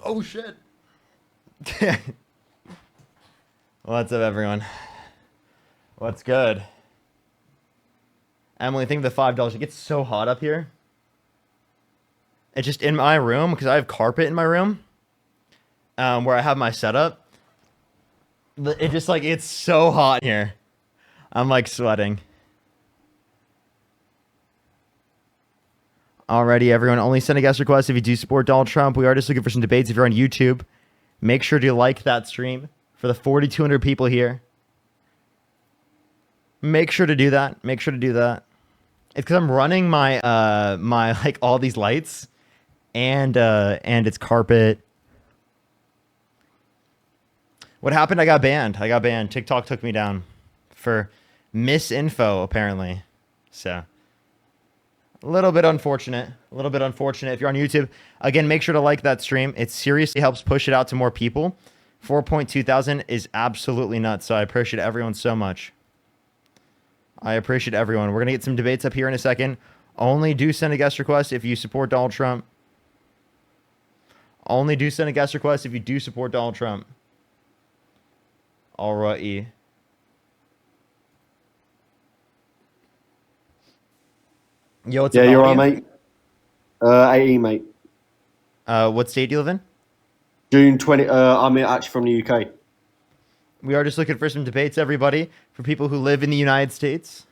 Oh shit. What's up, everyone? What's good? Emily, think of the $5. It gets so hot up here. It's just in my room because I have carpet in my room, where I have my setup. It just like it's so hot here. I'm like sweating. Alrighty, everyone. Only send a guest request if you do support Donald Trump. We are just looking for some debates. If you're on YouTube, make sure to like that stream for the 4,200 people here. Make sure to do that. Make sure to do that. It's because I'm running my my like all these lights, and it's carpet. What happened? I got banned. TikTok took me down for misinfo, apparently. So a little bit unfortunate. If you're on YouTube, again, make sure to like that stream. It seriously helps push it out to more people. 4.2 thousand is absolutely nuts. So I appreciate everyone so much. We're going to get some debates up here in a second. Only do send a guest request if you support Donald Trump. Only do send a guest request if you do support Donald Trump. Alrighty. Yo, what's up? Yeah, you're right, mate. 80, mate. What state do you live in? June 20. I'm actually from the UK. We are just looking for some debates, everybody, for people who live in the United States.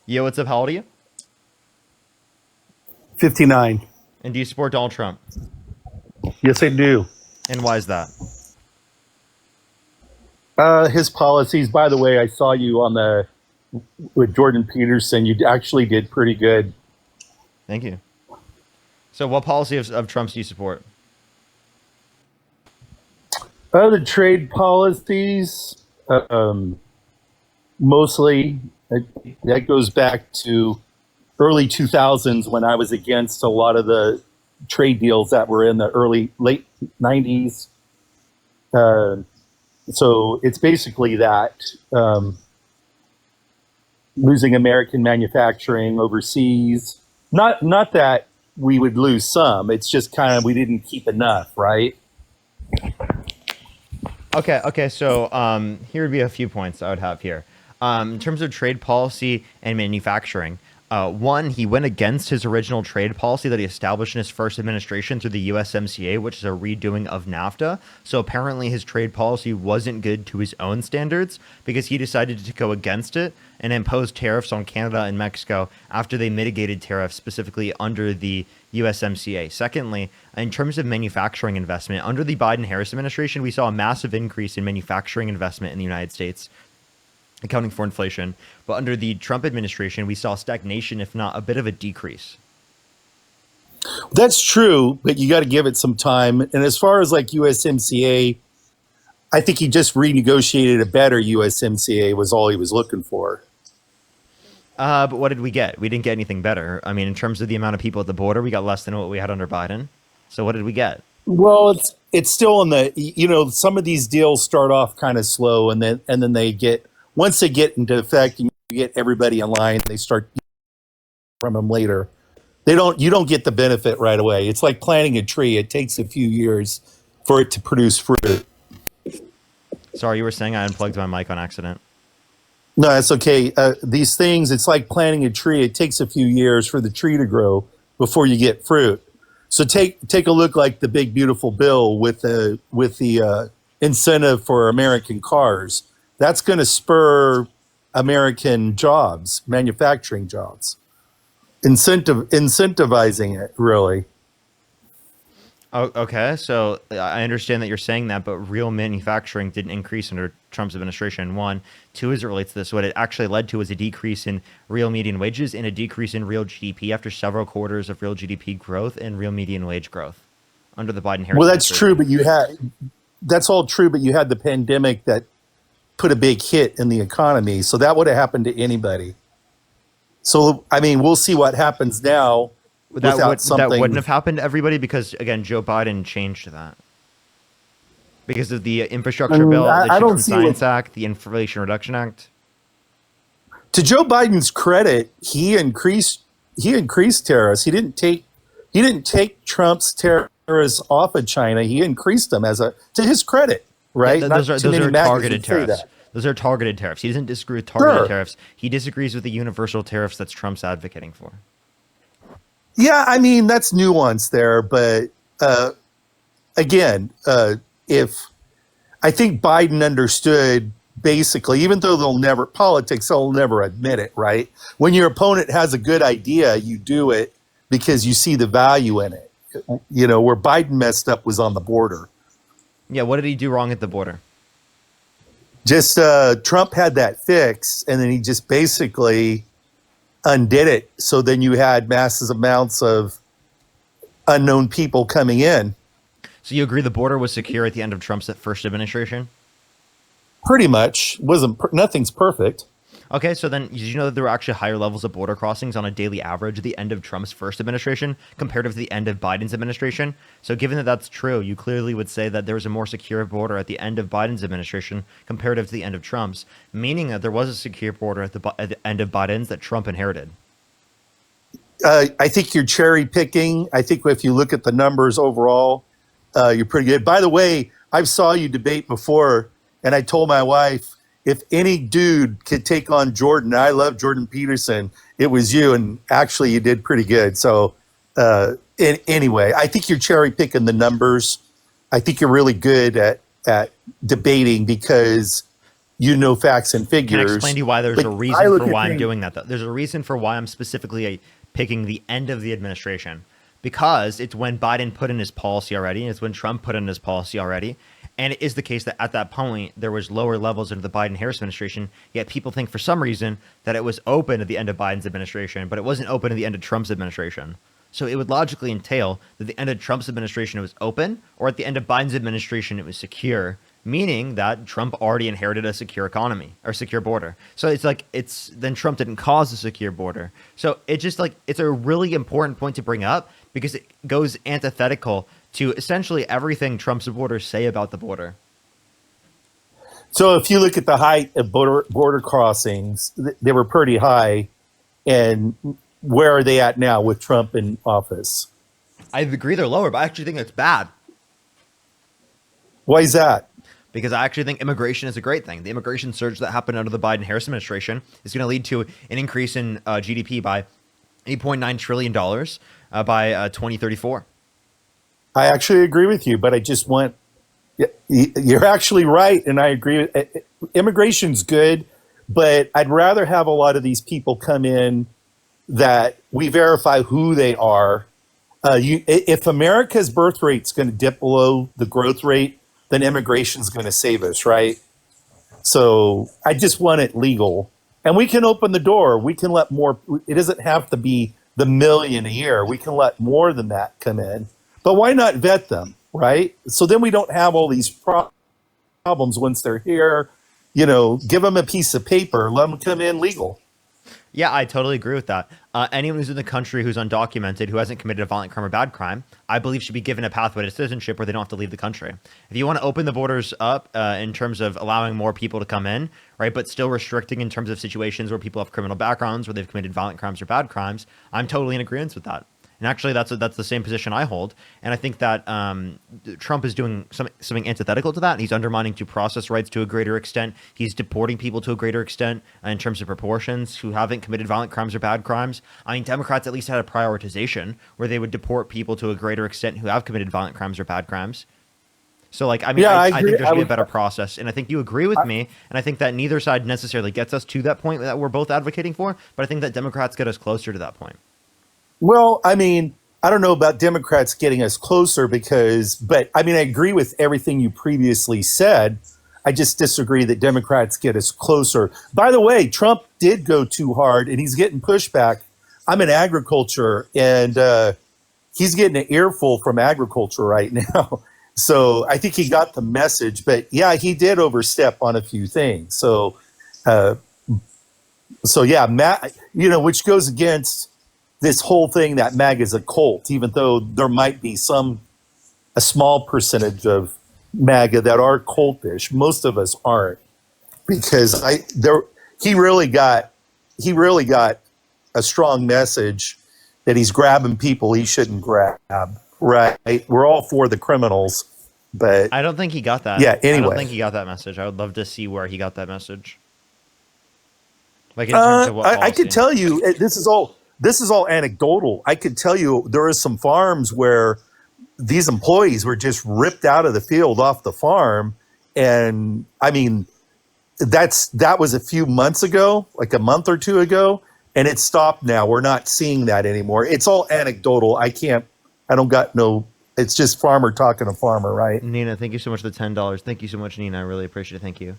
Yo, what's up? How old are you? 59. And do you support Donald Trump? Yes, I do. And why is that? His policies, by the way, I saw you on with Jordan Peterson. You actually did pretty good. Thank you. So what policy of Trump's do you support? The trade policies, mostly, that goes back to early 2000s when I was against a lot of the trade deals that were in the late 90s. So it's basically that, losing American manufacturing overseas. Not that we would lose some, it's just kind of we didn't keep enough, right? Okay. So here would be a few points I would have here. In terms of trade policy and manufacturing, one, he went against his original trade policy that he established in his first administration through the USMCA, which is a redoing of NAFTA. So apparently his trade policy wasn't good to his own standards because he decided to go against it and impose tariffs on Canada and Mexico after they mitigated tariffs specifically under the USMCA. Secondly, in terms of manufacturing investment, under the Biden-Harris administration, we saw a massive increase in manufacturing investment in the United States, accounting for inflation. But under the Trump administration, we saw stagnation, if not a bit of a decrease. That's true, but you got to give it some time. And as far as like USMCA, I think he just renegotiated a better USMCA was all he was looking for. But what did we get? We didn't get anything better. I mean, in terms of the amount of people at the border, we got less than what we had under Biden. So what did we get? Well, it's still in the, some of these deals start off kind of slow and then they get, once they get into effect and you get everybody in line, they start from them later. You don't get the benefit right away. It's like planting a tree. It takes a few years for it to produce fruit. Sorry, you were saying I unplugged my mic on accident. No, that's okay. These things, it's like planting a tree. It takes a few years for the tree to grow before you get fruit. So take a look like the big beautiful bill with the incentive for American cars. That's going to spur American jobs, manufacturing jobs, incentivizing it really. Oh, okay, so I understand that you're saying that, but real manufacturing didn't increase under Trump's administration. One. Two, as it relates to this, what it actually led to was a decrease in real median wages and a decrease in real GDP after several quarters of real GDP growth and real median wage growth under the Biden-Harris. Well, that's true, but that's all true, but you had the pandemic that put a big hit in the economy, so that would have happened to anybody. So, I mean, we'll see what happens now. That wouldn't have happened to everybody because, again, Joe Biden changed that. Because of the infrastructure bill, the Chips and Science Act, the Inflation Reduction Act. To Joe Biden's credit, he increased tariffs. He didn't take he didn't take Trump's tariffs off of China. He increased them to his credit, right? Yeah, Not those too are many targeted magazines say tariffs. that. Those are targeted tariffs. He doesn't disagree with targeted Sure. tariffs. He disagrees with the universal tariffs that Trump's advocating for. Yeah, I mean that's nuance there, but again, if I think Biden understood basically, even though they'll never admit it, right? When your opponent has a good idea, you do it because you see the value in it. You know, where Biden messed up was on the border. Yeah, what did he do wrong at the border? Just Trump had that fix, and then he just basically undid it. So then you had massive amounts of unknown people coming in. So you agree the border was secure at the end of Trump's first administration? Pretty much nothing's perfect. Okay, so then did you know that there were actually higher levels of border crossings on a daily average at the end of Trump's first administration compared to the end of Biden's administration? So given that that's true, you clearly would say that there was a more secure border at the end of Biden's administration comparative to the end of Trump's, meaning that there was a secure border at the end of Biden's that Trump inherited. I think you're cherry picking. I think if you look at the numbers overall, you're pretty good. By the way, I saw you debate before, and I told my wife, if any dude could take on Jordan, I love Jordan Peterson, it was you, and actually you did pretty good. So anyway, I think you're cherry picking the numbers. I think you're really good at debating because you know facts and figures. Can I explain to you why there's But a I reason look for at why I'm things- doing that, though? There's a reason for why I'm specifically picking the end of the administration. Because it's when Biden put in his policy already, and it's when Trump put in his policy already. And it is the case that at that point, there was lower levels into the Biden-Harris administration, yet people think for some reason that it was open at the end of Biden's administration, but it wasn't open at the end of Trump's administration. So it would logically entail that the end of Trump's administration it was open, or at the end of Biden's administration it was secure, meaning that Trump already inherited a secure economy or secure border. So then Trump didn't cause a secure border. So it's a really important point to bring up because it goes antithetical to essentially everything Trump supporters say about the border. So if you look at the height of border crossings, they were pretty high. And where are they at now with Trump in office? I agree they're lower, but I actually think that's bad. Why is that? Because I actually think immigration is a great thing. The immigration surge that happened under the Biden-Harris administration is going to lead to an increase in GDP by $8.9 trillion by 2034. I actually agree with you, but I just want you're actually right, and I agree. Immigration's good, but I'd rather have a lot of these people come in that we verify who they are. If America's birth rate's going to dip below the growth rate, then immigration's going to save us, right? So I just want it legal, and we can open the door. We can let more. It doesn't have to be the million a year. We can let more than that come in. But why not vet them, right? So then we don't have all these problems once they're here. You know, give them a piece of paper, let them come in legal. Yeah, I totally agree with that. Anyone who's in the country who's undocumented, who hasn't committed a violent crime or bad crime, I believe should be given a pathway to citizenship where they don't have to leave the country. If you want to open the borders up in terms of allowing more people to come in, right, but still restricting in terms of situations where people have criminal backgrounds, where they've committed violent crimes or bad crimes, I'm totally in agreement with that. And actually, that's the same position I hold. And I think that Trump is doing something antithetical to that. He's undermining due process rights to a greater extent. He's deporting people to a greater extent in terms of proportions who haven't committed violent crimes or bad crimes. I mean, Democrats at least had a prioritization where they would deport people to a greater extent who have committed violent crimes or bad crimes. So, I think there should be a better process. And I think you agree with me. And I think that neither side necessarily gets us to that point that we're both advocating for. But I think that Democrats get us closer to that point. Well, I mean, I don't know about Democrats getting us closer but I mean, I agree with everything you previously said. I just disagree that Democrats get us closer. By the way, Trump did go too hard and he's getting pushback. I'm in agriculture and he's getting an earful from agriculture right now. So I think he got the message, but yeah, he did overstep on a few things. So yeah, Matt, which goes against this whole thing that MAG is a cult, even though there might be a small percentage of MAGA that are cultish. Most of us aren't, because he really got a strong message that he's grabbing people he shouldn't grab. Right? We're all for the criminals, but I don't think he got that. yeah. I don't think Anyway, he got that message. I would love to see where he got that message. Like in terms of what I policy. could tell you this is all anecdotal. I could tell you there are some farms where these employees were just ripped out of the field off the farm, and I mean that was a few months ago, like a month or two ago, and it stopped now. We're not seeing that anymore. It's all anecdotal. I don't got no. It's just farmer talking to farmer, right? Nina, thank you so much for the $10. Thank you so much, Nina. I really appreciate it. Thank you.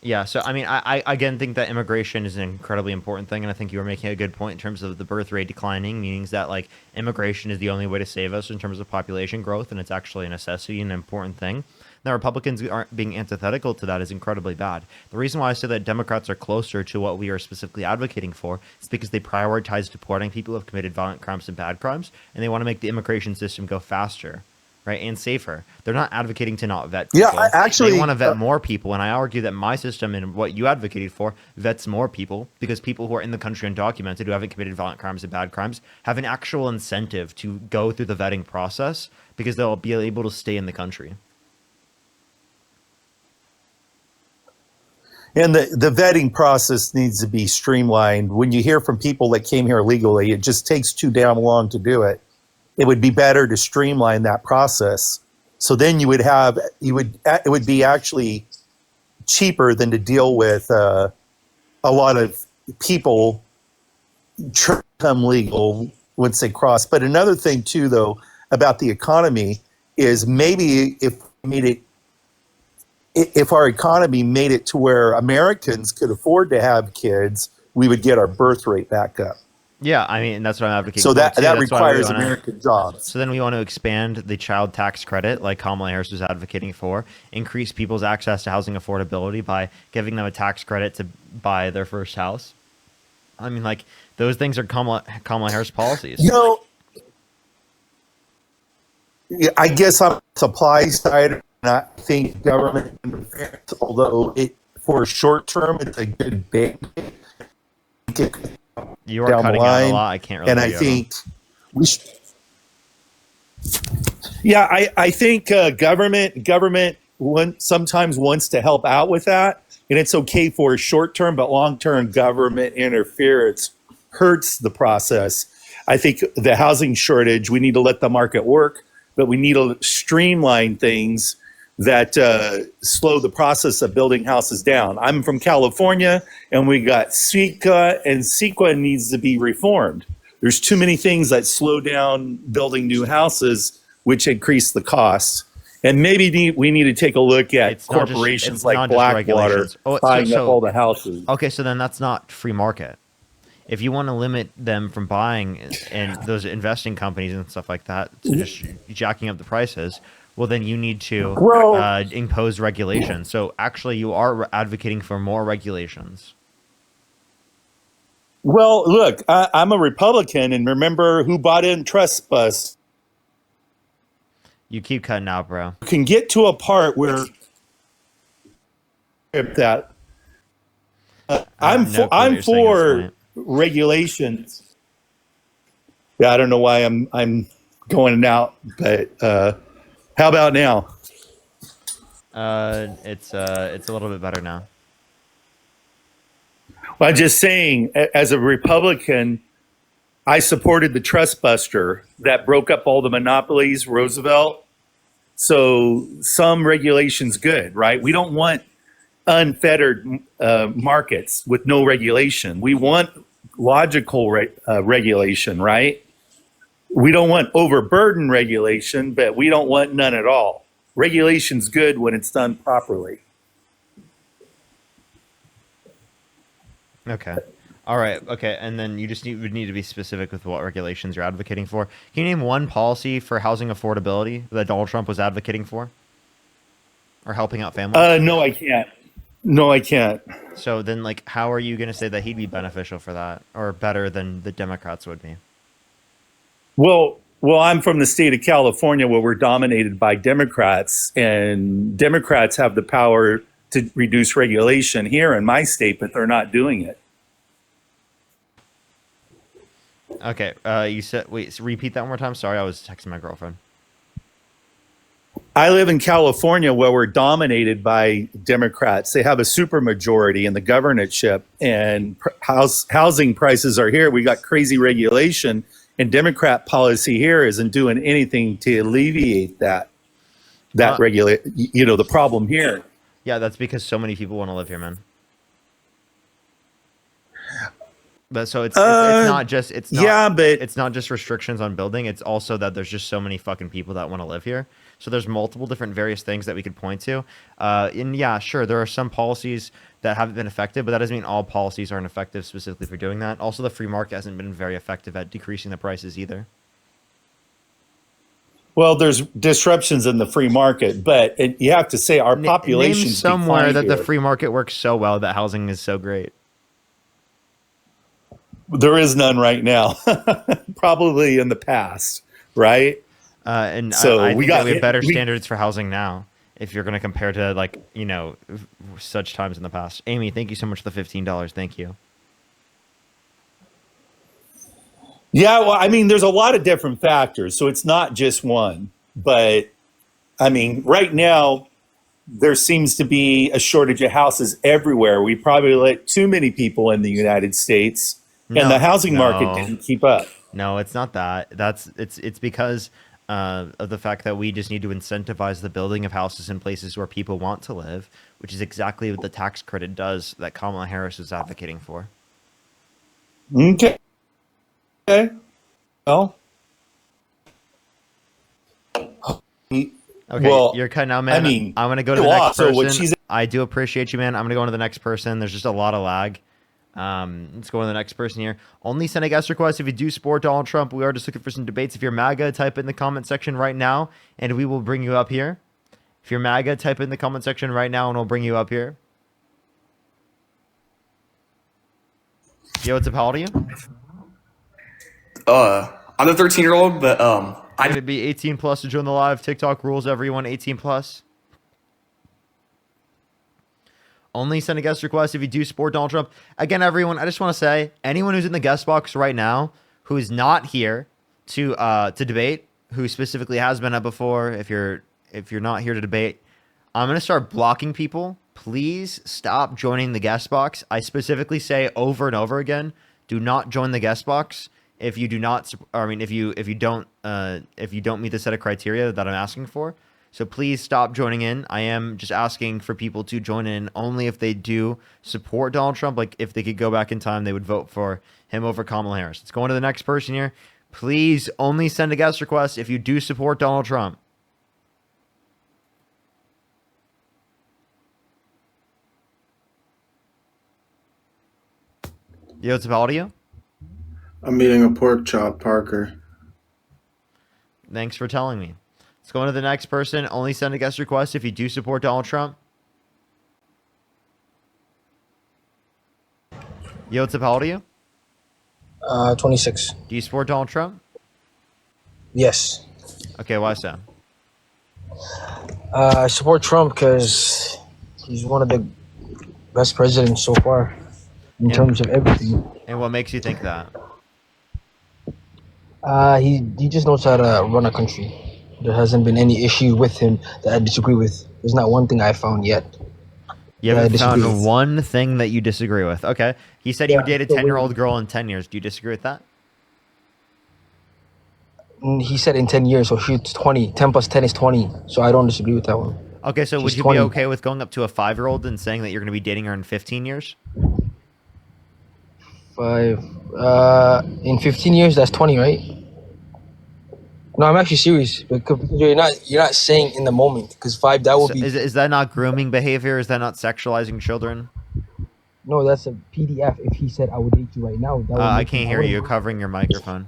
Yeah, so I mean, I again think that immigration is an incredibly important thing, and I think you were making a good point in terms of the birth rate declining, meaning that like immigration is the only way to save us in terms of population growth, and it's actually a necessity and an important thing. Now, Republicans aren't being antithetical to that is incredibly bad. The reason why I say that Democrats are closer to what we are specifically advocating for is because they prioritize deporting people who have committed violent crimes and bad crimes, and they want to make the immigration system go faster. Right, and safer. They're not advocating to not vet people. Yeah, actually, they want to vet more people, and I argue that my system and what you advocated for vets more people because people who are in the country undocumented who haven't committed violent crimes and bad crimes have an actual incentive to go through the vetting process because they'll be able to stay in the country. And the vetting process needs to be streamlined. When you hear from people that came here legally, it just takes too damn long to do it. It would be better to streamline that process. So then it would be actually cheaper than to deal with a lot of people come legal once they cross. But another thing too, though, about the economy is maybe if our economy made it to where Americans could afford to have kids, we would get our birth rate back up. Yeah, I mean, that's what I'm advocating So for, that too. That's why we requires wanna- American jobs. So then we want to expand the child tax credit, like Kamala Harris was advocating for, increase people's access to housing affordability by giving them a tax credit to buy their first house. I mean, like, those things are Kamala Harris policies. Yeah, I guess on the supply side, and I think government interference, although for short term, it's a good big. You are cutting out a lot. I can't really and hear I you. think we should. Yeah, I think government sometimes wants to help out with that, and it's okay for short term, but long term government interference hurts the process. I think the housing shortage, we need to let the market work, but we need to streamline things that slow the process of building houses down. I'm from California, and we got CEQA, and CEQA needs to be reformed. There's too many things that slow down building new houses, which increase the costs. And maybe we need to take a look at It's not just- corporations it's like not just Blackwater regulations. buying up all the houses. Okay, so then that's not free market. If you want to limit them from buying and those investing companies and stuff like that, to just jacking up the prices, well, then you need to impose regulations. So actually, you are advocating for more regulations. Well, look, I'm a Republican, and remember who bought in trust bus? You keep cutting out, bro. You can get to a part where that I'm for regulations. Yeah, I don't know why I'm going out, but how about now? It's a little bit better now. Well, I'm just saying, as a Republican, I supported the trust buster that broke up all the monopolies, Roosevelt. So some regulation's good, right? We don't want unfettered markets with no regulation. We want logical regulation, right? We don't want overburdened regulation, but we don't want none at all. Regulation's good when it's done properly. Okay. All right. Okay. And then you just would need to be specific with what regulations you're advocating for. Can you name one policy for housing affordability that Donald Trump was advocating for or helping out families? No, I can't. No, I can't. So then, like, how are you going to say that he'd be beneficial for that or better than the Democrats would be? Well, I'm from the state of California where we're dominated by Democrats, and Democrats have the power to reduce regulation here in my state, but they're not doing it. Okay. You said wait. Repeat that one more time. Sorry, I was texting my girlfriend. I live in California where we're dominated by Democrats. They have a supermajority in the governorship, and housing prices are here. We got crazy regulation, and Democrat policy here isn't doing anything to alleviate that regulate. The problem here. Yeah, that's because so many people want to live here, man. But so it's not just it's not just restrictions on building. It's also that there's just so many fucking people that want to live here. So there's multiple different various things that we could point to. And yeah, sure, there are some policies that haven't been effective, but that doesn't mean all policies aren't effective specifically for doing that. Also, the free market hasn't been very effective at decreasing the prices either. Well, there's disruptions in the free market, but you have to say our population. Name somewhere that the free market works so well that housing is so great. There is none right now. Probably in the past, right? And so I think we have better standards for housing now. If you're going to compare to such times in the past. Amy, thank you so much for the $15. Thank you. Yeah, well, I mean, there's a lot of different factors, so it's not just one. But I mean, right now, there seems to be a shortage of houses everywhere. We probably let too many people in the United States, and the housing market didn't keep up. No, it's not that. It's because of the fact that we just need to incentivize the building of houses in places where people want to live, which is exactly what the tax credit does that Kamala Harris is advocating for. Okay. Well. Okay, well, you're cutting out, man. I mean, I'm going to go to the next person. So I do appreciate you, man. I'm going to go on to the next person. There's just a lot of lag. Let's go on to the next person here. Only send a guest request if you do support Donald Trump. We are just looking for some debates. If you're MAGA, type it in the comment section right now, and we will bring you up here. If you're MAGA, type it in the comment section right now, and we'll bring you up here. Yo, what's up? How old are you? I'm a 13-year-old, but I'm going to be 18 plus to join the live. TikTok rules everyone 18 plus. Only send a guest request if you do support Donald Trump. Again, everyone, I just want to say, anyone who's in the guest box right now who is not here to debate, who specifically has been up before, if you're not here to debate, I'm going to start blocking people. Please stop joining the guest box. I specifically say over and over again, do not join the guest box if you do not. I mean, if you don't meet the set of criteria that I'm asking for. So please stop joining in. I am just asking for people to join in only if they do support Donald Trump. Like if they could go back in time, they would vote for him over Kamala Harris. Let's go on to the next person here. Please only send a guest request if you do support Donald Trump. Yo, what's up, how old are you? I'm eating a pork chop, Parker. Thanks for telling me. Let's go on to the next person. Only send a guest request if you do support Donald Trump. Yo, what's up? How old are you? 26. Do you support Donald Trump? Yes. Okay, why so? I support Trump because he's one of the best presidents so far in terms of everything. And what makes you think that? He just knows how to run a country. There hasn't been any issue with him that I disagree with. There's not one thing I found yet. You haven't found one thing that you disagree with. Okay. He said he would date a 10-year-old girl in 10 years. Do you disagree with that? He said in 10 years, so she's 20. 10 plus 10 is 20. So I don't disagree with that one. Okay, so would you be okay with going up to a 5-year-old and saying that you're going to be dating her in 15 years? 5. In 15 years, that's 20, right? No, I'm actually serious because you're not saying in the moment because 5 that would be. Is that not grooming behavior? Is that not sexualizing children? No, that's a PDF. If he said I would date you right now, that would I can't hear you. You're covering your microphone.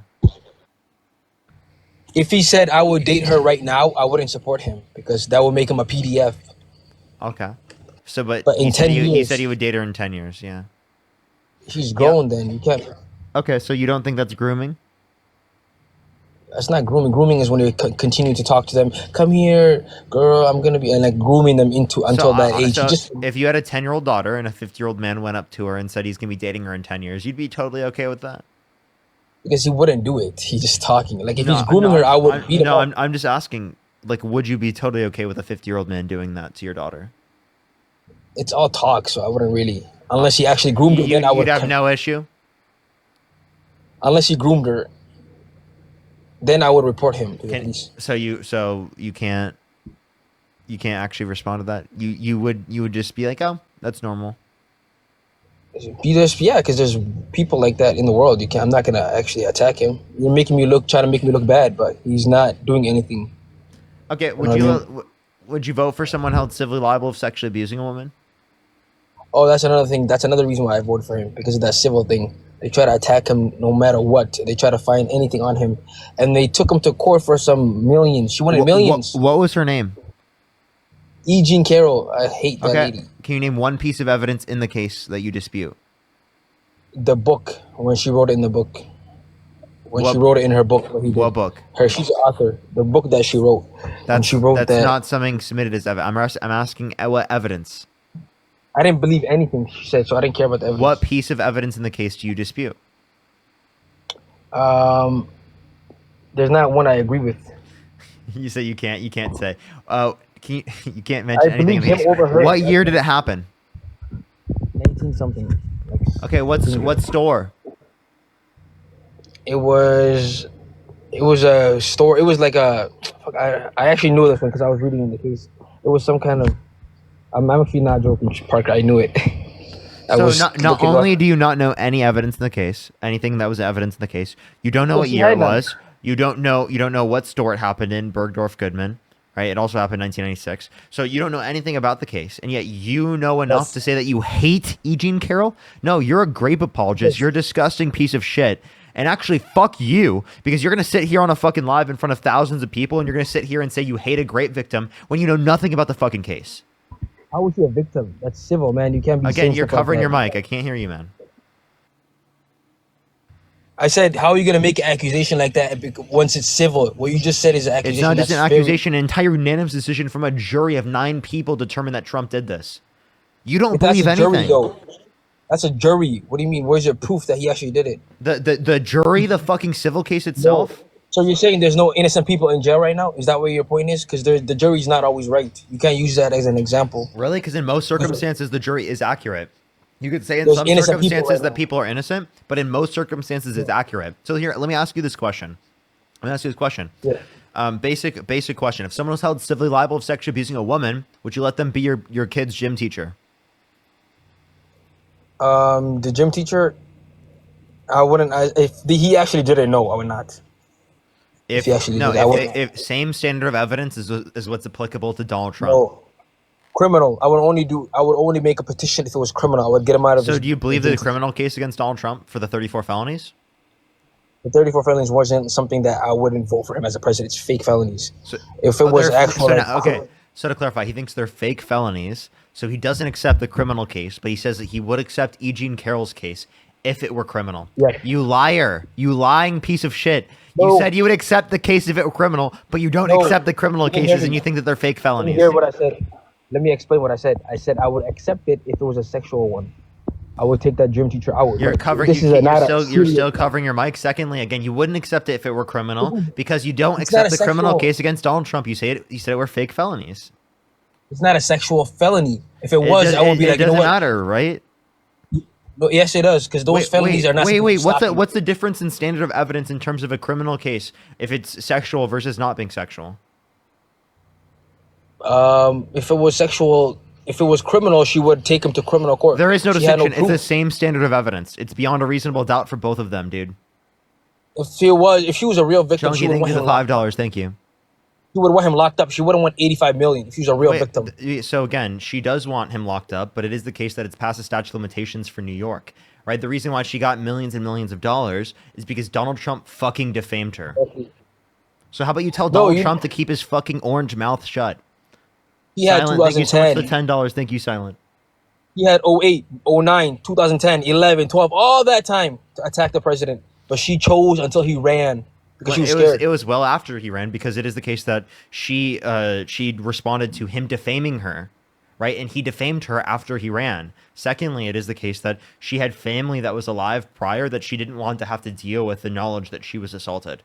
If he said I would date her right now, I wouldn't support him because that would make him a PDF. Okay. So, but in 10 years, he said he would date her in 10 years. Yeah. She's grown then. You can't. Okay, so you don't think that's grooming? That's not grooming. Grooming is when you continue to talk to them. Come here, girl. I'm gonna be and like grooming them until that age. So if you had a 10-year-old daughter and a 50-year-old man went up to her and said he's gonna be dating her in 10 years, you'd be totally okay with that? Because he wouldn't do it. He's just talking. Like, if No, he's grooming no, her, I would beat him no, up. I'm just asking. Like, would you be totally okay with a 50-year-old man doing that to your daughter? It's all talk, so I wouldn't really. Unless he actually groomed her, then I would. You'd have no issue. Unless he groomed her, then I would report him to the police. So you can't actually respond to that. You would just be like, oh, that's normal. Yeah, because there's people like that in the world. I'm not gonna actually attack him. You're trying to make me look bad, but he's not doing anything. Okay, would you vote for someone held civilly liable of sexually abusing a woman? Oh, that's another thing. That's another reason why I voted for him, because of that civil thing. They try to attack him no matter what. They try to find anything on him, and they took him to court for some millions. She wanted millions. What was her name? E. Jean Carroll. I hate that lady. Can you name one piece of evidence in the case that you dispute? The book, when she wrote it in the book. She wrote it in her book. What book? She's the author. The book that she wrote. That's that. Not something submitted as evidence. I'm asking what evidence. I didn't believe anything she said, so I didn't care about the evidence. What piece of evidence in the case do you dispute? There's not one I agree with. You say you can't say. You can't mention anything. I believe him over her. What year did it happen? 19 something. Okay, what store? It was a store. It was like a. I actually knew this one because I was reading in the case. It was some kind of. I'm actually not joking, Parker. I knew it. Not only do you not know any evidence in the case, anything that was evidence in the case, you don't know what year it was. You don't know what store it happened in, Bergdorf Goodman, right? It also happened in 1996. So you don't know anything about the case, and yet you know enough to say that you hate E. Jean Carroll? No, you're a grape apologist. You're a disgusting piece of shit. And actually, fuck you, because you're going to sit here on a fucking live in front of thousands of people, and you're going to sit here and say you hate a grape victim when you know nothing about the fucking case. How was he a victim? That's civil, man. You can't be. Again, you're covering your mic. I can't hear you, man. I said, how are you going to make an accusation like that once it's civil? What you just said is an accusation. It's not just an accusation. An entire unanimous decision from a jury of 9 people determined that Trump did this. You don't believe anything. Jury, though. That's a jury. What do you mean? Where's your proof that he actually did it? The jury, the fucking civil case itself? No. So you're saying there's no innocent people in jail right now? Is that what your point is? Because the jury's not always right. You can't use that as an example. Really? Because in most circumstances, the jury is accurate. You could say in some circumstances that people are innocent, but in most circumstances, it's accurate. So here, let me ask you this question. Yeah. Basic question. If someone was held civilly liable of sexually abusing a woman, would you let them be your kid's gym teacher? The gym teacher, I wouldn't. If he actually did it, no, I would not. If same standard of evidence is what's applicable to Donald Trump. No. Criminal. I would only make a petition if it was criminal. I would get him out of. So do you believe the criminal case against Donald Trump for the 34 felonies? The 34 felonies wasn't something that I wouldn't vote for him as a president. It's fake felonies. So, if it was actual. So to clarify, he thinks they're fake felonies. So he doesn't accept the criminal case, but he says that he would accept E. Jean Carroll's case if it were criminal. Yeah. You liar. You lying piece of shit. You said you would accept the case if it were criminal, but you don't accept the criminal cases and you think that they're fake felonies. Hear what I said. Let me explain what I said. I said I would accept it if it was a sexual one. I would take that gym teacher out. You're still covering your mic. Secondly, again, you wouldn't accept it if it were criminal because you don't accept the criminal case against Donald Trump. You said it were fake felonies. It's not a sexual felony. If it was, I would be like, it doesn't matter, right? No, yes, it does, because those felonies are not. Wait. What's the difference in standard of evidence in terms of a criminal case if it's sexual versus not being sexual? If it was sexual, if it was criminal, she would take him to criminal court. There is no distinction. It's the same standard of evidence. It's beyond a reasonable doubt for both of them, dude. If she was a real victim, she would want him $5. Thank you. She would want him locked up. She wouldn't want $85 million if she was a real victim. So again, she does want him locked up, but it is the case that it's past the statute of limitations for New York, right? The reason why she got millions and millions of dollars is because Donald Trump fucking defamed her. Okay. So how about you tell Donald Trump to keep his fucking orange mouth shut? He had 2010. Thank you so much for the $10. Thank you, Silent. He had 08, 09, 2010, 11, 12, all that time to attack the president. But she chose until he ran. Because she was scared. It was well after he ran, because it is the case that she responded to him defaming her, right? And he defamed her after he ran. Secondly, it is the case that she had family that was alive prior that she didn't want to have to deal with the knowledge that she was assaulted.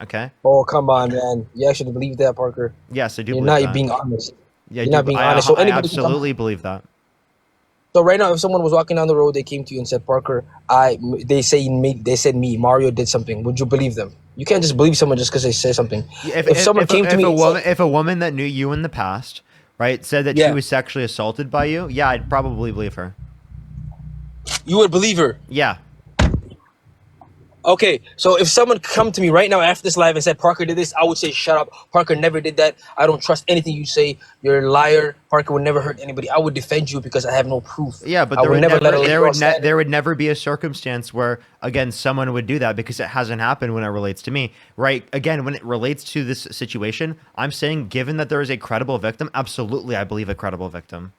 Okay? Oh, come on, man. You actually believe that, Parker? Yes, I do You're believe not that. being honest. Yeah, You're not being honest. So I anybody can come. absolutely believe that. So right now, if someone was walking down the road, they came to you and said, "Parker, they said me, Mario did something." Would you believe them? You can't just believe someone just because they say something. If someone came to me, if a woman that knew you in the past, right, said that she was sexually assaulted by you, yeah, I'd probably believe her. you would believe her. Yeah. Okay, so if someone come to me right now after this live and said Parker did this, I would say shut up. Parker never did that. I don't trust anything you say. You're a liar. Parker would never hurt anybody. I would defend you because I have no proof. Yeah, but there would never be a circumstance where, again, someone would do that because it hasn't happened when it relates to me, right? Again, when it relates to this situation, I'm saying given that there is a credible victim, absolutely, I believe a credible victim.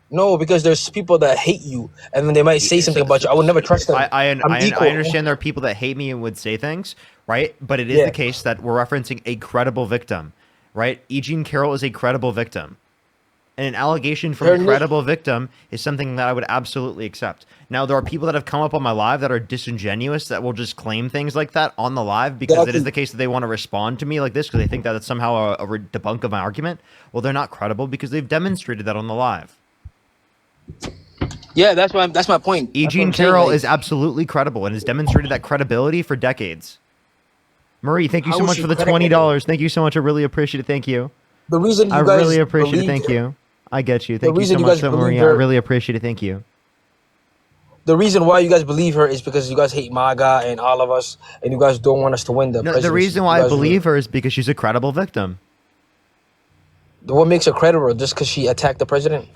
No, because there's people that hate you, and then they might say something about you. I would never trust them. I understand there are people that hate me and would say things, right? But it is the case that we're referencing a credible victim, right? E. Jean Carroll is a credible victim. And an allegation from a credible victim is something that I would absolutely accept. Now, there are people that have come up on my live that are disingenuous that will just claim things like that on the live because it is the case that they want to respond to me like this because they think that it's somehow a debunk of my argument. Well, they're not credible because they've demonstrated that on the live. Yeah, that's my point. E. Jean Carroll is absolutely credible and has demonstrated that credibility for decades. Marie, thank you so much for the $20. Thank you so much. I really appreciate it. Thank you. The reason I really appreciate it. Thank you. I get you. Thank you so much, Marie. I really appreciate it. Thank you. The reason why you guys believe her is because you guys hate MAGA and all of us, and you guys don't want us to win the presidency. The reason why I believe her is because she's a credible victim. What makes her credible? Just because she attacked the president?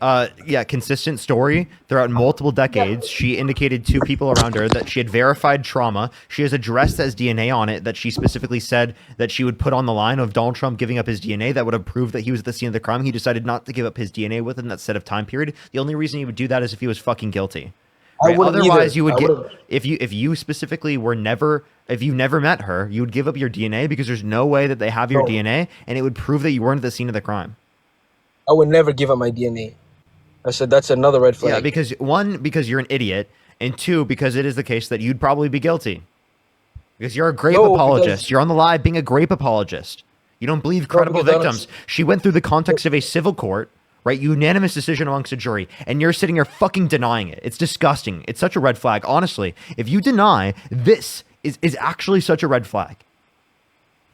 Yeah, consistent story throughout multiple decades. She indicated to people around her that she had verified trauma. She has addressed as DNA on it that she specifically said that she would put on the line of Donald Trump giving up his DNA that would have proved that he was at the scene of the crime. He decided not to give up his DNA within that set of time period. The only reason he would do that is if he was fucking guilty. Right? Otherwise, you would get if you specifically were never. If you never met her, you would give up your DNA because there's no way that they have your DNA and it would prove that you weren't at the scene of the crime. I would never give up my DNA. I said that's another red flag. Yeah, because one, because you're an idiot, and two, because it is the case that you'd probably be guilty. Because you're a grape apologist. You're on the live being a grape apologist. You don't believe credible victims. She went through the context of a civil court, right? Unanimous decision amongst a jury, and you're sitting here fucking denying it. It's disgusting. It's such a red flag. Honestly, if you deny this is actually such a red flag.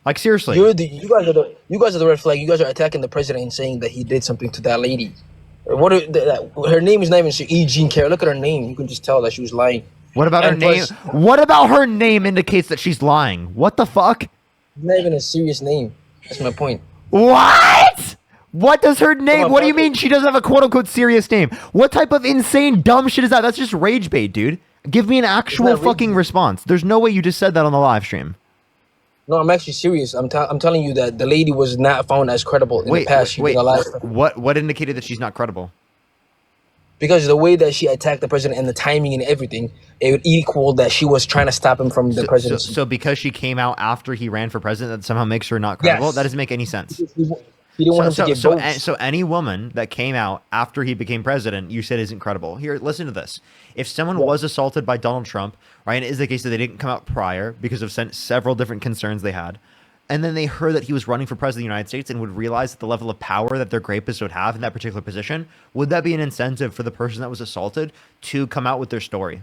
Like seriously, you guys are the red flag. You guys are attacking the president and saying that he did something to that lady. Her name is not even E. Jean Carroll. Look at her name. You can just tell that she was lying. What about her name? What about her name indicates that she's lying? What the fuck? It's not even a serious name. That's my point. What? What does her name? What do you mean she doesn't have a quote unquote serious name? What type of insane dumb shit is that? That's just rage bait, dude. Give me an actual fucking response. There's no way you just said that on the live stream. No, I'm actually serious. I'm telling you that the lady was not found as credible in the past. What indicated that she's not credible? Because the way that she attacked the president and the timing and everything, it would equal that she was trying to stop him from the presidency. So because she came out after he ran for president, that somehow makes her not credible? Yes. That doesn't make any sense. He didn't want him to get votes. So any woman that came out after he became president, you said isn't credible. Here, listen to this. If someone was assaulted by Donald Trump, right, and it is the case that they didn't come out prior because of several different concerns they had, and then they heard that he was running for president of the United States and would realize the level of power that their rapist would have in that particular position, would that be an incentive for the person that was assaulted to come out with their story?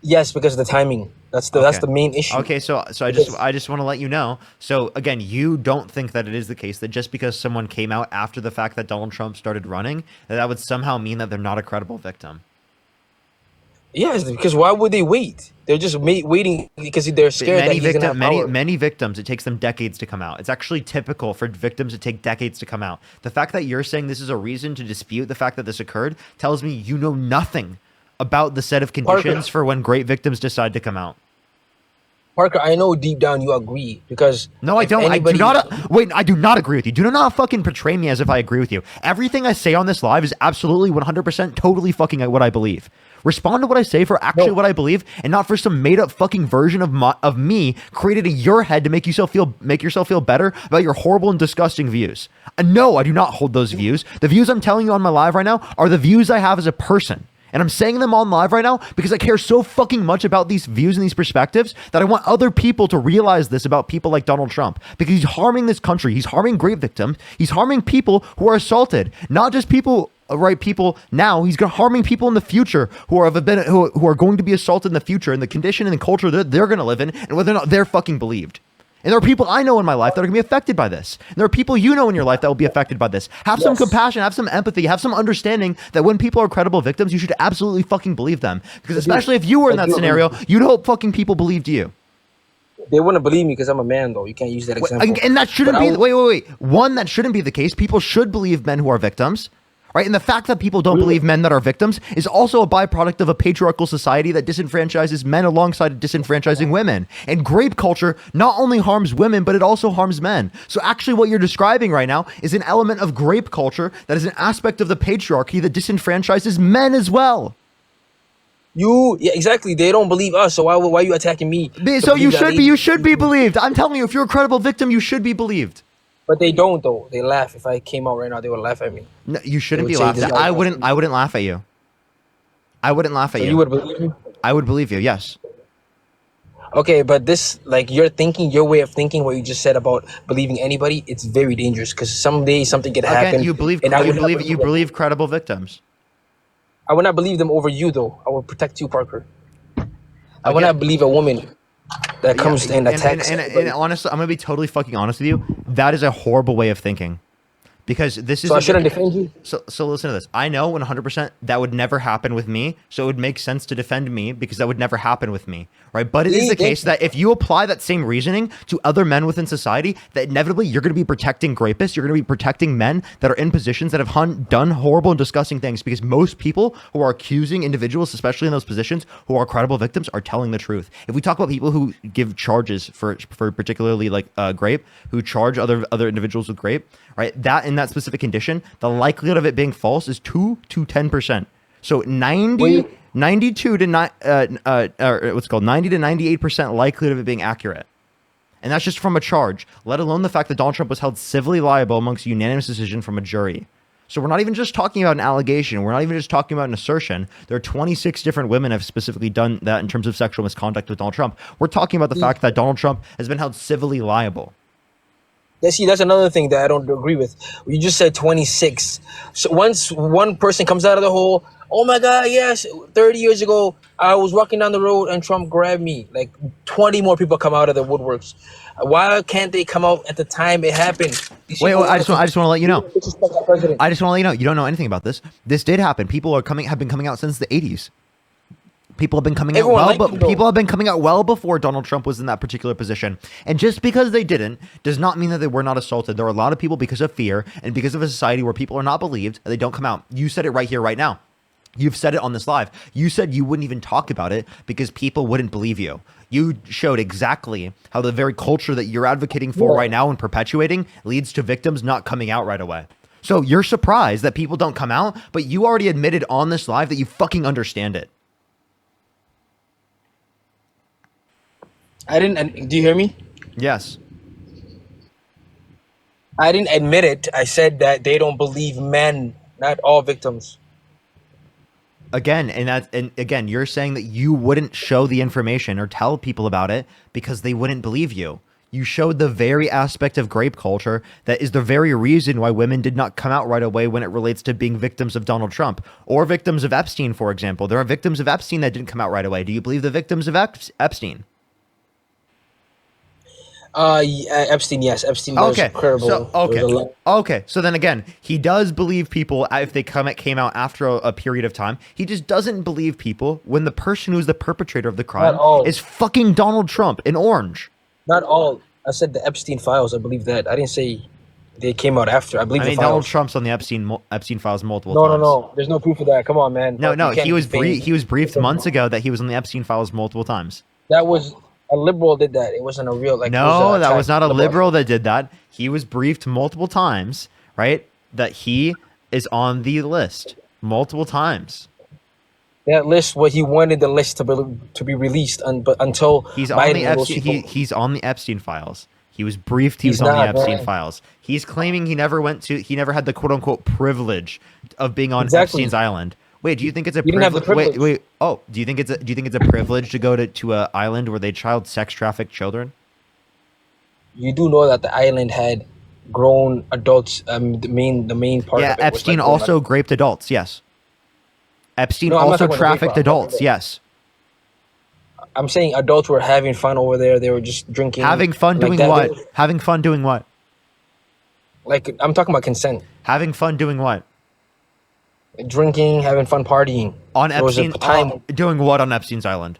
Yes, because of the timing. That's the main issue. Okay, so I just want to let you know. So again, you don't think that it is the case that just because someone came out after the fact that Donald Trump started running, that would somehow mean that they're not a credible victim. Yes, because why would they wait? They're just waiting because they're scared that he's gonna have power. Many victims, it takes them decades to come out. It's actually typical for victims to take decades to come out. The fact that you're saying this is a reason to dispute the fact that this occurred tells me you know nothing about the set of conditions for when great victims decide to come out. Parker, I know deep down you agree because No, I if don't. anybody- I do not agree with you. Do not fucking portray me as if I agree with you. Everything I say on this live is absolutely 100% totally fucking what I believe. Respond to what I say for actually what I believe, and not for some made up fucking version of me created in your head to make yourself feel better about your horrible and disgusting views. No, I do not hold those views. The views I'm telling you on my live right now are the views I have as a person. And I'm saying them on live right now because I care so fucking much about these views and these perspectives that I want other people to realize this about people like Donald Trump, because he's harming this country. He's harming great victims. He's harming people who are assaulted, not just people now. He's harming people in the future who are going to be assaulted in the future, in the condition and the culture that they're going to live in, and whether or not they're fucking believed. And there are people I know in my life that are going to be affected by this. And there are people you know in your life that will be affected by this. Have some compassion, have some empathy, have some understanding that when people are credible victims, you should absolutely fucking believe them. Because especially if you were in that scenario, you'd hope fucking people believed you. They wouldn't believe me because I'm a man, though. You can't use that example. And that shouldn't be... Wait. One, that shouldn't be the case. People should believe men who are victims. Right? And the fact that people don't believe men that are victims is also a byproduct of a patriarchal society that disenfranchises men alongside disenfranchising women. And grape culture not only harms women, but it also harms men. So actually what you're describing right now is an element of grape culture that is an aspect of the patriarchy that disenfranchises men as well. Yeah, exactly. They don't believe us, so why are you attacking me? So you should be believed. I'm telling you, if you're a credible victim, you should be believed. But they don't, though. They laugh. If I came out right now, they would laugh at me. No, you shouldn't be laughed at. I wouldn't laugh at you. I wouldn't laugh at you. You would believe me? I would believe you, yes. Okay, but this, like, your way of thinking, what you just said about believing anybody, it's very dangerous because someday something could happen. Again, you believe credible victims. I would not believe them over you, though. I will protect you, Parker. I would not believe a woman that comes and attacks. And honestly, I'm gonna be totally fucking honest with you. That is a horrible way of thinking, because this is. So I shouldn't defend you. So listen to this. I know 100% that would never happen with me. So it would make sense to defend me because that would never happen with me, right? But it is the case that if you apply that same reasoning to other men within society, that inevitably you're going to be protecting rapists. You're going to be protecting men that are in positions that have done horrible and disgusting things. Because most people who are accusing individuals, especially in those positions, who are credible victims, are telling the truth. If we talk about people who give charges for particularly like grape, who charge other individuals with grape, right? That in that specific condition, the likelihood of it being false is 2 to 10%. So 90 to 98% likelihood of it being accurate. And that's just from a charge, let alone the fact that Donald Trump was held civilly liable amongst a unanimous decision from a jury. So we're not even just talking about an allegation. We're not even just talking about an assertion. There are 26 different women have specifically done that in terms of sexual misconduct with Donald Trump. We're talking about the fact that Donald Trump has been held civilly liable. Yeah, see, that's another thing that I don't agree with. You just said 26. So once one person comes out of the hole, oh my God, yes, 30 years ago, I was walking down the road and Trump grabbed me. Like 20 more people come out of the woodworks. Why can't they come out at the time it happened? Wait, I just want to let you know. I just want to let you know. You don't know anything about this. This did happen. People have been coming out since the 80s. People have been coming out people have been coming out well before Donald Trump was in that particular position. And just because they didn't does not mean that they were not assaulted. There are a lot of people, because of fear and because of a society where people are not believed, they don't come out. You said it right here, right now. You've said it on this live. You said you wouldn't even talk about it because people wouldn't believe you. You showed exactly how the very culture that you're advocating for right now and perpetuating leads to victims not coming out right away. So you're surprised that people don't come out, but you already admitted on this live that you fucking understand it. Do you hear me? Yes. I didn't admit it. I said that they don't believe men, not all victims. Again, and again, you're saying that you wouldn't show the information or tell people about it because they wouldn't believe you. You showed the very aspect of grape culture that is the very reason why women did not come out right away when it relates to being victims of Donald Trump or victims of Epstein, for example. There are victims of Epstein that didn't come out right away. Do you believe the victims of Epstein? Epstein, yes. Epstein was incredible. Okay. So then again, he does believe people if they came out after a period of time. He just doesn't believe people when the person who's the perpetrator of the crime is fucking Donald Trump in orange. Not all. I said the Epstein files. I believe that. I didn't say they came out after. I believe the files. Donald Trump's on the Epstein files multiple times. No. There's no proof of that. Come on, man. No. He was briefed months ago that he was on the Epstein files multiple times. That was A liberal did that. It wasn't a real like. it was No, a that was attack not a liberal. liberal that did that. He was briefed multiple times, right? That he is on the list multiple times. That list, what he wanted the list to be released, but until He's on Biden the and those Epstein. people, He's on the Epstein files. He was briefed. He he's was on the not, Epstein man. files. He's claiming he never went to. He never had the quote unquote privilege of being on Exactly. Epstein's island. Wait, do you think it's a He didn't have the privilege? privilege. Wait. Oh, do you think it's a privilege to go to a island where they child sex traffic children? You do know that the island had grown adults. The main part Yeah, of it was Epstein like grown also graped adults. Yes. Epstein No, I'm not also talking about the rape trafficked part. I'm talking adults. about- Yes. I'm saying adults were having fun over there. They were just drinking. Having fun like doing that. what? Having fun doing what? Like I'm talking about consent. Having fun doing what? Drinking, having fun, partying. On There was a Epstein, time doing what on Epstein's island?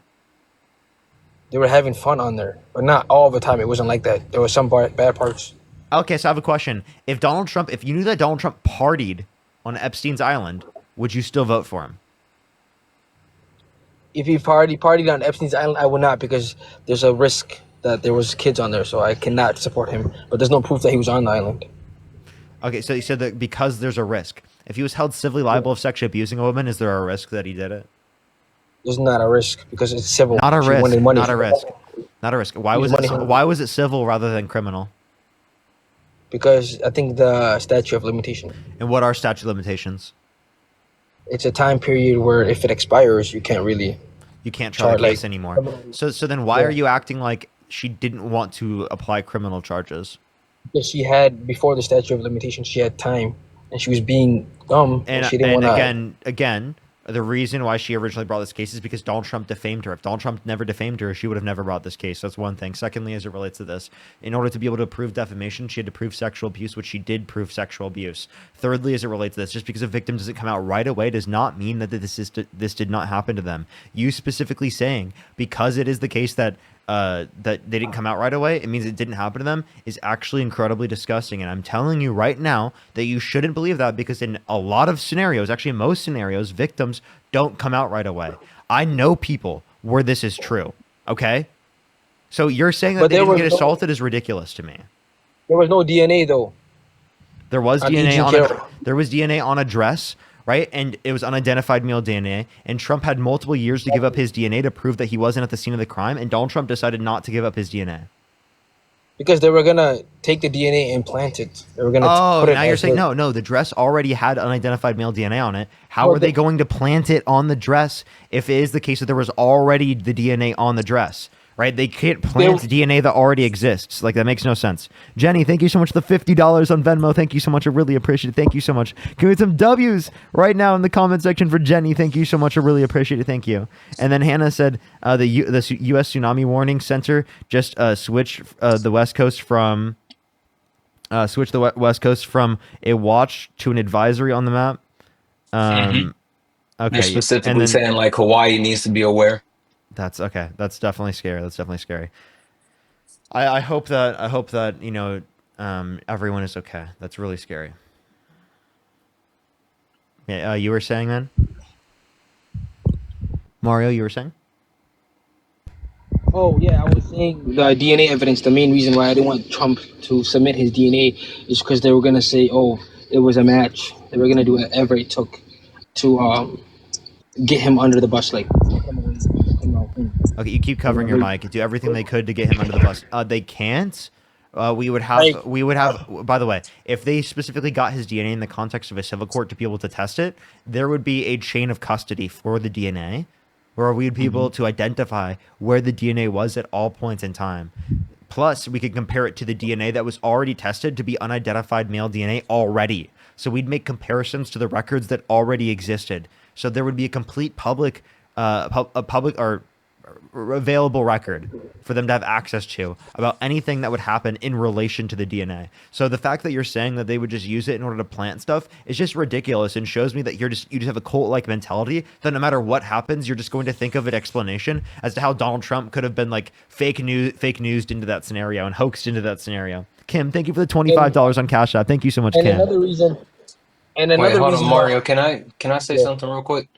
they were having fun on there, but not all the time. It wasn't like that. There was some bad parts. Okay, so I have a question. If you knew that Donald Trump partied on Epstein's island, would you still vote for him? If he partied on Epstein's island, I would not, because there's a risk that there was kids on there, so I cannot support him. But there's no proof that he was on the island. Okay, so you said that because there's a risk. If he was held civilly liable of sexually abusing a woman, is there a risk that he did it? There's not a risk because it's civil. Not a She risk. wanted money Not a from risk. it. Not a risk. Why Use was money it? from- Why was it civil rather than criminal? Because I think the statute of limitation. And what are statute limitations? It's a time period where if it expires, you can't really. You can't try the Char- like- case anymore. So then why Yeah. are you acting like she didn't want to apply criminal charges? Because she had before the statute of limitation, she had time, and she was being dumb, And, she didn't and want to. again, the reason why she originally brought this case is because Donald Trump defamed her. If Donald Trump never defamed her, she would have never brought this case. That's one thing. Secondly, as it relates to this, in order to be able to prove defamation, she had to prove sexual abuse, which she did prove sexual abuse. Thirdly, as it relates to this, just because a victim doesn't come out right away does not mean that this did not happen to them. You specifically saying because it is the case that that they didn't come out right away, it means it didn't happen to them, is actually incredibly disgusting. And I'm telling you right now that you shouldn't believe that, because in a lot of scenarios, actually most scenarios, victims don't come out right away. I know people where this is true. Okay, so you're saying that But they there didn't was get no- assaulted is ridiculous to me. There was no DNA though. There was On DNA EG on Carroll. there was DNA on a dress, right? And it was unidentified male DNA. And Trump had multiple years to give up his DNA to prove that he wasn't at the scene of the crime. And Donald Trump decided not to give up his DNA. Because they were gonna take the DNA and plant it. They were gonna Oh, put it. now you're as saying the- no. The dress already had unidentified male DNA on it. How Well, are they the- going to plant it on the dress if it is the case that there was already the DNA on the dress? Right? They can't plant DNA that already exists. Like, that makes no sense. Jenny, thank you so much for the $50 on Venmo. Thank you so much. I really appreciate it. Thank you so much. Give me some W's right now in the comment section for Jenny. Thank you so much. I really appreciate it. Thank you. And then Hannah said the U.S. Tsunami Warning Center just switched the West Coast from West Coast from a watch to an advisory on the map. Okay. They're specifically and then, saying like Hawaii needs to be aware. That's okay. That's definitely scary. That's definitely scary. I hope that you know everyone is okay. That's really scary. Yeah, you were saying, man? Mario, you were saying? Oh yeah, I was saying the DNA evidence. The main reason why I didn't want Trump to submit his DNA is because they were gonna say, "Oh, it was a match." They were gonna do whatever it took to get him under the bus, like. Okay, you keep covering your mic. Do everything they could to get him under the bus. They can't. We would have. By the way, if they specifically got his DNA in the context of a civil court to be able to test it, there would be a chain of custody for the DNA, where we'd be able to identify where the DNA was at all points in time. Plus, we could compare it to the DNA that was already tested to be unidentified male DNA already. So we'd make comparisons to the records that already existed. So there would be a complete public or available record for them to have access to about anything that would happen in relation to the DNA. So the fact that you're saying that they would just use it in order to plant stuff is just ridiculous, and shows me that you just have a cult-like mentality that no matter what happens, you're just going to think of an explanation as to how Donald Trump could have been like fake newsed into that scenario and hoaxed into that scenario. Kim, thank you for the $25 on Cash App. Thank you so much, And Kim. another reason. And Wait, another hold reason. on, Mario. Can I say something real quick?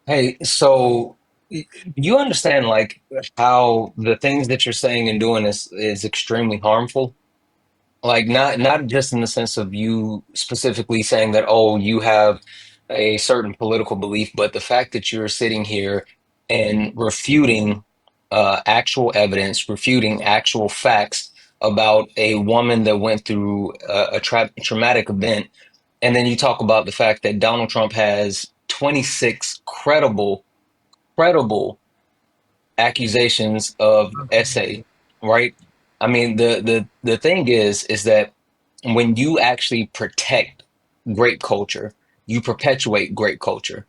Hey, so You understand like how the things that you're saying and doing is extremely harmful. Like not just in the sense of you specifically saying that, oh, you have a certain political belief, but the fact that you're sitting here and refuting actual evidence, refuting actual facts about a woman that went through a traumatic event, and then you talk about the fact that Donald Trump has 26 credible accusations of essay, right? I mean, the thing is that when you actually protect great culture, you perpetuate great culture.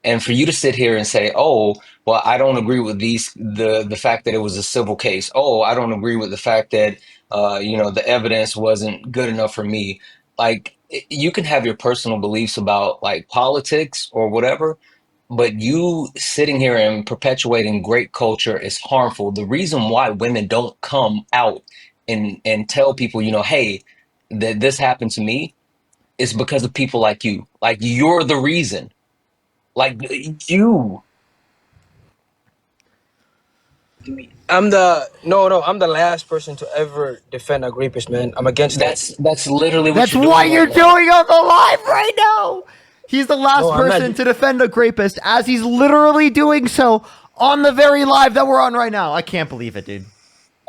And for you to sit here and say, "Oh, well, I don't agree with the fact that it was a civil case. Oh, I don't agree with the fact that the evidence wasn't good enough for me." Like you can have your personal beliefs about like politics or whatever, but you sitting here and perpetuating great culture is harmful. The reason why women don't come out and tell people, hey, that this happened to me is because of people like you. Like you're the reason. Like you. I'm the no, I'm the last person to ever defend a rapist, man. I'm against that. That's literally what That's you're doing what you're right now. doing on the live right now. He's the last No, I'm not. person to defend a rapist, as he's literally doing so on the very live that we're on right now. I can't believe it, dude.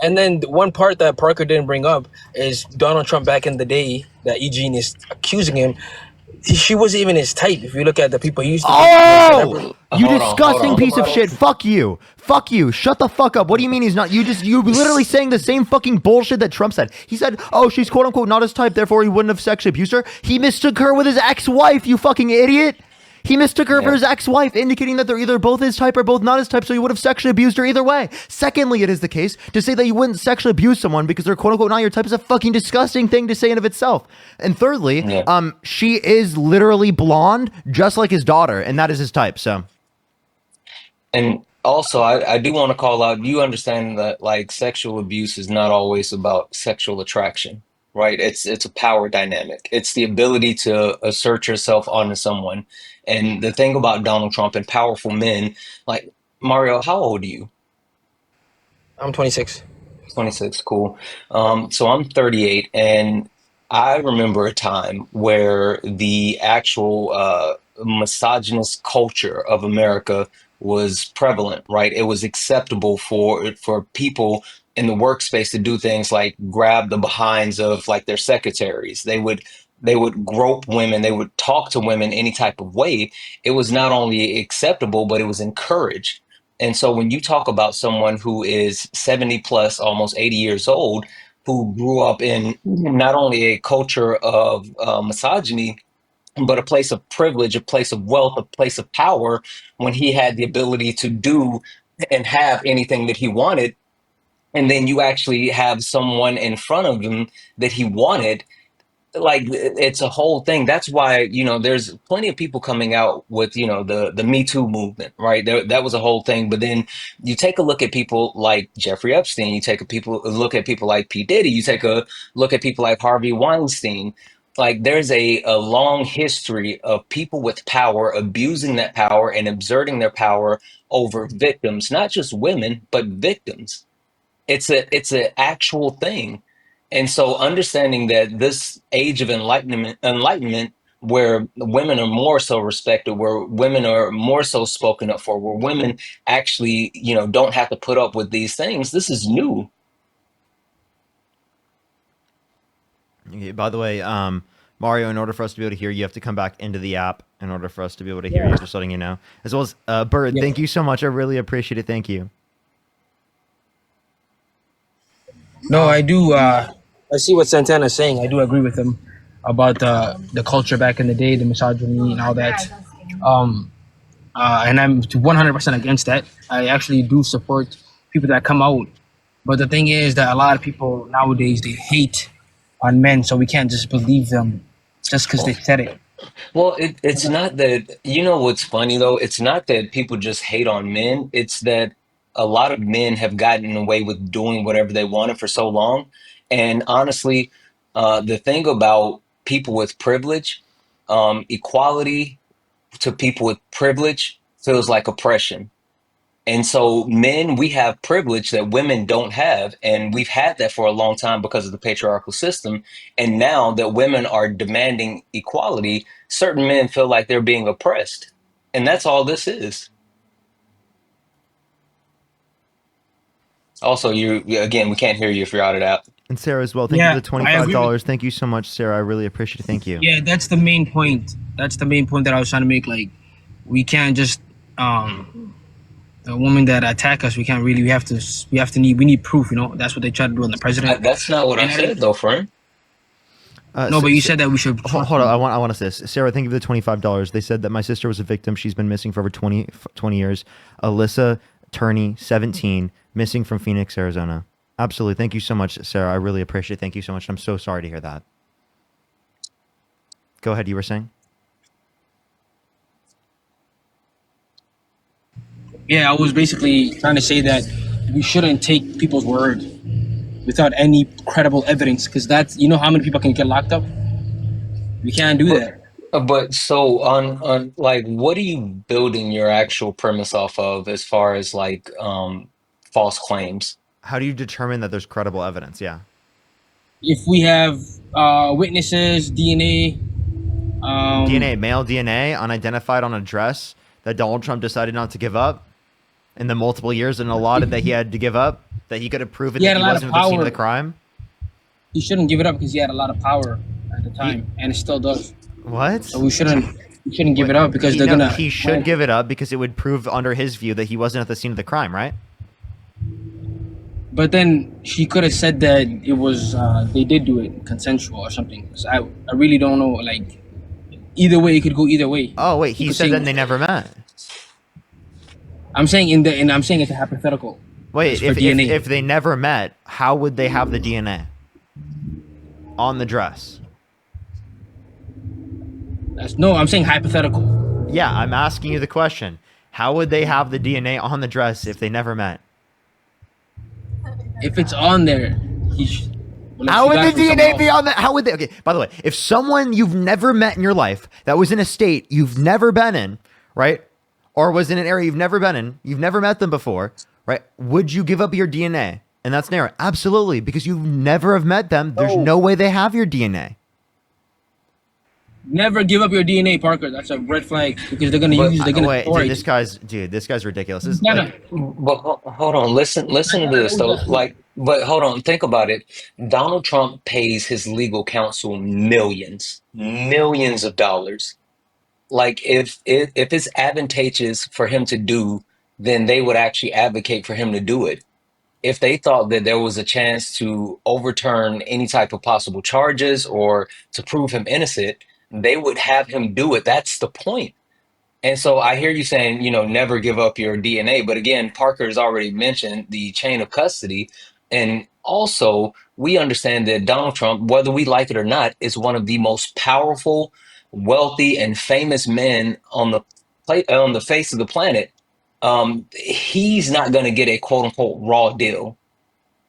And then the one part that Parker didn't bring up is Donald Trump back in the day that Eugene is accusing him. She wasn't even his type. If you look at the people he used to Oh, you Hold on, hold disgusting on. piece of shit. Fuck you. Fuck you. Shut the fuck up. What do you mean he's not? You literally saying the same fucking bullshit that Trump said. He said, oh, she's quote unquote not his type, therefore he wouldn't have sexually abused her. He mistook her with his ex-wife, you fucking idiot. He mistook her for his ex-wife, indicating that they're either both his type or both not his type, so he would have sexually abused her either way. Secondly, it is the case to say that you wouldn't sexually abuse someone because they're quote-unquote not your type is a fucking disgusting thing to say in of itself. And thirdly, she is literally blonde, just like his daughter, and that is his type, so. And also, I do want to call out, you understand that like sexual abuse is not always about sexual attraction, right? It's a power dynamic. It's the ability to assert yourself onto someone. And the thing about Donald Trump and powerful men, like Mario, how old are you? I'm 26. 26, cool. So I'm 38, and I remember a time where the actual misogynist culture of America was prevalent, right? It was acceptable for people in the workspace to do things like grab the behinds of like their secretaries. They would grope women, they would talk to women any type of way. It was not only acceptable, but it was encouraged. And so when you talk about someone who is 70 plus, almost 80 years old, who grew up in not only a culture of misogyny, but a place of privilege, a place of wealth, a place of power, when he had the ability to do and have anything that he wanted, and then you actually have someone in front of him that he wanted, like it's a whole thing. That's why there's plenty of people coming out with the Me Too movement, right? That was a whole thing. But then you take a look at people like Jeffrey Epstein, you take a look at people like P Diddy, you take a look at people like Harvey Weinstein. Like there's a long history of people with power abusing that power and exerting their power over victims, not just women but victims. It's an actual thing. And so understanding that this age of enlightenment where women are more so respected, where women are more so spoken up for, where women actually, don't have to put up with these things, this is new. Okay, by the way, Mario, in order for us to be able to hear you, have to come back into the app in order for us to be able to hear you, just letting you know. As well as Bird, thank you so much. I really appreciate it. Thank you. No, I do. I see what Santana's saying. I do agree with him about the culture back in the day, the misogyny and all that. And I'm 100% against that. I actually do support people that come out. But the thing is that a lot of people nowadays, they hate on men, so we can't just believe them just because they said it. Well, it's not that, what's funny though? It's not that people just hate on men. It's that a lot of men have gotten away with doing whatever they wanted for so long. And honestly, the thing about people with privilege, equality to people with privilege feels like oppression. And so men, we have privilege that women don't have. And we've had that for a long time because of the patriarchal system. And now that women are demanding equality, certain men feel like they're being oppressed. And that's all this is. Also, again, we can't hear you if you're out of that. And Sarah as well. Thank you Yeah, for the I agree $25. Thank you so much, Sarah. I really appreciate it. Thank you. Yeah, that's the main point. That's the main point that I was trying to make. Like, we can't just the women that attack us. We can't really. We need proof. You know, that's what they try to do on the president. That's not what I said, though, friend. No, but you said that we should. Hold on. I want to say this. Sarah, thank you for the $25. They said that my sister was a victim. She's been missing for over 20 years. Alyssa Turney, 17, missing from Phoenix, Arizona. Absolutely. Thank you so much, Sarah. I really appreciate it. Thank you so much. I'm so sorry to hear that. Go ahead. You were saying? Yeah, I was basically trying to say that we shouldn't take people's word without any credible evidence, because that's, you know how many people can get locked up? We can't do that. But so on like, what are you building your actual premise off of as far as like false claims? How do you determine that there's credible evidence? Yeah. If we have witnesses, DNA, male DNA, unidentified on a dress that Donald Trump decided not to give up in the multiple years and allotted that he had to give up, that he could have proven that he wasn't at the scene of the crime. He shouldn't give it up because he had a lot of power at the time, and it still does. What? So we shouldn't give it up because they're gonna. He should give it up because it would prove under his view that he wasn't at the scene of the crime, right? But then she could have said that it was they did do it consensual or something. So I really don't know. Like, either way, it could go either way. Oh wait, he said that they never met. I'm saying I'm saying it's a hypothetical. Wait, if they never met, how would they have the DNA on the dress? I'm saying hypothetical. Yeah, I'm asking you the question. How would they have the DNA on the dress if they never met? If it's on there, how would the DNA be on that? How would they? Okay, by the way, if someone you've never met in your life that was in a state you've never been in, right? Or was in an area you've never been in, you've never met them before, right? Would you give up your DNA in that scenario? Absolutely, because you never have met them. There's no way they have your DNA. Never give up your DNA, Parker. That's a red flag because they're gonna use. They're gonna. Wait, this guy's ridiculous. But hold on, listen to this though. Like, but hold on, think about it. Donald Trump pays his legal counsel millions of dollars. Like, if it's advantageous for him to do, then they would actually advocate for him to do it. If they thought that there was a chance to overturn any type of possible charges or to prove him innocent, they would have him do it. That's the point. And so I hear you saying, never give up your DNA. But again, Parker has already mentioned the chain of custody. And also, we understand that Donald Trump, whether we like it or not, is one of the most powerful, wealthy, and famous men on the face of the planet. He's not going to get a quote unquote raw deal.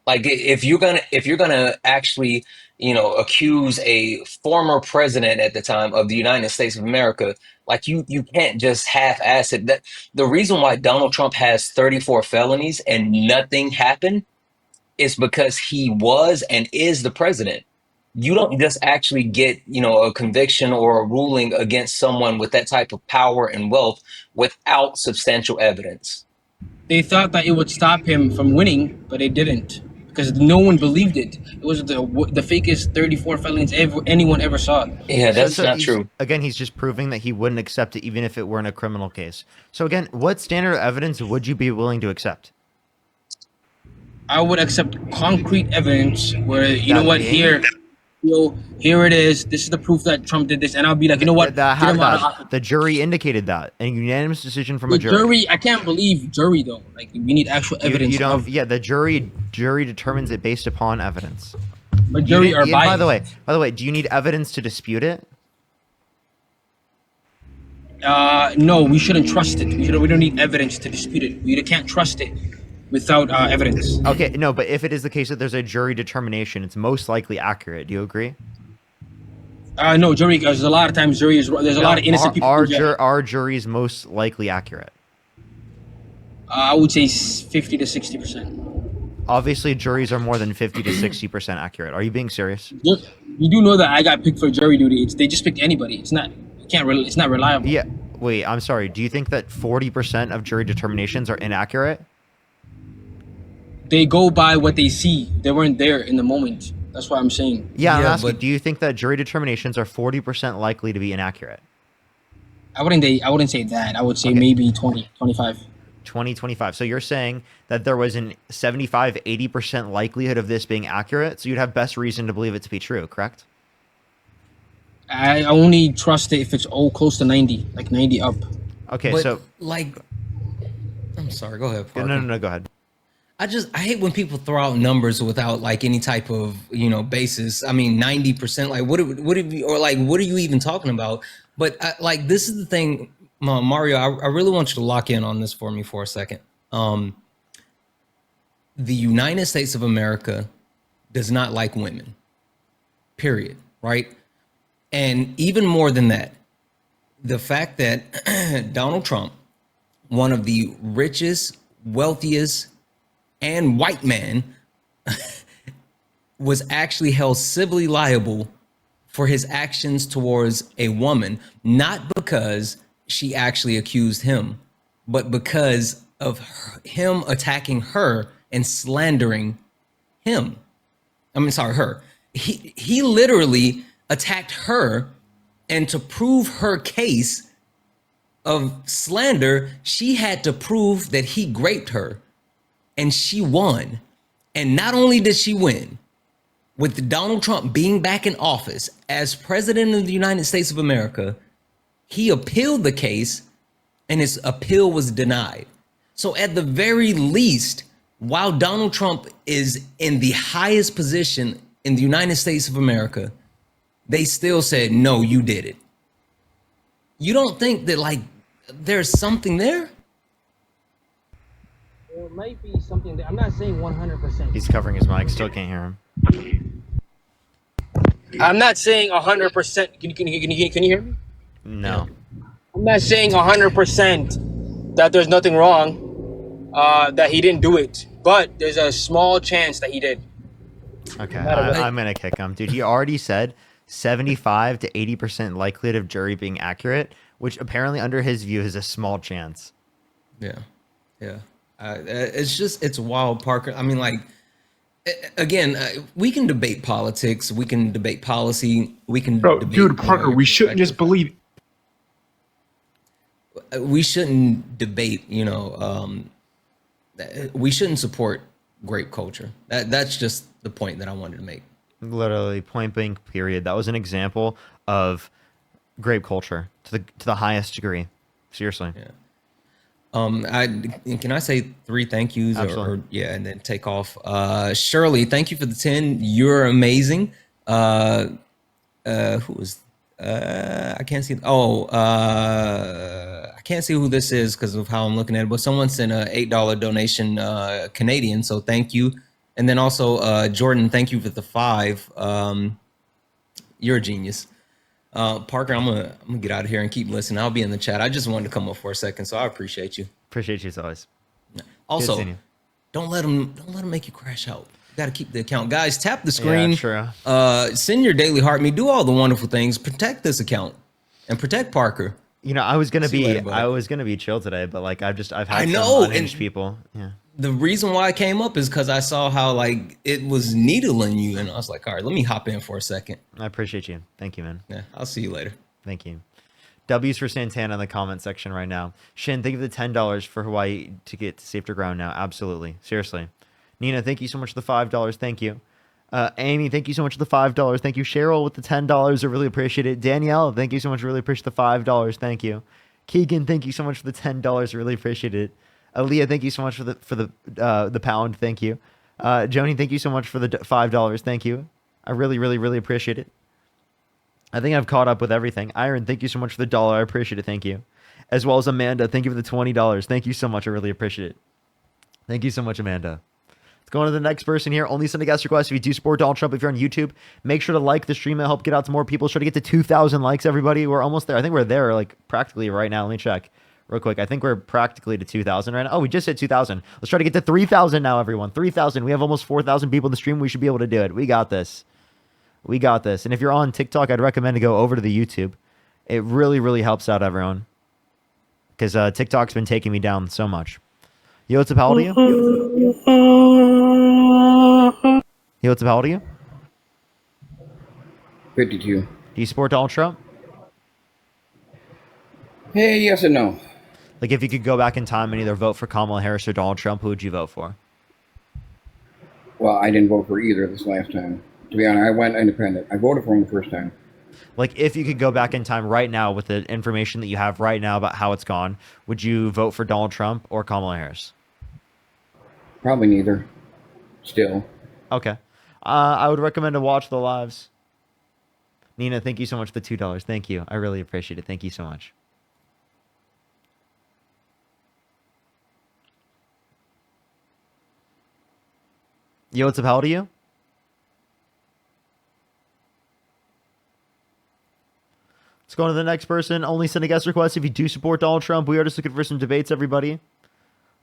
Like, if you're gonna actually, accuse a former president at the time of the United States of America, like, you can't just half-ass it. That the reason why Donald Trump has 34 felonies and nothing happened is because he was and is the president. You don't just actually get, a conviction or a ruling against someone with that type of power and wealth without substantial evidence. They thought that it would stop him from winning, but it didn't. Because no one believed it. It was the fakest 34 felonies anyone ever saw. Yeah, that's not true. Again, he's just proving that he wouldn't accept it even if it were in a criminal case. So again, what standard of evidence would you be willing to accept? I would accept concrete evidence where, here it is. This is the proof that Trump did this. And I'll be like, you know what? The jury indicated that. A unanimous decision from a jury. I can't believe jury, though. Like, we need actual evidence. The jury determines it based upon evidence. But jury are biased. By the way, do you need evidence to dispute it? No, we shouldn't trust it. We don't need evidence to dispute it. We can't trust it without evidence. Okay, no, but if it is the case that there's a jury determination, it's most likely accurate. Do you agree? No, jury. There's a lot of times there's a lot of innocent people. Are juries most likely accurate? I would say 50 to 60%. Obviously, juries are more than 50 to 60% accurate. Are you being serious? You do know that I got picked for jury duty. They just picked anybody. It's not. It's not reliable. Yeah. Wait, I'm sorry. Do you think that 40% of jury determinations are inaccurate? They go by what they see. They weren't there in the moment. That's what I'm saying. Yeah, I'm Yeah, asking, but do you think that jury determinations are 40% likely to be inaccurate? I wouldn't say that. I would say Okay. maybe 20, 25. 2025. So you're saying that there was an 75, 80% likelihood of this being accurate, so you'd have best reason to believe it to be true, correct? I only trust it if it's close to 90, like 90 up. Okay, but so like, I'm sorry. Go ahead, Parker. no, go ahead. I hate when people throw out numbers without like any type of basis. I mean, 90%. Like, what are you even talking about? But like, this is the thing, Mario. I really want you to lock in on this for me for a second. The United States of America does not like women. Period. Right. And even more than that, the fact that Donald Trump, one of the richest, wealthiest, and white man, was actually held civilly liable for his actions towards a woman, not because she actually accused him, but because of him attacking her and slandering him. I mean, sorry, her. He literally attacked her, and to prove her case of slander, she had to prove that he raped her. And she won. And not only did she win, with Donald Trump being back in office as president of the United States of America, he appealed the case and his appeal was denied. So at the very least, while Donald Trump is in the highest position in the United States of America, they still said, no, you did it. You don't think that like there's something there? There might be something that I'm not saying 100%. He's covering his mic, still can't hear him. I'm not saying 100%. Can you hear me? No. I'm not saying 100% that there's nothing wrong, that he didn't do it, but there's a small chance that he did. Okay, I'm gonna kick him, dude. He already said 75 to 80% likelihood of jury being accurate, which apparently under his view is a small chance. Yeah. It's wild, Parker. I mean, like, again, we can debate politics, we can debate policy, we can. Dude, Parker, we shouldn't just believe. We shouldn't debate. We shouldn't support grape culture. That's just the point that I wanted to make. Literally, point blank. Period. That was an example of grape culture to the highest degree. Seriously. Yeah. Can I say 3 thank yous Absolutely. and then take off? Shirley, thank you for the 10. You're amazing. Who was I can't see. I can't see who this is because of how I'm looking at it, but someone sent a $8 donation, Canadian. So thank you. And then also, Jordan, thank you for the 5. You're a genius. Parker, I'm gonna get out of here and keep listening. I'll be in the chat. I just wanted to come up for a second, so I appreciate you. Appreciate you as always. Also, seeing you. don't let them make you crash out. You got to keep the account, guys. Tap the screen. Yeah, true. Send your daily heart me. Do all the wonderful things. Protect this account and protect Parker. I was gonna See you be later, bud. I was gonna be chill today, but like I've had I some know, unhinged and- people. Yeah. The reason why I came up is because I saw how like it was needling you, and I was like, all right, let me hop in for a second. I appreciate you. Thank you, man. Yeah, I'll see you later. Thank you. W's for Santana in the comment section right now. Shin, thank you for the $10 for Hawaii to get to safer ground now. Absolutely. Seriously. Nina, thank you so much for the $5. Thank you. Amy, thank you so much for the $5. Thank you. Cheryl with the $10. I really appreciate it. Danielle, thank you so much. Really appreciate the $5. Thank you. Keegan, thank you so much for the $10. Really appreciate it. Aaliyah, thank you so much for the pound. Thank you. Joni, thank you so much for the $5. Thank you. I really, really, really appreciate it. I think I've caught up with everything. Iron, thank you so much for the $1. I appreciate it. Thank you. As well as Amanda, thank you for the $20. Thank you so much. I really appreciate it. Thank you so much, Amanda. Let's go on to the next person here. Only send a guest request if you do support Donald Trump. If you're on YouTube, make sure to like the stream. It'll help get out to more people. Try to get to 2,000 likes, everybody. We're almost there. I think we're there, like, practically right now. Let me check. real quick. I think we're practically to 2,000 right now. Oh, we just hit 2,000. Let's try to get to 3,000 now, everyone. 3,000. We have almost 4,000 people in the stream. We should be able to do it. We got this. We got this. And if you're on TikTok, I'd recommend to go over to the YouTube. It really, really helps out everyone. Because TikTok's been taking me down so much. Yo, what's up? How old are you? Yo, what's up? How old are you? 52. Do you support Donald Trump? Hey, yes and no. Like, if you could go back in time and either vote for Kamala Harris or Donald Trump, who would you vote for? Well, I didn't vote for either this last time. To be honest, I went independent. I voted for him the first time. Like, if you could go back in time right now with the information that you have right now about how it's gone, would you vote for Donald Trump or Kamala Harris? Probably neither. Still. Okay. I would recommend to watch the lives. Nina, thank you so much for the $2. Thank you. I really appreciate it. Thank you so much. Yo, what's up? How old are you? Let's go on to the next person. Only send a guest request if you do support Donald Trump. We are just looking for some debates, everybody.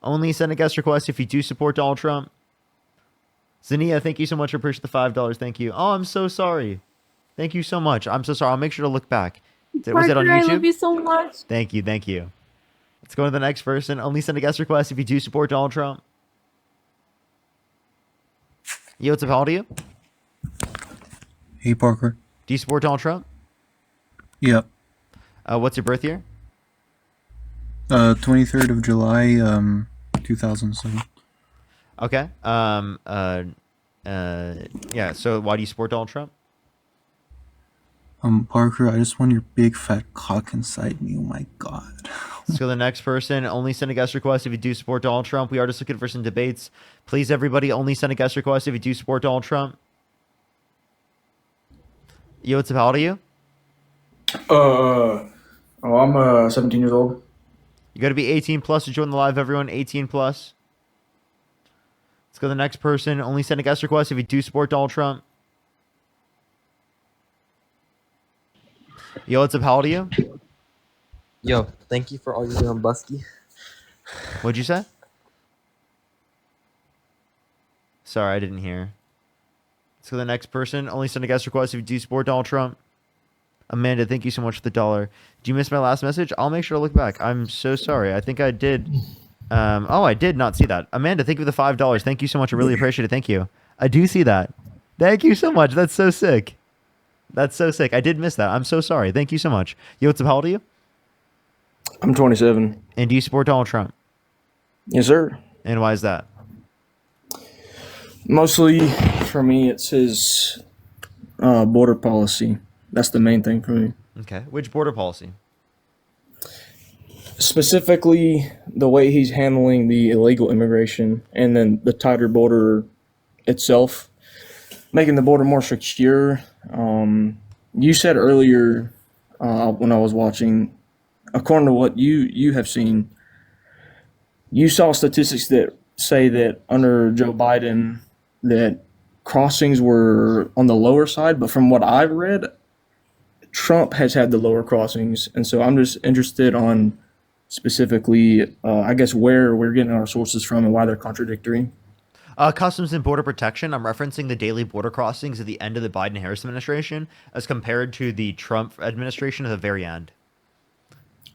Only send a guest request if you do support Donald Trump. Zania, thank you so much. I appreciate the $5. Thank you. Oh, I'm so sorry. Thank you so much. I'm so sorry. I'll make sure to look back. Was it on YouTube? I love you so much. Thank you. Thank you. Let's go to the next person. Only send a guest request if you do support Donald Trump. Yo, what's up? How old are you? Hey, Parker. Do you support Donald Trump? Yep. What's your birth year? 23rd of July, 2007. Okay. Yeah, so why do you support Donald Trump? Parker, I just want your big fat cock inside me. Oh my God. Let's go to the next person. Only send a guest request if you do support Donald Trump. We are just looking for some debates. Please, everybody, only send a guest request if you do support Donald Trump. Yo, what's up? How old are you? I'm 17 years old. You got to be 18 plus to join the live, everyone. 18 plus. Let's go to the next person. Only send a guest request if you do support Donald Trump. Yo, what's up? How old are you? Yo, thank you for all you do on Busky. What'd you say? Sorry, I didn't hear. Let's go to the next person. Only send a guest request if you do support Donald Trump. Amanda, thank you so much for the $1. Did you miss my last message? I'll make sure to look back. I'm so sorry. I think I did. Oh, I did not see that. Amanda, thank you for the $5. Thank you so much. I really appreciate it. Thank you. I do see that. Thank you so much. That's so sick. That's so sick. I did miss that. I'm so sorry. Thank you so much. Yo, what's up? How old are you? I'm 27. And do you support Donald Trump? Yes, sir. And why is that? Mostly, for me, it's his border policy. That's the main thing for me. Okay. Which border policy? Specifically, the way he's handling the illegal immigration and then the tighter border itself, making the border more secure. You said earlier when I was watching, according to what you have seen, you saw statistics that say that under Joe Biden that crossings were on the lower side, but from what I've read, Trump has had the lower crossings, and so I'm just interested on specifically, I guess, where we're getting our sources from and why they're contradictory. Customs and Border Protection. I'm referencing the daily border crossings at the end of the Biden-Harris administration as compared to the Trump administration at the very end.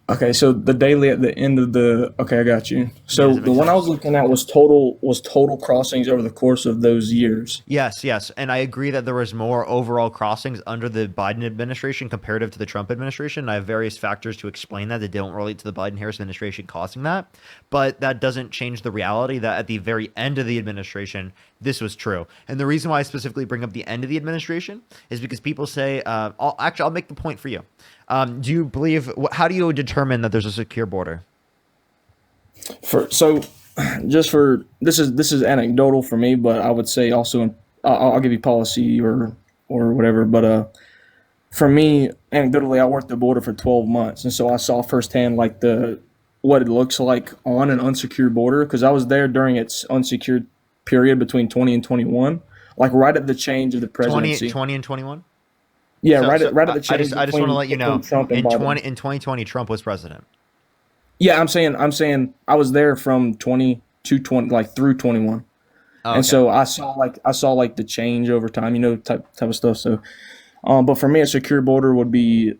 Okay, so the daily at the end of the I got you. So the one I was looking at was total crossings over the course of those years. Yes, and I agree that there was more overall crossings under the Biden administration comparative to the Trump administration. I have various factors to explain that don't relate to the Biden-Harris administration causing that, but that doesn't change the reality that at the very end of the administration, this was true. And the reason why I specifically bring up the end of the administration is because people say, I'll make the point for you. Do you believe? How do you determine that there's a secure border? This is anecdotal for me, but I would say also I'll give you policy or whatever. But for me, anecdotally, I worked the border for 12 months, and so I saw firsthand like what it looks like on an unsecured border because I was there during its unsecured period between 20 and 21, like right at the change of the presidency. 20 and 21. Yeah, right at the change. I just want to let you know, Trump and in 2020, Trump was president. Yeah, I'm saying I was there from 20 to 20, like through 21. Oh, And okay. so I saw the change over time, type of stuff. So, but for me, a secure border would be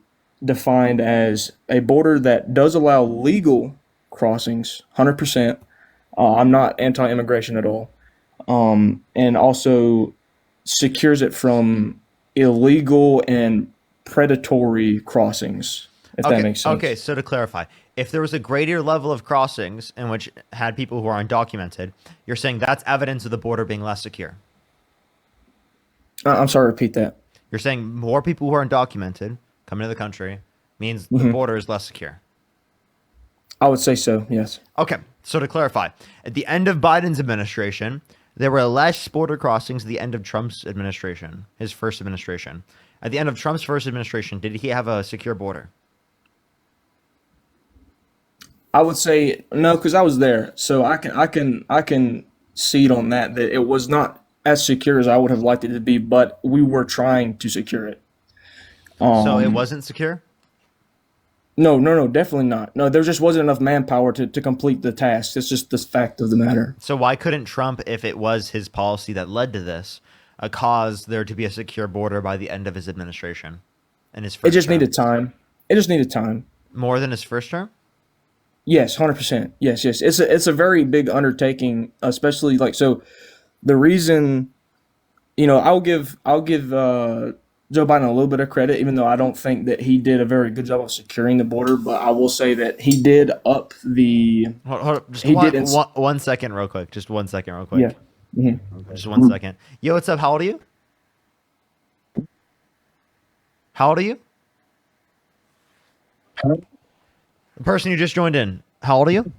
defined as a border that does allow legal crossings, 100%. I'm not anti-immigration at all, and also secures it from illegal and predatory crossings, if that Okay. makes sense. Okay. So to clarify, if there was a greater level of crossings in which had people who are undocumented, you're saying that's evidence of the border being less secure. I'm sorry, repeat that. You're saying more people who are undocumented coming to the country means the Mhm. border is less secure. I would say so, yes. Okay. So to clarify, at the end of Biden's administration, there were less border crossings at the end of Trump's administration, his first administration. At the end of Trump's first administration, did he have a secure border? I would say no, because I was there, so I can seed on that it was not as secure as I would have liked it to be, but we were trying to secure it. So it Um, wasn't secure? no, definitely not. No, there just wasn't enough manpower to complete the task. It's just the fact of the matter. So why couldn't Trump, if it was his policy that led to this, cause there to be a secure border by the end of his administration and his It first just term? needed time. It just needed time. More than his first term? Yes, 100%. Yes, yes. It's a very big undertaking, especially like so. The reason, I'll give Joe Biden a little bit of credit, even though I don't think that he did a very good job of securing the border. But I will say that he did up the. Hold just He one, did. one, 1 second real quick. Just 1 second real quick. Yeah. Mhm. Just 1 second. Yo, what's up? How old are you? How old are you? The person who just joined in. How old are you?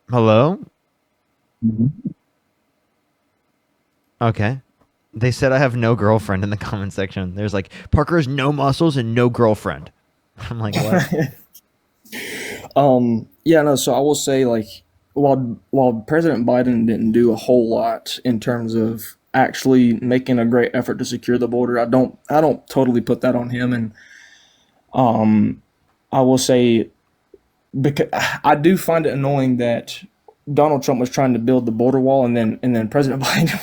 Hello? Okay. They said I have no girlfriend in the comment section. There's like, Parker has no muscles and no girlfriend. I'm like, what? Yeah, no. So I will say, like, while President Biden didn't do a whole lot in terms of actually making a great effort to secure the border, I don't totally put that on him. And I will say, because I do find it annoying that Donald Trump was trying to build the border wall, and then President Biden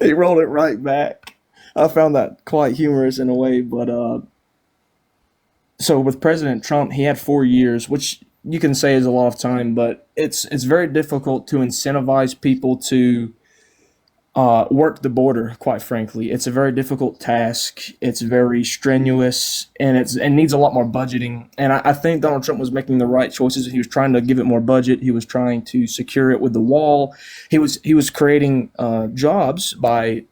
he rolled it right back. I found that quite humorous in a way, but so with President Trump, he had 4 years, which you can say is a lot of time, but it's very difficult to incentivize people to work the border. Quite frankly, it's a very difficult task. It's very strenuous, and it needs a lot more budgeting. And I think Donald Trump was making the right choices. He was trying to give it more budget. He was trying to secure it with the wall. He was creating jobs by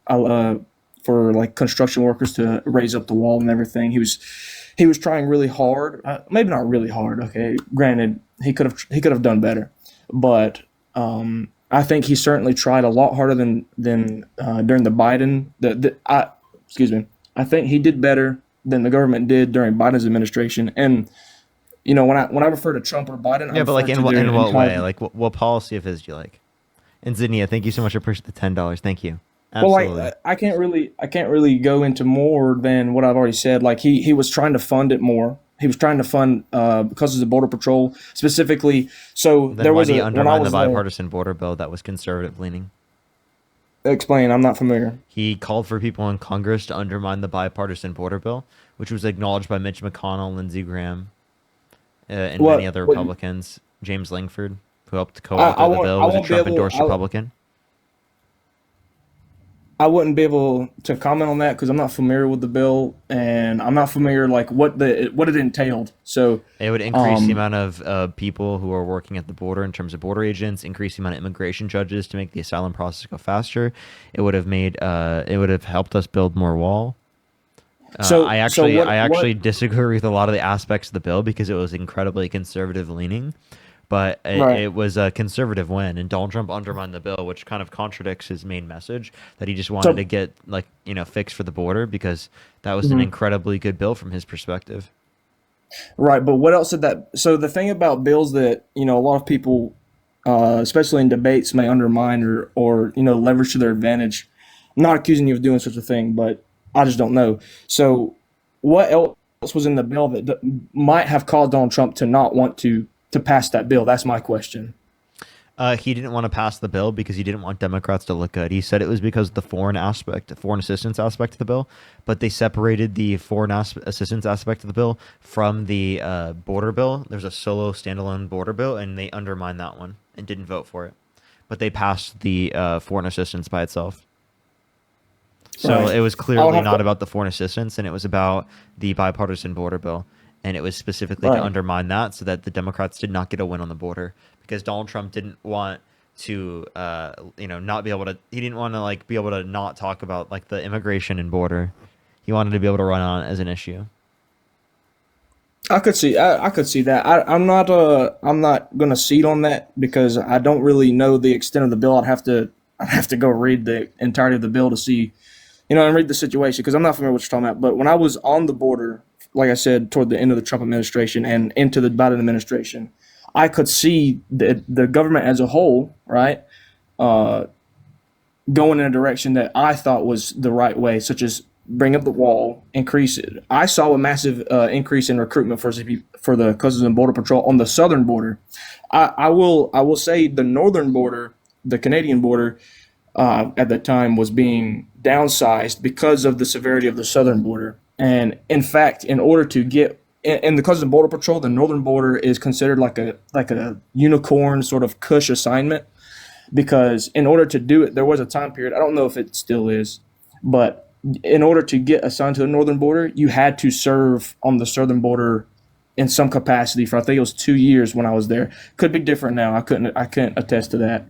for like construction workers to raise up the wall and everything. He was trying really hard. Maybe not really hard. Okay, granted, he could have done better, but I think he certainly tried a lot harder than during the Biden. Excuse me. I think he did better than the government did during Biden's administration. And when I refer to Trump or Biden, Yeah, I but like refer in to their what way? entire- Like what policy of his do you like? And Zinnia, thank you so much for pushing the $10. Thank you. Well, Absolutely. like I can't really go into more than what I've already said. Like he was trying to fund it more. He was trying to fund because of the border patrol specifically. So Then there why was did he when I undermine the was there. bipartisan border bill that was conservative leaning? Explain. I'm not familiar. He called for people in Congress to undermine the bipartisan border bill, which was acknowledged by Mitch McConnell, Lindsey Graham, and What- many other what- Republicans. James Langford, who helped I co-author the won't- bill, I was a won't be able- Trump-endorsed Republican. I wouldn't be able to comment on that because I'm not familiar with the bill and I'm not familiar like what it entailed. So It would increase the amount of people who are working at the border in terms of border agents, increase the amount of immigration judges to make the asylum process go faster. It would have made it would have helped us build more wall. I actually disagree with a lot of the aspects of the bill because it was incredibly conservative leaning, but it was a conservative win, and Donald Trump undermined the bill, which kind of contradicts his main message that he just wanted to get fixed for the border because that was an incredibly good bill from his perspective. Right, but what else did that? So the thing about bills that a lot of people, especially in debates, may undermine or leverage to their advantage. I'm not accusing you of doing such a thing, but I just don't know. So what else else was in the bill that might have caused Donald Trump to not want to pass that bill? That's my question. He didn't want to pass the bill because he didn't want Democrats to look good. He said it was because of the foreign assistance aspect of the bill, but they separated the foreign assistance aspect of the bill from the border bill. There's a solo standalone border bill, and they undermined that one and didn't vote for it. But they passed the foreign assistance by itself. So it was clearly not about the foreign assistance, and it was about the bipartisan border bill. And it was specifically to undermine that so that the Democrats did not get a win on the border, because Donald Trump didn't want to, not be able to, he didn't want to like be able to not talk about like the immigration and border. He wanted to be able to run on it as an issue. I could see that. I'm not gonna cede on that because I don't really know the extent of the bill. I'd have to go read the entirety of the bill to see, and read the situation, because I'm not familiar with what you're talking about. But when I was on the border, like I said, toward the end of the Trump administration and into the Biden administration, I could see the government as a whole, right, going in a direction that I thought was the right way, such as bring up the wall, increase it. I saw a massive increase in recruitment for the Customs and Border Patrol on the southern border. I will say the northern border, the Canadian border, at the time was being downsized because of the severity of the southern border. And in fact, in order to get in the Customs and Border Patrol, the northern border is considered like a unicorn sort of cush assignment, because in order to do it, there was a time period. I don't know if it still is, but in order to get assigned to the northern border, you had to serve on the southern border in some capacity for, I think it was 2 years when I was there. Could be different now. I couldn't attest to that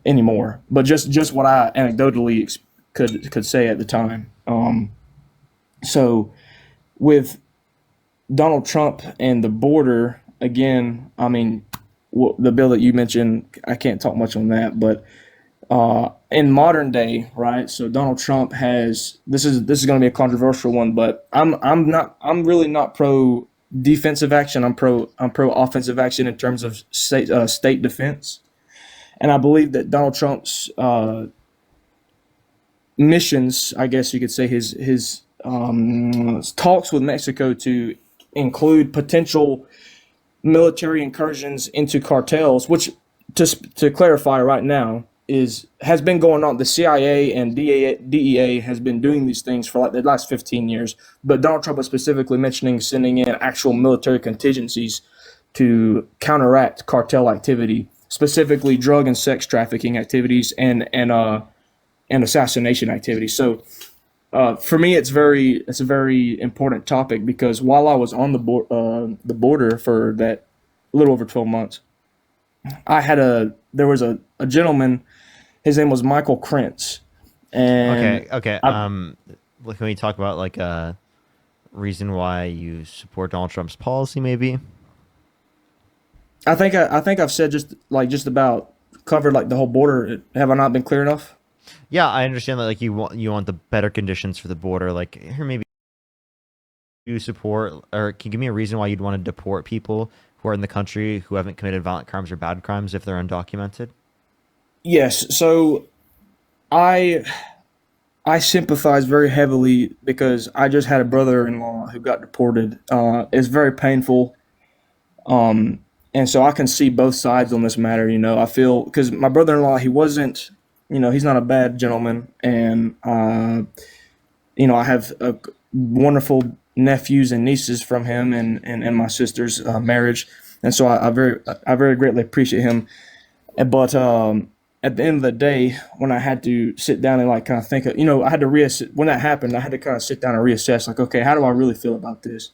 anymore. But just what I anecdotally could say at the time. So with Donald Trump and the border, again, I mean, the bill that you mentioned, I can't talk much on that, but in modern day, right? So Donald Trump has this is going to be a controversial one, but I'm really not pro defensive action. I'm pro offensive action in terms of state defense, and I believe that Donald Trump's missions, I guess you could say, his talks with Mexico to include potential military incursions into cartels, which to clarify right now has been going on. The CIA and DEA has been doing these things for like the last 15 years, but Donald Trump was specifically mentioning sending in actual military contingencies to counteract cartel activity, specifically drug and sex trafficking activities and assassination activities. So for me, it's a very important topic, because while I was on the border for that little over 12 months, there was a gentleman. His name was Michael Krentz. And okay. Can we talk about like a reason why you support Donald Trump's policy? Maybe. I think I've said just about covered like the whole border. Have I not been clear enough? Yeah, I understand that. Like you want the better conditions for the border. Like here, maybe you support, or can you give me a reason why you'd want to deport people who are in the country who haven't committed violent crimes or bad crimes if they're undocumented? Yes. So I sympathize very heavily because I just had a brother-in-law who got deported. It's very painful. And so I can see both sides on this matter. I feel, because my brother-in-law, he wasn't, he's not a bad gentleman. And, I have wonderful nephews and nieces from him and my sister's marriage. And so I very greatly appreciate him. But at the end of the day, when I had to sit down and like kind of think, I had to reassess when that happened. I had to kind of sit down and reassess, like, okay, how do I really feel about this?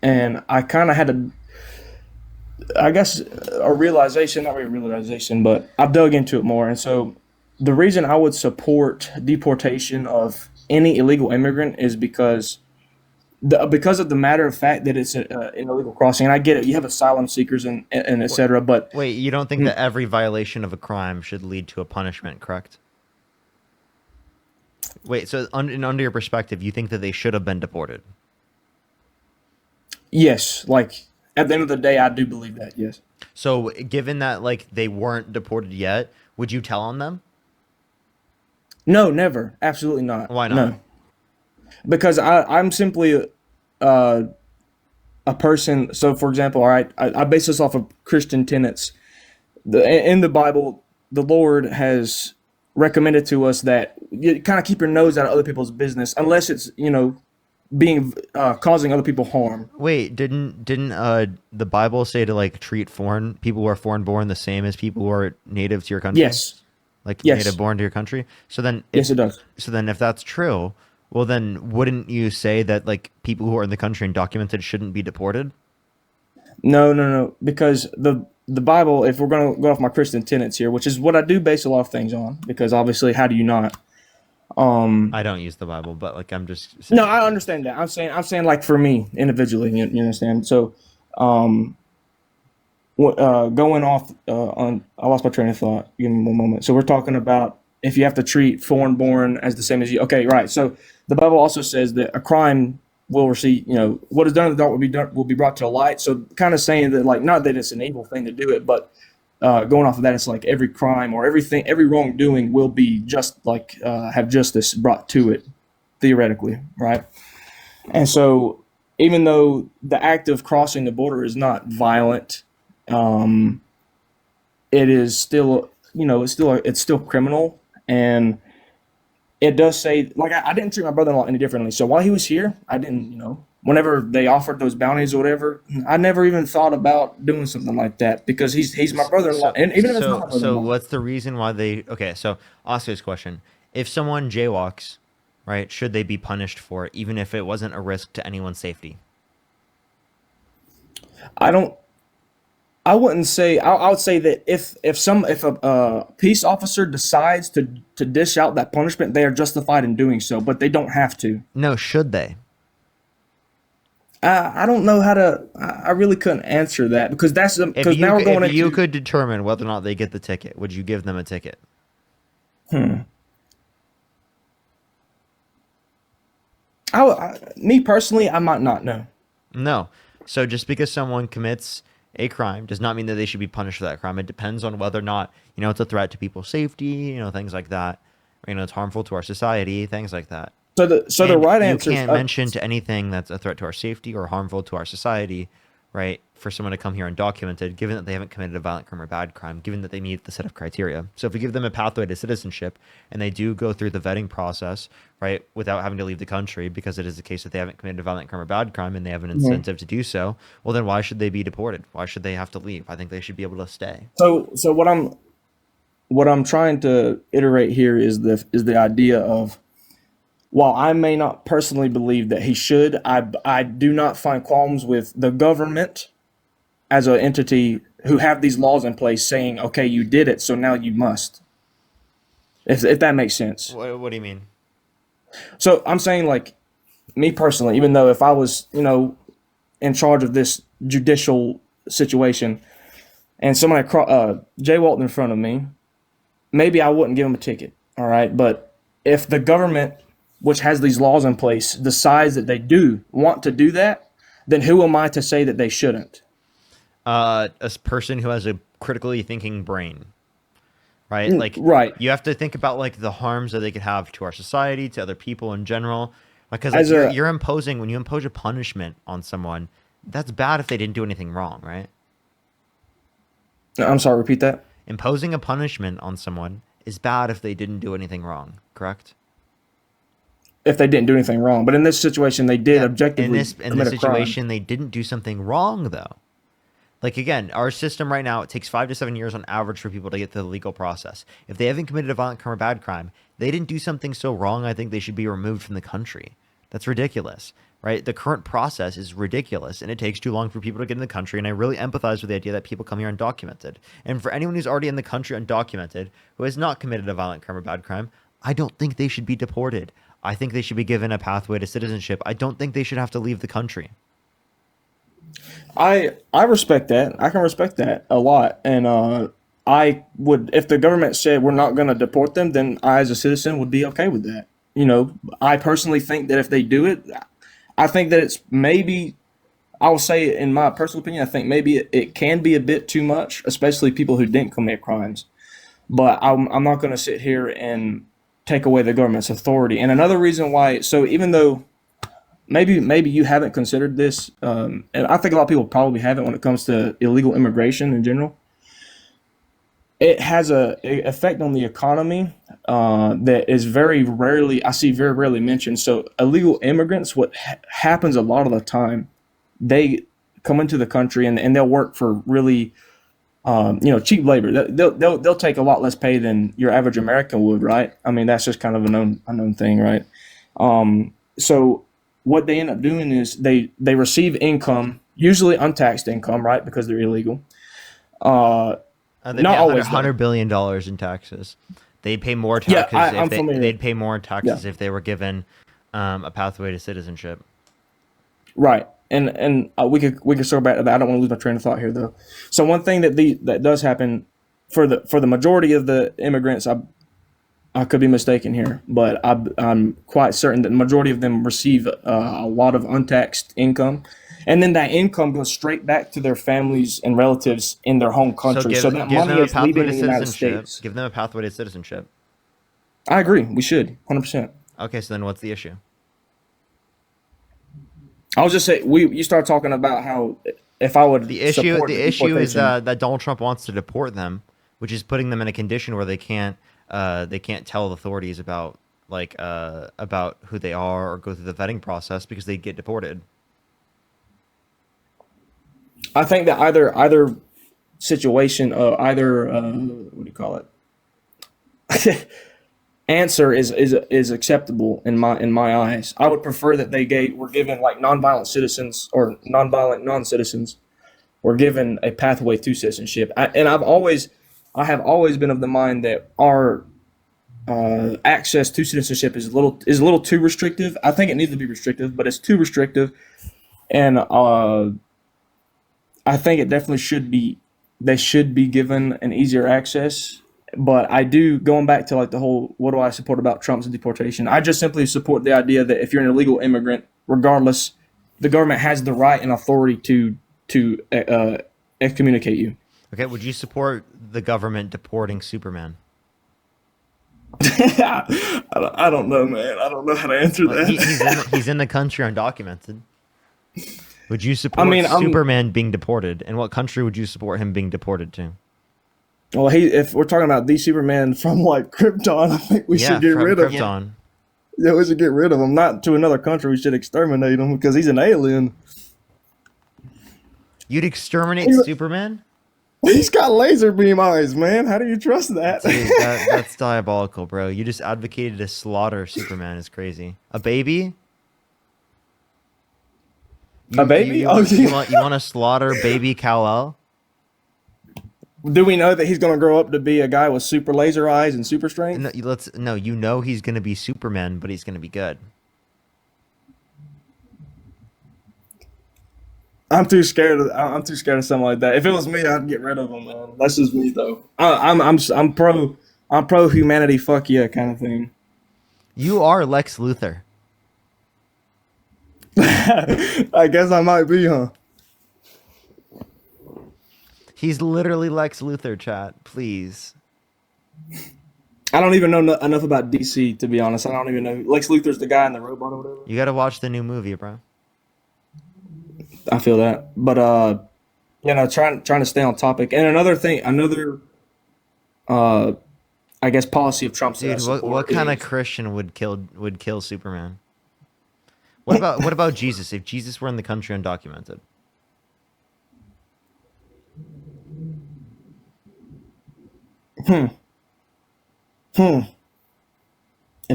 And I kind of had I guess a realization, not really a realization, but I dug into it more. And so the reason I would support deportation of any illegal immigrant is because of the matter of fact that it's an illegal crossing. And I get it. You have asylum seekers and et cetera. But wait, you don't think that every violation of a crime should lead to a punishment, correct? Wait, so under your perspective, you think that they should have been deported? Yes. Like, at the end of the day, I do believe that, yes. So given that, like, they weren't deported yet, would you tell on them? No, never. Absolutely not. Why not? No. Because I'm simply a person. So, for example, all right, I base this off of Christian tenets. In the Bible, the Lord has recommended to us that you kind of keep your nose out of other people's business, unless it's being causing other people harm. Wait, didn't the Bible say to like treat foreign people who are foreign born the same as people who are native to your country? Yes. Like Yes. native born to your country. So then, Yes, it does. So then, if that's true, well, then wouldn't you say that like people who are in the country and documented shouldn't be deported? No, because the Bible, if we're going to go off my Christian tenets here, which is what I do base a lot of things on, because obviously, how do you not? I don't use the Bible, but like I'm just saying. No, I understand that. I'm saying like for me individually, you understand? So, going off on, I lost my train of thought. Give me one moment. So we're talking about if you have to treat foreign-born as the same as you. Okay, right. So the Bible also says that a crime will receive, what is done in the dark will be brought to the light. So kind of saying that, like, not that it's an evil thing to do it, but going off of that, it's like every crime or every wrongdoing will be just like have justice brought to it, theoretically, right? And so even though the act of crossing the border is not violent, it is still, it's still criminal. And it does say, like, I didn't treat my brother-in-law any differently. So while he was here, I didn't, whenever they offered those bounties or whatever, I never even thought about doing something like that because he's my brother-in-law. And even if it's not my brother-in-law. So what's the reason why okay, so I'll ask you this question. If someone jaywalks, right, should they be punished for it, even if it wasn't a risk to anyone's safety? I wouldn't say. I would say that if a peace officer decides to dish out that punishment, they are justified in doing so, but they don't have to. No, should they? I don't know how to. I really couldn't answer that because because now we're going into. If you could determine whether or not they get the ticket, would you give them a ticket? Me personally, I might not know. No. So just because someone commits a crime does not mean that they should be punished for that crime. It depends on whether or not, it's a threat to people's safety, things like that. It's harmful to our society, things like that. So the right answer you can't mention to anything that's a threat to our safety or harmful to our society, right? For someone to come here undocumented, given that they haven't committed a violent crime or bad crime, given that they meet the set of criteria. So if we give them a pathway to citizenship and they do go through the vetting process, right, without having to leave the country, because it is the case that they haven't committed a violent crime or bad crime and they have an incentive to do so, well, then why should they be deported? Why should they have to leave? I think they should be able to stay. So what I'm trying to iterate here is the idea of, while I may not personally believe that he should, I do not find qualms with the government as an entity who have these laws in place saying, okay, you did it, so now you must. If that makes sense. What do you mean? So I'm saying, like, me personally, even though if I was, in charge of this judicial situation and someone had jaywalked in front of me, maybe I wouldn't give him a ticket, all right? But if the government, which has these laws in place, decides that they do want to do that, then who am I to say that they shouldn't? A person who has a critically thinking brain, right? Right. You have to think about like the harms that they could have to our society, to other people in general. Because you're imposing, when you impose a punishment on someone, that's bad if they didn't do anything wrong, right? I'm sorry, repeat that. Imposing a punishment on someone is bad if they didn't do anything wrong, correct? If they didn't do anything wrong, but in this situation, they did objectively in this situation, they didn't do something wrong, though. Like, again, our system right now, it takes 5 to 7 years on average for people to get to the legal process. If they haven't committed a violent crime or bad crime, they didn't do something so wrong, I think they should be removed from the country. That's ridiculous, right? The current process is ridiculous, and it takes too long for people to get in the country, and I really empathize with the idea that people come here undocumented. And for anyone who's already in the country undocumented, who has not committed a violent crime or bad crime, I don't think they should be deported. I think they should be given a pathway to citizenship. I don't think they should have to leave the country. I respect that. I can respect that a lot. And I would, if the government said we're not going to deport them, then I as a citizen would be okay with that. I personally think that if they do it, I think that it's maybe, I will say in my personal opinion, I think maybe it can be a bit too much, especially people who didn't commit crimes. But I'm not going to sit here and take away the government's authority. And another reason why, so even though maybe you haven't considered this, and I think a lot of people probably haven't when it comes to illegal immigration in general. It has a effect on the economy that is very rarely mentioned. So illegal immigrants, what happens a lot of the time, they come into the country and they'll work for really cheap labor. They'll take a lot less pay than your average American would, right? I mean, that's just kind of a known thing, right? So what they end up doing is they receive income, usually untaxed income, right? Because they're illegal. They pay $100 billion in taxes. They'd pay more taxes they'd pay more taxes if they were given a pathway to citizenship. Right. And we could circle back to that. I don't want to lose my train of thought here, though. So one thing that does happen for the majority of the immigrants, I could be mistaken here, but I'm quite certain that the majority of them receive a lot of untaxed income, and then that income goes straight back to their families and relatives in their home country. So that money is leaving the United States. Give them a pathway to citizenship. I agree. We should 100%. Okay, so then what's the issue? I was just saying you started talking about how if I would the issue is that Donald Trump wants to deport them, which is putting them in a condition where they can't tell authorities about who they are or go through the vetting process because they get deported. I think that either situation, what do you call it? Answer is acceptable in my eyes. I would prefer that were given like nonviolent citizens or nonviolent non-citizens were given a pathway to citizenship. I have always been of the mind that our access to citizenship is a little too restrictive. I think it needs to be restrictive, but it's too restrictive, and I think it definitely should be. They should be given an easier access. But I do, going back to like the whole, what do I support about Trump's deportation? I just simply support the idea that if you're an illegal immigrant, regardless, the government has the right and authority to excommunicate you. Okay, would you support the government deporting Superman? I don't know, man. I don't know how to answer that. He's in the country undocumented. Would you support Superman being deported? And what country would you support him being deported to? Well, if we're talking about the Superman from like Krypton, I think we should get rid of him. Yeah, we should get rid of him. Not to another country. We should exterminate him because he's an alien. You'd exterminate Superman? He's got laser beam eyes, man. How do you trust that? Dude, that's diabolical, bro. You just advocated to slaughter Superman. Is crazy. A baby? A baby? You want to slaughter baby Kal-El? Do we know that he's going to grow up to be a guy with super laser eyes and super strength? No, he's going to be Superman, but he's going to be good. I'm too scared of something like that. If it was me, I'd get rid of him, man. That's just me, though. I'm pro humanity. Fuck yeah, kind of thing. You are Lex Luthor. I guess I might be, huh? He's literally Lex Luthor, chat. Please. I don't even know enough about DC, to be honest. I don't even know. Lex Luthor's the guy in the robot or whatever. You got to watch the new movie, bro. I feel that. But, trying to stay on topic. And another thing, I guess, policy of Trump's. Dude, what kind of Christian would kill Superman? What about Jesus? If Jesus were in the country undocumented? If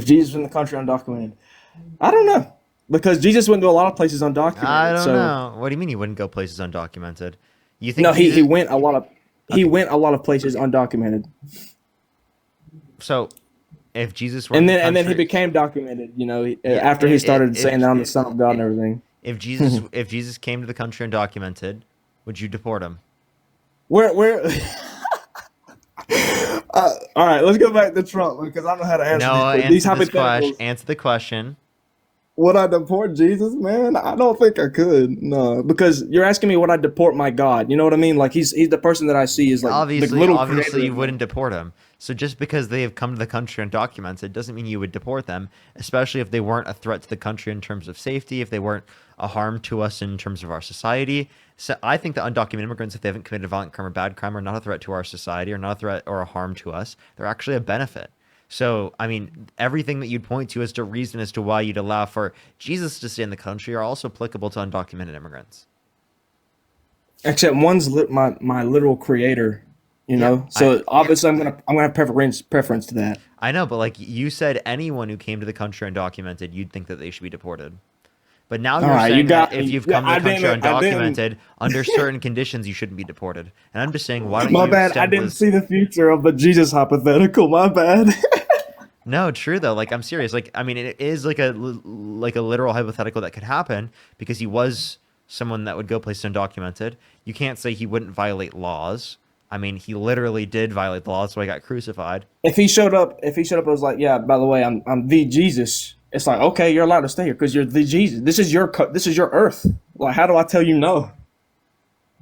Jesus was in the country undocumented, I don't know, because Jesus went to a lot of places undocumented. I don't know. What do you mean he wouldn't go places undocumented? You think? No, he went a lot of places undocumented. So, if Jesus were and then he became documented, after he started saying that I'm the Son of God and everything. If Jesus came to the country undocumented, would you deport him? Where? All right, let's go back to Trump because I don't know how to answer these hypotheticals. Answer the question. Would I deport Jesus, man? I don't think I could. No, because you're asking me would I deport my God? You know what I mean? Like he's the person that I see is like obviously the little you wouldn't deport him. So just because they have come to the country undocumented doesn't mean you would deport them, especially if they weren't a threat to the country in terms of safety, if they weren't a harm to us in terms of our society. So I think that undocumented immigrants, if they haven't committed a violent crime or bad crime, are not a threat to our society, or not a threat or a harm to us. They're actually a benefit. So, I mean, everything that you'd point to as to reason as to why you'd allow for Jesus to stay in the country are also applicable to undocumented immigrants. Except one's my literal creator, you know. So obviously, I'm gonna have preference to that. I know, but like you said, anyone who came to the country undocumented, you'd think that they should be deported. But now you're saying that if you've come to the country undocumented, under certain conditions, you shouldn't be deported. And I'm just saying, why don't you? My bad. I didn't see the future of the Jesus hypothetical. My bad. No, true though. Like I'm serious. Like I mean, it is like a literal hypothetical that could happen because he was someone that would go places undocumented. You can't say he wouldn't violate laws. I mean, he literally did violate the law, so he got crucified. If he showed up, and was like, yeah, by the way, I'm the Jesus. It's like, okay, you're allowed to stay here because you're the Jesus. This is your earth. Like, how do I tell you no?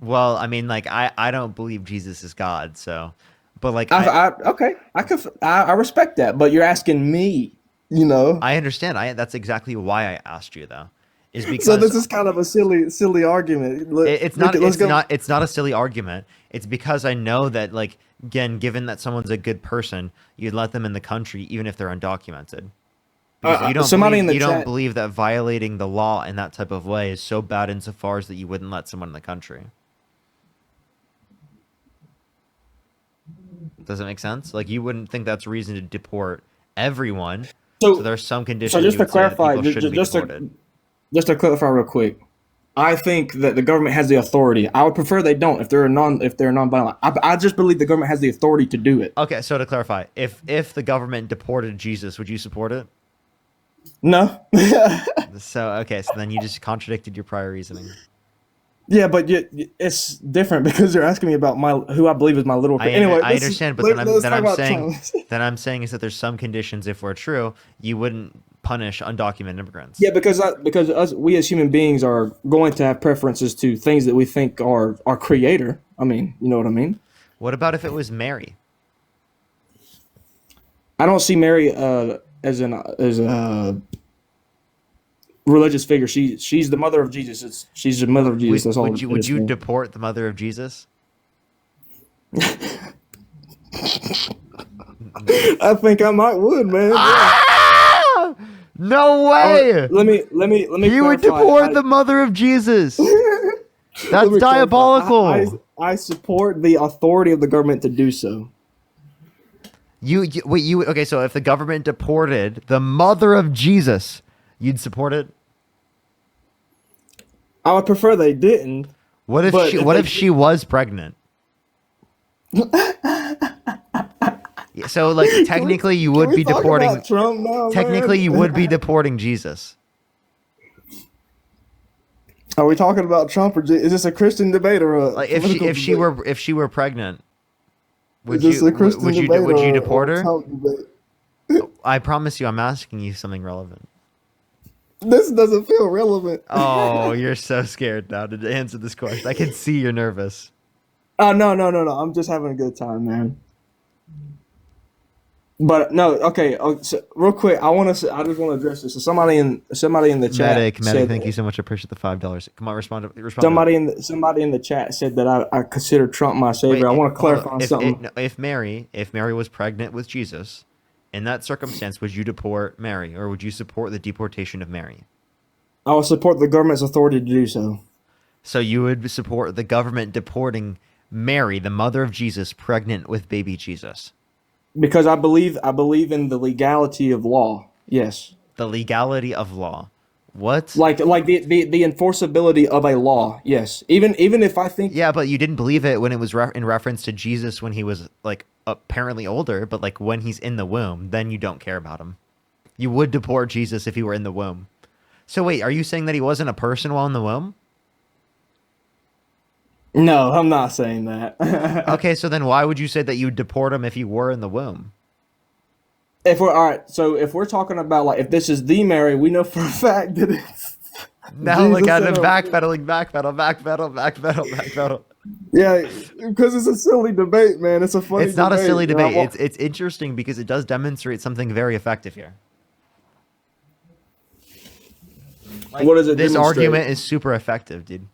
Well, I mean, like I don't believe Jesus is God, so, but like, I respect that, but you're asking me, you know. I understand. That's exactly why I asked you though. Is because so this is kind of a silly argument. It's not a silly argument. It's because I know that, like, again, given that someone's a good person, you'd let them in the country even if they're undocumented. You don't believe that violating the law in that type of way is so bad insofar as that you wouldn't let someone in the country. Does it make sense? Like, you wouldn't think that's reason to deport everyone. So there's some conditions. So just to clarify, just to clarify real quick, I think that the government has the authority. I would prefer they don't if they're non-violent. I just believe the government has the authority to do it. Okay, so to clarify, if the government deported Jesus, would you support it? No. So then you just contradicted your prior reasoning. Yeah, but it's different because you're asking me about who I believe is my little. Anyway, I understand, but then I'm saying is that there's some conditions, if we're true, you wouldn't punish undocumented immigrants. Yeah, because we as human beings are going to have preferences to things that we think are our creator. I mean, you know what I mean? What about if it was Mary? I don't see Mary as a religious figure. She's the mother of Jesus. She's the mother of Jesus. Would you deport the mother of Jesus? I think I would, man. Ah! No way. Let me. You would deport the mother of Jesus. That's diabolical. I support the authority of the government to do so. Okay, so if the government deported the mother of Jesus, you'd support it? I would prefer they didn't. What if she was pregnant? So like technically you would be deporting Trump now, technically you would be deporting Jesus. Are we talking about Trump or is this a Christian debate or a like if she were pregnant? Would you deport her? I promise you, I'm asking you something relevant. This doesn't feel relevant. Oh, you're so scared now to answer this question. I can see you're nervous. Oh no! I'm just having a good time, man. But no, okay. So real quick, I just want to address this. So somebody in the chat. Medic, thank you so much. I appreciate the $5. Come on, respond. Somebody in the chat said that I consider Trump my savior. I want to clarify something. If Mary was pregnant with Jesus, in that circumstance, would you deport Mary, or would you support the deportation of Mary? I would support the government's authority to do so. So you would support the government deporting Mary, the mother of Jesus, pregnant with baby Jesus? Because I believe in the legality of law. Yes. The legality of law. What? Like the enforceability of a law. Yes. Even if I think. Yeah, but you didn't believe it when it was in reference to Jesus when he was like apparently older, but like when he's in the womb, then you don't care about him. You would deport Jesus if he were in the womb. So wait, are you saying that he wasn't a person while in the womb? No, I'm not saying that. Okay, so then why would you say that you would deport him if he were in the womb? If we're talking about like if this is the Mary, we know for a fact that it's now look at him backpedaling. Yeah, because it's a silly debate, man. It's a funny. It's not a silly debate. debate. It's interesting because it does demonstrate something very effective here. Like, what does it this demonstrate? argument is super effective, dude.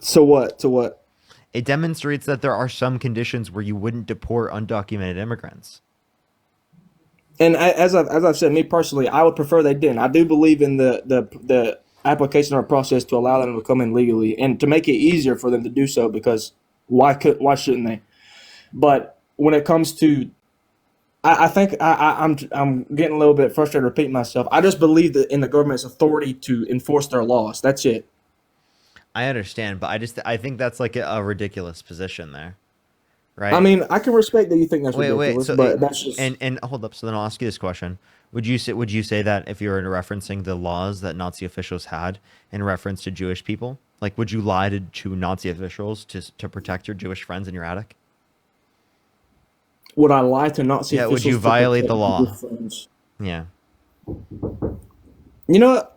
So what? To what? It demonstrates that there are some conditions where you wouldn't deport undocumented immigrants. And as I've said, me personally, I would prefer they didn't. I do believe in the application or process to allow them to come in legally and to make it easier for them to do so, because why shouldn't they? But when it comes to, I think I'm getting a little bit frustrated repeating myself. I just believe that in the government's authority to enforce their laws. That's it. I understand, but I think that's like a ridiculous position there, right? I mean, I can respect that you think that's ridiculous, so but that's just and hold up. So then I'll ask you this question: Would you say that if you were referencing the laws that Nazi officials had in reference to Jewish people, like would you lie to Nazi officials to protect your Jewish friends in your attic? Would I lie to Nazi officials? Would you violate the law? Yeah. You know,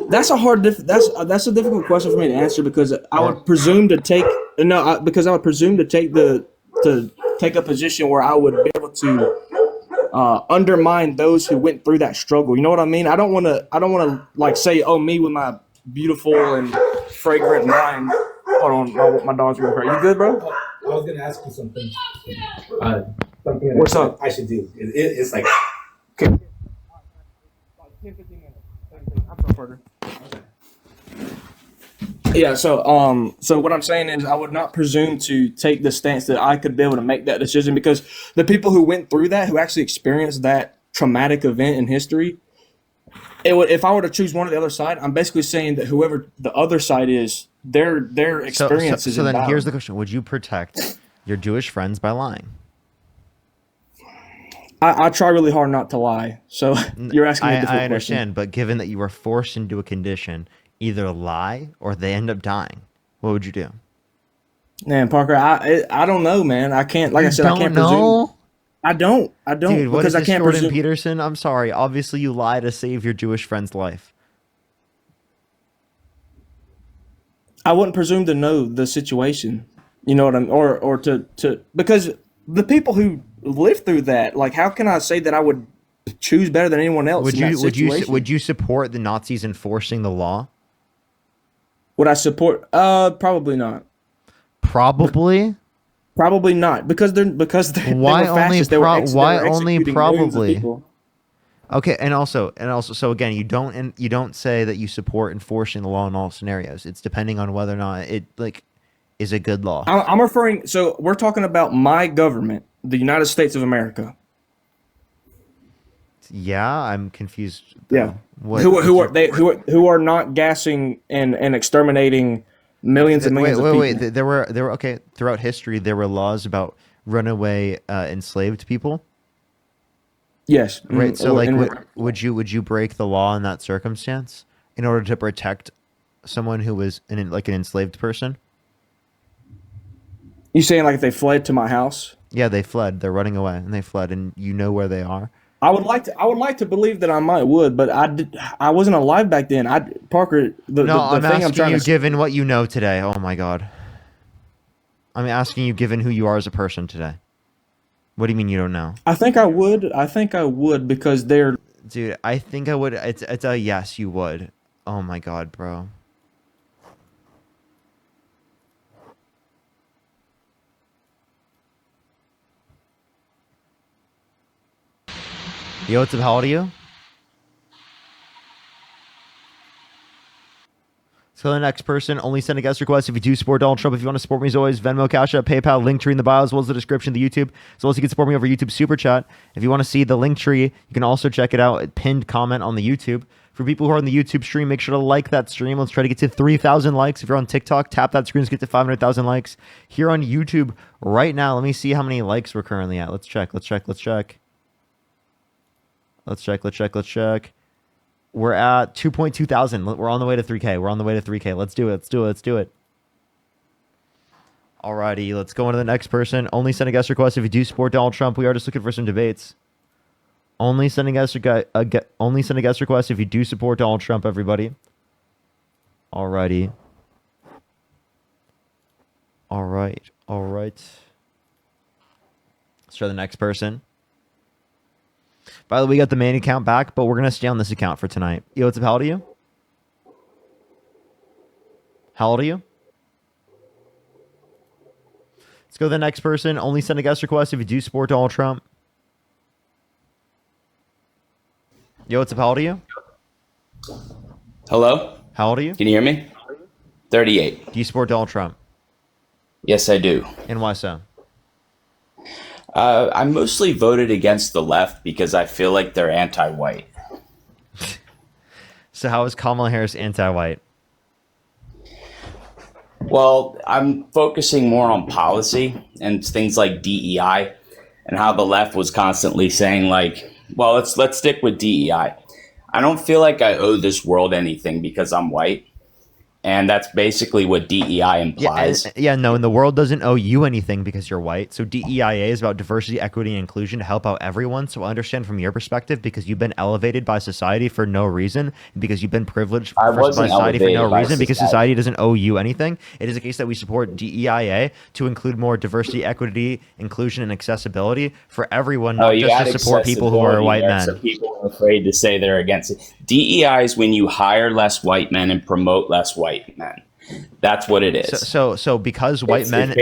that's a difficult question for me to answer, because I would presume to take a position where I would be able to undermine those who went through that struggle. You know what I mean? I don't want to like say, oh, me with my beautiful and fragrant mind. Hold on, my dog's real crazy. You good, bro? I was gonna ask you something. Something What's up? I should do. It's like. Yeah, so what I'm saying is I would not presume to take the stance that I could be able to make that decision, because the people who went through that, who actually experienced that traumatic event in history, if I were to choose one or the other side, I'm basically saying that whoever the other side is, their experience is so then invalid. here's the question: Would you protect your Jewish friends by lying? I try really hard not to lie. So you're asking me a difficult I understand, question. but given that you were forced into a condition, either lie or they end up dying, what would you do? Man, Parker, I don't know, man. I can't. Like I said, I can't presume. I don't. Dude, what because is I can't Jordan presume. Peterson? I'm sorry. Obviously, you lie to save your Jewish friend's life. I wouldn't presume to know the situation. You know what I'm, or to because the people who lived through that, like, how can I say that I would choose better than anyone else? Would you support the Nazis enforcing the law? Would I support? Probably not. Probably. Probably not, because they're Why they were only fascists. They why only executing millions of probably? people. Okay, and also, so again, you don't say that you support enforcing the law in all scenarios. It's depending on whether or not it is a good law. I'm referring. So we're talking about my government, the United States of America. Yeah, I'm confused. Yeah, who are not gassing and exterminating millions and millions of people. Wait. There were okay, throughout history there were laws about runaway enslaved people. Yes. Right. So would you break the law in that circumstance in order to protect someone who was an enslaved person? You saying like if they fled to my house? Yeah, they fled. They're running away and they fled, and you know where they are. I would like to believe that I would, but I wasn't alive back then. Parker, I'm asking you, given what you know today. Oh my God. I'm asking you, given who you are as a person today. What do you mean you don't know? I think I would because they're. Dude, I think I would. It's a yes, you would. Oh my God, bro. Yo, what's up? How old are you? So the next person, only send a guest request if you do support Donald Trump. If you want to support me, as always, Venmo, Cash App, PayPal, link tree in the bio, as well as the description of the YouTube. As well as you can support me over YouTube Super Chat. If you want to see the link tree, you can also check it out at pinned comment on the YouTube. For people who are on the YouTube stream, make sure to like that stream. Let's try to get to 3,000 likes. If you're on TikTok, tap that screen to get to 500,000 likes. Here on YouTube right now, let me see how many likes we're currently at. Let's check. We're at 2.2 thousand. We're on the way to 3K. Let's do it. Alrighty, let's go on to the next person. Only send a guest request if you do support Donald Trump. We are just looking for some debates. Only send a guest request if you do support Donald Trump, everybody. Alrighty. All right. All right. Let's try the next person. By the way, we got the main account back, but we're going to stay on this account for tonight. Yo, what's up? How old are you? How old are you? Let's go to the next person. Only send a guest request if you do support Donald Trump. Yo, what's up? How old are you? Hello? How old are you? Can you hear me? 38. Do you support Donald Trump? Yes, I do. And why so? I mostly voted against the left because I feel like they're anti-white. So how is Kamala Harris anti-white? Well, I'm focusing more on policy and things like DEI and how the left was constantly saying like, well, let's stick with DEI. I don't feel like I owe this world anything because I'm white. And that's basically what DEI implies. No, and the world doesn't owe you anything because you're white. So DEIA is about diversity, equity, and inclusion to help out everyone. So I understand from your perspective, because you've been elevated by society for no reason, because you've been privileged by society for no reason, because society doesn't owe you anything. It is a case that we support DEIA to include more diversity, equity, inclusion, and accessibility for everyone, not just to support people who are white men. So people are afraid to say they're against it. DEI is when you hire less white men and promote less white men. That's what it is. So because white men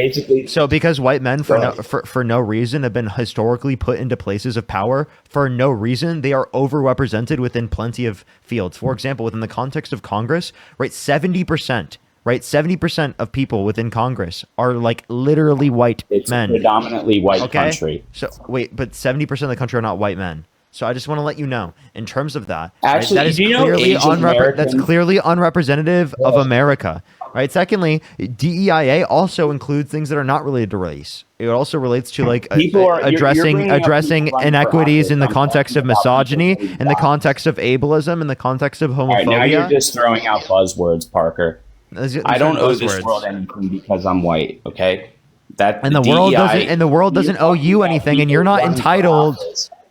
for no reason have been historically put into places of power for no reason, they are overrepresented within plenty of fields. For example, within the context of Congress, right, 70%. Right, 70% of people within Congress are like literally white men. It's a predominantly white country. So wait, but 70% of the country are not white men. So I just want to let you know, in terms of that, actually, right, that is that's clearly unrepresentative of America. Right. Secondly, DEIA also includes things that are not related to race. It also relates to like addressing inequities in the context of misogyny, in the context of ableism, in the context of homophobia. All right, now you're just throwing out buzzwords, Parker. I don't owe this world anything because I'm white. Okay, the world doesn't owe you anything, and you're not entitled.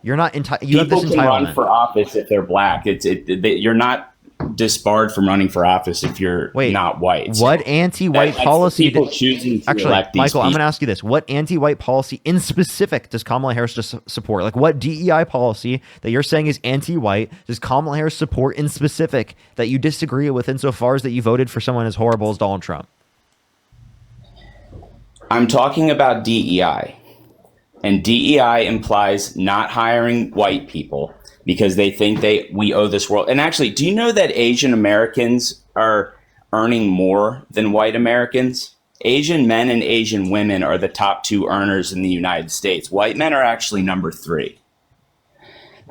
You're not entitled. You have this entitlement. People can run for office if they're black. You're not disbarred from running for office if you're not white. What anti-white policy? Choosing to elect these Michael, I'm going to ask you this: what anti-white policy in specific does Kamala Harris support? Like, what DEI policy that you're saying is anti-white does Kamala Harris support in specific that you disagree with, insofar as that you voted for someone as horrible as Donald Trump? I'm talking about DEI. And DEI implies not hiring white people because they think we owe this world. And actually, do you know that Asian Americans are earning more than white Americans? Asian men and Asian women are the top two earners in the United States. White men are actually number 3.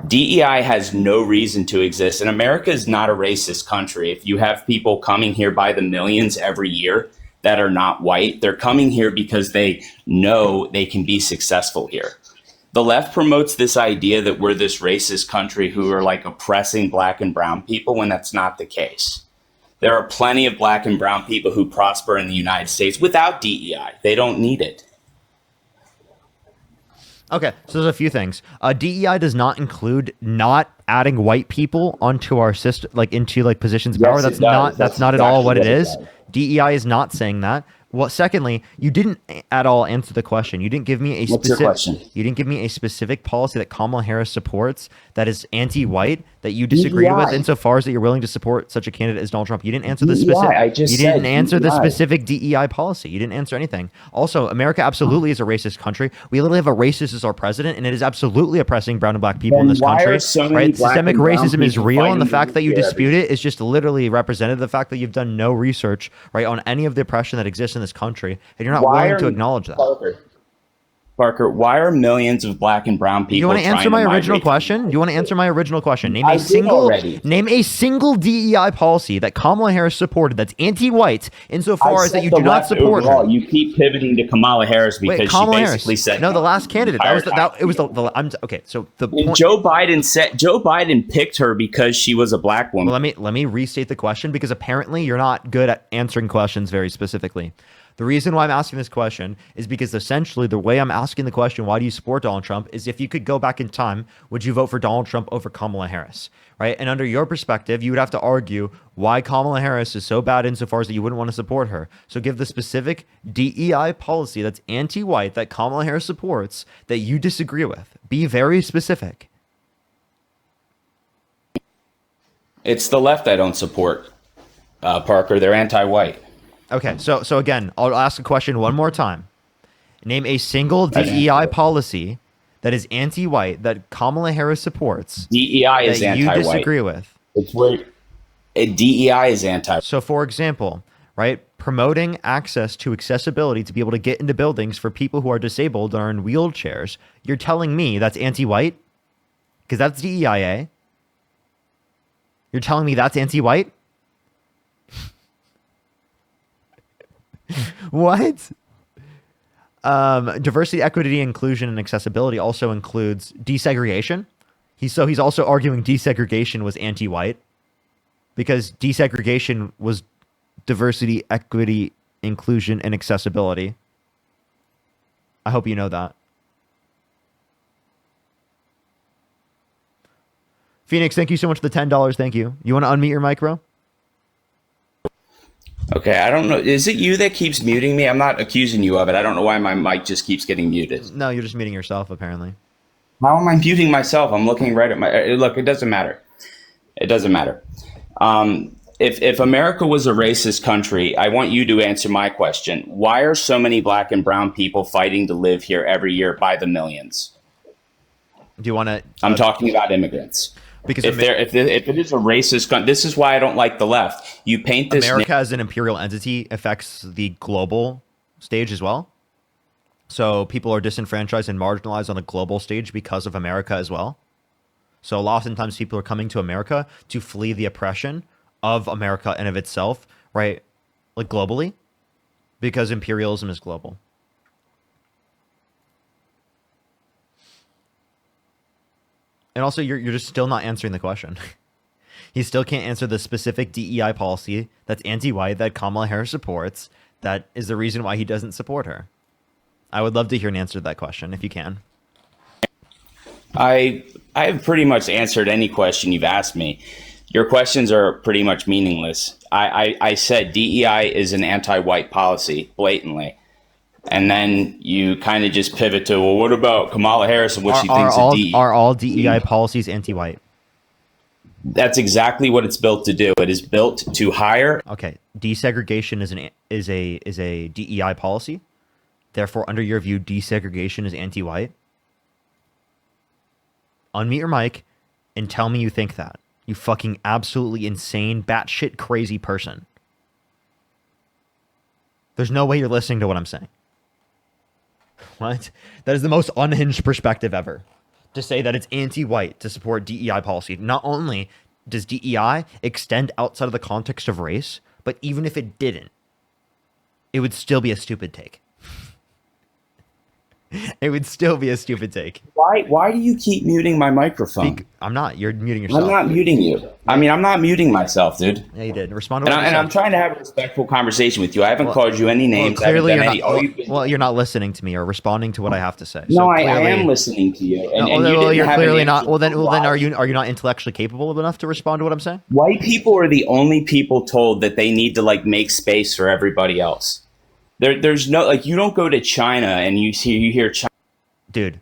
DEI has no reason to exist. And America is not a racist country. If you have people coming here by the millions every year that are not white, they're coming here because they know they can be successful here. The left promotes this idea that we're this racist country who are like oppressing black and brown people when that's not the case. There are plenty of black and brown people who prosper in the United States without DEI. They don't need it. Okay, so there's a few things. DEI does not include not adding white people onto our system, like into like positions of power. That's not at all what it is. DEI is not saying that. Well, secondly, you didn't at all answer the question. You didn't give me a What's your question? You didn't give me a specific policy that Kamala Harris supports that is anti-white that you disagree with, insofar as that you're willing to support such a candidate as Donald Trump. You didn't answer the specific. You didn't answer the specific DEI policy. You didn't answer anything. Also, America absolutely is a racist country. We literally have a racist as our president, and it is absolutely oppressing brown and black people in this country. Right? Systemic racism is real, and the fact that you dispute it is just literally represented the fact that you've done no research, right, on any of the oppression that exists in this country, and you're not willing to acknowledge that. Parker, why are millions of black and brown people? Do you want to answer my original question? Do you want to answer my original question? Name a single DEI policy that Kamala Harris supported that's anti-white, insofar as that you do not support her. You keep pivoting to Kamala Harris because she basically said no. The last candidate. Okay. So the point, Joe Biden picked her because she was a black woman. Well, let me restate the question, because apparently you're not good at answering questions very specifically. The reason why I'm asking this question is because essentially the way I'm asking the question, why do you support Donald Trump, is if you could go back in time, would you vote for Donald Trump over Kamala Harris, right? And under your perspective, you would have to argue why Kamala Harris is so bad insofar as that you wouldn't want to support her. So give the specific DEI policy that's anti-white that Kamala Harris supports that you disagree with. Be very specific. It's the left I don't support, Parker. They're anti-white. Okay, so again, I'll ask a question one more time. Name a single DEI policy that is anti-white that Kamala Harris supports. DEI is that you anti-white. disagree with. It's where DEI is anti. So, for example, right, promoting access to accessibility to be able to get into buildings for people who are disabled or in wheelchairs. You're telling me that's anti-white? Because that's DEIA. You're telling me that's anti-white? What? Diversity, equity, inclusion, and accessibility also includes desegregation. He's also arguing desegregation was anti-white because desegregation was diversity, equity, inclusion, and accessibility. I hope you know that. Phoenix, thank you so much for the $10. Thank you. You want to unmute your mic, bro? Okay, I don't know. Is it you that keeps muting me? I'm not accusing you of it. I don't know why my mic just keeps getting muted. No, you're just muting yourself, apparently. How am I muting myself? I'm looking right at my... Look, it doesn't matter. It doesn't matter. If America was a racist country, I want you to answer my question. Why are so many black and brown people fighting to live here every year by the millions? Do you want to... I'm talking about immigrants. Because if it is a racist country, this is why I don't like the left. You paint this... America as an imperial entity affects the global stage as well. So people are disenfranchised and marginalized on a global stage because of America as well. So oftentimes people are coming to America to flee the oppression of America and of itself, right? Like globally, because imperialism is global. And also, you're just still not answering the question. He still can't answer the specific DEI policy that's anti-white that Kamala Harris supports. That is the reason why he doesn't support her. I would love to hear an answer to that question if you can. I have pretty much answered any question you've asked me. Your questions are pretty much meaningless. I said DEI is an anti-white policy, blatantly. And then you kind of just pivot to, well, what about Kamala Harris and what she thinks of DEI? Are all DEI policies anti-white? That's exactly what it's built to do. It is built to hire. Okay, desegregation is a DEI policy. Therefore, under your view, desegregation is anti-white. Unmute your mic and tell me you think that. You fucking absolutely insane, batshit crazy person. There's no way you're listening to what I'm saying. What? That is the most unhinged perspective ever. To say that it's anti-white to support DEI policy. Not only does DEI extend outside of the context of race, but even if it didn't, it would still be a stupid take. It would still be a stupid take. Why do you keep muting my microphone? I'm not. You're muting yourself. I'm not muting you. I mean, I'm not muting myself, dude. Yeah, you did. Respond to what and I'm trying to have a respectful conversation with you. I haven't called you any names. Clearly, you're not listening to me or responding to what I have to say. No, I am listening to you. You're clearly not. Well, then, are you not intellectually capable enough to respond to what I'm saying? White people are the only people told that they need to make space for everybody else. There's no you don't go to China and you hear China. Dude,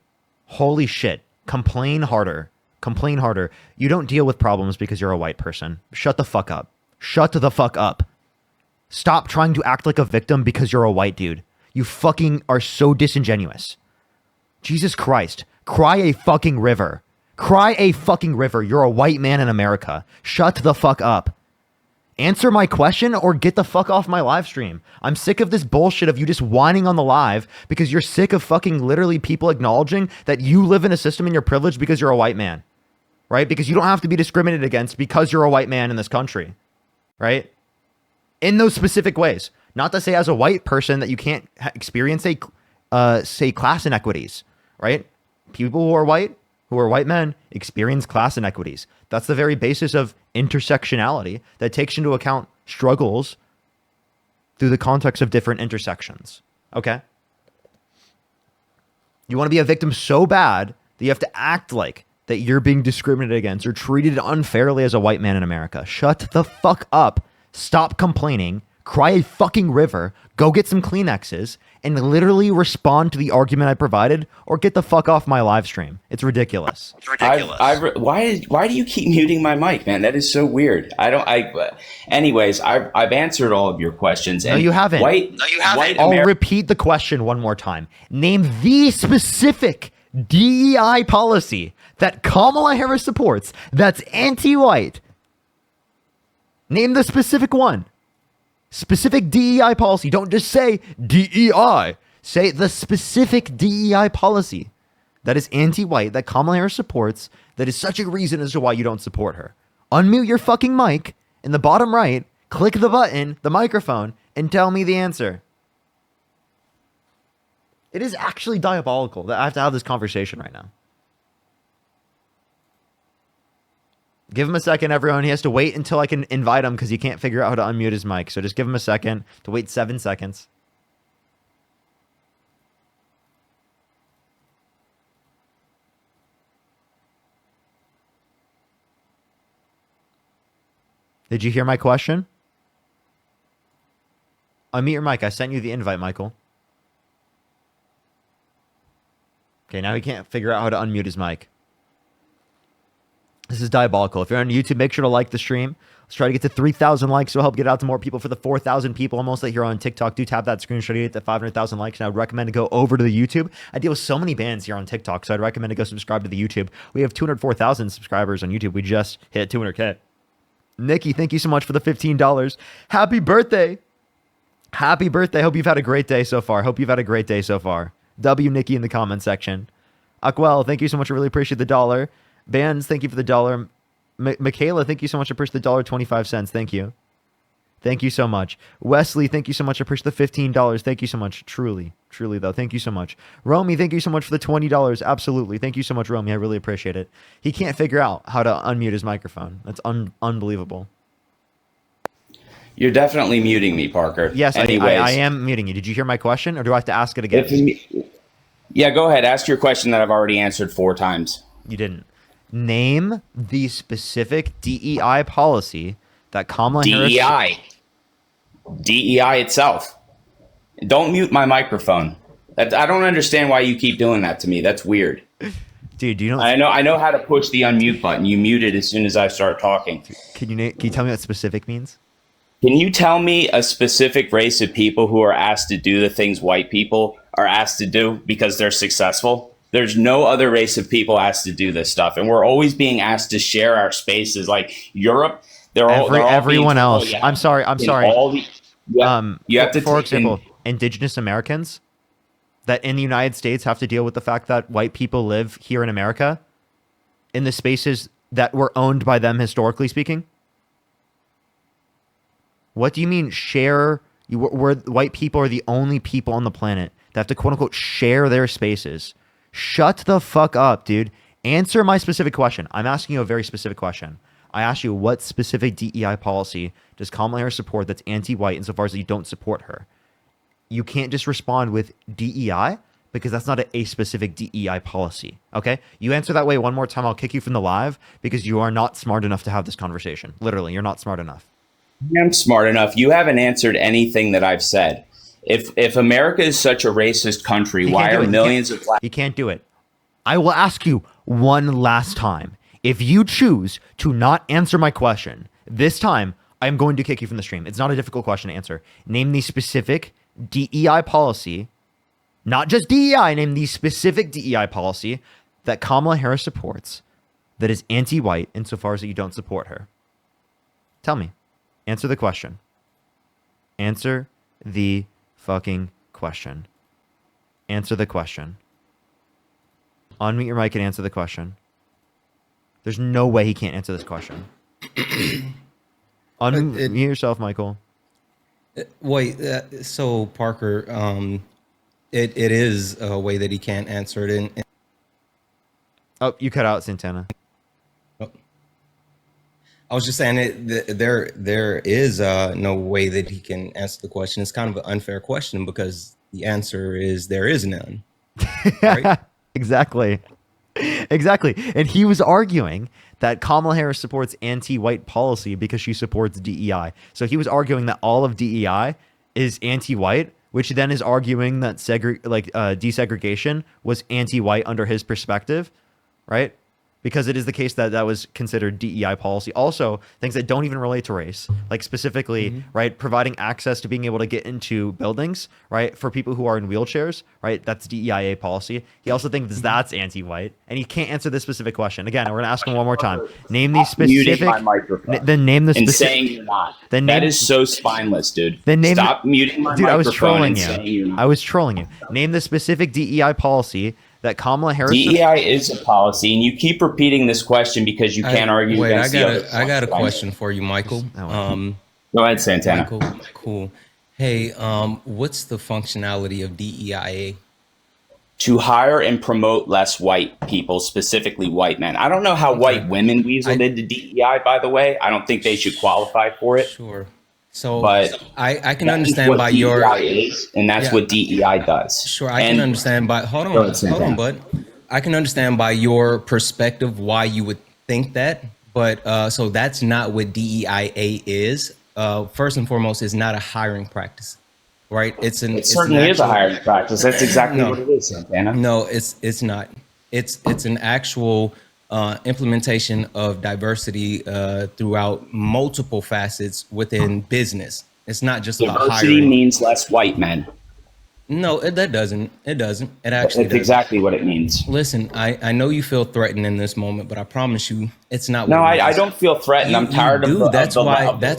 holy shit! Complain harder. Complain harder. You don't deal with problems because you're a white person. Shut the fuck up. Shut the fuck up. Stop trying to act like a victim because you're a white dude. You fucking are so disingenuous. Jesus Christ. Cry a fucking river. Cry a fucking river. You're a white man in America. Shut the fuck up. Answer my question or get the fuck off my live stream. I'm sick of this bullshit of you just whining on the live because you're sick of fucking literally people acknowledging that you live in a system and you're privileged because you're a white man, right? Because you don't have to be discriminated against because you're a white man in this country, right? In those specific ways. Not to say as a white person that you can't experience say class inequities, right? People who are white men experience class inequities. That's the very basis of intersectionality that takes into account struggles through the context of different intersections. Okay? You want to be a victim so bad that you have to act like that you're being discriminated against or treated unfairly as a white man in America. Shut the fuck up. Stop complaining. Cry a fucking river. Go get some Kleenexes and literally respond to the argument I provided, or get the fuck off my live stream. It's ridiculous. It's ridiculous. Why do you keep muting my mic, man? That is so weird. Anyways, I've answered all of your questions. No, you haven't. I'll repeat the question one more time. Name the specific DEI policy that Kamala Harris supports that's anti-white. Name the specific one. Specific DEI policy. Don't just say DEI. Say the specific DEI policy that is anti-white, that Kamala Harris supports, that is such a reason as to why you don't support her. Unmute your fucking mic in the bottom right, click the button, the microphone, and tell me the answer. It is actually diabolical that I have to have this conversation right now. Give him a second, everyone. He has to wait until I can invite him because he can't figure out how to unmute his mic. So just give him a second to wait 7 seconds. Did you hear my question? Unmute your mic. I sent you the invite, Michael. Okay, now he can't figure out how to unmute his mic. This is diabolical. If you're on YouTube, make sure to like the stream. Let's try to get to 3,000 likes. So help get out to more people. For the 4,000 people almost that you're on TikTok, do tap that screenshot to get to 500,000 likes. And I would recommend to go over to the YouTube. I deal with so many bands here on TikTok, so I'd recommend to go subscribe to the YouTube. We have 204,000 subscribers on YouTube. We just hit 200K. Nikki, thank you so much for the $15. Happy birthday. Happy birthday. Hope you've had a great day so far. Hope you've had a great day so far. W Nikki in the comment section. Aquel, thank you so much. I really appreciate the dollar. Bands, thank you for the dollar. Michaela, thank you so much. I appreciate the $1.25. Thank you. Thank you so much. Wesley, thank you so much. I appreciate the $15. Thank you so much. Truly, truly though. Thank you so much. Romy, thank you so much for the $20. Absolutely. Thank you so much, Romy. I really appreciate it. He can't figure out how to unmute his microphone. That's unbelievable. You're definitely muting me, Parker. Yes, I am muting you. Did you hear my question, or do I have to ask it again? Yeah, go ahead. Ask your question that I've already answered 4 times. You didn't. Name the specific DEI policy that Kamala Harris... DEI itself. Don't mute my microphone. I don't understand why you keep doing that to me. That's weird. Dude, do you know... I know how to push the unmute button. You mute it as soon as I start talking. Can you tell me what specific means? Can you tell me a specific race of people who are asked to do the things white people are asked to do because they're successful? There's no other race of people asked to do this stuff. And we're always being asked to share our spaces. Like Europe, they're all everyone else. Yeah, I'm sorry. You have to, for example, indigenous Americans that in the United States have to deal with the fact that white people live here in America in the spaces that were owned by them, historically speaking. What do you mean share? Where white people are the only people on the planet that have to quote unquote share their spaces. Shut the fuck up, dude. Answer my specific question. I'm asking you a very specific question. I asked you what specific DEI policy does Kamala Harris support that's anti-white insofar as you don't support her. You can't just respond with DEI because that's not a specific DEI policy. Okay? You answer that way one more time, I'll kick you from the live because you are not smart enough to have this conversation. Literally, you're not smart enough. I'm smart enough. You haven't answered anything that I've said. If America is such a racist country, why are millions of black... He can't do it. I will ask you one last time. If you choose to not answer my question, this time I'm going to kick you from the stream. It's not a difficult question to answer. Name the specific DEI policy, not just DEI, name the specific DEI policy that Kamala Harris supports that is anti-white insofar as that you don't support her. Tell me. Answer the question. Answer the fucking question. Answer the question. Unmute your mic and answer the question. There's no way he can't answer this question. Unmute yourself, Michael. Wait, so Parker, it is a way that he can't answer it. Oh, you cut out, Santana. I was just saying there is no way that he can answer the question. It's kind of an unfair question because the answer is there is none. Right? Exactly. Exactly. And he was arguing that Kamala Harris supports anti-white policy because she supports DEI. So he was arguing that all of DEI is anti-white, which then is arguing that desegregation was anti-white under his perspective, right? Because it is the case that that was considered DEI policy. Also, things that don't even relate to race, like specifically, right, providing access to being able to get into buildings, right, for people who are in wheelchairs, right, that's DEIA policy. He also thinks that's anti-white, and he can't answer this specific question. Again, we're gonna ask him one more time. Name the specific. Then name the and specific. saying you're not. Then That name, is so spineless, dude. Then name. Stop muting my dude, I was microphone trolling and you. saying you're not. I was trolling you. Name the specific DEI policy that Kamala Harris. DEI is a policy, and you keep repeating this question because you can't argue against the other. I got a question for you, Michael. Go ahead, Santana. Michael, cool. Hey, what's the functionality of DEIA? To hire and promote less white people, specifically white men. I don't know how white women weaseled into DEI, by the way. I don't think they should qualify for it. Sure. So, but I can understand by your DEI is, and that's what DEI does. Sure, I can understand by hold on, bud. I can understand by your perspective why you would think that, but so that's not what DEIA is. First and foremost, it's not a hiring practice, right? It certainly is a hiring practice. That's exactly what it is, Santana. No, it's not. It's an actual implementation of diversity throughout multiple facets within business. It's not just about hiring. Diversity means less white men. No, that doesn't. It doesn't. It actually That's exactly what it means. Listen, I know you feel threatened in this moment, but I promise you, it's not. No, I don't feel threatened. I'm tired of the. That's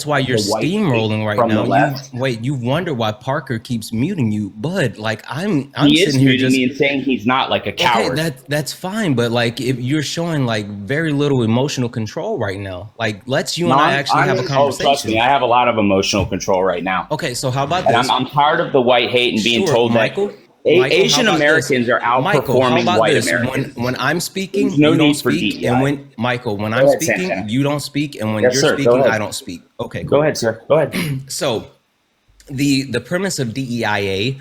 why you're steamrolling right now. You wonder why Parker keeps muting you, bud. Like I'm he sitting is here muting me and saying he's not like a coward. Okay, that's fine, but like if you're showing like very little emotional control right now, like let's you and I actually have a conversation. Trust me, I have a lot of emotional control right now. Okay, so how about this? I'm tired of the white hate and being told Michael, that Asian Americans are outperforming white Americans. When I'm speaking, There's no you don't need for speak, DEI. and when when I'm speaking, Santana. you don't speak, and when Yes, you're sir, go speaking, ahead. I don't speak. Okay, cool. Go ahead, sir. Go ahead. So, the premise of DEIA,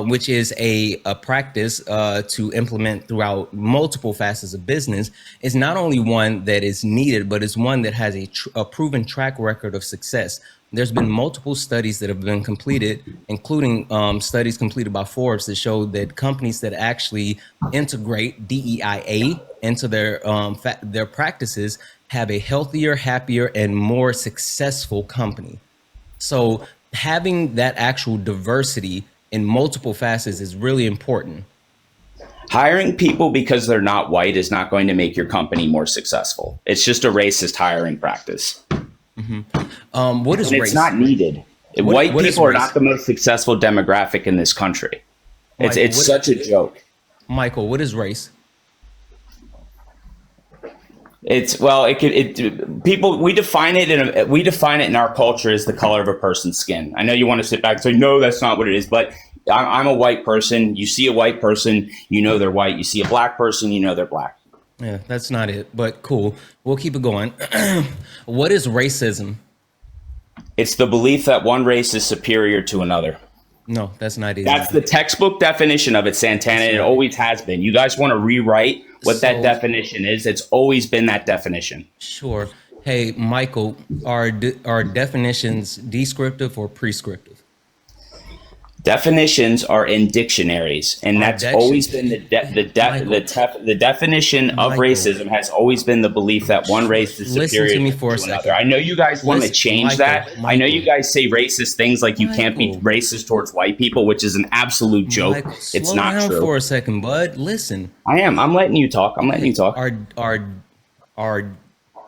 which is a practice to implement throughout multiple facets of business, is not only one that is needed, but it's one that has a proven track record of success. There's been multiple studies that have been completed, including studies completed by Forbes that show that companies that actually integrate DEIA into their practices have a healthier, happier, and more successful company. So having that actual diversity in multiple facets is really important. Hiring people because they're not white is not going to make your company more successful. It's just a racist hiring practice. What is race? It's not needed. White people are not the most successful demographic in this country. It's such a joke. Michael, what is race? We define it in our culture as the color of a person's skin. I know you want to sit back and say, no, that's not what it is, but I'm a white person. You see a white person, you know they're white. You see a black person, you know they're black. Yeah, that's not it, but cool. We'll keep it going. What is racism? It's the belief that one race is superior to another. No, that's not it. That's the textbook definition of it, Santana. And it always has been. You guys want to rewrite what that definition is? It's always been that definition. Sure. Hey, Michael, are definitions descriptive or prescriptive? Definitions are in dictionaries, and that's always been the definition of racism has always been the belief that one race is superior to another. I know you guys want to change that. I know you guys say racist things like you can't be racist towards white people, which is an absolute joke. It's not true. Slow down for a second, bud. Listen. I am. I'm letting you talk. Our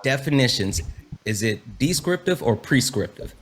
definitions, is it descriptive or prescriptive?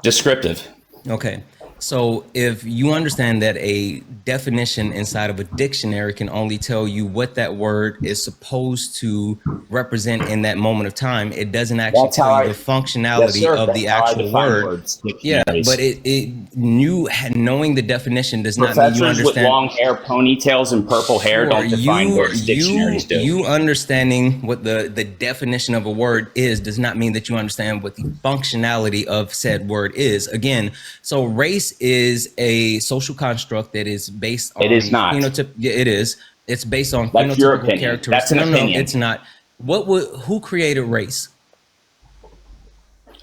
Descriptive. Okay. So if you understand that a definition inside of a dictionary can only tell you what that word is supposed to represent in that moment of time, it doesn't actually That's how tell you I. the Yes, functionality sir. of That's the how I actual define word. words. Yeah, Dictionaries. but knowing the definition does not mean you Professors with understand. long hair, ponytails, and purple hair Sure, don't define words. Dictionaries do. you understanding what the definition of a word is does not mean that you understand what the functionality of said word is. Again, so race is a social construct that is based on It is not. phenotype. Yeah, it is. It's based on That's your phenotypical opinion. characteristics. That's an No, opinion. it's not. Who created race?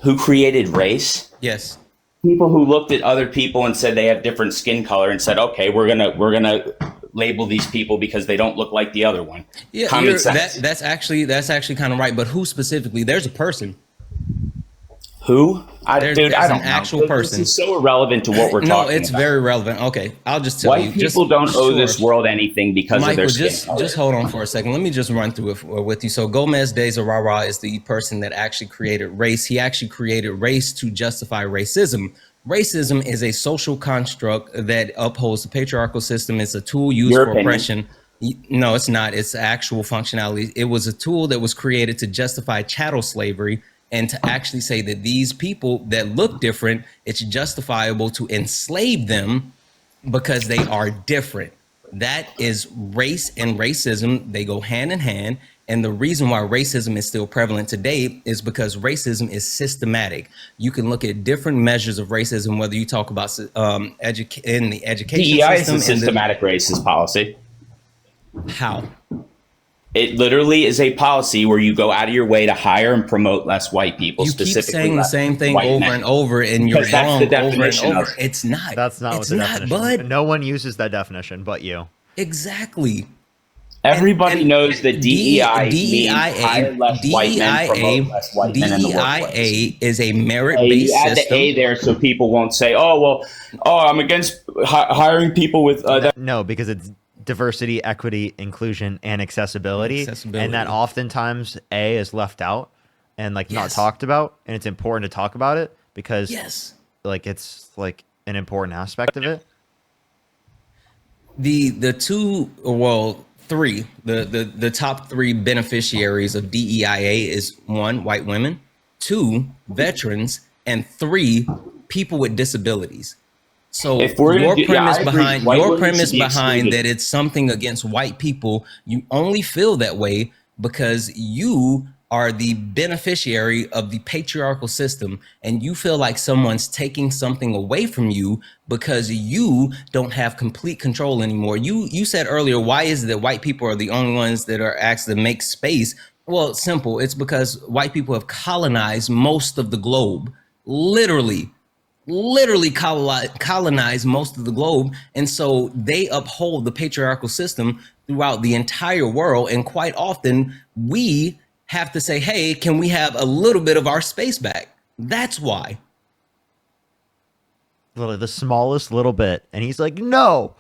Who created race? Yes. People who looked at other people and said they have different skin color and said, okay, we're gonna label these people because they don't look like the other one. Yeah, Common sense. that's actually kind of right. But who specifically? There's a person. Who? There's I don't an know. actual person. This is so irrelevant to what we're talking about. No, it's very relevant. Okay, I'll just tell you. White people don't owe this world anything because of their Michael, skin color. just hold on for a second. Let me just run through it with you. So Gomez de Zurara is the person that actually created race. He actually created race to justify racism. Racism is a social construct that upholds the patriarchal system. It's a tool used for oppression. No, it's not. It's actual functionality. It was a tool that was created to justify chattel slavery and to actually say that these people that look different, it's justifiable to enslave them because they are different. That is race and racism. They go hand in hand. And the reason why racism is still prevalent today is because racism is systematic. You can look at different measures of racism, whether you talk about in the education DEI system. is a systematic racist policy. How? It literally is a policy where you go out of your way to hire and promote less white people. You keep saying the same thing over and over, and you're wrong over and over. It's not. That's not what the definition. Bud. No one uses that definition but you. Exactly. Everybody knows that DEI means hire less white men, promote less white men in the workplace. DEIA is a merit-based system. You add the A there so people won't say, I'm against hiring people with... No, because it's diversity, equity, inclusion, and accessibility. And that oftentimes A is left out and not talked about. And it's important to talk about it because it's an important aspect of it. The top three beneficiaries of DEIA is 1, white women, 2, veterans, and 3, people with disabilities. So if we're your premise behind excluded. that it's something against white people, you only feel that way because you are the beneficiary of the patriarchal system, and you feel like someone's taking something away from you because you don't have complete control anymore. You said earlier, why is it that white people are the only ones that are asked to make space? Well, it's simple. It's because white people have colonized most of the globe, literally colonize most of the globe. And so they uphold the patriarchal system throughout the entire world. And quite often we have to say, hey, can we have a little bit of our space back? That's why. Literally the smallest little bit. And he's like, no,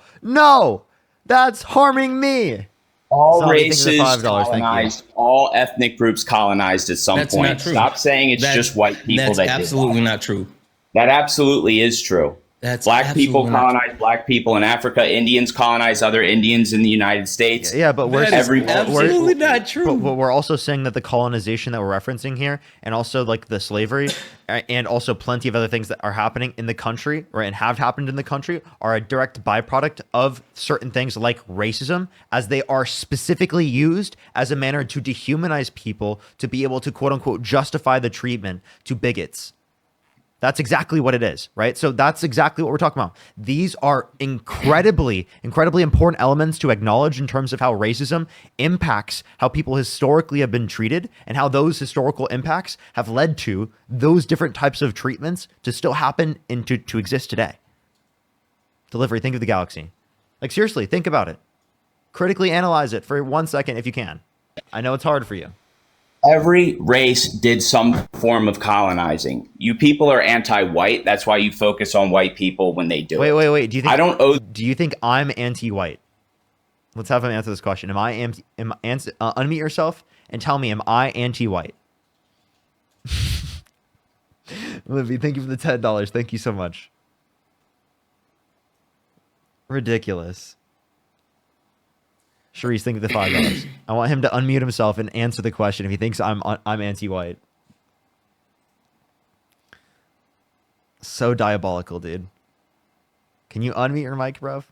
that's harming me. All races colonized, all ethnic groups colonized at some point. Not true. Stop saying it's just white people. That's absolutely not true. That absolutely is true. Black people colonize black people in Africa. Indians colonize other Indians in the United States. Yeah, but absolutely not true. But we're also saying that the colonization that we're referencing here, and also the slavery, and also plenty of other things that are happening in the country, right, and have happened in the country, are a direct byproduct of certain things like racism, as they are specifically used as a manner to dehumanize people to be able to quote unquote justify the treatment to bigots. That's exactly what it is, right? So that's exactly what we're talking about. These are incredibly important elements to acknowledge in terms of how racism impacts how people historically have been treated and how those historical impacts have led to those different types of treatments to still happen and to exist today. Delivery, think of the galaxy. Seriously, think about it. Critically analyze it for 1 second if you can. I know it's hard for you. Every race did some form of colonizing. You people are anti-white. That's why you focus on white people when they do it. Wait. Do you think I'm anti-white? Let's have him answer this question. Unmute yourself and tell me, am I anti-white? Libby, thank you for the $10. Thank you so much. Ridiculous. Sharice, think of the $5. I want him to unmute himself and answer the question if he thinks I'm anti-white. So diabolical, dude. Can you unmute your mic, bro?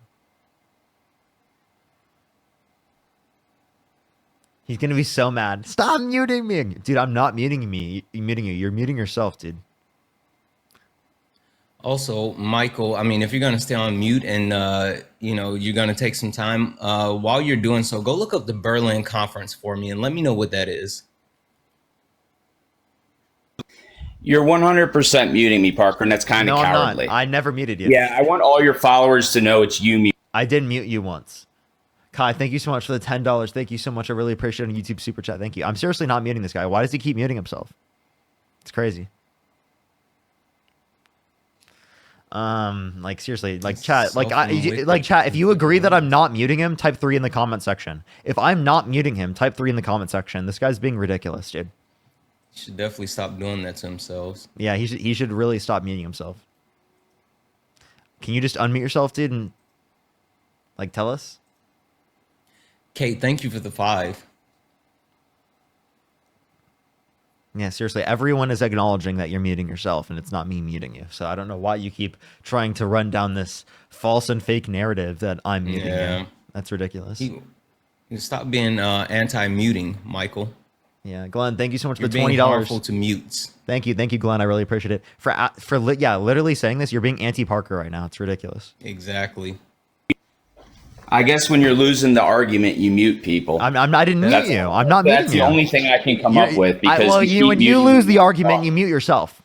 He's gonna be so mad. Stop muting me, dude. I'm not muting me. Muting you. You're muting yourself, dude. Also, Michael, I mean, if you're going to stay on mute and, you know, you're going to take some time, while you're doing so, go look up the Berlin Conference for me and let me know what that is. You're 100% muting me, Parker, and that's kind of cowardly. I'm not. I never muted you. Yeah, I want all your followers to know it's you. I did mute you once. Kai, thank you so much for the $10. Thank you so much. I really appreciate it on YouTube Super Chat. Thank you. I'm seriously not muting this guy. Why does he keep muting himself? It's crazy. Like seriously, like chat, like chat, if you agree that I'm not muting him, type 3 in the comment section. If I'm not muting him, type 3 in the comment section. This guy's being ridiculous, dude. He should definitely stop doing that to themselves. Yeah, he should really stop muting himself. Can you just unmute yourself, dude, and like tell us? Kate, thank you for the 5. Yeah, seriously, everyone is acknowledging that you're muting yourself, and it's not me muting you. So I don't know why you keep trying to run down this false and fake narrative that I'm muting you. That's ridiculous. You stop being anti-muting, Michael. Yeah, Glenn, thank you so much for the being $20. harmful to mutes. Thank you, Glenn. I really appreciate it. Yeah, literally saying this, you're being anti-Parker right now. It's ridiculous. Exactly. I guess when you're losing the argument, you mute people. I didn't mute you. I'm not muting you. That's the only thing I can come up with. Because when you lose the argument, you mute yourself.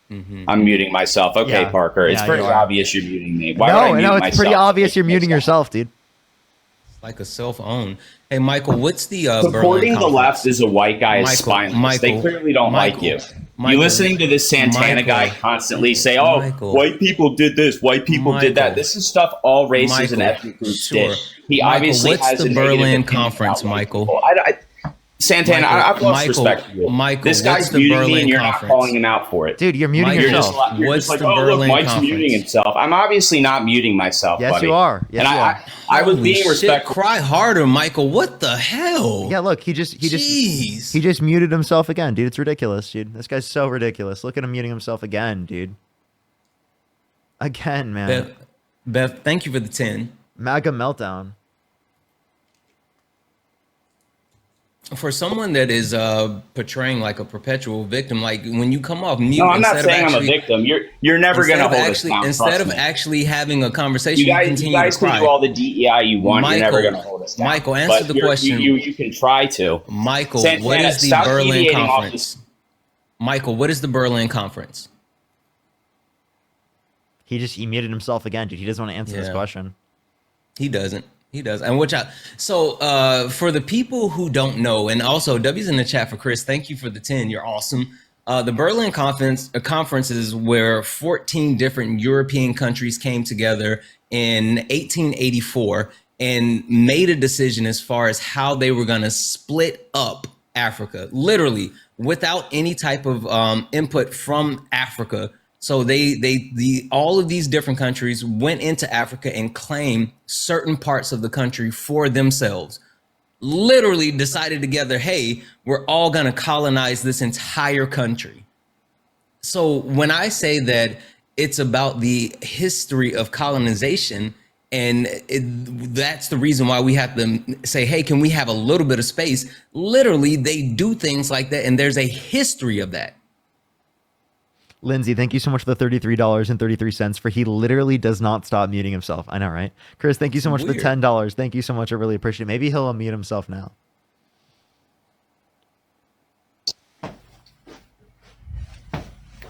I'm muting myself. Okay, Yeah. Parker. It's Yeah, pretty you are. obvious you're muting me. Why would I mute it's pretty myself? obvious you're muting yourself, dude. It's like a self-own. Hey, Michael, what's the Supporting Berlin the left Conference? as a white guy is spineless. They clearly don't like you. You listening to this Santana guy constantly say, "Oh, white people did this, white people did that." This is stuff all races and ethnic groups did. He obviously what's has the a Berlin Conference, Michael? Santana, I've lost respect for you. Michael, this guy's what's the muting Berlin me and you're Conference? not calling him out for it. Dude, you're muting yourself. You're What's just like, the oh, look, Berlin Mike's Conference? muting himself. I'm obviously not muting myself, Yes, buddy. you are. Yes, and you are. I was Holy being shit, respectful. Cry harder, Michael. What the hell? Yeah, look, he just muted himself again, dude. It's ridiculous, dude. This guy's so ridiculous. Look at him muting himself again, dude. Again, man. Beth, thank you for the 10. MAGA meltdown. For someone that is portraying like a perpetual victim, like when you come off mute, No, I'm not saying I'm a victim. You're never going to hold us down. Instead of actually having a conversation, you guys to can cry. do all the DEI you want. You're never going to hold us down. Michael, answer the question. You can try to. Michael, Santana, what is the stop Berlin deviating off Conference? Michael, what is the Berlin Conference? He muted himself again, dude. He doesn't want to answer this question. He doesn't. He does. And for the people who don't know, and also W's in the chat for Chris, thank you for the 10. You're awesome. The Berlin Conference is where 14 different European countries came together in 1884 and made a decision as far as how they were going to split up Africa, literally without any type of input from Africa. So all of these different countries went into Africa and claimed certain parts of the country for themselves. Literally decided together, hey, we're all going to colonize this entire country. So when I say that it's about the history of colonization, and that's the reason why we have to say, hey, can we have a little bit of space? Literally, they do things like that, and there's a history of that. Lindsay, thank you so much for the $33.33 for he literally does not stop muting himself. I know, right? Chris, thank you so much for the $10. Thank you so much. I really appreciate it. Maybe he'll unmute himself now.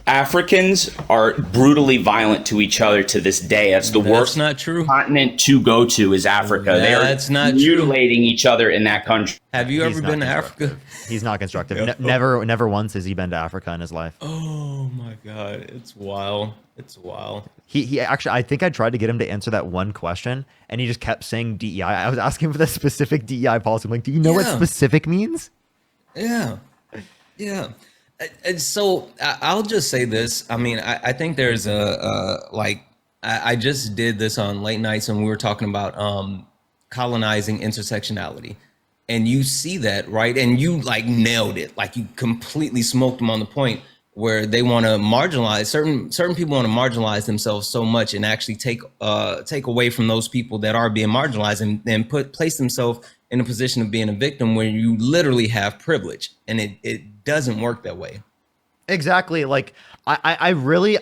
Africans are brutally violent to each other to this day. That's the worst not true. continent to go to is Africa. That's not mutilating each other in that country. Have you ever been to Africa? He's not constructive. Never once has he been to Africa in his life. Oh my God, it's wild. It's wild. He actually, I think I tried to get him to answer that one question, and he just kept saying DEI. I was asking for the specific DEI policy. I'm like, do you know what specific means? Yeah. And so I'll just say this. I mean, I think there's I just did this on late nights, and we were talking about colonizing intersectionality, and you see that, right? And you like nailed it, like you completely smoked them on the point where they want to marginalize certain people want to marginalize themselves so much and actually take away from those people that are being marginalized and place themselves in a position of being a victim where you literally have privilege, and it doesn't work that way. Exactly. Like it really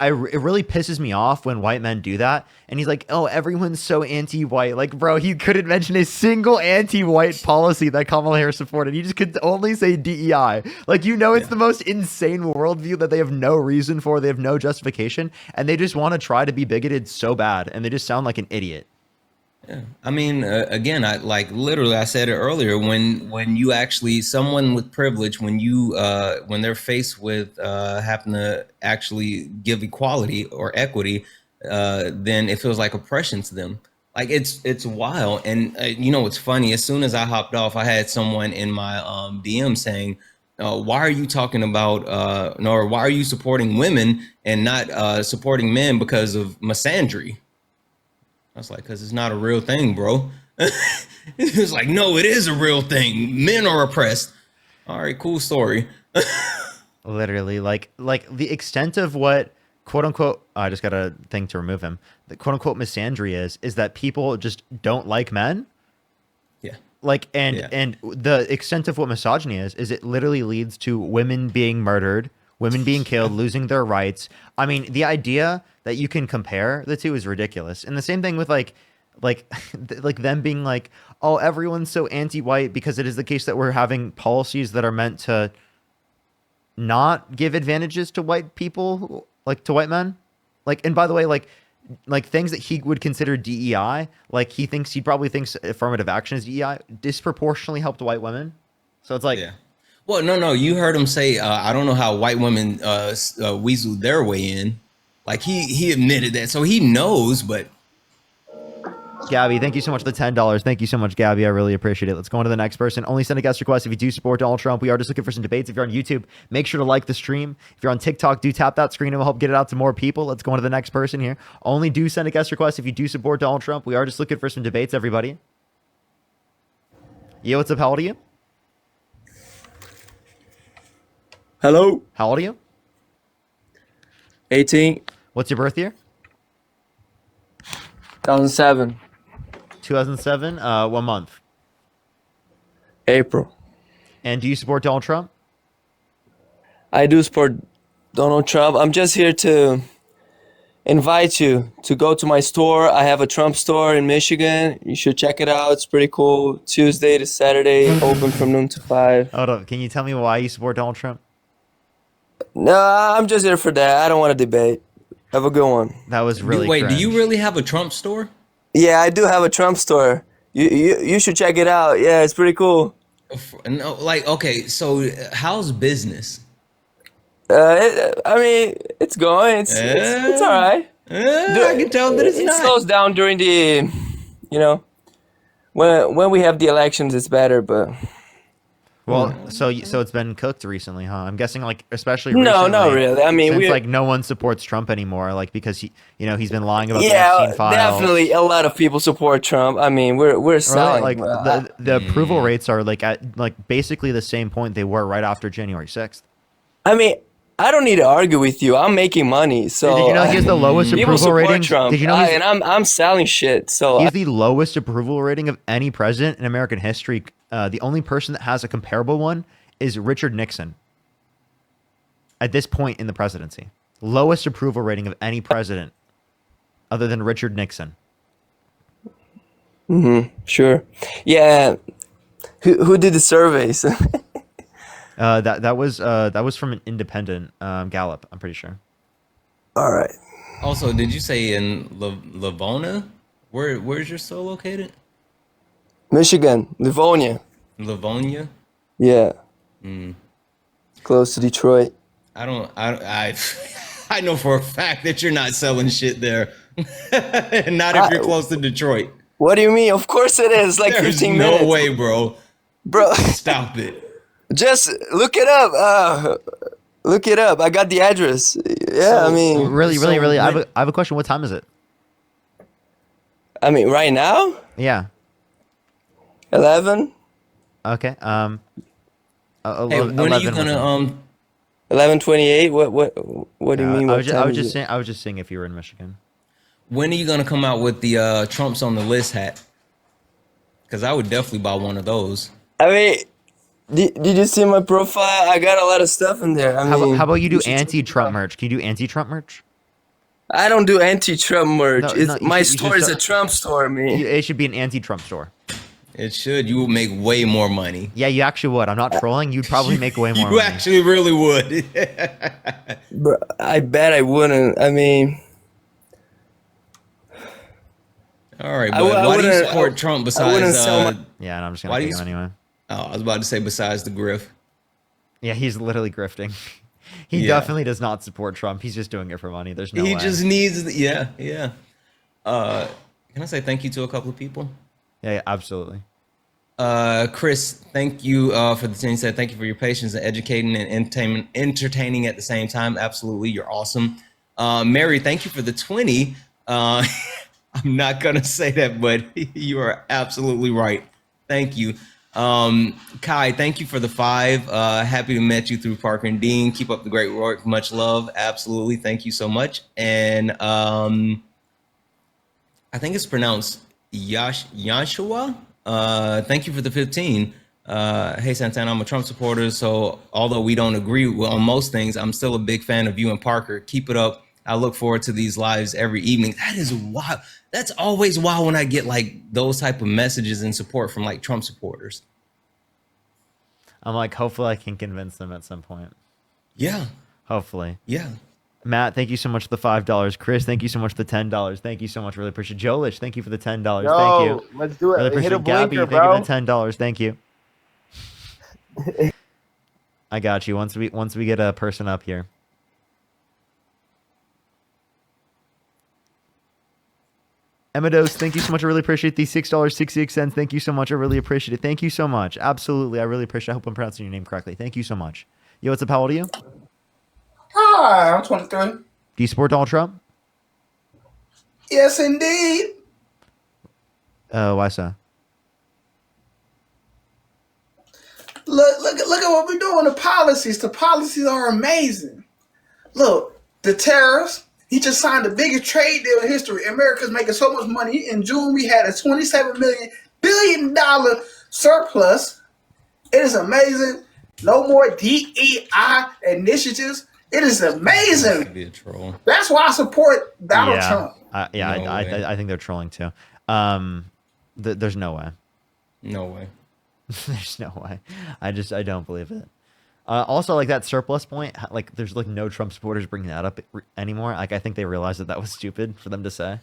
pisses me off when white men do that. And he's like, oh, everyone's so anti-white. Like, bro, he couldn't mention a single anti-white policy that Kamala Harris supported. He just could only say DEI. Like, it's the most insane worldview that they have no reason for. They have no justification. And they just want to try to be bigoted so bad. And they just sound like an idiot. Yeah, I mean, again, I said it earlier. When you actually someone with privilege, when they're faced with having to actually give equality or equity, then it feels like oppression to them. Like it's wild. And what's funny? As soon as I hopped off, I had someone in my DM saying, "Why are you talking about or why are you supporting women and not supporting men because of misandry?" I was like, because it's not a real thing, bro. It was like, no, it is a real thing. Men are oppressed. All right, cool story. Literally, like the extent of what quote unquote, I just got a thing to remove him. The quote unquote misandry is that people just don't like men. Yeah. Like, and the extent of what misogyny is it literally leads to women being murdered, women being killed, losing their rights. I mean, the idea that you can compare the two is ridiculous. And the same thing with like them being like, oh, everyone's so anti-white because it is the case that we're having policies that are meant to not give advantages to white people, like to white men. Like, and by the way, like things that he would consider DEI, like he probably thinks affirmative action is DEI, disproportionately helped white women. So it's like, yeah. Well, no, you heard him say, I don't know how white women weasel their way in. Like he admitted that, so he knows. But Gabby, thank you so much for the $10. Thank you so much, Gabby. I really appreciate it. Let's go on to the next person. Only send a guest request if you do support Donald Trump. We are just looking for some debates. If you're on YouTube, make sure to like the stream. If you're on TikTok, do tap that screen and we'll help get it out to more people. Let's go on to the next person here. Only do send a guest request if you do support Donald Trump. We are just looking for some debates, everybody. Yo, what's up? How old are you? Hello. How old are you? 18. What's your birth year? 2007. 2007. What month? April. And do you support Donald Trump? I do support Donald Trump. I'm just here to invite you to go to my store. I have a Trump store in Michigan. You should check it out. It's pretty cool. Tuesday to Saturday, open from noon to 5. Hold up. Can you tell me why you support Donald Trump? No, I'm just here for that. I don't want to debate. Have a good one. That was really Wait, cringe. do you really have a Trump store? Yeah, I do have a Trump store. You should check it out. Yeah, it's pretty cool. No, like, okay, so how's business? I mean, it's going. It's all right. I can tell that it's it not. slows down during the, when we have the elections, it's better. But well, so it's been cooked recently, huh? I'm guessing, like, especially recently. No, not really. I mean, since like no one supports Trump anymore, like because he's been lying about the yeah, Epstein files. definitely a lot of people support Trump. I mean, we're selling. Like the approval rates are like at like basically the same point they were right after January 6th. I mean, I don't need to argue with you. I'm making money. So did you know he has the lowest approval rating? Trump. Did you know and I'm selling shit. So he has the lowest approval rating of any president in American history. The only person that has a comparable one is Richard Nixon. At this point in the presidency, lowest approval rating of any president other than Richard Nixon. Sure. Yeah. Who did the surveys? That was from an independent Gallup, I'm pretty sure. All right. Also, did you say in Livonia? Where's your store located? Michigan, Livonia. Livonia? Yeah. Close to Detroit. I know for a fact that you're not selling shit there. Not if you're close to Detroit. What do you mean? Of course it is. Like There's 15 minutes. no way, bro. Bro. Stop it. Just look it up. Look it up. I got the address. Yeah, I mean. Really. I have a question. What time is it? I mean, right now, Yeah. 11. Okay. Hey, 11 when are you was gonna in. 11:28. What do you mean? I What time is it? I was just saying if you were in Michigan. when are you gonna come out with the Trump's on the list hat? Because I would definitely buy one of those. I mean, did you see my profile? I got a lot of stuff in there. I mean, How about you do should check it anti-Trump out. merch? Can you do anti-Trump merch? I don't do anti-Trump merch. No, no, My you store should is a show- Trump store, man. It should be an anti-Trump store. It should. You would make way more money. Yeah, you actually would. I'm not trolling. You'd probably make way more You money. actually really would. Bro, I bet I wouldn't. I mean, All right, I but w- I why do you wouldn't- support Trump I besides? wouldn't sell my- Yeah, and I'm just why gonna do take you him anyway. Oh, I was about to say besides the grift. Yeah, he's literally grifting. He Yeah. definitely does not support Trump. He's just doing it for money. There's no He way. just needs. Yeah. Can I say thank you to a couple of people? Yeah, absolutely. Chris, thank you for the 10 said thank you for your patience and educating and entertaining at the same time. Absolutely, you're awesome. Mary, thank you for the 20. I'm not gonna say that, but you are absolutely right. Thank you. Kai, thank you for the 5. Happy to met you through Parker and Dean. Keep up the great work. Much love. Absolutely. Thank you so much. And I think it's pronounced Yashua. Thank you for the 15. Hey Santana, I'm a Trump supporter, so although we don't agree on most things, I'm still a big fan of you and Parker. Keep it up. I look forward to these lives every evening. That is wild. That's always wild when I get like those type of messages and support from like Trump supporters. I'm like, hopefully I can convince them at some point. Yeah. Hopefully. Yeah. Matt, thank you so much for the $5. Chris, thank you so much for the $10. Thank you so much. Really appreciate it. Jolich, thank you for the $10. Thank Yo, you. let's do it. Really Hit a appreciate it. Gabby, blinker, thank you bro. for the $10. Thank you. I got you. Once we get a person up here. Emados, thank you so much. I really appreciate the $6.66. Thank you so much. I really appreciate it. Thank you so much. Absolutely. I really appreciate it. I hope I'm pronouncing your name correctly. Thank you so much. Yo, what's up? How old are you? Hi, I'm 23. Do you support Donald Trump? Yes, indeed. Why so? Look at what we're doing. The policies are amazing. Look, the tariffs. He just signed the biggest trade deal in history. America's making so much money. In June, we had a $27 billion surplus. It is amazing. No more DEI initiatives. It is amazing. Be a troll. That's why I support Donald Trump. I think they're trolling too. There's no way. No way. There's no way. I don't believe it. Also, like that surplus point, like there's like no Trump supporters bringing that up anymore. Like I think they realized that was stupid for them to say.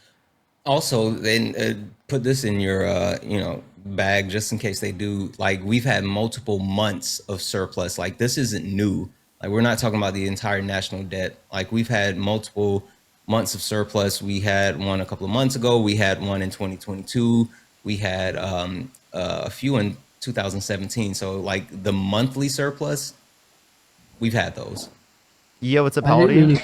Also, then put this in your bag just in case they do. Like we've had multiple months of surplus. Like this isn't new. Like we're not talking about the entire national debt. Like we've had multiple months of surplus. We had one a couple of months ago. We had one in 2022. We had a few in 2017. So like the monthly surplus, we've had those. Yo, what's up? How old are you?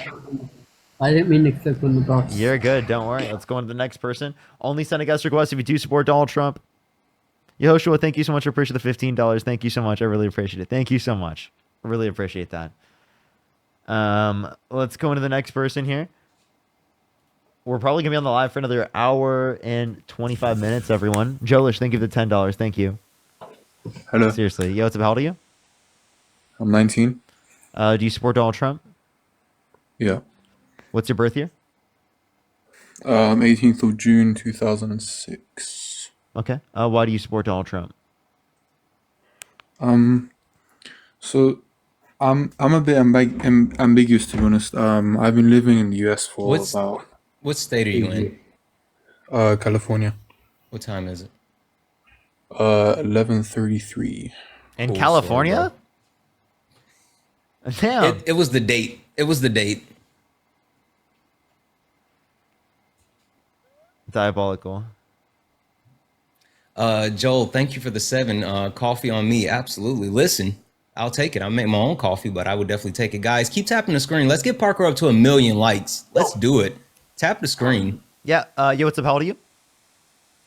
I didn't mean to click on the box. You're good. Don't worry. Let's go on to the next person. Only send a guest request if you do support Donald Trump. Yehoshua, thank you so much. I appreciate the $15. Thank you so much. I really appreciate it. Thank you so much. I really appreciate that. Let's go into the next person here. We're probably going to be on the live for another hour and 25 minutes, everyone. Jolish, thank you for the $10. Thank you. Hello. Seriously. Yo, what's up? How old are you? I'm 19. Do you support Donald Trump? Yeah. What's your birth year? 18th of June 2006. Okay. Why do you support Donald Trump? So I'm a bit ambiguous, to be honest. I've been living in the US for about. What state are you in? California. What time is it? 11:33. In California? Damn. It was the date. It was the date. Diabolical. Joel, thank you for the 7. Coffee on me. Absolutely. Listen, I'll take it. I make my own coffee, but I would definitely take it. Guys, keep tapping the screen. Let's get Parker up to 1 million likes. Let's do it. Tap the screen. Yeah. Yo, what's up? How old are you?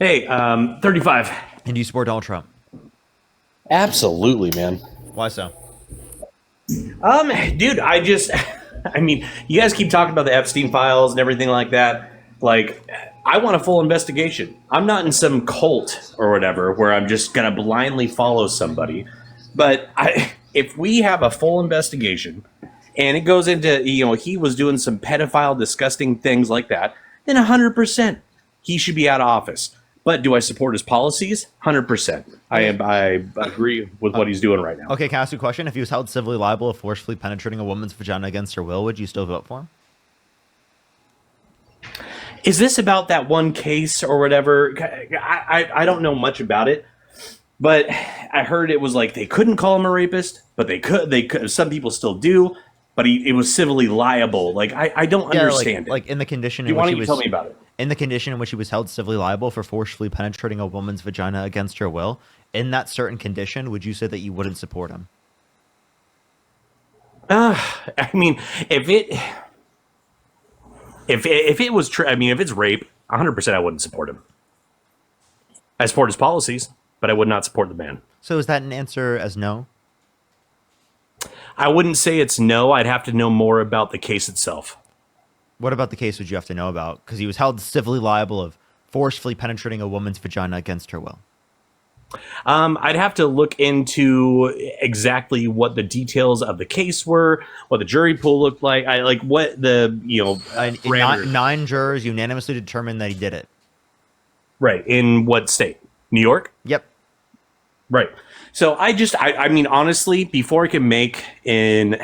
Hey, 35. And do you support Donald Trump? Absolutely, man. Why so? Dude, I mean, you guys keep talking about the Epstein files and everything like that. Like, I want a full investigation. I'm not in some cult or whatever where I'm just gonna blindly follow somebody. But if we have a full investigation and it goes into, he was doing some pedophile, disgusting things like that, then 100% he should be out of office. But do I support his policies? 100%. I agree with what he's doing right now. Okay, can I ask you a question? If he was held civilly liable of forcefully penetrating a woman's vagina against her will, would you still vote for him? Is this about that one case or whatever? I don't know much about it, but I heard it was like they couldn't call him a rapist, but they could. Some people still do, but it was civilly liable. Like I don't understand like in the condition. Why don't you tell me about it? In the condition in which he was held civilly liable for forcefully penetrating a woman's vagina against her will, in that certain condition, would you say that you wouldn't support him? I mean, if it was true, I mean, if it's rape, 100% I wouldn't support him. I support his policies, but I would not support the man. So is that an answer as no? I wouldn't say it's no. I'd have to know more about the case itself. What about the case would you have to know about? Because he was held civilly liable of forcefully penetrating a woman's vagina against her will. I'd have to look into exactly what the details of the case were, what the jury pool looked like, what the nine jurors unanimously determined that he did it. Right. In what state? New York? Yep. Right. So I mean, honestly, before I can make I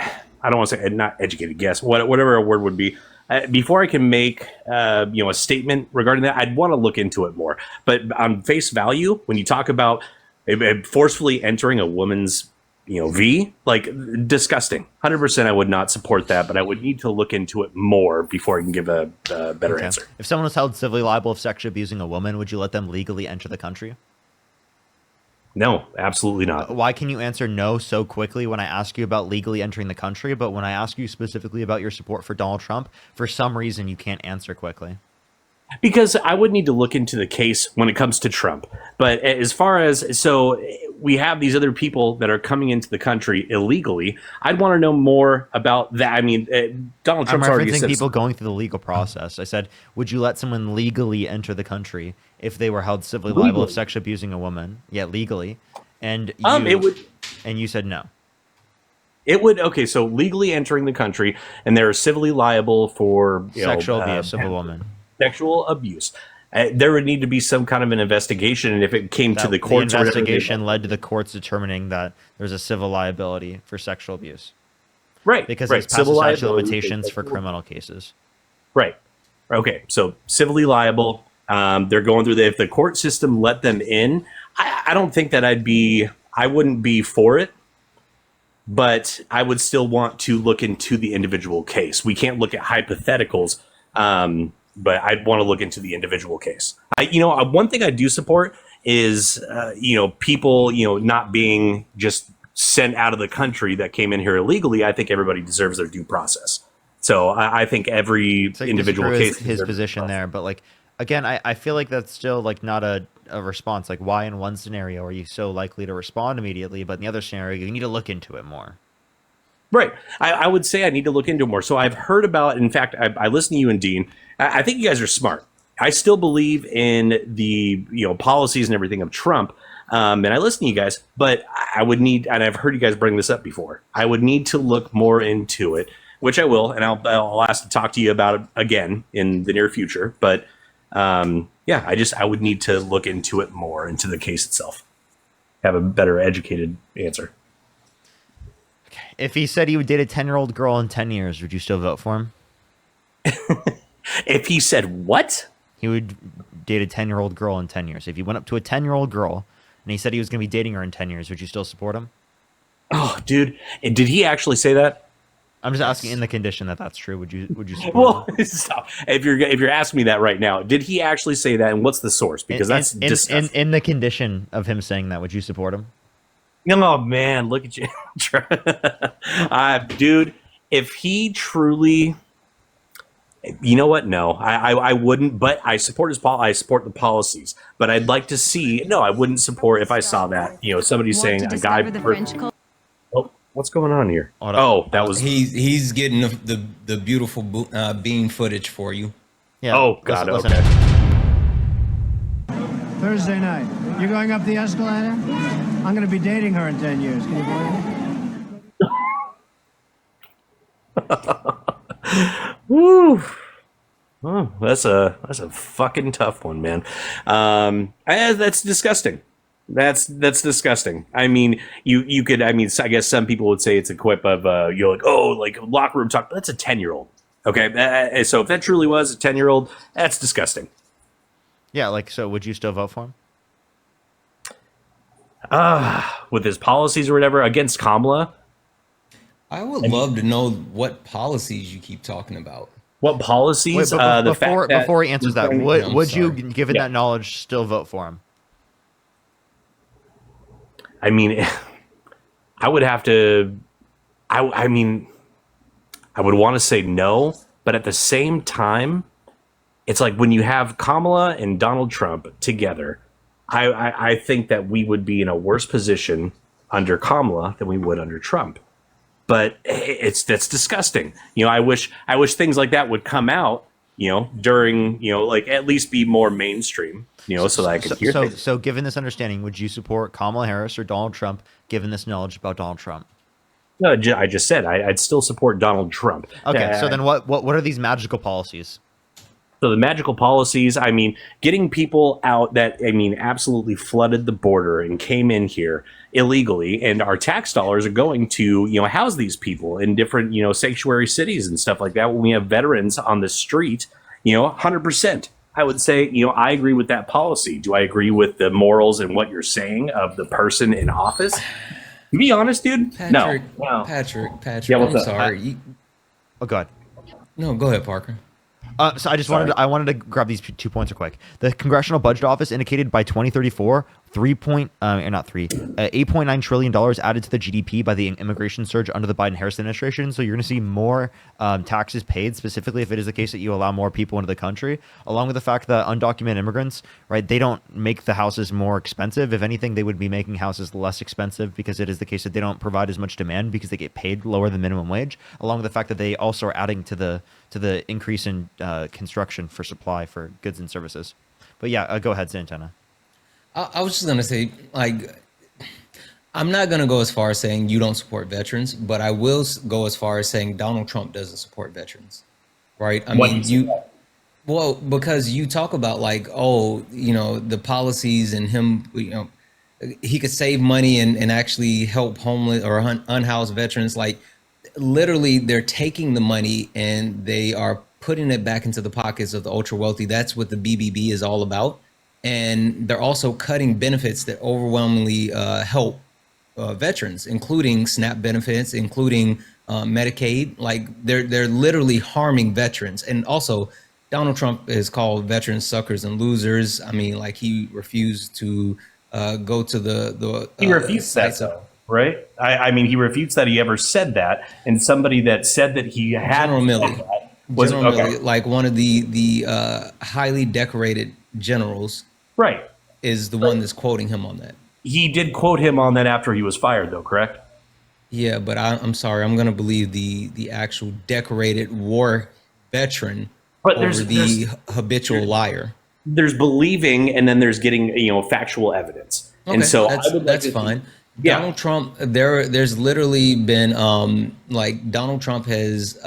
don't want to say not educated guess, whatever a word would be, before I can make a statement regarding that, I'd want to look into it more. But on face value, when you talk about forcefully entering a woman's V, like disgusting. 100% I would not support that, but I would need to look into it more before I can give a better answer. If someone was held civilly liable of sexually abusing a woman, would you let them legally enter the country? No, absolutely not. Why can you answer no so quickly when I ask you about legally entering the country, but when I ask you specifically about your support for Donald Trump, for some reason you can't answer quickly? Because I would need to look into the case when it comes to Trump. But as far as, so we have these other people that are coming into the country illegally. I'd want to know more about that. I mean, Donald Trump's I'm already referencing said people going through the legal process. I said, would you let someone legally enter the country if they were held civilly liable of sexually abusing a woman? Yeah, legally. And you said no. It would, okay, so legally entering the country, and they're civilly liable for sexual abuse of a woman. Sexual abuse. There would need to be some kind of an investigation, and if it came to the courts, the investigation led to the courts determining that there's a civil liability for sexual abuse. Right. Because right. it's past the statute of limitations for criminal cases. Right. Okay, so civilly liable. They're going through if the court system let them in, I don't think that I wouldn't be for it, but I would still want to look into the individual case. We can't look at hypotheticals, but I'd want to look into the individual case. One thing I do support is, people, not being just sent out of the country that came in here illegally. I think everybody deserves their due process. So I think every individual case. His position there, but again, I feel like that's still not a response. Like, why in one scenario are you so likely to respond immediately, but in the other scenario you need to look into it more? Right. I would say I need to look into it more. So I've heard about, in fact, I listen to you and Dean. I think you guys are smart. I still believe in the policies and everything of Trump, and I listen to you guys. But I would need, and I've heard you guys bring this up before, I would need to look more into it, which I will, and I'll ask to talk to you about it again in the near future. But I would need to look into it more, into the case itself, have a better educated answer. If he said he would date a 10-year-old girl in 10 years, would you still vote for him? If he said what? He would date a 10-year-old girl in 10 years. If he went up to a 10-year-old girl and he said he was going to be dating her in 10 years, would you still support him? Oh, dude. Did he actually say that? I'm just asking in the condition that that's true. Would you support him? Stop. If you're asking me that right now, did he actually say that, and what's the source? Because that's disgusting. In the condition of him saying that, would you support him? Oh man, look at you. Dude, if he truly You know what? No, I wouldn't. But I support I support the policies. But I'd like to see. No, I wouldn't support if I saw that. Somebody saying a guy. Oh, what's going on here? Oh, that was. He's getting the beautiful bean footage for you. Yeah. Oh God. Listen. Okay. Thursday night. You're going up the escalator? I'm going to be dating her in 10 years. Can you believe it? Woo. Oh, that's a fucking tough one, man. That's disgusting. That's disgusting. I mean, you could. I mean, I guess some people would say it's a quip of you're like, oh, like locker room talk. But that's a 10-year-old. Okay, so if that truly was a 10-year-old, that's disgusting. Yeah, like, so would you still vote for him? With his policies or whatever against Kamala? I would love to know what policies you keep talking about. What policies? Wait, before he answers that, would you, given that knowledge, still vote for him? I mean, I would have to. I mean, I would want to say no, but at the same time, it's like when you have Kamala and Donald Trump together, I think that we would be in a worse position under Kamala than we would under Trump. But that's disgusting. I wish things like that would come out, during, like at least be more mainstream, so that I could hear things. So given this understanding, would you support Kamala Harris or Donald Trump, given this knowledge about Donald Trump? No, I just said I'd still support Donald Trump. Okay, so then what are these magical policies? So the magical policies, I mean, getting people out that, I mean, absolutely flooded the border and came in here illegally, and our tax dollars are going to, house these people in different, sanctuary cities and stuff like that. When we have veterans on the street, 100%. I would say, I agree with that policy. Do I agree with the morals and what you're saying of the person in office? To be honest, dude, Patrick, no. Patrick, Yeah, what's I'm up? sorry. Oh, God. No, go ahead, Parker. So I wanted to grab these 2 points real quick. The Congressional Budget Office indicated by 2034, $8.9 trillion added to the GDP by the immigration surge under the Biden-Harris administration. So you're going to see more taxes paid, specifically if it is the case that you allow more people into the country, along with the fact that undocumented immigrants, right, they don't make the houses more expensive. If anything, they would be making houses less expensive because it is the case that they don't provide as much demand because they get paid lower than minimum wage, along with the fact that they also are adding to the increase in construction for supply for goods and services. But yeah, go ahead, Santana. I was just going to say, like, I'm not going to go as far as saying you don't support veterans, but I will go as far as saying Donald Trump doesn't support veterans, right? I mean, because you talk about like, oh, the policies and him, he could save money and actually help homeless or unhoused veterans. Like, literally, they're taking the money and they are putting it back into the pockets of the ultra wealthy. That's what the BBB is all about. And they're also cutting benefits that overwhelmingly help veterans, including SNAP benefits, including Medicaid. Like they're literally harming veterans. And also, Donald Trump is called veterans suckers and losers. I mean, like he refused to go to the he refused that though, right? I mean, he refutes that he ever said that. And somebody that said that he had General Milley was General okay. Milley, like one of the highly decorated generals. Right. Is the one that's quoting him on that. He did quote him on that after he was fired, though, correct? Yeah, but I'm sorry. I'm going to believe the actual decorated war veteran over the habitual liar. There's believing, and then there's getting factual evidence. Okay, and so that's fine. Yeah. Donald Trump. There's literally been like Donald Trump has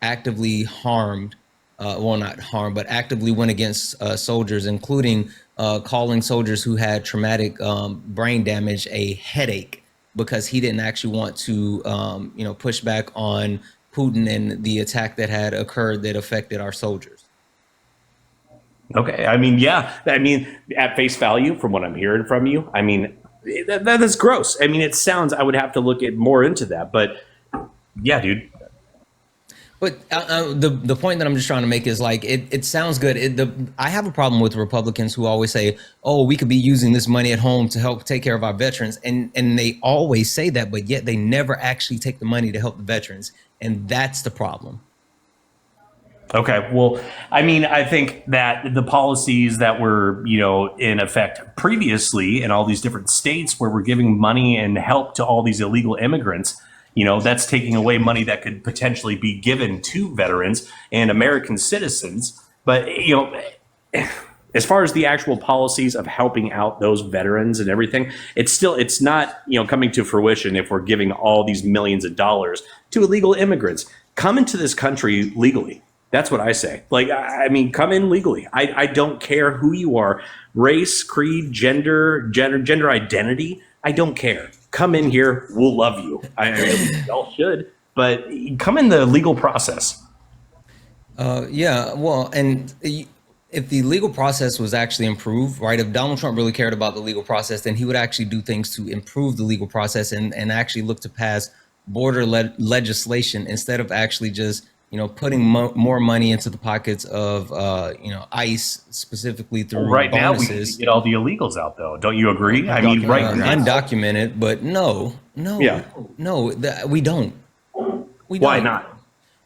actively harmed. Well, not harm, but actively went against soldiers, including calling soldiers who had traumatic brain damage a headache because he didn't actually want to, push back on Putin and the attack that had occurred that affected our soldiers. Okay. I mean, yeah. I mean, at face value, from what I'm hearing from you, I mean, that is gross. I mean, it sounds, I would have to look more into that, but yeah, dude. But the point that I'm just trying to make is like it sounds good. I have a problem with Republicans who always say, "Oh, we could be using this money at home to help take care of our veterans," and they always say that, but yet they never actually take the money to help the veterans, and that's the problem. Okay. Well, I mean, I think that the policies that were, in effect previously in all these different states where we're giving money and help to all these illegal immigrants, that's taking away money that could potentially be given to veterans and American citizens. But, as far as the actual policies of helping out those veterans and everything, it's not, coming to fruition if we're giving all these millions of dollars to illegal immigrants. Come into this country legally. That's what I say. Like, I mean, come in legally. I don't care who you are, race, creed, gender identity. I don't care. Come in here. We'll love you. Y'all should, but come in the legal process. Yeah. Well, and if the legal process was actually improved, right? If Donald Trump really cared about the legal process, then he would actually do things to improve the legal process and actually look to pass border legislation instead of actually just putting more money into the pockets of, ICE specifically through right bonuses. Now we need to get all the illegals out, though. Don't you agree? I mean, right now. Undocumented, but no, we don't. Why not?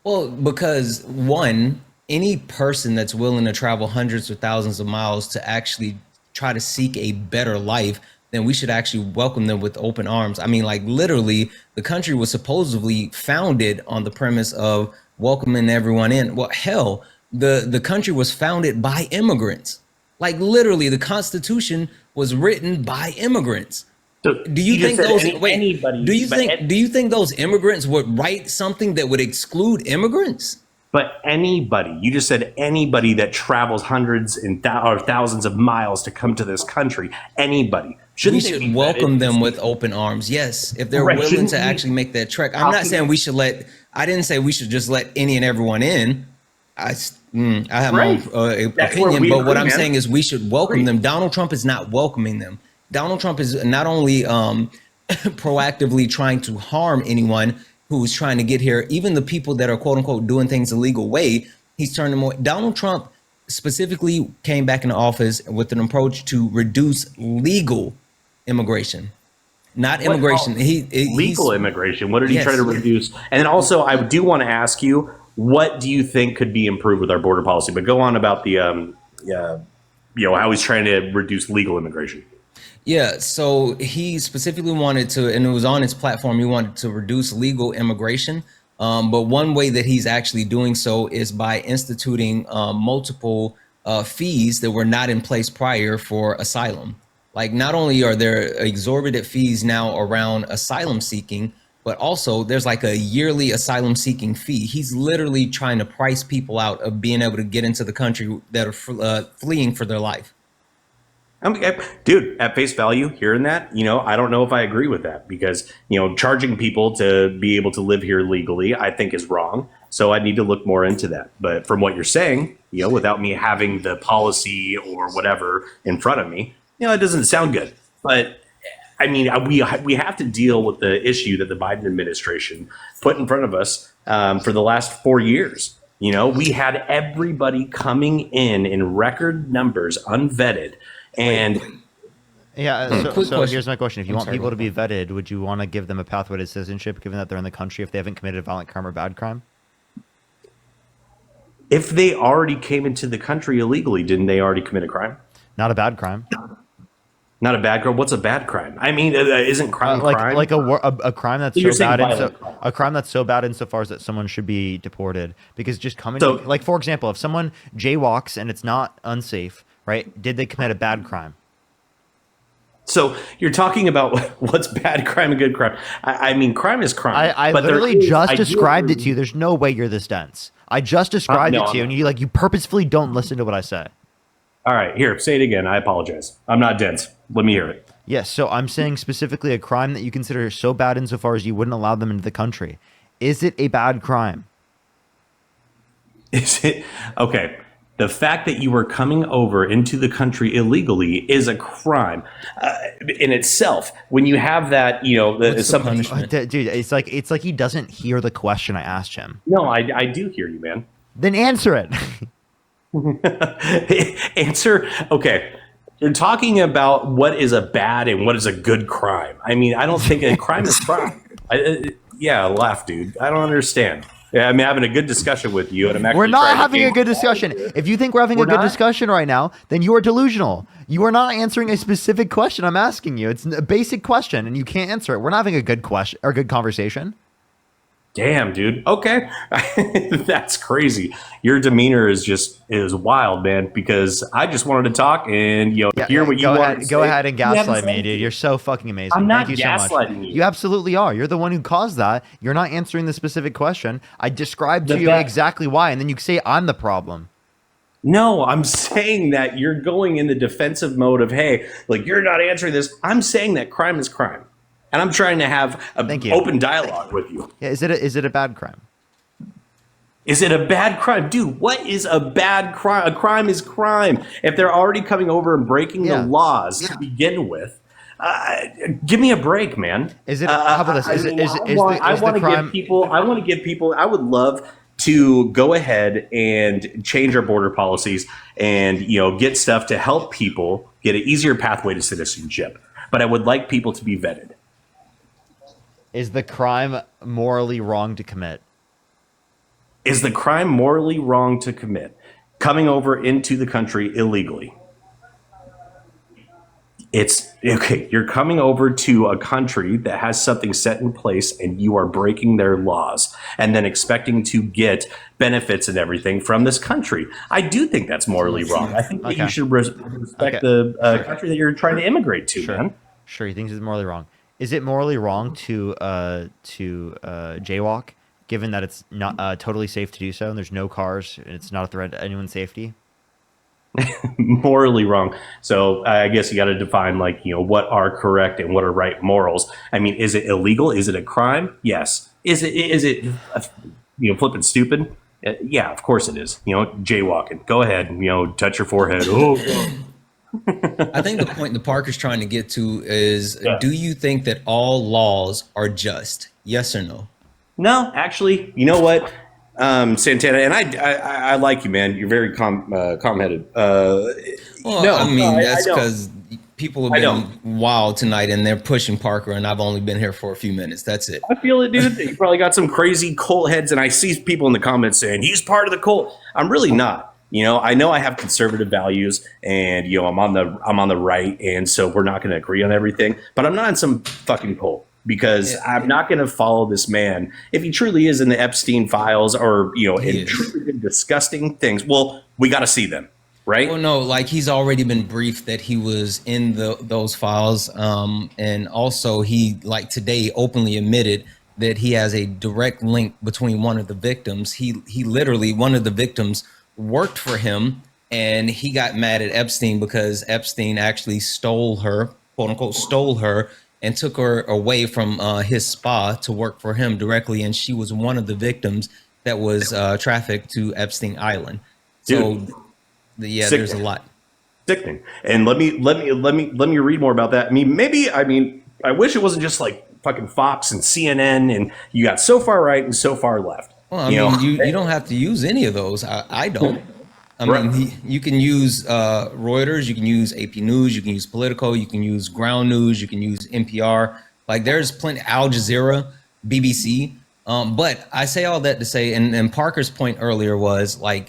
Well, because one, any person that's willing to travel hundreds or thousands of miles to actually try to seek a better life, then we should actually welcome them with open arms. I mean, like literally, the country was supposedly founded on the premise of welcoming everyone in. Well, hell, the country was founded by immigrants. Like literally, the Constitution was written by immigrants. So do you think those anybody? Do you think those immigrants would write something that would exclude immigrants? But anybody, you just said anybody that travels hundreds and or thousands of miles to come to this country, anybody. We should welcome them with open arms. Yes, if they're willing to actually make that trek. I'm not saying we should I didn't say we should just let any and everyone in. I have my own opinion, but what I'm saying is we should welcome them. Donald Trump is not welcoming them. Donald Trump is not only proactively trying to harm anyone who's trying to get here, even the people that are quote unquote doing things the legal way, he's turning more. Donald Trump specifically came back into office with an approach to reduce legal immigration, not immigration. Legal immigration. What did he try to reduce? And then also, I do want to ask you, what do you think could be improved with our border policy? But go on about the, how he's trying to reduce legal immigration. Yeah, so he specifically wanted to, and it was on his platform, he wanted to reduce legal immigration. But one way that he's actually doing so is by instituting multiple fees that were not in place prior for asylum. Like not only are there exorbitant fees now around asylum seeking, but also there's like a yearly asylum seeking fee. He's literally trying to price people out of being able to get into the country that are fleeing for their life. Dude, at face value, hearing that, I don't know if I agree with that because, charging people to be able to live here legally, I think is wrong. So I need to look more into that. But from what you're saying, without me having the policy or whatever in front of me, it doesn't sound good. But I mean, we have to deal with the issue that the Biden administration put in front of us for the last 4 years. We had everybody coming in record numbers, unvetted. And so here's my question. If you want people to be vetted, would you want to give them a pathway to citizenship, given that they're in the country if they haven't committed a violent crime or bad crime? If they already came into the country illegally, didn't they already commit a crime? Not a bad crime. Not a bad crime. What's a bad crime? I mean, isn't crime crime? Like a crime that's so bad, a crime that's so bad insofar as that someone should be deported because just coming, like for example, if someone jaywalks and it's not unsafe, right? Did they commit a bad crime? So you're talking about what's bad crime and good crime. I mean, crime is crime. I literally just described it to you. There's no way you're this dense. I just described it to you, and you purposefully don't listen to what I say. All right, here, say it again. I apologize. I'm not dense. Let me hear it. Yes, so I'm saying specifically a crime that you consider so bad insofar as you wouldn't allow them into the country. Is it a bad crime? Is it? Okay. The fact that you were coming over into the country illegally is a crime in itself. When you have that, dude, it's like he doesn't hear the question I asked him. No, I do hear you, man. Then answer it. Answer. Okay. You're talking about what is a bad and what is a good crime. I mean, I don't think a crime is crime. Laugh, dude. I don't understand. Yeah, I'm having a good discussion with you, and I'm actually We're not trying to having a gain- good discussion. If you think we're having We're a good not? discussion right now, then you are delusional. You are not answering a specific question I'm asking you. It's a basic question, and you can't answer it. We're not having a good question or good conversation. Damn, dude. Okay, that's crazy. Your demeanor is wild, man. Because I just wanted to talk and hear what you wanted to Go say. ahead and You haven't gaslight said me, anything. dude. You're so fucking amazing. I'm not Thank you so much. gaslighting you. You absolutely are. You're the one who caused that. You're not answering the specific question. I described to The you fact- exactly why, and then you say I'm the problem. No, I'm saying that you're going in the defensive mode of, hey, like you're not answering this. I'm saying that crime is crime, and I'm trying to have an open dialogue with you. Yeah, is it a bad crime? Is it a bad crime? Dude, what is a bad crime? A crime is crime. If they're already coming over and breaking the laws to begin with, give me a break, man. Is it? How about this? I want to give people. I would love to go ahead and change our border policies and get stuff to help people get an easier pathway to citizenship. But I would like people to be vetted. Is the crime morally wrong to commit? Is the crime morally wrong to commit? Coming over into the country illegally. It's okay. You're coming over to a country that has something set in place and you are breaking their laws and then expecting to get benefits and everything from this country. I do think that's morally wrong. I think that you should respect the country that you're trying to immigrate to, man. Sure, he thinks it's morally wrong. Is it morally wrong to jaywalk, given that it's not totally safe to do so and there's no cars and it's not a threat to anyone's safety? Morally wrong. So I guess you got to define what are correct and what are right morals. I mean, is it illegal? Is it a crime? Yes. Is it flipping stupid? Yeah, of course it is. Jaywalking. Go ahead and touch your forehead. Oh. I think the point that Parker's trying to get to is, do you think that all laws are just? Yes or no? No, actually, you know what, Santana, and I like you, man. You're very calm-headed. That's because people have been wild tonight, and they're pushing Parker, and I've only been here for a few minutes. That's it. I feel it, dude. You probably got some crazy cult heads, and I see people in the comments saying he's part of the cult. I'm really not. I know I have conservative values, and I'm on the right, and so we're not going to agree on everything. But I'm not in some fucking cult. Because I'm not going to follow this man if he truly is in the Epstein files or in truly disgusting things. Well, we got to see them, right? Well, no, he's already been briefed that he was in those files, and also he today openly admitted that he has a direct link between one of the victims. He literally, one of the victims worked for him, and he got mad at Epstein because Epstein actually stole her, quote unquote, stole her. And took her away from his spa to work for him directly, and she was one of the victims that was trafficked to Epstein Island. So, there's a lot. Sickening. And let me read more about that. I wish it wasn't just fucking Fox and CNN, and you got so far right and so far left. Well, you don't have to use any of those. I don't. You can use Reuters, you can use AP News, you can use Politico, you can use Ground News, you can use NPR. There's plenty, Al Jazeera, BBC. But I say all that to say, and Parker's point earlier was I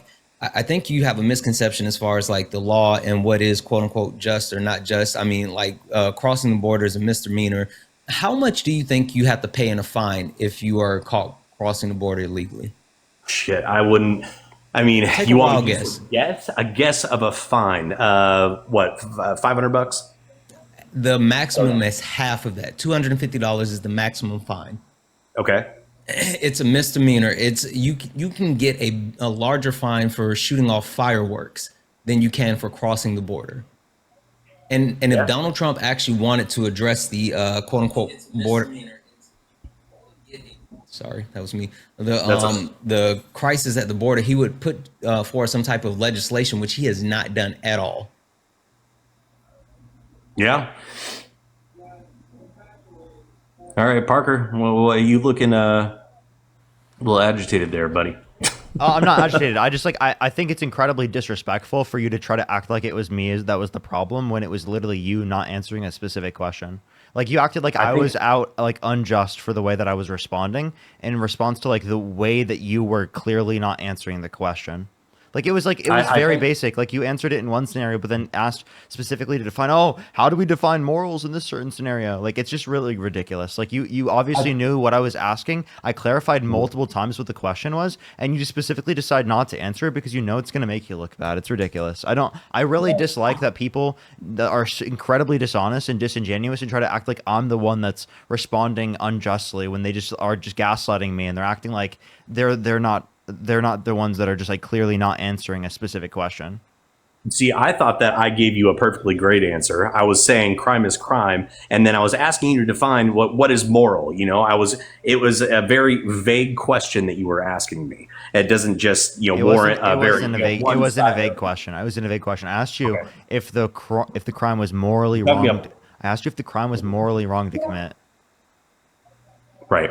think you have a misconception as far as the law and what is quote unquote just or not just. Crossing the border is a misdemeanor. How much do you think you have to pay in a fine if you are caught crossing the border illegally? Shit, I wouldn't. Take you a want wild me guess. A guess of a fine? What, $500? The maximum is half of that. $250 is the maximum fine. Okay. It's a misdemeanor. It's you can get a larger fine for shooting off fireworks than you can for crossing the border. And if Donald Trump actually wanted to address the quote unquote border. Sorry, that was me. The crisis at the border, he would put forth some type of legislation, which he has not done at all. Yeah. All right, Parker. Well, you looking a little agitated there, buddy. I'm not agitated. I just I think it's incredibly disrespectful for you to try to act like it was me that was the problem when it was literally you not answering a specific question. Like you acted like I was out like unjust for the way that I was responding in response to like the way that you were clearly not answering the question. Like it was very basic. Like you answered it in one scenario, but then asked specifically to define, oh, how do we define morals in this certain scenario? Like it's just really ridiculous. Like you obviously knew what I was asking. I clarified multiple times what the question was, and you just specifically decide not to answer it because you know it's going to make you look bad. It's ridiculous. I really dislike that people that are incredibly dishonest and disingenuous and try to act like I'm the one that's responding unjustly when they just are just gaslighting me, and they're acting like they're not the ones that are just like clearly not answering a specific question. See, I thought that I gave you a perfectly great answer. I was saying crime is crime, and then I was asking you to define what is moral. You know, it was a very vague question that you were asking me. It doesn't just warrant a very. It wasn't a vague question. I asked you if the crime was morally wrong. I asked you if the crime was morally wrong to commit. Right.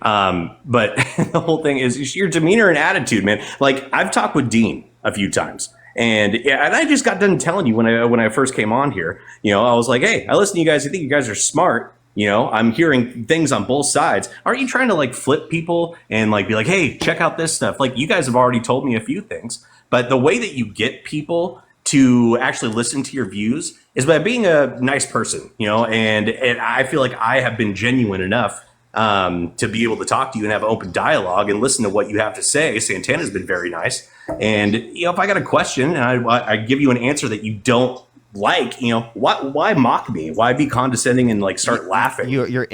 But the whole thing is your demeanor and attitude, man. Like I've talked with Dean a few times, and I just got done telling you when I first came on here, I was like, hey, I listen to you guys. I think you guys are smart. I'm hearing things on both sides. Aren't you trying to like flip people and like be like, hey, check out this stuff? Like you guys have already told me a few things, but the way that you get people to actually listen to your views is by being a nice person, and I feel like I have been genuine enough to be able to talk to you and have open dialogue and listen to what you have to say. Santana's been very nice. And, if I got a question and I give you an answer that you don't like, why mock me? Why be condescending and like start laughing? You are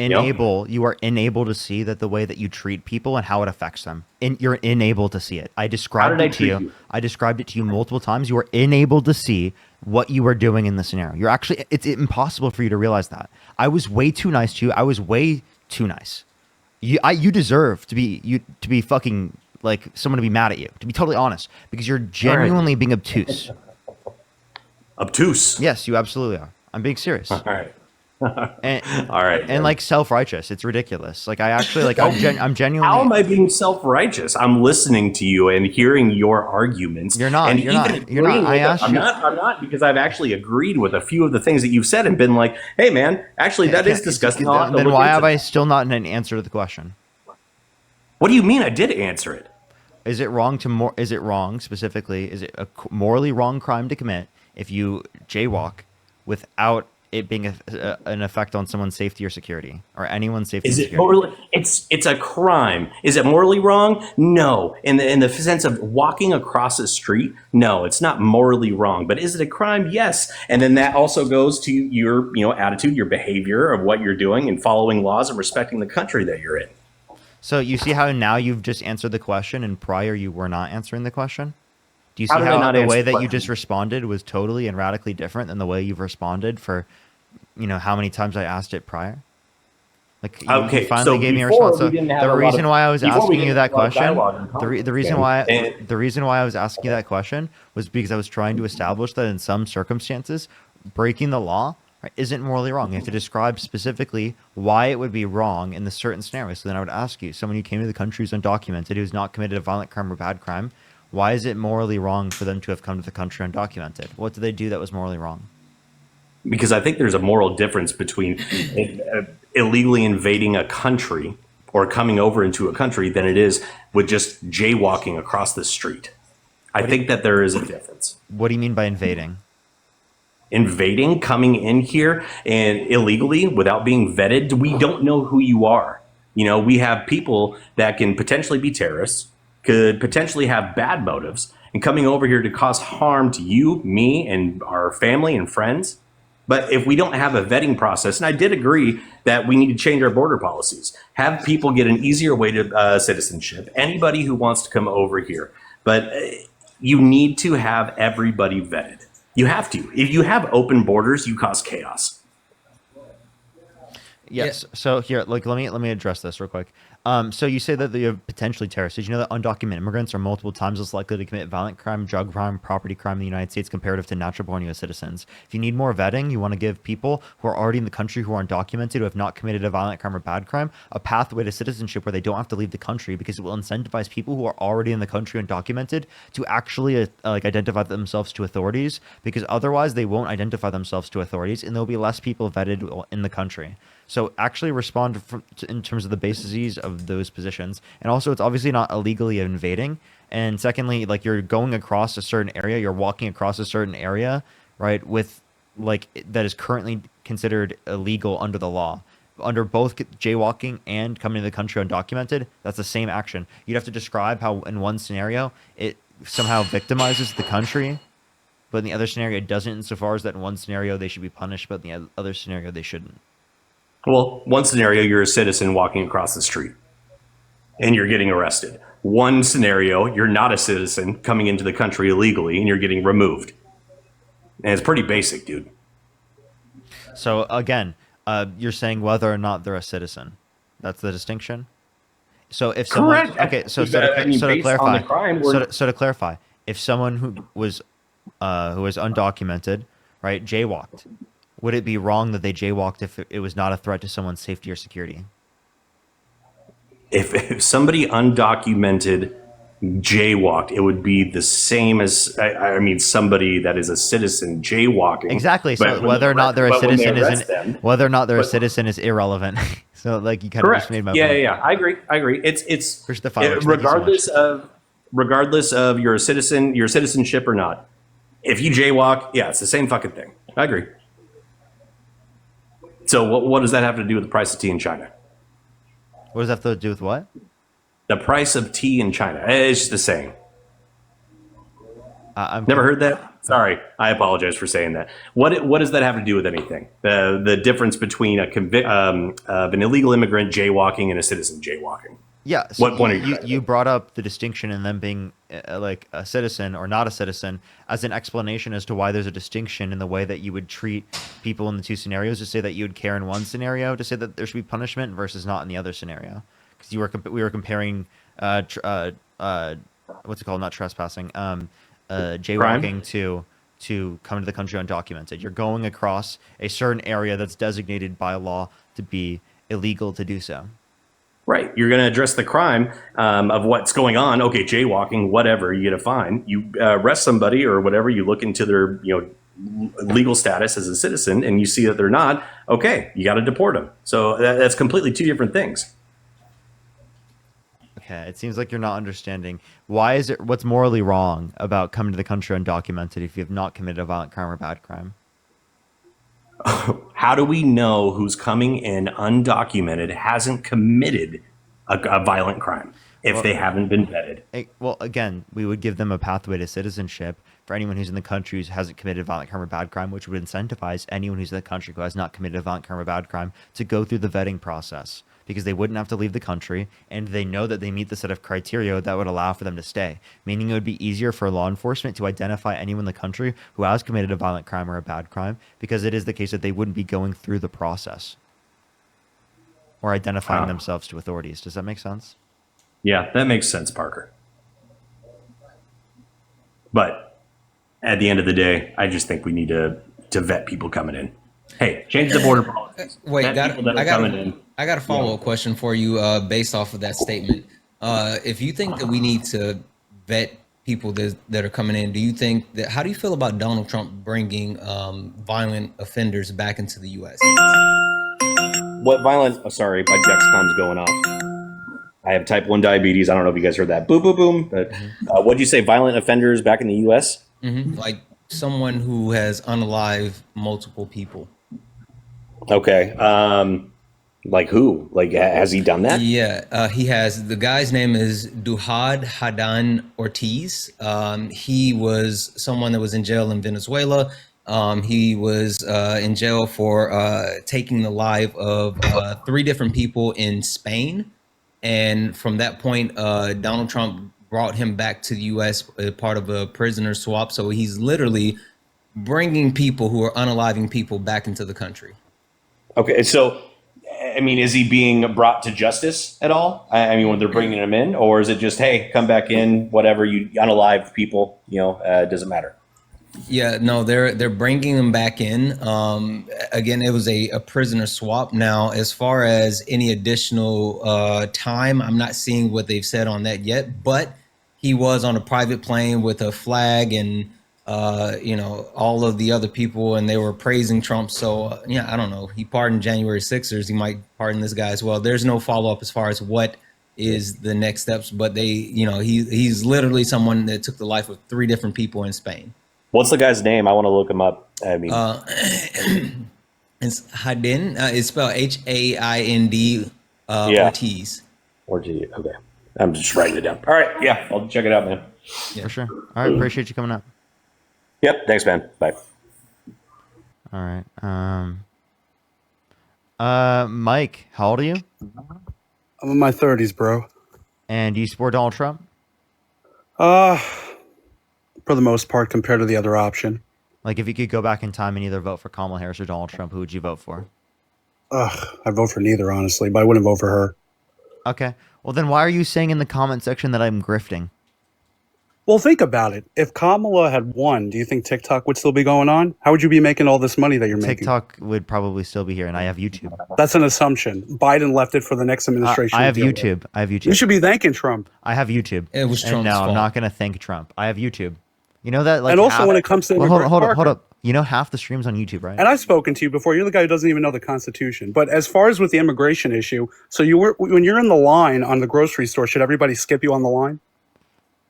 unable to see that the way that you treat people and how it affects them. You're unable to see it. I described it to you. I described it to you multiple times. You are unable to see what you were doing in the scenario. It's impossible for you to realize that. I was way too nice to you. I was way too nice. You deserve to be fucking like someone to be mad at you, to be totally honest, because you're genuinely being obtuse. Obtuse? Yes, you absolutely are. I'm being serious. All right. And, all right. And like self-righteous. It's ridiculous. Like I'm genuinely. How am I being self-righteous? I'm listening to you and hearing your arguments. You're not. And You're not. I'm not because I've actually agreed with a few of the things that you've said and been like, hey man, actually that is disgusting. Then why have I still not an answer to the question? What do you mean? I did answer it. Is it wrong is it wrong specifically? Is it a morally wrong crime to commit if you jaywalk without it being an effect on someone's safety or security or anyone's safety? Is it morally? It's a crime. Is it morally wrong? No. In the sense of walking across a street, no, it's not morally wrong. But is it a crime? Yes. And then that also goes to your attitude, your behavior of what you're doing and following laws and respecting the country that you're in. So you see how now you've just answered the question and prior you were not answering the question? Do you see how the way that you just responded was totally and radically different than the way you've responded for, how many times I asked it prior? Like you finally gave me a response. So the reason why I was asking you that question, the reason why I was asking you that question was because I was trying to establish that in some circumstances, breaking the law isn't morally wrong. You have to describe specifically why it would be wrong in the certain scenario. So then I would ask you, someone who came to the country who's undocumented, who's not committed a violent crime or bad crime, why is it morally wrong for them to have come to the country undocumented? What did they do that was morally wrong? Because I think there's a moral difference between illegally invading a country or coming over into a country than it is with just jaywalking across the street. I think that there is a difference. What do you mean by invading? Invading, coming in here and illegally without being vetted. We don't know who you are. We have people that can potentially be terrorists, could potentially have bad motives, and coming over here to cause harm to you, me, and our family and friends. But if we don't have a vetting process, and I did agree that we need to change our border policies, have people get an easier way to citizenship, anybody who wants to come over here. But you need to have everybody vetted. You have to. If you have open borders, you cause chaos. Yes. So here, like, let me address this real quick. So you say that they are potentially terrorists. Did you know that undocumented immigrants are multiple times as likely to commit violent crime, drug crime, property crime in the United States comparative to natural-born U.S. citizens? If you need more vetting, you want to give people who are already in the country who are undocumented, who have not committed a violent crime or bad crime, a pathway to citizenship where they don't have to leave the country, because it will incentivize people who are already in the country undocumented to actually like identify themselves to authorities, because otherwise they won't identify themselves to authorities, and there'll be less people vetted in the country. So actually respond in terms of the bases of those positions. And also, it's obviously not illegally invading. And secondly, like, you're going across a certain area, you're walking across a certain area, right, with like that is currently considered illegal under the law. Under both jaywalking and coming to the country undocumented, that's the same action. You'd have to describe how in one scenario it somehow victimizes the country, but in the other scenario it doesn't, insofar as that in one scenario they should be punished, but in the other scenario they shouldn't. Well, one scenario, you're a citizen walking across the street and you're getting arrested. One scenario, you're not a citizen coming into the country illegally and you're getting removed. And it's pretty basic, dude. So again, you're saying whether or not they're a citizen. That's the distinction. So if someone, Correct. okay, so to clarify, if someone who was undocumented, right, jaywalked, would it be wrong that they jaywalked if it was not a threat to someone's safety or security? If somebody undocumented jaywalked, it would be the same as, I mean, somebody that is a citizen jaywalking. Exactly. So whether or not they're a citizen is irrelevant. So like you kind of just made my point. Yeah. I agree. It's regardless of your citizenship or not. If you jaywalk, yeah, it's the same fucking thing. I agree. So what does that have to do with the price of tea in China? What does that have to do with what? The price of tea in China. It's just the same. I've never heard that? Sorry, I apologize for saying that. What does that have to do with anything? The difference between an illegal immigrant jaywalking and a citizen jaywalking. Yeah. So what point are you brought up the distinction in them being like a citizen or not a citizen as an explanation as to why there's a distinction in the way that you would treat people in the two scenarios, to say that you would care in one scenario to say that there should be punishment versus not in the other scenario. Because we were comparing what's it called, not trespassing, jaywalking to come to the country undocumented. You're going across a certain area that's designated by law to be illegal to do so. Right. You're going to address the crime of what's going on. Okay, jaywalking, whatever, you get a fine. You arrest somebody or whatever, you look into their legal status as a citizen and you see that they're not, okay, you got to deport them. So that's completely two different things. Okay, it seems like you're not understanding. What's morally wrong about coming to the country undocumented if you have not committed a violent crime or bad crime? How do we know who's coming in undocumented hasn't committed a violent crime if they haven't been vetted? Well, again, we would give them a pathway to citizenship for anyone who's in the country who hasn't committed a violent crime or bad crime, which would incentivize anyone who's in the country who has not committed a violent crime or bad crime to go through the vetting process, because they wouldn't have to leave the country and they know that they meet the set of criteria that would allow for them to stay, meaning it would be easier for law enforcement to identify anyone in the country who has committed a violent crime or a bad crime, because it is the case that they wouldn't be going through the process or identifying themselves to authorities. Does that make sense? Yeah, that makes sense, Parker. But at the end of the day, I just think we need to vet people coming in. Hey, change the border policies. Wait, I got a follow-up question for you based off of that statement. If you think that we need to vet people that are coming in, how do you feel about Donald Trump bringing violent offenders back into the U.S.? What violent? Oh, sorry, my Dexcom's going off. I have type 1 diabetes. I don't know if you guys heard that. Boom, boom, boom. But what'd you say? Violent offenders back in the U.S.? Mm-hmm. Like someone who has unalived multiple people. Okay. Like who? Like, has he done that? Yeah, he has. The guy's name is Duhad Hadan Ortiz. He was someone that was in jail in Venezuela. He was in jail for taking the life of 3 different people in Spain. And from that point, Donald Trump brought him back to the U.S. as part of a prisoner swap. So he's literally bringing people who are unaliving people back into the country. Okay, so I mean, is he being brought to justice at all? I mean, when they're bringing him in, or is it just, hey, come back in, whatever, you unalive people, it doesn't matter. Yeah, no, they're bringing him back in. Again, it was a prisoner swap. Now, as far as any additional time, I'm not seeing what they've said on that yet. But he was on a private plane with a flag and all of the other people, and they were praising Trump. So yeah, I don't know. He pardoned January 6ers. He might pardon this guy as well. There's no follow up as far as what is the next steps. But he's literally someone that took the life of 3 different people in Spain. What's the guy's name? I want to look him up. I mean, it's Hadin. It's spelled H-A-I-N-D. Ortiz. Ortiz. Okay, I'm just writing it down. All right, yeah, I'll check it out, man. Yeah. For sure. All right, appreciate you coming up. Yep, thanks, man. Bye. All right. Mike, how old are you? I'm in my 30s, bro. And do you support Donald Trump? For the most part, compared to the other option. Like, if you could go back in time and either vote for Kamala Harris or Donald Trump, who would you vote for? I'd vote for neither, honestly, but I wouldn't vote for her. Okay. Well, then why are you saying in the comment section that I'm grifting? Well, think about it. If Kamala had won, do you think TikTok would still be going on? How would you be making all this money that you're making? TikTok would probably still be here, and I have YouTube. That's an assumption. Biden left it for the next administration. I have to deal with. YouTube. I have YouTube. You should be thanking Trump. I have YouTube. It was Trump's No, fault. I'm not going to thank Trump. I have YouTube. You know that, like, And also when it comes to hold up. You know half the streams on YouTube, right? And I've spoken to you before. You're the guy who doesn't even know the Constitution. But as far as with the immigration issue, so when you're in the line on the grocery store, should everybody skip you on the line?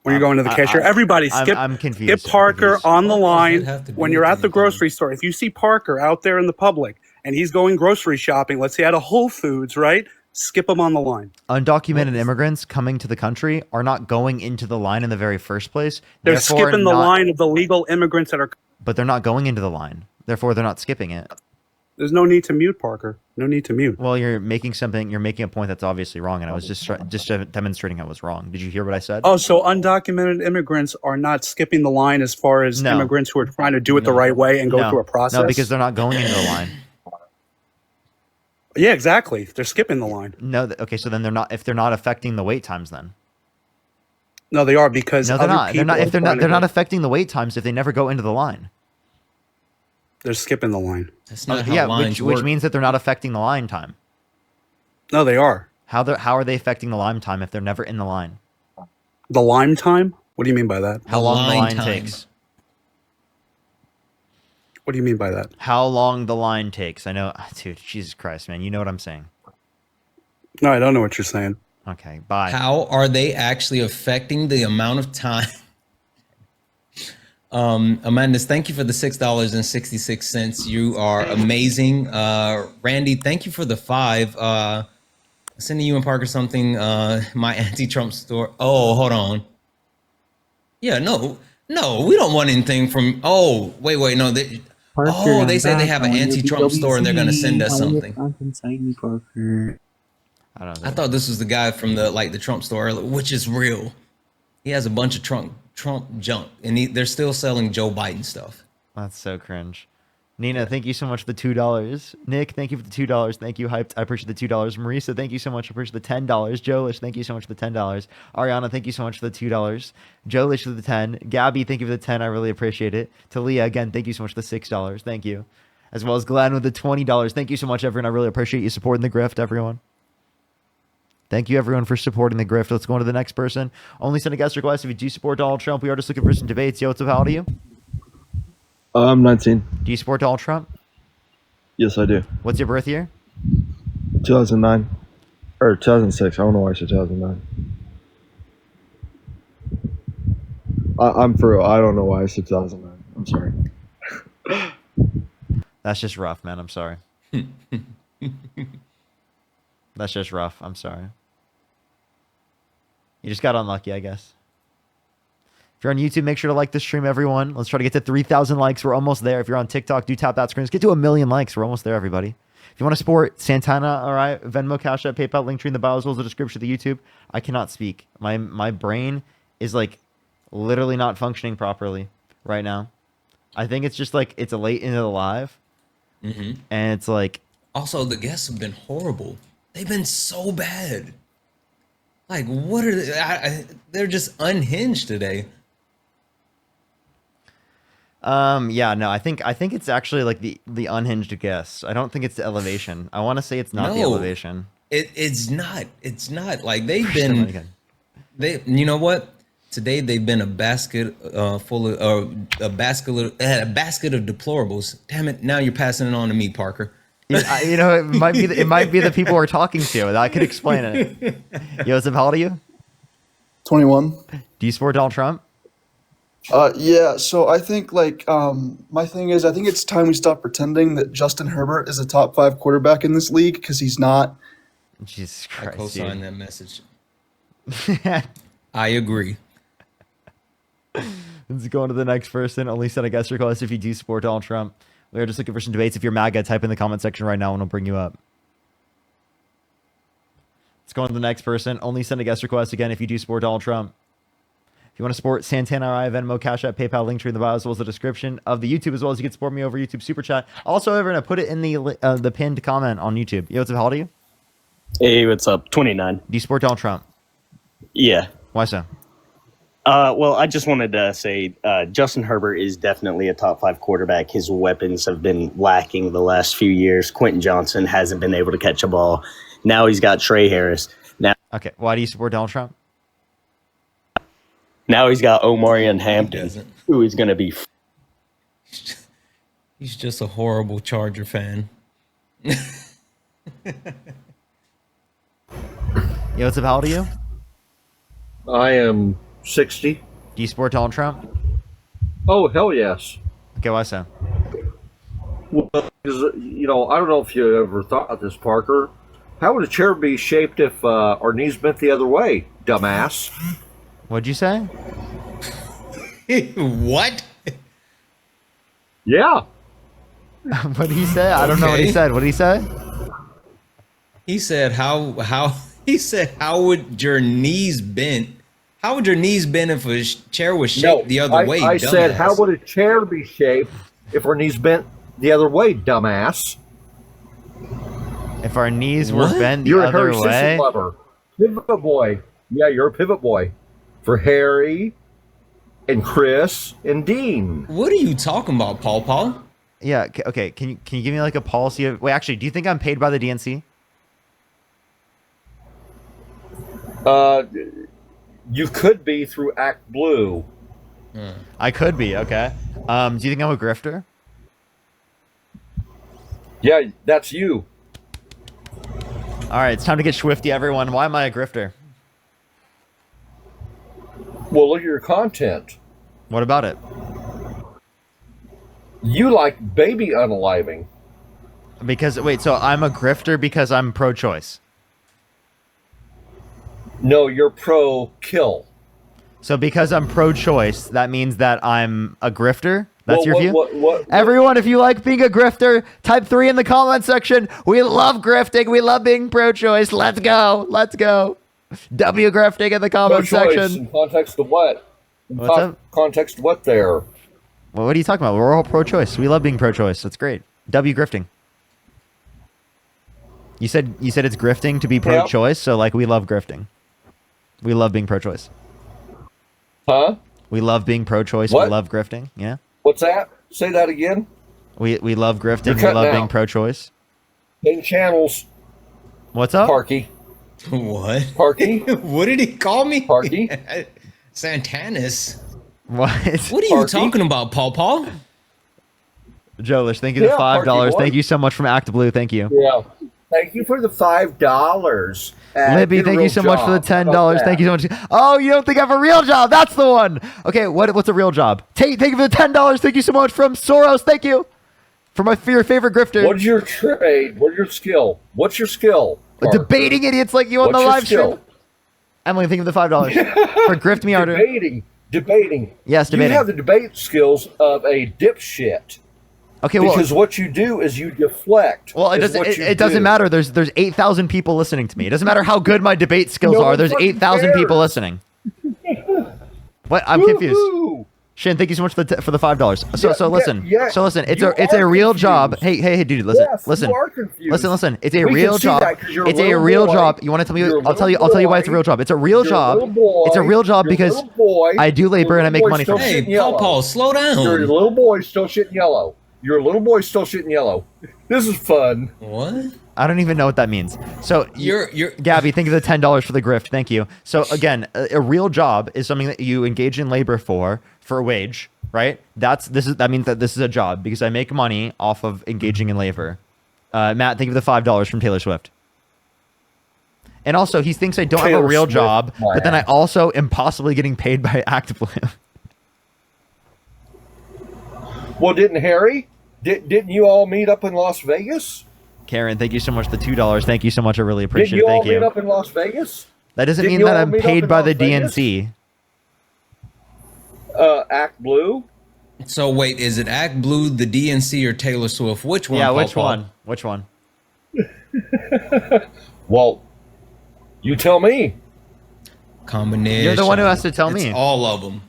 When you're going to the cashier, everybody skip. I'm confused. Skip Parker on the line have to do when you're at the grocery store. If you see Parker out there in the public and he's going grocery shopping, let's say at a Whole Foods, right? Skip him on the line. Undocumented immigrants coming to the country are not going into the line in the very first place. They're skipping the line of the legal immigrants that are. But they're not going into the line. Therefore, they're not skipping it. There's no need to mute, Parker. No need to mute. Well, you're making a point that's obviously wrong, and I was just demonstrating I was wrong. Did you hear what I said? Oh, so undocumented immigrants are not skipping the line as far as immigrants who are trying to do it the right way and go through a process? No, because they're not going into the line. Yeah, exactly. They're skipping the line. No, okay, so then they're not. If they're not affecting the wait times, then no, they are because no, they're not. They're not. If they're not, they're not go. affecting the wait times if they never go into the line. They're skipping the line. That's not how lines which work. means that they're not affecting the line time. No, they are. How are they affecting the line time if they're never in the line? The lime time? What do you mean by that? How long the line time. takes? What do you mean by that? How long the line takes? I know, dude. Jesus Christ, man. You know what I'm saying? No, I don't know what you're saying. Okay, bye. How are they actually affecting the amount of time? Amanda, thank you for the $6.66. You are amazing. Randy, thank you for the 5. Sending you and Parker something. My anti-Trump store. Oh, hold on. Yeah, no, we don't want anything from. Oh, wait, no. Parker, They said they have an anti-Trump store and they're gonna send us something. Parker. I thought this was the guy from the Trump store, which is real. He has a bunch of Trump junk, and they're still selling Joe Biden stuff. That's so cringe. Nina, thank you so much for the $2. Nick, thank you for the $2. Thank you, Hyped. I appreciate the $2. Marisa, thank you so much. I appreciate the $10. Joelish, thank you so much for the $10. Ariana, thank you so much for the $2. Joelish for the 10. Gabby, thank you for the 10. I really appreciate it. Talia, again, thank you so much for the $6. Thank you. As well as Glenn with the $20. Thank you so much, everyone. I really appreciate you supporting the grift, everyone. Thank you, everyone, for supporting the grift. Let's go on to the next person. Only send a guest request if you do support Donald Trump. We are just looking for some debates. Yo, what's up? How old are you? I'm 19. Do you support Donald Trump? Yes, I do. What's your birth year? 2009. Or 2006. I don't know why I said 2009. I'm for real. I don't know why I said 2009. I'm sorry. That's just rough, man. I'm sorry. That's just rough. I'm sorry. You just got unlucky, I guess. If you're on YouTube, make sure to like the stream, everyone. Let's try to get to 3,000 likes. We're almost there. If you're on TikTok, do tap that screen. Let's get to 1 million likes. We're almost there, everybody. If you want to support Santana, all right, Venmo, Cash App, PayPal, link tree in the bio as well as the description of the YouTube. I cannot speak. My brain is like literally not functioning properly right now. I think it's just like it's a late into the live, and it's like Also, the guests have been horrible. They've been so bad. Like, what are they? They're just unhinged today. Yeah, no, I think it's actually like the unhinged guests. I don't think it's the elevation. I want to say it's not the elevation. It's not. It's not. Like, they've been. You know what? Today they've been a basket full of a basket of deplorables. Damn it! Now you're passing it on to me, Parker. You know, it might be the people we're talking to. That could explain it. Joseph, how old are you? 21. Do you support Donald Trump? Yeah, so I think my thing is I think it's time we stop pretending that Justin Herbert is a top 5 quarterback in this league, because he's not. Jesus I Christ. co-sign that message. I agree. Let's go on to the next person. Only send a guest request if you do support Donald Trump. We are just looking for some debates. If you're MAGA, type in the comment section right now and we'll bring you up. Let's go on to the next person. Only send a guest request again if you do support Donald Trump. If you want to support Santana, I, Venmo, Cash App, PayPal, link tree in the bio, as well as the description of the YouTube, as well as you can support me over YouTube Super Chat. Also, we're going to put it in the pinned comment on YouTube. Yo, what's up? How old are you? Hey, what's up? 29. Do you support Donald Trump? Yeah. Why so? Well, I just wanted to say Justin Herbert is definitely a top 5 quarterback. His weapons have been lacking the last few years. Quentin Johnson hasn't been able to catch a ball. Now he's got Trey Harris. Okay, why do you support Donald Trump? Now he's got Omarion Hampton, who is going to be. He's just a horrible Charger fan. Yo, what's up? How old are you? I am 60. Do you support Donald Trump? Oh, hell yes. Okay, why so? Well, because, I don't know if you ever thought of this, Parker. How would a chair be shaped if our knees bent the other way, dumbass? What'd you say? What? Yeah. What did he say? I don't know what he said. What did he say? He said, how would your knees bend? How would your knees bend if a chair was shaped the other way? I said, dumbass? how would a chair be shaped if our knees bent the other way, dumbass? If our knees were bent the You're a other Harry way? Sisson lover. Pivot boy. Yeah, you're a pivot boy. For Harry and Chris and Dean. What are you talking about, Paul? Yeah, okay. Can you give me like a policy of... Wait, actually, do you think I'm paid by the DNC? You could be through Act Blue. I could be, okay. Do you think I'm a grifter? Yeah, that's you. All right, it's time to get swifty, everyone. Why am I a grifter? Well, look at your content. What about it? You like baby unaliving. Because, wait, so I'm a grifter because I'm pro-choice? No, you're pro-kill. So because I'm pro-choice, that means that I'm a grifter? That's your view? What, Everyone, if you like being a grifter, type 3 in the comment section. We love grifting. We love being pro-choice. Let's go. Let's go. W grifting in the comment section. In context of what? What's up? Context of what there? Well, what are you talking about? We're all pro-choice. We love being pro-choice. That's great. W grifting. You said it's grifting to be pro-choice, so like we love grifting. We love being pro-choice. Huh? We love being pro-choice. What? We love grifting. Yeah. What's that? Say that again. We love grifting. We You're love cutting being out. pro-choice. 10 channels. What's up? Parky. What? Parky. What did he call me? Parky. Santanis. What? What are you talking about, Paul? Joelish, thank you for the $5. Parky boy. Thank you so much from Act Blue. Thank you. Yeah. Thank you for the $5. Libby, thank you so much for the $10. Thank you so much. Oh, you don't think I have a real job? That's the one. Okay, what's a real job? Thank you for the $10. Thank you so much from Soros. Thank you for your favorite grifter. What's your trade? What's your skill? What's your skill? Debating idiots like you on the What's your live stream. skill? Emily, thank you for the $5 for grift me harder. Debating. Yes, debating. You have the debate skills of a dipshit. Okay, well, because what you do is you deflect. Well, it doesn't matter. There's 8,000 people listening to me. It doesn't matter how good my debate skills No are. one There's fucking 8,000 people cares. listening. What? I'm confused. Woo-hoo. Shin, thank you so much for the $5. So Yeah, listen. yeah, So listen. It's you a are real confused. job. Hey, dude. Listen. Yes, listen. you are confused. Listen. It's a We can real see job. that 'cause you're a It's a little real boy. job. You want to tell me? You're a I'll tell you. little I'll tell you why it's a boy. real job. It's a real You're a job. little boy. It's a real job You're a because little boy. I do labor Your and I make little money boy's still from it. shitting Hey, yellow. Paul, slow down. Your little boy still shitting yellow. Your little boy still shitting yellow. This is fun. What? I don't even know what that means. So You're Gabby, think of the $10 for the grift. Thank you. So again, a real job is something that you engage in labor for a wage, right? That means that this is a job because I make money off of engaging in labor. Matt, think of the $5 from Taylor Swift. And also, he thinks I don't have a Taylor real Swift, job, my but then I ass. also am possibly getting paid by ActiveBlue. Well, didn't Harry? Didn't you all meet up in Las Vegas? Karen, thank you so much for the $2. Thank you so much. I really appreciate Didn't you it. all Thank you. meet up in Las Vegas? That doesn't Didn't mean you that all I'm meet up paid in by Las the Vegas? DNC. Act Blue. So wait, is it Act Blue, the DNC, or Taylor Swift? Which one? Yeah, Paul, which Paul? one? Which one? Well, you tell me. Combination. You're the one who has to tell me. It's all of them.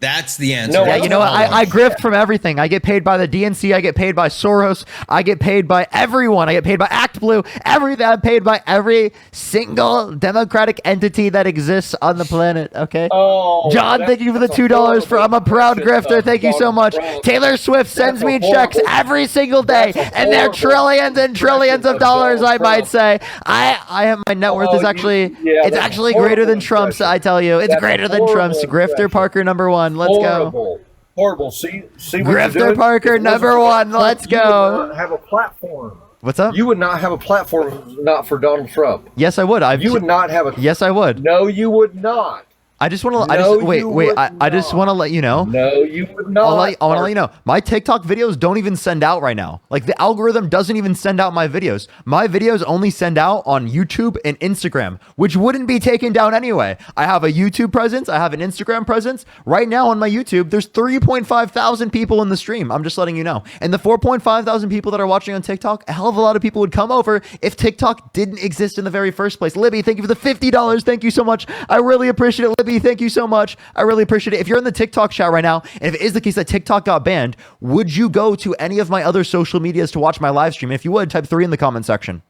That's the answer. Yeah, you know what? All of I them. grift from everything. I get paid by the DNC. I get paid by Soros. I get paid by everyone. I get paid by ActBlue. Everything. I'm paid by every single democratic entity that exists on the planet. Okay. Oh, John, thank you for the $2 for I'm a proud grifter. Thank you so much. Taylor Swift sends me checks every single day, and they're trillions and trillions of dollars. I might say. I have my net worth is actually it's actually greater than Trump's. I tell you, it's greater than Trump's. Grifter Parker #1. Let's go. Horrible. See what you're Grifter doing? Parker If it wasn't for #1. Trump, Let's you would go. not have a platform. What's up? You would not have a platform not for Donald Trump. Yes, I would. You would not have a. Yes, I would. No, you would not. I just want to. No, wait. you would I just want to let you know. No, you would not. I want to let you know. My TikTok videos don't even send out right now. Like the algorithm doesn't even send out my videos. My videos only send out on YouTube and Instagram, which wouldn't be taken down anyway. I have a YouTube presence. I have an Instagram presence. Right now on my YouTube, there's 3.5 thousand people in the stream. I'm just letting you know. And the 4.5 thousand people that are watching on TikTok, a hell of a lot of people would come over if TikTok didn't exist in the very first place. Libby, thank you for the $50. Thank you so much. I really appreciate it. Libby, thank you so much. I really appreciate it. If you're in the TikTok chat right now, and if it is the case that TikTok got banned, would you go to any of my other social medias to watch my live stream? If you would, type 3 in the comment section.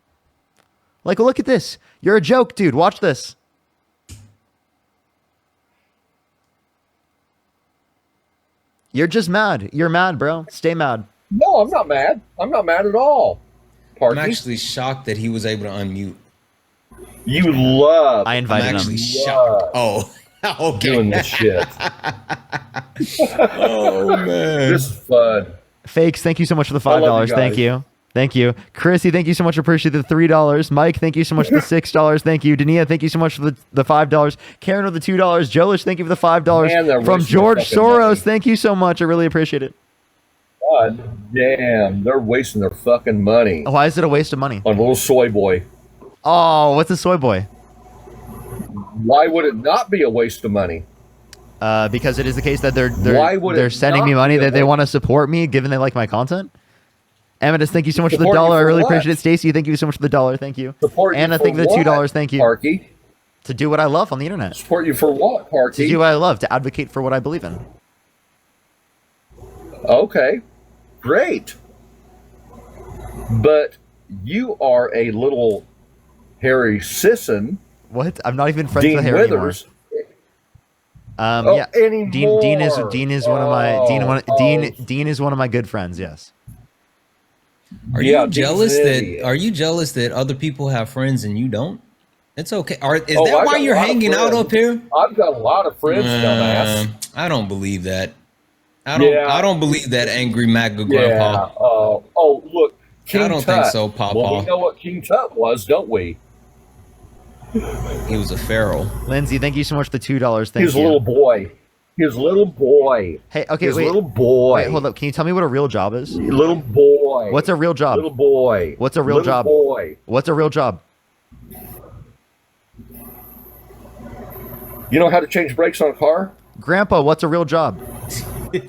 Like, look at this. You're a joke, dude. Watch this. You're just mad. You're mad, bro. Stay mad. No, I'm not mad. I'm not mad at all. I'm actually shocked that he was able to unmute. You love. I invited I'm actually him. shocked. Oh, okay. Doing this shit. Oh man, this is fun. Fakes, thank you so much for the I love $5. you Thank guys. you. Thank you. Chrissy, thank you so much. Appreciate the $3. Mike, thank you so much for the $6. Thank you. Dania, thank you so much for the $5. Karen with the $2. Jolish, thank you for the $5. Man, they're From wasting George their fucking Soros, money. thank you so much. I really appreciate it. God damn, they're wasting their fucking money Why is it a waste of money? on little soy boy. Oh, what's a soy boy? Why would it not be a waste of money? Because it is the case that they're Why would they're it sending me not money be a that they waste? want to support me, given they like my content. Amethyst, thank you so much for the Support you $1. I for really what? appreciate it. Stacy, thank you so much for the $1. Thank you. Support you Anna, for thank you for the what, $2. Thank you. Parky? To do what I love on the internet. Support you for what, To Parky? do what I love. To advocate for what I believe in. Okay, great. But you are a little Harry Sisson. What? I'm not even friends Dean with Harry Withers. anymore. Yeah. Anymore. Dean is one of my Dean is one of my good friends. Yes. Are you jealous that other people have friends and you don't? It's okay. Is that why you're hanging out up here? I've got a lot of friends, dumbass. I don't believe that. I don't believe that, angry MAGA grandpa. Oh, look, King I don't Tut. think so, Papa. Well, we know what King Tut was, don't we? He was a pharaoh. Lindsay, thank you so much for the $2. Thank His you. little boy. His little boy. Hey, okay, His wait. little boy. Wait, hold up. Can you tell me what a real job is? Little boy. What's a real job? Little boy. What's a real Little job? boy. What's a real job? You know how to change brakes on a car? Grandpa, what's a real job? Do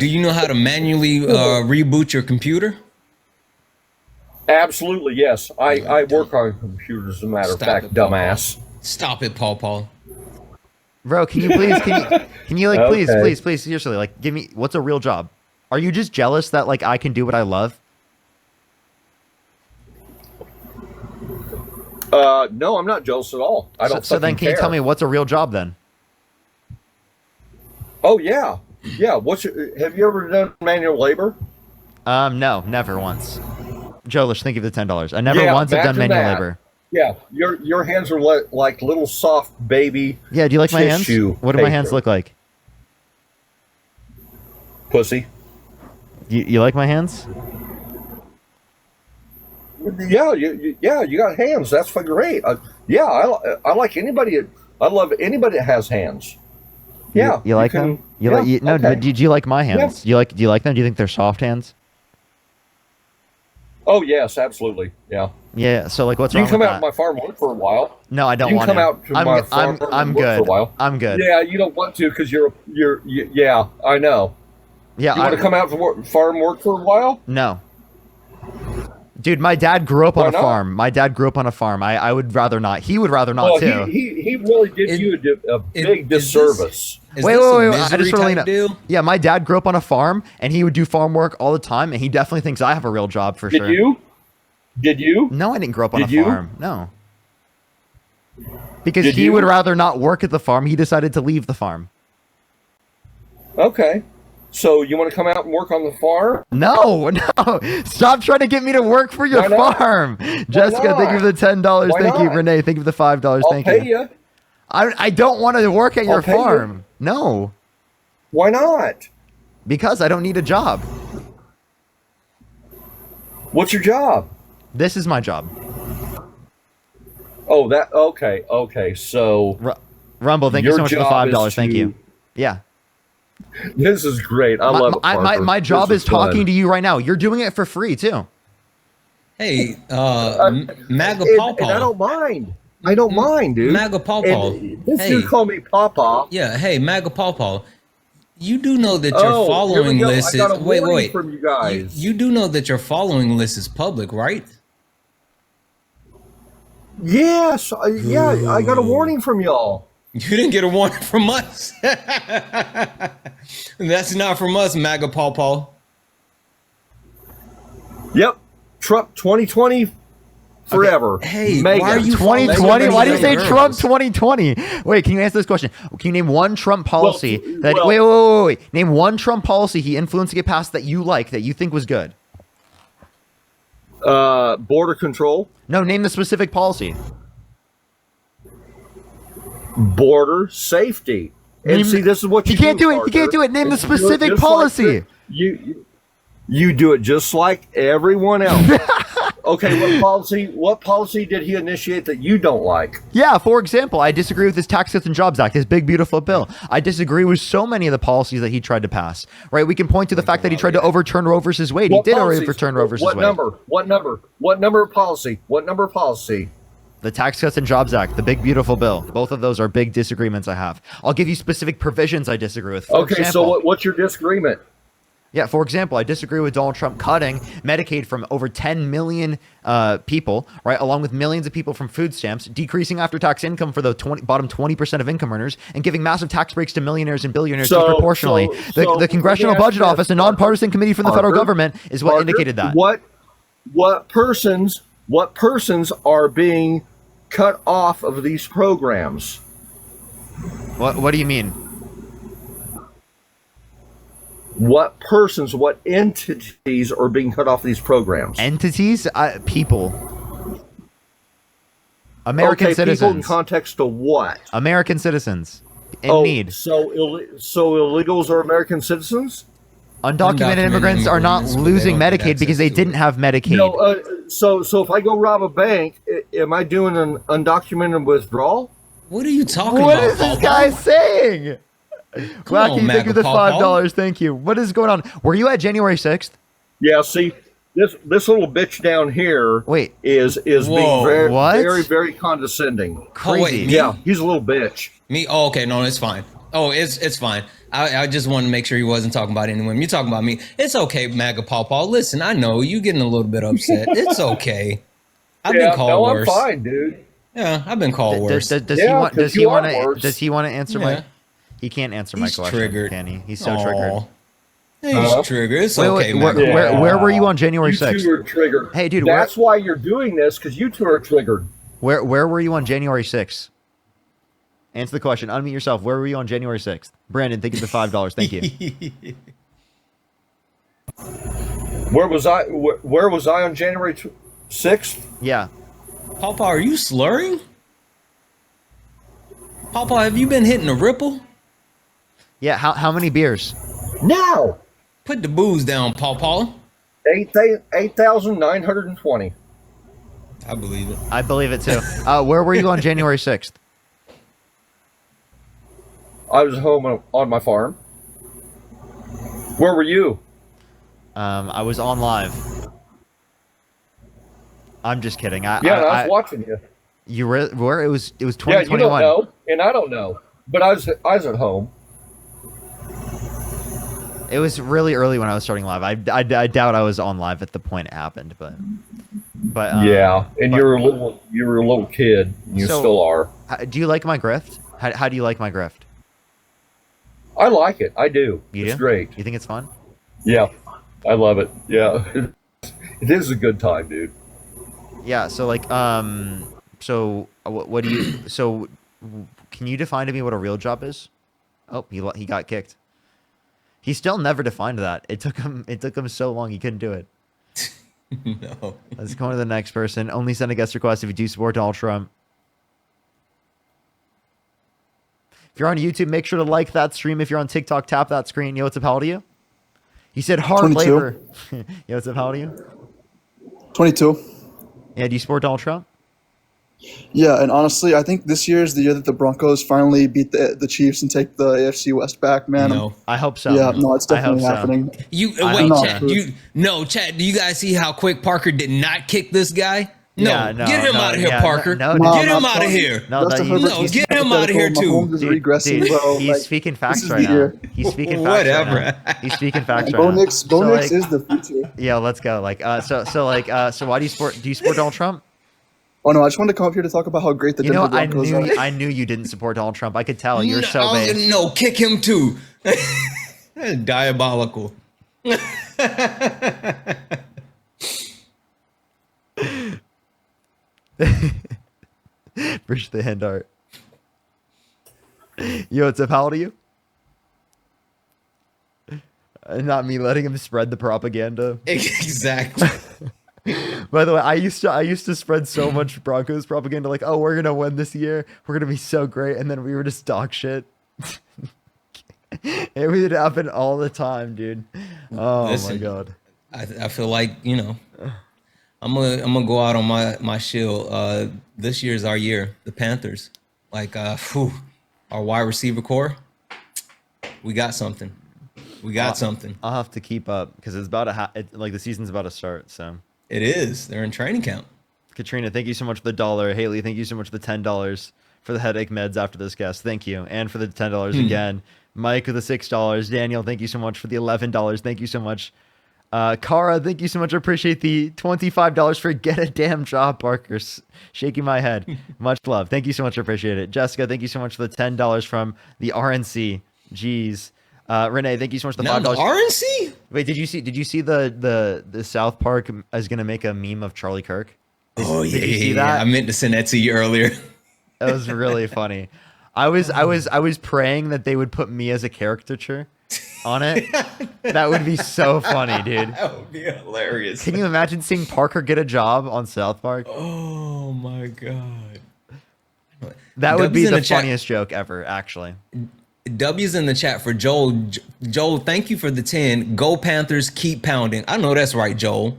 you know how to manually reboot your computer? Absolutely, yes. I work on computers, as a matter of fact, dumbass. Stop it, Paul. Bro, can you please, can you like, please, Okay. please, seriously, like, give me, what's a real job? Are you just jealous that like I can do what I love? No, I'm not jealous at all. I don't. So then, fucking can you care. tell me what's a real job then? Oh yeah, yeah. Have you ever done manual labor? No, never once. Jolish, thank you for the $10. I never Yeah, once have done imagine manual that. labor. Yeah, your hands are like little soft baby. Yeah, do you like my hands? tissue What do my hands paper. look like? Pussy. You like my hands? Yeah, you got hands. That's fucking great. I like anybody. I love anybody that has hands. Yeah, You like can- them? You yeah, like no? okay. Do you like my hands? Do you like them? Do you think they're soft hands? Oh yes, absolutely. Yeah. Yeah. So like, what's You wrong can come with out that? to my farm and work for a while. No, I don't You can want come to. out to my farm I'm and work good. for a while. I'm good. Yeah, you don't want to because yeah, I know. Yeah, You want to come out to farm and work for a while? No. Dude, my dad grew up on Why a not? farm. My dad grew up on a farm. I would rather not. He would rather not Well, too. he really did you a big disservice. Wait. I just want to let you know. Yeah, my dad grew up on a farm, and he would do farm work all the time, and he definitely thinks I have a real job for sure. Did you? Did you? No, I didn't grow up on Did a you? farm. No. Because Did he you? would rather not work at the farm. He decided to leave the farm. Okay. So you want to come out and work on the farm? No. Stop trying to get me to work for your Why not? farm. Jessica, thank you for the $10. Why Thank you. not? Renee, thank you for the $5. I'll Thank pay you. you. I don't want to work at your I'll pay you. farm. No. Why not? Because I don't need a job. What's your job? This is my job. Oh, that okay. So Rumble, thank you your so much for the job is $5. Thank to- you. Yeah. This is great. I love it. Parker. My job This is talking fun. to you right now. You're doing it for free too. Hey, MAGA Paw and I don't mind. I don't mind, dude. MAGA Paw Paw. And This Hey. dude call me Papa. Yeah, hey, MAGA Paw Paw. You do know that your Oh, here we following go. list I got a is wait. warning from you guys. You do know that your following list is public, right? Yes, yeah. I got a warning from y'all. You didn't get a warning from us. That's not from us, MAGA Paw Paw. Yep. Trump 2020 forever. Hey, Mega. why are you 2020? Why do you say girls? Trump 2020? Wait, can you answer this question? Can you name one Trump policy that well- wait. Name one Trump policy he influenced to get passed that you like, that you think was good. Border control, No, name the specific policy. border safety. And Name- see, this is what you can't do it. You Parker. can't do it. Name the Is you do it specific just like policy. the- you do it just like everyone else. Okay, what policy did he initiate that you don't like? Yeah, for example, I disagree with his Tax Cuts and Jobs Act, his big, beautiful bill. I disagree with so many of the policies that he tried to pass, right? We can point to the fact that he tried to overturn Roe versus Wade. What He did policies? overturn Roe versus What Wade. number? What number? What number of policy? What number of policy? The Tax Cuts and Jobs Act, the big, beautiful bill. Both of those are big disagreements I have. I'll give you specific provisions I disagree with. For Okay, example, so what's your disagreement? Yeah, for example, I disagree with Donald Trump cutting Medicaid from over 10 million people, right, along with millions of people from food stamps, decreasing after-tax income for the bottom 20% of income earners, and giving massive tax breaks to millionaires and billionaires disproportionately. The Congressional let me ask Budget you Office, this, a nonpartisan committee from the federal Parker, government, is what indicated that. What persons are being cut off of these programs? What do you mean? What persons, what entities are being cut off these programs? Entities? People. American okay, citizens. people in context to what? American citizens in need. So illegals are American citizens? Undocumented immigrants are not losing Medicaid because they didn't have Medicaid. No, so if I go rob a bank, am I doing an undocumented withdrawal? What are you talking What about? is this guy saying? Wacky, thank you for the $5. Thank you. What is going on? Were you at January 6th? Yeah, see, this little bitch down here is being very, very, very condescending. Oh, wait, me? Yeah, he's a little bitch. Me? Oh, okay, no, it's fine. Oh, it's fine. I just wanted to make sure he wasn't talking about anyone. You're talking about me. It's okay, MAGA Paw Paw. Listen, I know you getting a little bit upset. It's okay. I've been called worse. I'm fine, dude. Yeah, I've been called worse. Does he want? Does he want to? Does he want to answer my? Yeah. He can't answer my He's question. triggered. Can he? He's so Aw. triggered. He's triggered. It's Wait, okay, wait, man. where were you on January You 6th? two are triggered. Hey, dude, That's why you're doing this, because you two are triggered. Where were you on January 6th? Answer the question. Unmute yourself. Where were you on January 6th? Brandon, thank you for the $5. Thank you. Where was I? Where was I on January 6th? Yeah. Pawpaw, are you slurring? Pawpaw, have you been hitting a ripple? Yeah. How many beers? Now. Put the booze down, Pawpaw. 8,920. I believe it. I believe it too. Where were you on January 6th? I was home on my farm. Where were you? I was on live. I'm just kidding. I was watching you. You were where? It was 2021. Yeah, you don't know, and I don't know, but I was at home. It was really early when I was starting live. I doubt I was on live at the point it happened, but yeah, and you were a little kid. You still are. Do you like my grift? How do you like my grift? I like it. I do. It's great. You think it's fun? Yeah, I love it. Yeah, it is a good time, dude. Yeah. So like, so what do you? So can you define to me what a real job is? Oh, he got kicked. He still never defined that. It took him so long he couldn't do it. No. Let's go on to the next person. Only send a guest request if you do support Donald Trump. If you're on YouTube, make sure to like that stream. If you're on TikTok, tap that screen. Yo, what's up? How old are you? He said hard 22. labor. Yo, what's up? How old are you? 22. Yeah, do you support Donald Trump? Yeah, and honestly, I think this year is the year that the Broncos finally beat the Chiefs and take the AFC West back, man. No. I hope so. Yeah, no, it's definitely so. happening. You I wait, hope Chad. so. Chad. Do you guys see how quick Parker did not kick this guy? No, Yeah, no, get him no, out of here, yeah, Parker. no, Get no, him out of here. No, Justin that Herbert, you, he's get him out of here hypothetical. too. Mahomes is regressing, dude, bro. he's Like, speaking this facts is right the now. year. He's speaking facts right Whatever. now. He's speaking facts Bo right now. Nix, Bo Nix is the future. Yeah, let's go. Like, so why do you support Donald Trump? Oh no, I just wanted to come up here to talk about how great the You know, Denver Broncos are. I knew you didn't support Donald Trump. I could tell. You're so bad. No, kick him too. That's diabolical. Bridge the hand art. Yo, what's up? How old are you? Not me letting him spread the propaganda. Exactly. By the way, I used to spread so much Broncos propaganda, like, oh, we're gonna win this year, we're gonna be so great, and then we were just dog shit. It would happen all the time, dude. Oh Listen, my god. I feel like, I'm gonna go out on my shield. This year's our year, the Panthers. Like, our wide receiver core, we got something. We got something. I'll have to keep up because it's about like the season's about to start. So it is. They're in training camp. Katrina, thank you so much for the $1. Haley, thank you so much for the $10 for the headache meds after this guest. Thank you, and for the $10 again. Mike with the $6. Daniel, thank you so much for the $11. Thank you so much. Kara, thank you so much. I appreciate the $25 for get a damn job, Parker. Shaking my head. Much love. Thank you so much. I appreciate it. Jessica, thank you so much for the $10 from the RNC. Jeez. Renee, thank you so much for the $5. RNC? Wait, did you see the South Park is gonna make a meme of Charlie Kirk? Did you see that? I meant to send that to you earlier. That was really funny. I was praying that they would put me as a caricature on it. That would be so funny, dude. That would be hilarious. Can you imagine seeing Parker get a job on South Park? Oh my god. That would be the funniest joke ever, actually. W's in the chat for Joel. Joel, thank you for the 10. Go Panthers, keep pounding. I know that's right, Joel.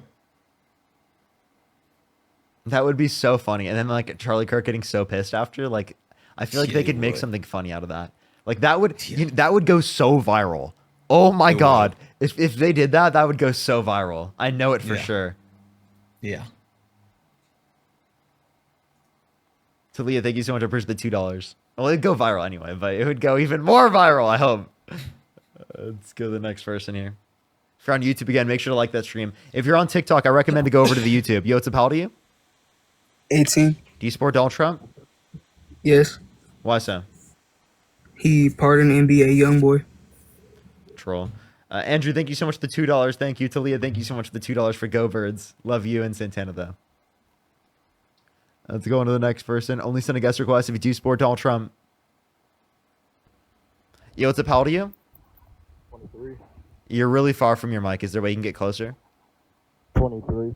That would be so funny. And then like Charlie Kirk getting so pissed after, like I feel like they could make something funny out of that. Like that would go so viral. Oh my god. If they did that, that would go so viral. I know it for sure. Yeah. Talia, thank you so much. I appreciate the $2. Well, it'd go viral anyway, but it would go even more viral, I hope. Let's go to the next person here. If you're on YouTube again, make sure to like that stream. If you're on TikTok, I recommend to go over to the YouTube. Yo, what's up? How old are you? 18. Do you support Donald Trump? Yes. Why so? He pardoned NBA YoungBoy. Troll. Andrew, thank you so much for the $2. Thank you. Talia, thank you so much for the $2 for Go Birds. Love you and Santana, though. Let's go on to the next person. Only send a guest request if you do support Donald Trump. Yo, what's up? How old are you? 23. You're really far from your mic. Is there a way you can get closer? 23.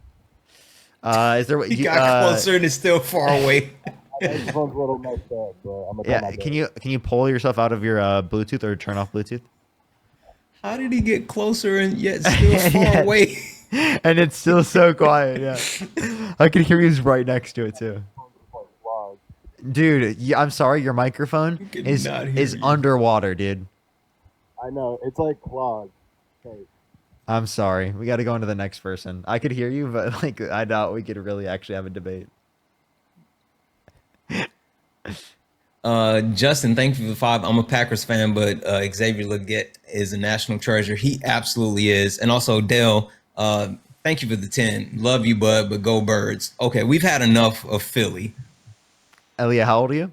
Is there? He got closer and is still far away. This phone's a little messed up, so I'm gonna Yeah. try my Can you pull yourself out of your Bluetooth or turn off Bluetooth? How did he get closer and yet still far away? And it's still so quiet. Yeah, I can hear you right next to it too. Dude, I'm sorry, your microphone is underwater, dude. I know it's like clogged. Okay. I'm sorry. We got to go on to the next person. I could hear you, but like I doubt we could really actually have a debate. Justin, thank you for the 5. I'm a Packers fan, but Xavier Legette is a national treasure. He absolutely is. And also Dale, thank you for the 10. Love you, bud, but go Birds. Okay, we've had enough of Philly. Elia, how old are you?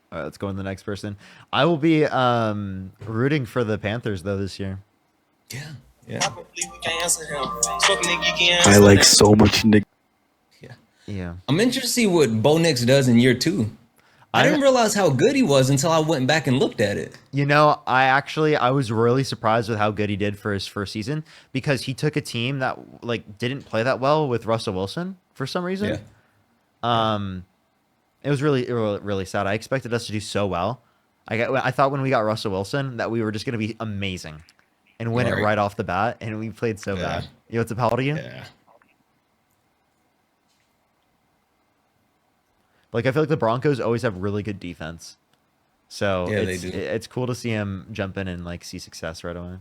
All right, let's go on to the next person. I will be rooting for the Panthers though this year. Yeah. I like so much nigga. Yeah. I'm interested to see what Bo Nix does in year 2. I didn't realize how good he was until I went back and looked at it. You know, I was really surprised with how good he did for his first season because he took a team that like didn't play that well with Russell Wilson for some reason. Yeah. It was really sad. I expected us to do so well. I thought when we got Russell Wilson that we were just going to be amazing and win it right off the bat, and we played so bad. Yo, what's up? How old are you? Yeah. Like, I feel like the Broncos always have really good defense. So Yeah, it's, they do. it's cool to see him jump in and like see success right away.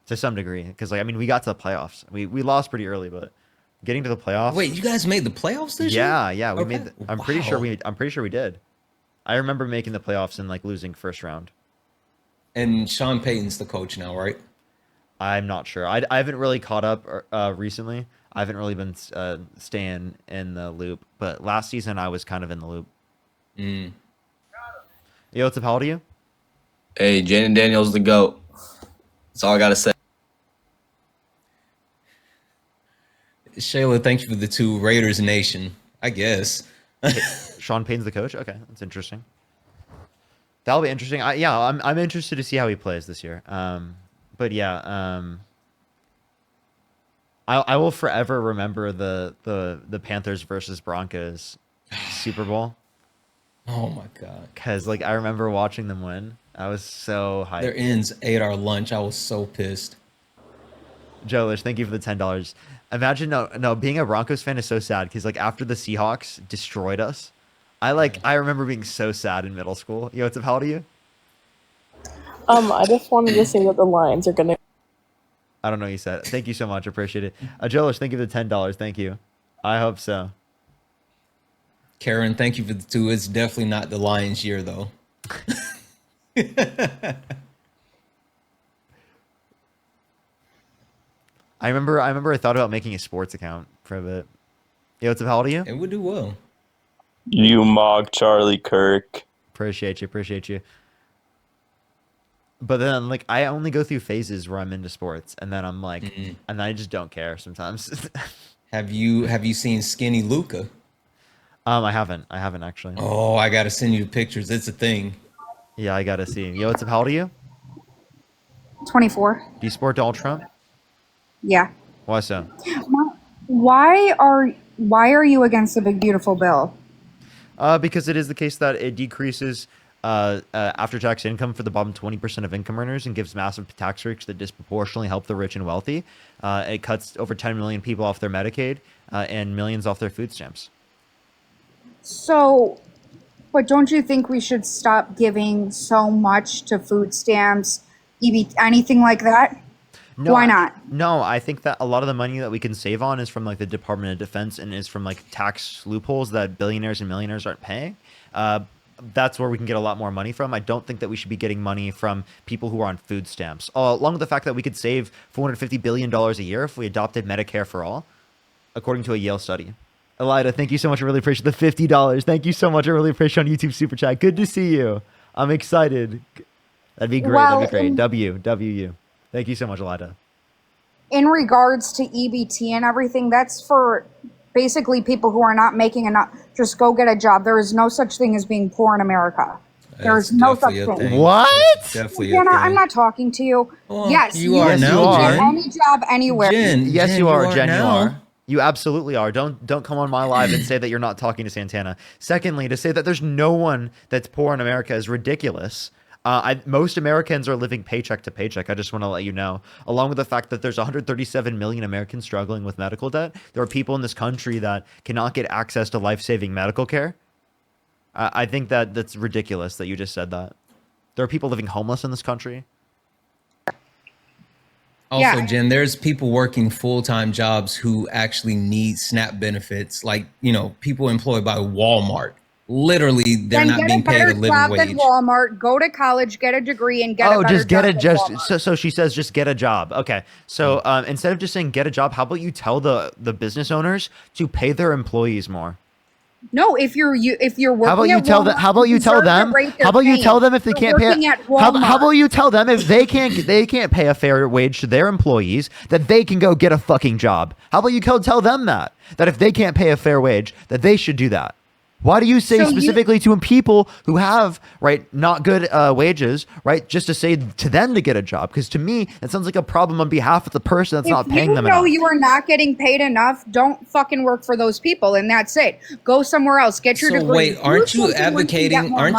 To some degree. Because like, I mean, we got to the playoffs. We lost pretty early, but getting to the playoffs. Wait, you guys made the playoffs this year? Yeah, we Okay. made I'm pretty sure we did. I remember making the playoffs and like losing first round. And Sean Payton's the coach now, right? I'm not sure. I haven't really caught up recently. I haven't really been staying in the loop, but last season I was kind of in the loop. Yo, what's up? How old are you? Hey, Jaden Daniels the GOAT. That's all I gotta say. Shayla, thank you for the 2. Raiders Nation, I guess. Sean Payton's the coach? Okay, that's interesting. That'll be interesting. I'm interested to see how he plays this year. But yeah, I will forever remember the Panthers versus Broncos Super Bowl. Oh my god! Because like I remember watching them win. I was so hyped. Their ends ate our lunch. I was so pissed. Joe Lish, thank you for the $10. Imagine no being a Broncos fan is so sad because like after the Seahawks destroyed us, I remember being so sad in middle school. Yo, what's up? How old are you? I just wanted to say that the Lions are gonna. I don't know what you said. Thank you so much. I appreciate it. Joe Lish, thank you for the $10. Thank you. I hope so. Karen, thank you for the 2. It's definitely not the Lions' year though. I remember I thought about making a sports account for a bit. Yo, what's up? How old are you? It would do well. You mog Charlie Kirk. Appreciate you. But then like I only go through phases where I'm into sports and then I'm like and then I just don't care sometimes. Have you seen Skinny Luca? I haven't actually. Oh, I gotta send you the pictures. It's a thing. Yeah, I gotta see. Yo, what's up? How old are you? 24. Do you support Donald Trump? Yeah. Why so? Why are you against the big beautiful bill? Because it is the case that it decreases after-tax income for the bottom 20% of income earners and gives massive tax breaks that disproportionately help the rich and wealthy. It cuts over 10 million people off their Medicaid and millions off their food stamps. So, but don't you think we should stop giving so much to food stamps, anything like that? No, Why not? No, I think that a lot of the money that we can save on is from like the Department of Defense and is from like tax loopholes that billionaires and millionaires aren't paying. That's where we can get a lot more money from. I don't think that we should be getting money from people who are on food stamps. Along with the fact that we could save $450 billion a year if we adopted Medicare for all. according to a Yale study. Elida, thank you so much. I really appreciate the $50. Thank you so much. I really appreciate on YouTube Super Chat. Good to see you. I'm excited. That'd be great. Well, That'd be great. WU. Thank you so much, Elida. In regards to EBT and everything, that's for basically people who are not making enough. Just go get a job. There is no such thing as being poor in America. There is no such thing. What? Definitely. Jenna, I'm not talking to you. Well, Yes, you are can now, get Jen. any job anywhere. Yes, you are, Jen. You now. are. You absolutely are. Don't come on my live and say that you're not talking to Santana. Secondly, to say that there's no one that's poor in America is ridiculous. Most Americans are living paycheck to paycheck. I just want to let you know. Along with the fact that there's 137 million Americans struggling with medical debt, there are people in this country that cannot get access to life-saving medical care. I think that that's ridiculous that you just said that. There are people living homeless in this country. Also, Jen, there's people working full-time jobs who actually need SNAP benefits, like, people employed by Walmart. Literally, they're Then not get being a better paid a living job wage. than Walmart. Go to college, get a degree, and get a better just get job a than Walmart. so she says just get a job. Okay, so instead of just saying get a job, how about you tell the business owners to pay their employees more? No, if you're working How about you at tell them? Walmart, How about you tell deserve the them? rate they're How about you paying. tell them if they You're can't pay? working at How Walmart. about you tell them if they can't pay a fair wage to their employees, that they can go get a fucking job? How about you tell them that if they can't pay a fair wage, that they should do that? Why do you say specifically to people who have not good wages, just to say to them to get a job? Because to me, that sounds like a problem on behalf of the person that's not paying them If you know enough. you are not getting paid enough, don't fucking work for those people, and that's it. Go somewhere else. Get your So degree. wait, aren't Do you something where can get advocating? more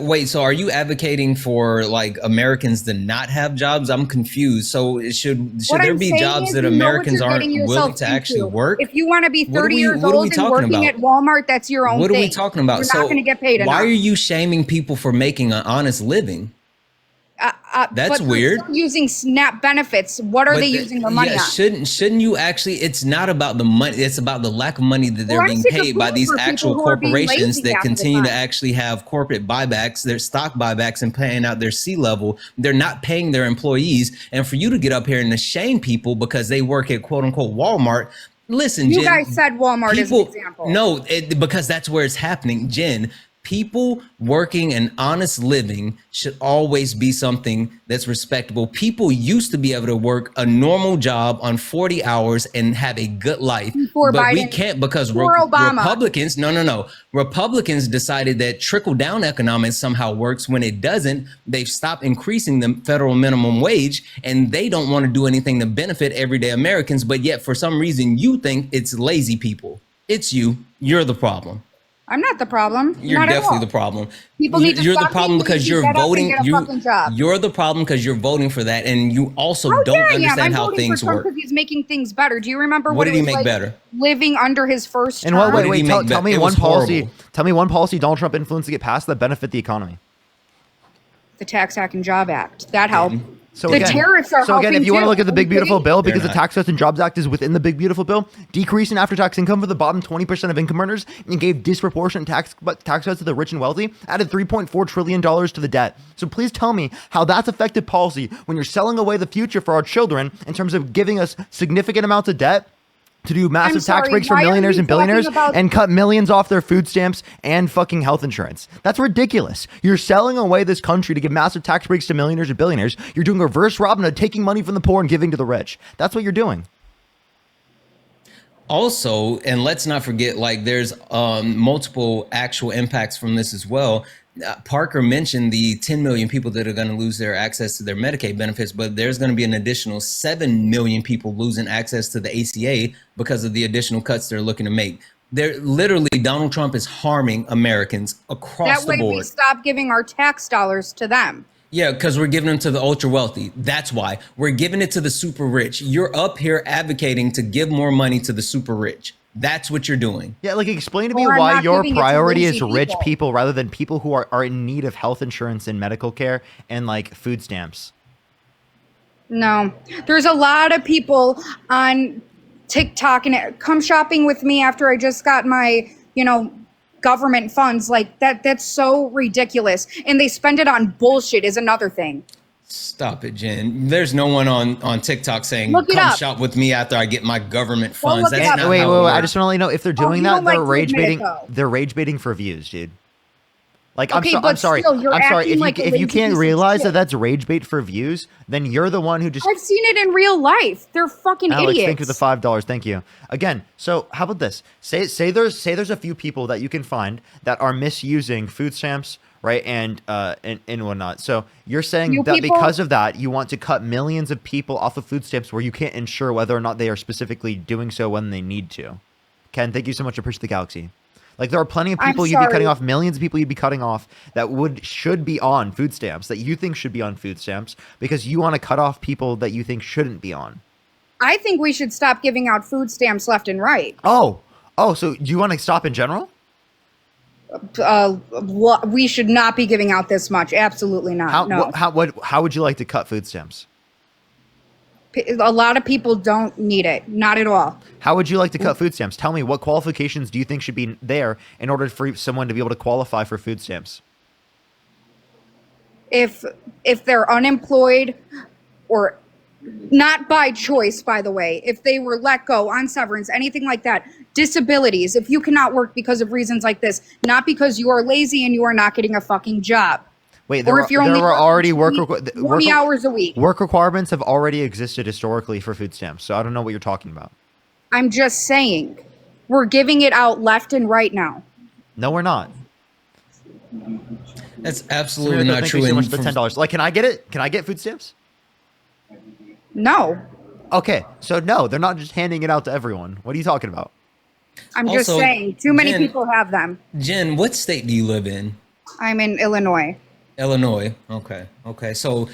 money. So are you advocating for like Americans to not have jobs? I'm confused. So should What there I'm be saying jobs is that you know what Americans you're aren't getting willing yourself to actually into. work? If you want to be What are 30 we- years what are we old and talking working about? at Walmart, that's your own What are thing. we talking about? You're So not going to get paid enough. why are you shaming people for making an honest living? That's but weird. they're still using SNAP benefits. What are But they using their money on? Shouldn't you actually? It's not about the money. It's about the lack of money that they're I'm being sick of paid by voting these for people actual who are being corporations lazy that half of the continue to time. actually have corporate buybacks, their stock buybacks, and paying out their C-level. They're not paying their employees, and for you to get up here and to shame people because they work at quote unquote Walmart. Listen, You Jen, guys said Walmart as an example. No, because that's where it's happening, Jen. People working an honest living should always be something that's respectable. People used to be able to work a normal job on 40 hours and have a good life. Before but we Biden- can't because before Obama. Republicans, no. Republicans decided that trickle down economics somehow works. When it doesn't, they've stopped increasing the federal minimum wage and they don't want to do anything to benefit everyday Americans. But yet for some reason you think it's lazy people. It's you. You're the problem. I'm not the problem. You're Not at definitely all. the problem. People need to You're the stop problem being because lazy, you're get up and voting. get a fucking job. You're the problem because you're voting for that, and you also Oh, don't yeah, I am. understand I'm how voting things for Trump work. because he's making things better. Do you remember What what, did it he was make like better? living under his first And term? wait, tell me It one was policy. horrible. Tell me one policy Donald Trump influenced to get passed that benefit the economy. The Tax Act and Job Act. That helped. So the again, tariffs are so again, helping if you want to too. look at the Big Beautiful Bill, because the not. Tax Cuts and Jobs Act is within the Big Beautiful Bill, decreasing after-tax income for the bottom 20% of income earners and gave disproportionate tax cuts to the rich and wealthy, added $3.4 trillion to the debt. So please tell me how that's effective policy when you're selling away the future for our children in terms of giving us significant amounts of debt to do massive tax sorry, breaks for why are millionaires you and billionaires talking about- and cut millions off their food stamps and fucking health insurance. That's ridiculous. You're selling away this country to give massive tax breaks to millionaires and billionaires. You're doing reverse Robin Hood, taking money from the poor and giving to the rich. That's what you're doing. Also, and let's not forget, like there's multiple actual impacts from this as well. Parker mentioned the 10 million people that are going to lose their access to their Medicaid benefits, but there's going to be an additional 7 million people losing access to the ACA because of the additional cuts they're looking to make. They're literally, Donald Trump is harming Americans across That way the board. we stop giving our tax dollars to them. Yeah, because we're giving them to the ultra wealthy. That's why we're giving it to the super rich. You're up here advocating to give more money to the super rich. That's what you're doing. Yeah, like explain to me Or why not your giving it to priority lazy is rich people. people rather than people who are in need of health insurance and medical care and like food stamps. No, there's a lot of people on TikTok and come shopping with me after I just got my, government funds. Like that's so ridiculous. And they spend it on bullshit is another thing. Stop it, Jen. There's no one on TikTok saying, Look it come up. shop with me after I get my government Go funds. look it That's up. not Wait, how wait, it wait. I works. just want to let you know if they're doing you that, don't like they're to rage admit it, baiting. though. They're rage baiting for views, dude. Like, Okay, I'm but sorry. still, you're I'm sorry. acting like a If you lazy can't piece of realize shit. that that's rage bait for views, then you're the one who just. I've seen it in real life. They're fucking Alex, idiots. thank you for the $5. Thank you again. So how about this? Say there's a few people that you can find that are misusing food stamps, right, and whatnot. So you're saying You that people- because of that, you want to cut millions of people off of food stamps where you can't ensure whether or not they are specifically doing so when they need to. Ken, thank you so much. Appreciate the galaxy. Like there are plenty of I'm people you'd be cutting sorry. off, millions of people you'd be cutting off that should be on food stamps, that you think should be on food stamps because you want to cut off people that you think shouldn't be on. I think we should stop giving out food stamps left and right. Oh, so do you want to stop in general? We should not be giving out this much. Absolutely not. No. How would you like to cut food stamps? A lot of people don't need it. Not at all. How would you like to cut food stamps? Tell me, what qualifications do you think should be there in order for someone to be able to qualify for food stamps? If they're unemployed or not by choice, by the way, if they were let go on severance, anything like that, disabilities, if you cannot work because of reasons like this, not because you are lazy and you are not getting a fucking job. Wait, or if you're only there were already 20 hours a week. Work requirements have already existed historically for food stamps, so I don't know what you're talking about. I'm just saying, we're giving it out left and right now. No, we're not. That's absolutely Samira, not thank true. you so And much for from- $10. Like, can I get it? Can I get food stamps? No, Okay, so no, they're not just handing it out to everyone. What are you talking about? I'm just Also, saying, too many Jen- people have them. Jen, what state do you live in? I'm in Illinois. Illinois. Okay. So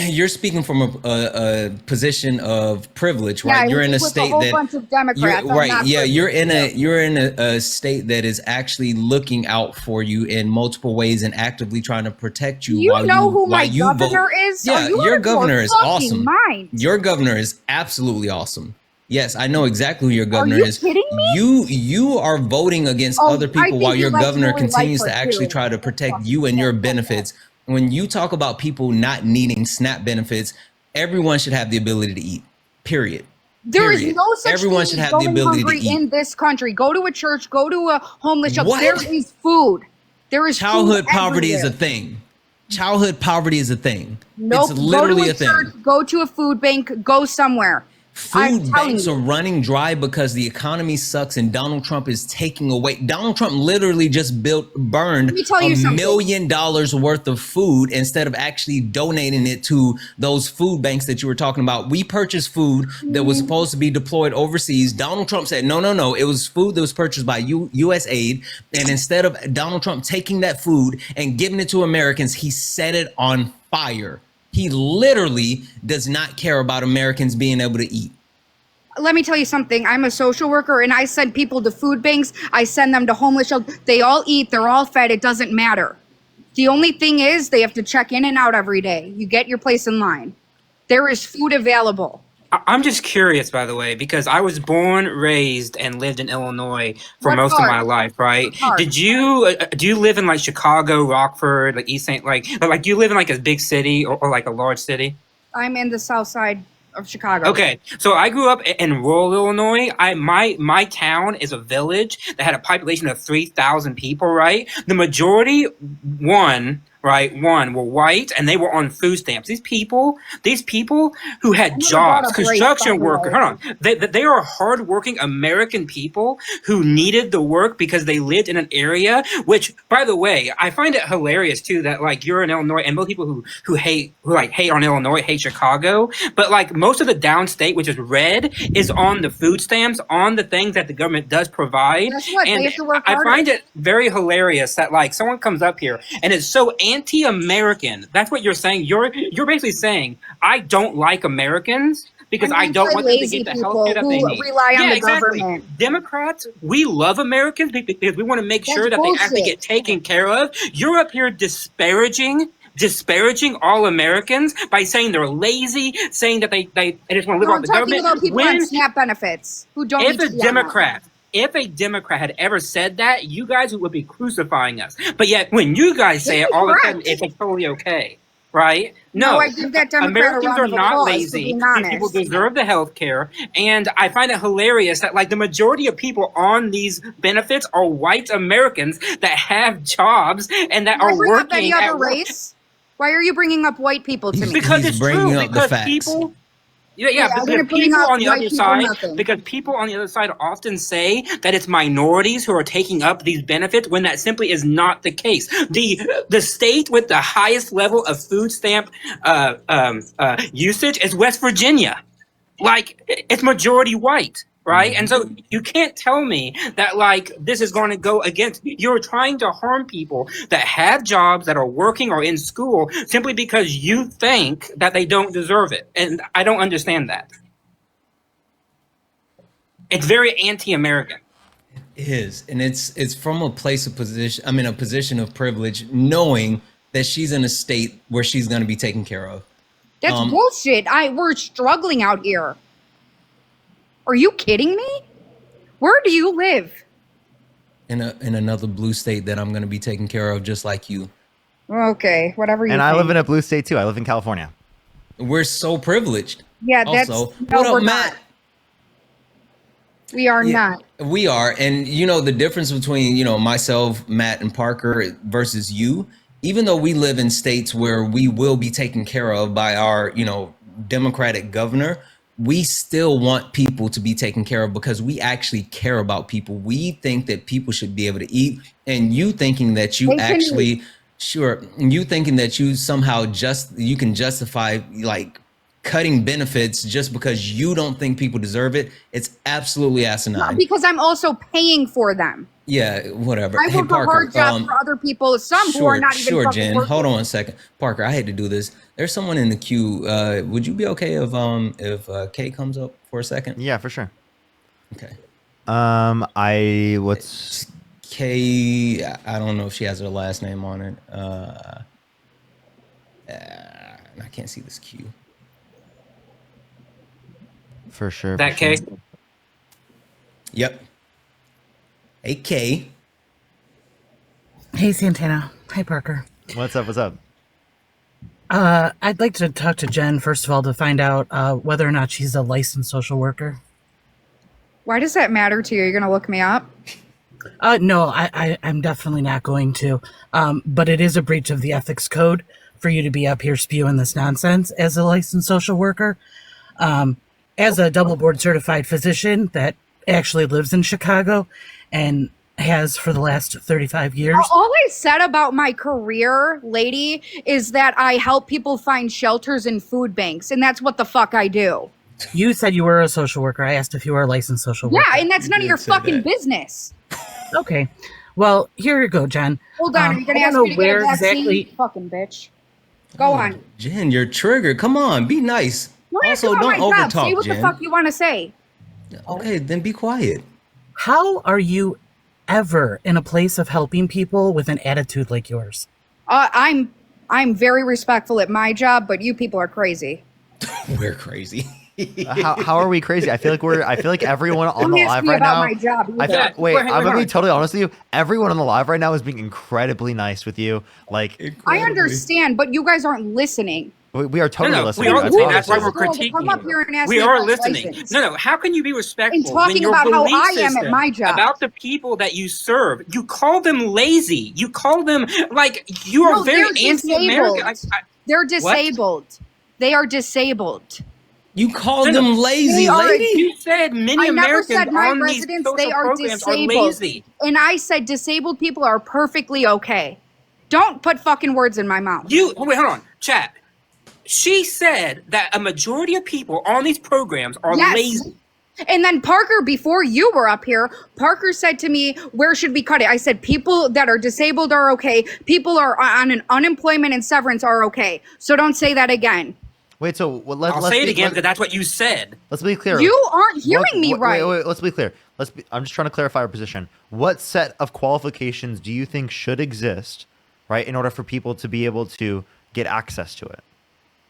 you're speaking from a position of privilege, right? Yeah, you're in a with state a whole that bunch of Democrats. I'm right. not Yeah, privileged. you're in a state that is actually looking out for you in multiple ways and actively trying to protect you. You while know who while my you governor vote. is? Yeah, Are you your out of your governor is fucking awesome. mind? Your governor is absolutely awesome. Yes, I know exactly who your governor you is. kidding me? You are voting against Oh, other I people think while you your like governor Lori continues to Lightfoot, actually too. try to protect you and your benefits. When you talk about people not needing SNAP benefits, everyone should have the ability to eat. Period. There is Period. no such Everyone thing should as have the going ability to hungry eat. in this country. Go to a church, go to a homeless shelter. What? There is food. There is Childhood food poverty is a everywhere. thing. Childhood poverty is a thing. Nope. It's literally go a to thing. church, go to a food bank, go somewhere. I'm Food telling banks you. are running dry because the economy sucks and Donald Trump is taking away. Donald Trump literally just burned me tell you $1 something. million worth of food instead of actually donating it to those food banks that you were talking about. We purchased food that was supposed to be deployed overseas. Donald Trump said, no. It was food that was purchased by USAID. And instead of Donald Trump taking that food and giving it to Americans, he set it on fire. He literally does not care about Americans being able to eat. Let me tell you something. I'm a social worker and I send people to food banks. I send them to homeless shelters. They all eat. They're all fed. It doesn't matter. The only thing is they have to check in and out every day. You get your place in line. There is food available. I'm just curious, by the way, because I was born, raised, and lived in Illinois for What most part? of my life, right? What part? Did you do you live in like Chicago, Rockford, like East St. like do you live in like a big city or like a large city? I'm in the south side of Chicago. Okay, so I grew up in rural Illinois. My town is a village that had a population of 3,000 people. Right, the majority were white, and they were on food stamps. These people who had jobs, construction workers. Hold on, they are hardworking American people who needed the work because they lived in an area. Which, by the way, I find it hilarious too that like you're in Illinois, and most people who hate on Illinois hate Chicago, but like most of the downstate, which is red, is on the food stamps, on the things that the government does provide. Guess what? They And have to work I harder. find it very hilarious that like someone comes up here and it's so anti-American. That's what you're saying. You're basically saying I don't like Americans because I don't want them to lazy get the people health care that they who need. rely on Yeah, the exactly. government. Democrats, we love Americans because we want to make That's sure that they actually bullshit. get taken care of. You're up here disparaging all Americans by saying they're lazy, saying that they just want to live No, off I'm the talking government. about people When on SNAP benefits who don't if need to a be on that. Democrat had ever said that, you guys would be crucifying us. But yet, when you guys say it, all of a sudden it's like totally okay. right? No, I give that Democrat a Americans round are of not applause, for lazy. being These people honest. deserve the health care. And I find it hilarious that like the majority of people on these benefits are white Americans that have jobs and that Why are bring up any working other at work. race? Why are you bringing up white people to me? Because it's true. Because people I because didn't bring people up on the white other people side, nothing. because people on the other side often say that it's minorities who are taking up these benefits when that simply is not the case. The state with the highest level of food stamp usage is West Virginia. Like it's majority white, right? And so you can't tell me that like this is going to go against. You're trying to harm people that have jobs, that are working or in school, simply because you think that they don't deserve it, and I don't understand that. It's very anti-American. It is, and it's from a place of position. I mean, a position of privilege, knowing that she's in a state where she's going to be taken care of. That's bullshit. We're struggling out here. Are you kidding me? Where do you live? In another blue state that I'm going to be taken care of, just like you. Okay, whatever you And think. I live in a blue state too. I live in California. We're so privileged. Yeah, that's also, no, what up, we're Matt? not. We are not. We are, and you know the difference between myself, Matt, and Parker versus you. Even though we live in states where we will be taken care of by our Democratic governor, we still want people to be taken care of because we actually care about people. We think that people should be able to eat, and you thinking that you actually you thinking that you somehow you can justify like cutting benefits just because you don't think people deserve it. It's absolutely asinine. Because I'm also paying for them. Yeah, whatever. I Hey, work a hard job for other people, some who are not even Sure, fucking Jen. working. Hold on a second. Parker, I hate to do this. There's someone in the queue. Would you be okay if Kay comes up for a second? Yeah, for sure. Okay. What's Kay? I don't know if she has her last name on it. I can't see this queue. For sure. That Kay? Yep. Hey, Kay. Hey, Santana. Hi, Parker. What's up? What's up? I'd like to talk to Jen, first of all, to find out whether or not she's a licensed social worker. Why does that matter to you? You're going to look me up? No, I'm definitely not going to. But it is a breach of the ethics code for you to be up here spewing this nonsense as a licensed social worker. As a double board certified physician that actually lives in Chicago and has for the last 35 years. All I said about my career, lady, is that I help people find shelters and food banks, and that's what the fuck I do. You said you were a social worker. I asked if you were a licensed social worker. Yeah, and that's none of your fucking business. Okay. Well, here you go, Jen. Hold on, are you going to I ask don't me know to get a where vaccine? exactly. Fucking bitch. Go on. Jen, you're triggered. Come on, be nice. Don't ask Also, about don't my job. overtalk, Say what Jen. the fuck you want to say. Okay, then be quiet. How are you ever in a place of helping people with an attitude like yours? I'm very respectful at my job, but you people are crazy. We're crazy. How are we crazy? I feel like everyone on Don't the ask live me right about now. my job either. I'm gonna be totally honest with you. Everyone on the live right now is being incredibly nice with you. Like I understand, but you guys aren't listening. we are totally listening. We are I listening. promise That's why you. we're critiquing. Come up here and ask We me are about listening. license. No, how can you be respectful And talking when your about how belief I am at system my job. about the people that you serve? You call them lazy. You call them like you are No, very they're anti-American. disabled. They're disabled. They are disabled. You called them lazy, They are- lady. You said many I never Americans said my on these residents, social they are programs are disabled. lazy. And I said disabled people are perfectly okay. Don't put fucking words in my mouth. Wait, hold on, chat. She said that a majority of people on these programs are Yes. lazy. And then Parker, before you were up here, Parker said to me, where should we cut it? I said, people that are disabled are okay. People are on an unemployment and severance are okay. So don't say that again. Wait, so I'll say it again because that's what you said. Let's be clear. You aren't hearing me right. Wait, let's be clear. I'm just trying to clarify our position. What set of qualifications do you think should exist, right, in order for people to be able to get access to it?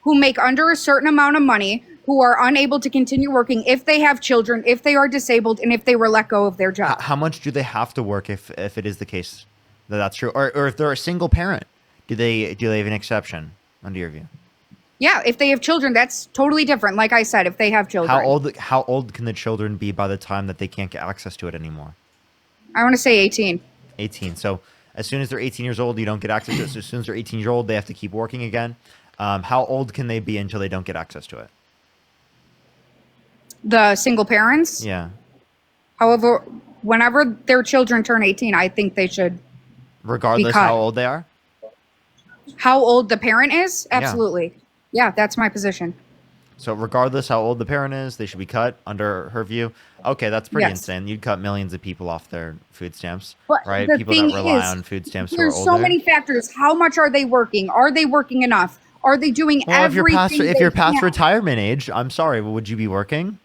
Who make under a certain amount of money, who are unable to continue working if they have children, if they are disabled, and if they were let go of their job. How much do they have to work if it is the case that that's true? Or if they're a single parent, do they have an exception? under your view? Yeah, if they have children, that's totally different. Like I said, if they have children. How old can the children be by the time that they can't get access to it anymore? I want to say 18. 18. So as soon as they're 18 years old, you don't get access to it. So as soon as they're 18 years old, they have to keep working again. How old can they be until they don't get access to it? The single parents? Yeah. However, whenever their children turn 18, I think they should. Regardless how old they are? How old the parent is? Absolutely. Yeah, that's my position. So regardless how old the parent is, they should be cut under her view. Okay, that's pretty insane. You'd cut millions of people off their food stamps, But right? the People thing that rely is, on food stamps who are there's older. so many factors. How much are they working? Are they working enough? Are they doing Well, everything? if you're past can? retirement age, I'm sorry, but would you be working?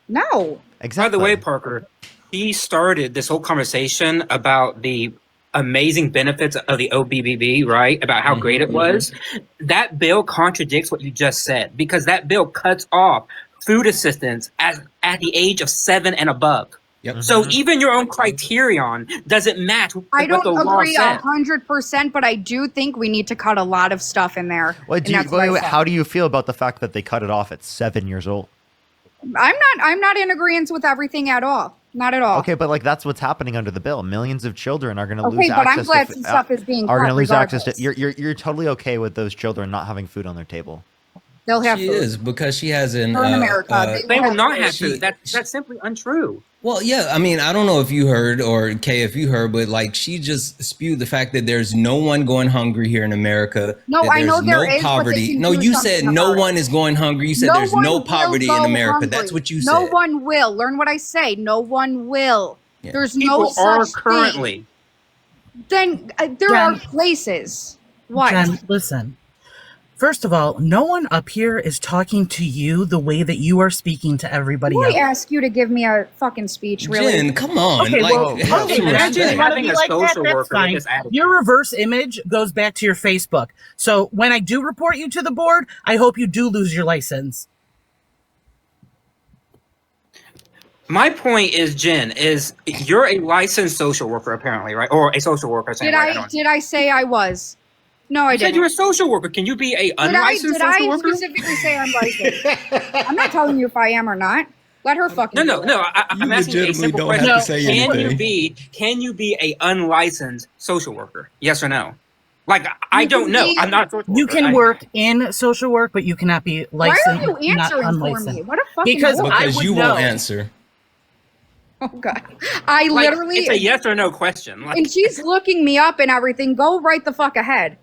No. Exactly. By the way, Parker, he started this whole conversation about the amazing benefits of the OBBB, right? About how great it was. That bill contradicts what you just said, because that bill cuts off food assistance at the age of 7 and above. Yep. So even your own criterion doesn't match I what don't the law agree says. 100%, but I do think we need to cut a lot of stuff in there. Wait, and that's what I said. how do you feel about the fact that they cut it off at 7 years old? I'm not in agreement with everything at all. Not at all. Okay, but like that's what's happening under the bill. Millions of children are going to Okay, lose but access I'm glad to some stuff is being are going to cut lose access to. regardless. You're totally okay with those children not having food on their table. They'll have She food. is because she has an. They're in America. They will not have she- to. That's simply untrue. Well, yeah, I mean, I don't know if you heard or Kay, if you heard, but like she just spewed the fact that there's no one going hungry here in America. No, that I know there's there no is, but they poverty. can No, do you something said no about one is going hungry. You said there's one no will poverty go in America. hungry. That's what you No said. one will. Learn what I say. No one will. Yeah. There's People no are such currently. thing. Then there are places. What? Jen, listen. First of all, no one up here is talking to you the way that you are speaking to everybody Who I else. ask you to give me a fucking speech, really? Jen, come on. Okay, like, well, have okay, some imagine respect. you want to Having be a like that, social that's worker fine. is adequate. Your reverse image goes back to your Facebook. So when I do report you to the board, I hope you do lose your license. My point is, Jen, is you're a licensed social worker apparently, right? Or a social worker. Did I say I was? No, I You said didn't. you're a social worker. Can you be a Did I unlicensed social worker? specifically say I'm licensed? I'm not telling you if I am or not. Let her fucking. No. I'm asking you a legitimately simple don't question. have to say Can anything. you be a unlicensed social worker? Yes or no? Like I don't know. I'm not a social You worker. can work in social work, but you cannot be Why licensed. are you not answering for unlicensed. me? What a fucking. Because whore. I Because would you know. won't answer. Oh god, I Like, literally. it's a yes or no question. Like, And she's looking me up and everything. Go right the fuck ahead.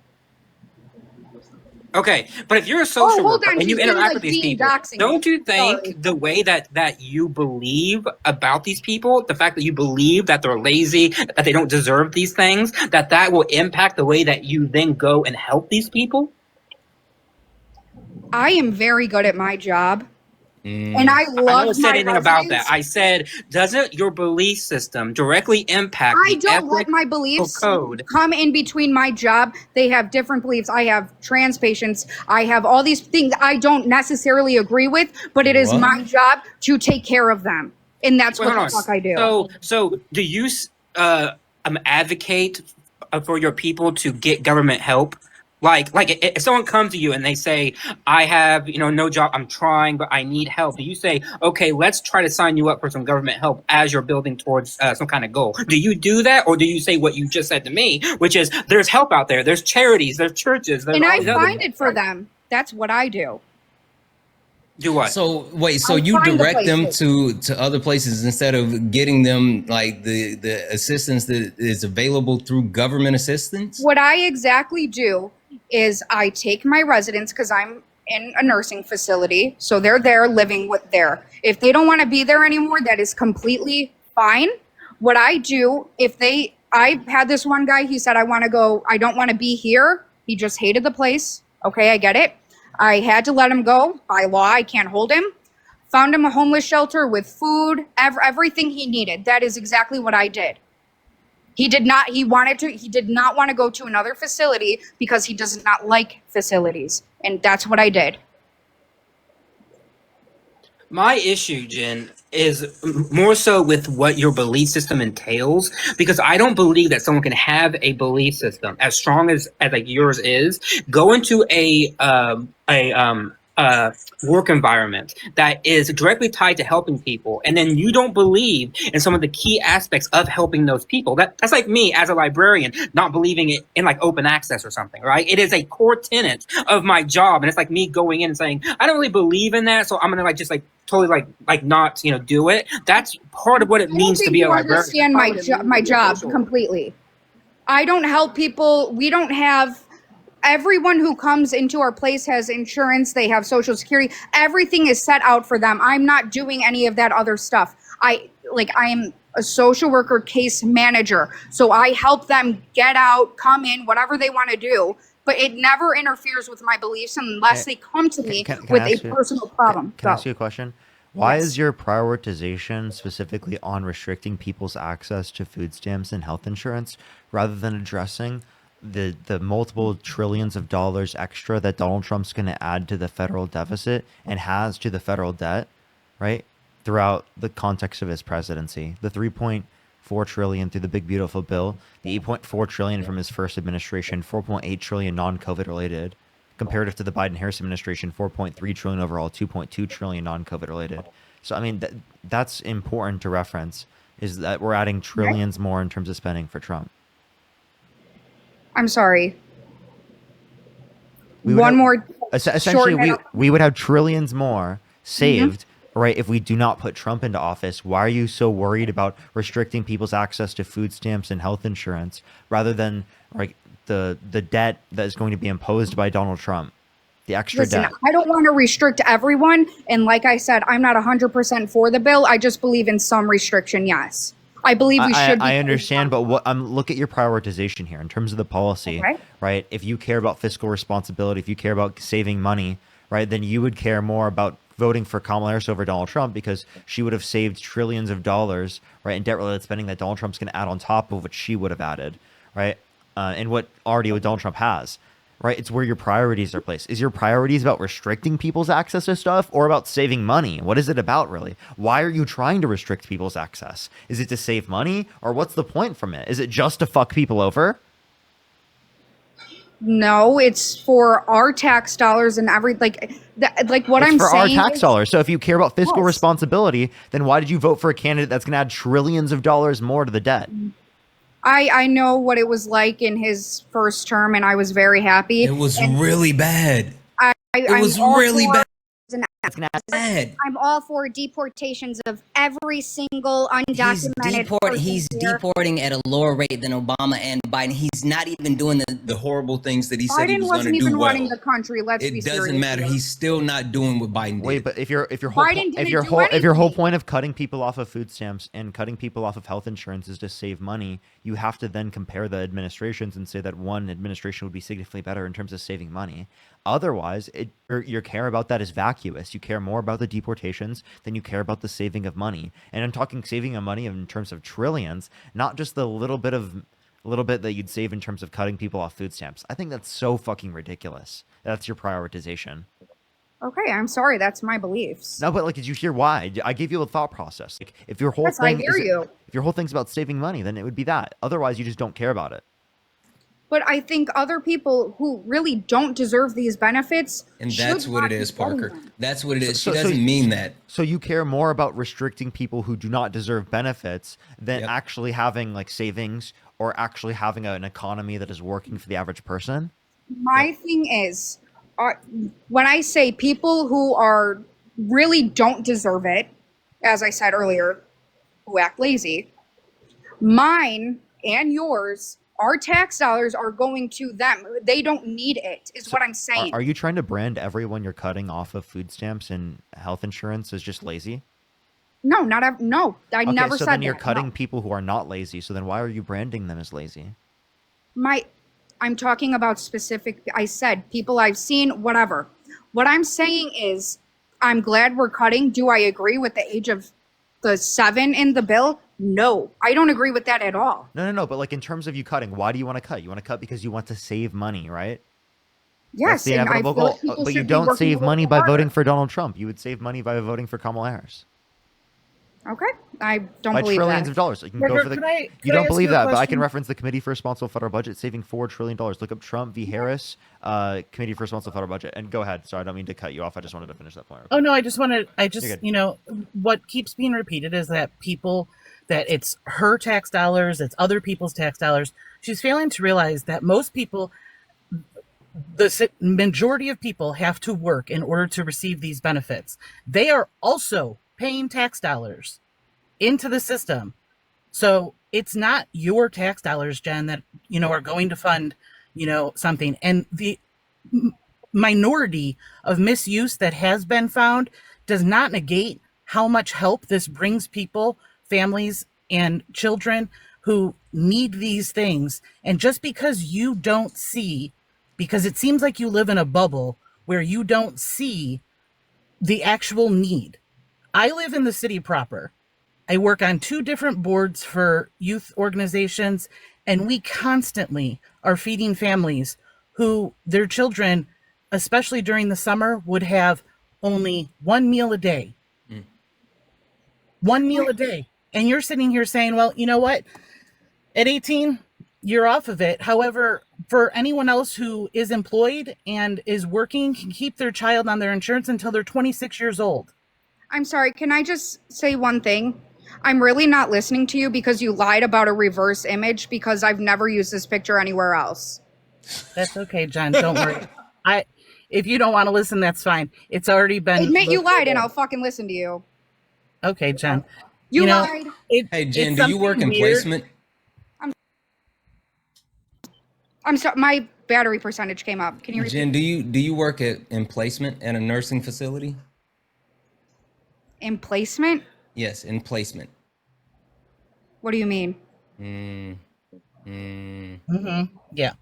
okay, but if you're a social hold worker on, and you she's doing, interact like, with these being people, doxing don't me. you think Sorry. the way that you believe about these people, the fact that you believe that they're lazy, that they don't deserve these things, that will impact the way that you then go and help these people? I am very good at my job, and I I love never said my anything about that. residents. I said, doesn't your belief system directly impact I the don't let ethic my or beliefs code? come in between my job. They have different beliefs. I have trans patients. I have all these things I don't necessarily agree with, but it is What? my job to take care of them. And that's Wait, what the hold on. fuck I do. So do you advocate for your people to get government help? Like if someone comes to you and they say, I have, no job, I'm trying, but I need help. Do you say, okay, let's try to sign you up for some government help as you're building towards some kind of goal? Do you do that? Or do you say what you just said to me, which is there's help out there. There's charities, there's churches. There's And all I these other- find it for them. That's what I do. Do what? So wait, so I you find the direct them places. to other places instead of getting them like the assistance that is available through government assistance? What I exactly do is I take my residents, because I'm in a nursing facility, so they're there living with there. If they don't want to be there anymore, that is completely fine. What I do, I had this one guy, he said, I don't want to be here. He just hated the place. Okay, I get it. I had to let him go. By law, I can't hold him. Found him a homeless shelter with food, everything he needed. That is exactly what I did. He did not want to go to another facility because he does not like facilities. And that's what I did. My issue, Jen, is more so with what your belief system entails, because I don't believe that someone can have a belief system as strong as like yours is, go into a work environment that is directly tied to helping people, and then you don't believe in some of the key aspects of helping those people. That's like me as a librarian not believing it in like open access or something, right? It is a core tenet of my job, and it's like me going in and saying I don't really believe in that, so I'm gonna like just like totally like not do it. That's part of what it I don't means to think be a you librarian. understand my job completely. I don't help people. We don't have everyone who comes into our place has insurance. They have Social Security. Everything is set out for them. I'm not doing any of that other stuff. I am a social worker, case manager. So I help them get out, come in, whatever they want to do. But it never interferes with my beliefs unless they come to me with a personal problem. Can I ask you a question? Why is your prioritization specifically on restricting people's access to food stamps and health insurance rather than addressing the multiple trillions of dollars extra that Donald Trump's going to add to the federal deficit and has to the federal debt, right? Throughout the context of his presidency, the 3.4 trillion through the big beautiful bill, the 8.4 trillion from his first administration, 4.8 trillion non-COVID related, comparative to the Biden-Harris administration, 4.3 trillion overall, 2.2 trillion non-COVID related. So I mean that's important to reference, is that we're adding trillions more in terms of spending for Trump. I'm sorry. Essentially, we would have trillions more saved, right, if we do not put Trump into office. Why are you so worried about restricting people's access to food stamps and health insurance rather than like the debt that is going to be imposed by Donald Trump, the extra debt? I don't want to restrict everyone, and like I said, I'm not 100% for the bill. I just believe in some restriction. Yes. I believe we should. I understand, but look at your prioritization here in terms of the policy, right? If you care about fiscal responsibility, if you care about saving money, right, then you would care more about voting for Kamala Harris over Donald Trump because she would have saved trillions of dollars, right, in debt-related spending that Donald Trump's going to add on top of what she would have added, right, and what Donald Trump has. Right, it's where your priorities are placed. Is your priorities about restricting people's access to stuff or about saving money? What is it about, really? Why are you trying to restrict people's access? Is it to save money, or what's the point from it? Is it just to fuck people over? No, it's for our tax dollars and what it's I'm for saying. Our tax dollars. So if you care about fiscal responsibility, then why did you vote for a candidate that's going to add trillions of dollars more to the debt? I know what it was like in his first term, and I was very happy. It was really bad. It was really bad. I'm all for deportations of every single undocumented He's deporting at a lower rate than Obama and Biden. He's not even doing the horrible things that he said he Biden was going wasn't to do even well. running the country. Let's be It serious. doesn't matter. He's still not doing what Biden did. Wait, but if your whole point of cutting people off of food stamps and cutting people off of health insurance is to save money, you have to then compare the administrations and say that one administration would be significantly better in terms of saving money. Otherwise, your care about that is vacuous. You care more about the deportations than you care about the saving of money. And I'm talking saving of money in terms of trillions, not just the little bit that you'd save in terms of cutting people off food stamps. I think that's so fucking ridiculous. That's your prioritization. Okay, I'm sorry. That's my beliefs. No, but did you hear why? I gave you a thought process. If your whole Yes, I hear you. If your whole thing's about saving money, then it would be that. Otherwise, you just don't care about it. But I think other people who really don't deserve these benefits. And that's what it is, Parker. That's what it is. She doesn't mean that. So you care more about restricting people who do not deserve benefits than actually having savings or actually having an economy that is working for the average person? My thing is, when I say people who are really don't deserve it, as I said earlier, who act lazy, mine and yours, our tax dollars are going to them. They don't need it, is what I'm saying. Are you trying to brand everyone you're cutting off of food stamps and health insurance as just lazy? No, no. I never said that. So then you're cutting people who are not lazy. So then why are you branding them as lazy? I'm talking about specific. I said people I've seen, whatever. What I'm saying is, I'm glad we're cutting. Do I agree with the age of the 7 in the bill? No, I don't agree with that at all. No. But in terms of you cutting, why do you want to cut? You want to cut because you want to save money, right? Yes, the and I inevitable feel like goal. people But you should be don't working a save little money bit by harder. voting for Donald Trump. You would save money by voting for Kamala Harris. Okay, I don't By believe trillions that. of dollars. You can Roger, go for the. could I You don't ask believe you a that, but I can question? reference the Committee for Responsible Federal Budget saving $4 trillion. Look up Trump v. Harris, Committee for Responsible Federal Budget, and go ahead. Sorry, I don't mean to cut you off. I just wanted to finish that point. Oh no, I just You're good. you know, what keeps being repeated is that that it's her tax dollars, it's other people's tax dollars. She's failing to realize that most people, the majority of people have to work in order to receive these benefits. They are also paying tax dollars into the system. So it's not your tax dollars, Jen, that, you know, are going to fund, you know, something. And the minority of misuse that has been found does not negate how much help this brings people, families, and children who need these things. And just because you don't see, because it seems like you live in a bubble where you don't see the actual need. I live in the city proper. I work on 2 different boards for youth organizations, and we constantly are feeding families who their children, especially during the summer, would have only 1 meal a day. 1 meal a day. And you're sitting here saying, well, you know what? At 18, you're off of it. However, for anyone else who is employed and is working, can keep their child on their insurance until they're 26 years old. I'm sorry, can I just say one thing? I'm really not listening to you because you lied about a reverse image, because I've never used this picture anywhere else. That's okay, Jen. Don't worry. If you don't want to listen, that's fine. It's already been. Admit you lied located. and I'll fucking listen to you. Okay, Jen. You know, lied. Hey, Jen, do you work in placement? I'm sorry, my battery percentage came up. Can you repeat? Jen, do you work in placement at a nursing facility? In placement? Yes, in placement. What do you mean? Yeah.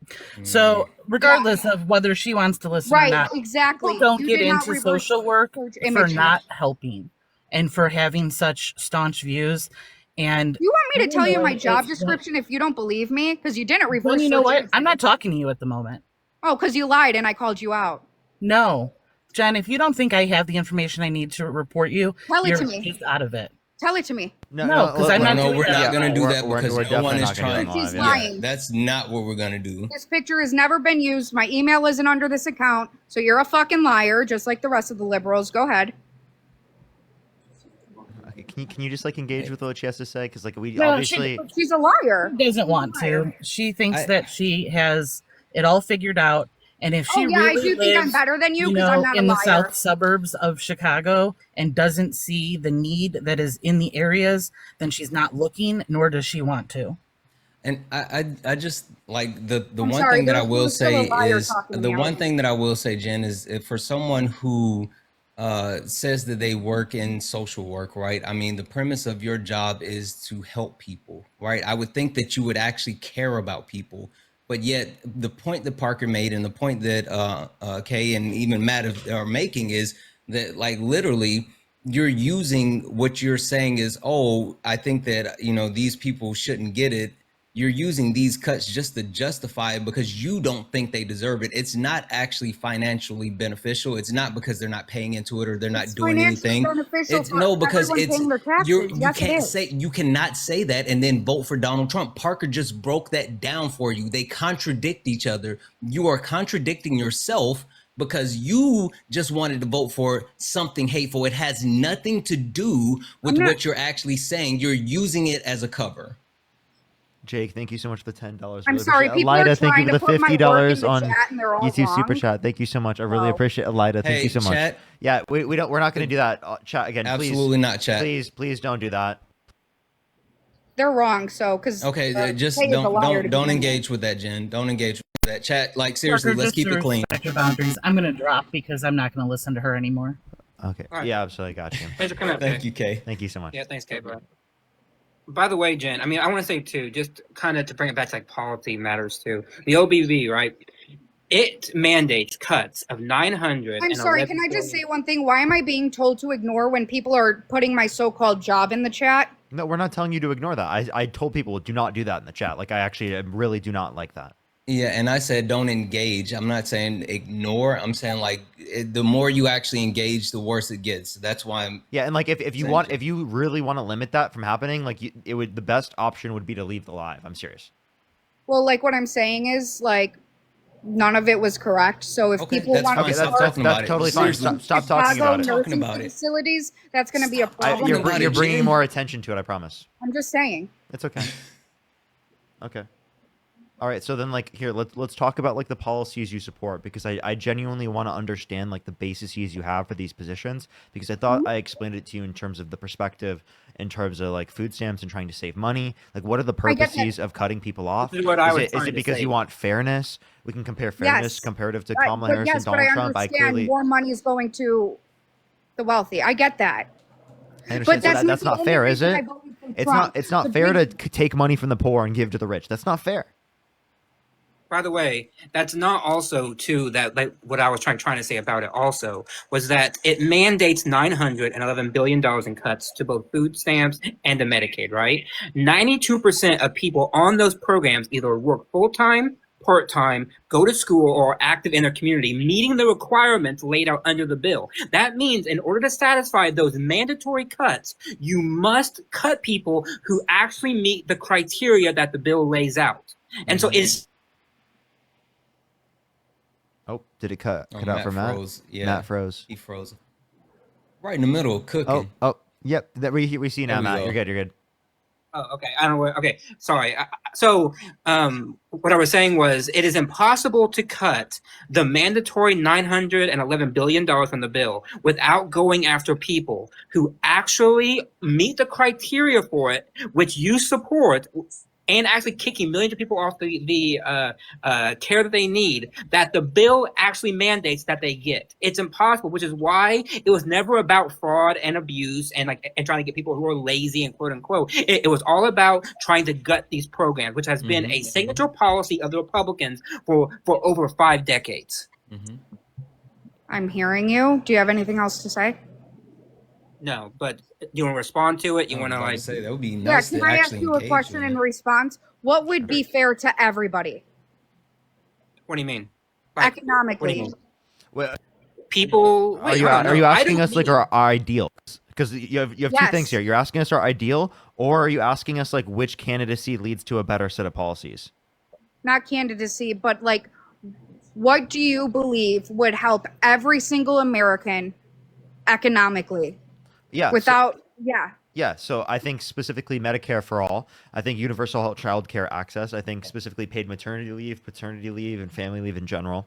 So regardless of whether she wants to listen or not, exactly. people don't You get did not into reverse social work search for images. not helping and for having such staunch views. And You want me to tell you my job it's- description if you don't believe me? Because you didn't reverse Well, you know search what? images. I'm not talking to you at the moment. Oh, because you lied and I called you out. No. Jen, if you don't think I have the information I need to report you, Tell it you're to me. just out of it. Tell it to me. No, because I'm not No, doing we're that. not going to do that we're because no definitely one is not gonna do trying. that He's live, lying. That's not what we're going to do. This picture has never been used. My email isn't under this account. So you're a fucking liar, just like the rest of the liberals. Go ahead. Okay, can you just like engage with what she has to say? Because like we No, obviously. She's a liar. She doesn't want to. She thinks that she has it all figured out. And if she Oh, yeah, I really do think I'm lives, better than you you 'cause know, I'm not a in the liar. south suburbs of Chicago and doesn't see the need that is in the areas, then she's not looking, nor does she want to. And I just like the I'm one sorry, thing that I there will was still a say liar is talking the now. one thing that I will say, Jen, is if for someone who says that they work in social work, right? I mean, the premise of your job is to help people, right? I would think that you would actually care about people. But yet, the point that Parker made and the point that Kay and even Matt are making is that, like, literally, you're using what you're saying is, oh, I think that, you know, these people shouldn't get it. You're using these cuts just to justify it because you don't think they deserve it. It's not actually financially beneficial. It's not because they're not paying into it or they're not doing financially anything. beneficial It's for no, because everyone it's paying their taxes. you Yes, it can't is. say you cannot say that and then vote for Donald Trump. Parker just broke that down for you. They contradict each other. You are contradicting yourself because you just wanted to vote for something hateful. It has nothing to do with what you're actually saying. You're using it as a cover. Jake, thank you so much for the $10. I'm Really sorry, appreciate it. people are Elida, thank you trying for to the put my work $50 in the on chat and they're all YouTube Super wrong. Chat. Thank you so much. I really No. appreciate it. Elida, thank Hey, you so much. chat. Yeah, we're not going to do that. Chat again, please. Absolutely not, chat. Please don't do that. They're wrong. So, because Okay, just don't engage with that, Jen. Don't engage with that. Chat, like seriously, Parker, let's just keep to it clean. respect your boundaries. I'm going to drop because I'm not going to listen to her anymore. Okay. All right. Yeah, absolutely. Got you. Thanks for coming up, Thank Kay. you, Kay. Thank you so much. Yeah, thanks, Kay, bro. By the way, Jen, I mean, I want to say, too, just kind of to bring it back to, like, policy matters, too. The OBB, right? It mandates cuts of 900. I'm sorry, can I just say one thing? Why am I being told to ignore when people are putting my so-called job in the chat? No, we're not telling you to ignore that. I told people do not do that in the chat. Like, I actually really do not like that. Yeah, and I said don't engage. I'm not saying ignore. I'm saying like the more you actually engage, the worse it gets. That's why I'm. Yeah, and like if you really want to limit that from happening, like the best option would be to leave the live. I'm serious. Well, like what I'm saying is like none of it was correct. So if Okay, people that's want fine. to Stop start talking about it. Totally fine. Seriously. Stop talking about it. Talking nursing about it. facilities, that's going to be a problem. You're bringing more attention to it. I promise. I'm just saying. It's okay. Okay. All right, so then like here, let's talk about like the policies you support, because I genuinely want to understand like the bases you have for these positions, because I thought I explained it to you in terms of the perspective, in terms of like food stamps and trying to save money. Like, what are the purposes of cutting people off? This is what I was Is trying it to because say. you want fairness? We can compare fairness Yes. comparative to Right, Kamala but Harris yes, and but Donald I Trump. I understand clearly more money is going to the wealthy. I get that. I understand. But So that's the not only fair, is reason I it? voted for It's Trump. not. It's not The fair to big- take money from the poor and give to the rich. That's not fair. By the way, that's not also too that like what I was trying to say about it also was that it mandates $911 billion in cuts to both food stamps and to Medicaid, right? 92% of people on those programs either work full-time, part-time, go to school, or are active in their community, meeting the requirements laid out under the bill. That means in order to satisfy those mandatory cuts, you must cut people who actually meet the criteria that the bill lays out. And so it's Oh, did it cut out Matt for Matt? froze. Yeah, Matt froze. He froze. Right in the middle, cooking. Oh, yep. That we see now, There we Matt. go. You're good. You're good. Oh, okay. I don't know. Okay, sorry. So, what I was saying was, it is impossible to cut the mandatory $911 billion from the bill without going after people who actually meet the criteria for it, which you support, and actually kicking millions of people off the care that they need, that the bill actually mandates that they get. It's impossible, which is why it was never about fraud and abuse and trying to get people who are lazy and quote unquote. It was all about trying to gut these programs, which has been a signature policy of the Republicans for over 5 decades. I'm hearing you. Do you have anything else to say? No, but you want to respond to it? You want to like say that would be Yeah, nice can to I ask actually you a engage question with in it. response? What would be fair to everybody What do you mean? economically? Well, people. Are you asking us like our ideals? Because you have two Yes. things here. You're asking us our ideal, or are you asking us like which candidacy leads to a better set of policies? Not candidacy, but like, what do you believe would help every single American economically? Yeah. Without, Yeah, so I think specifically Medicare for all. I think universal child care access. I think specifically paid maternity leave, paternity leave, and family leave in general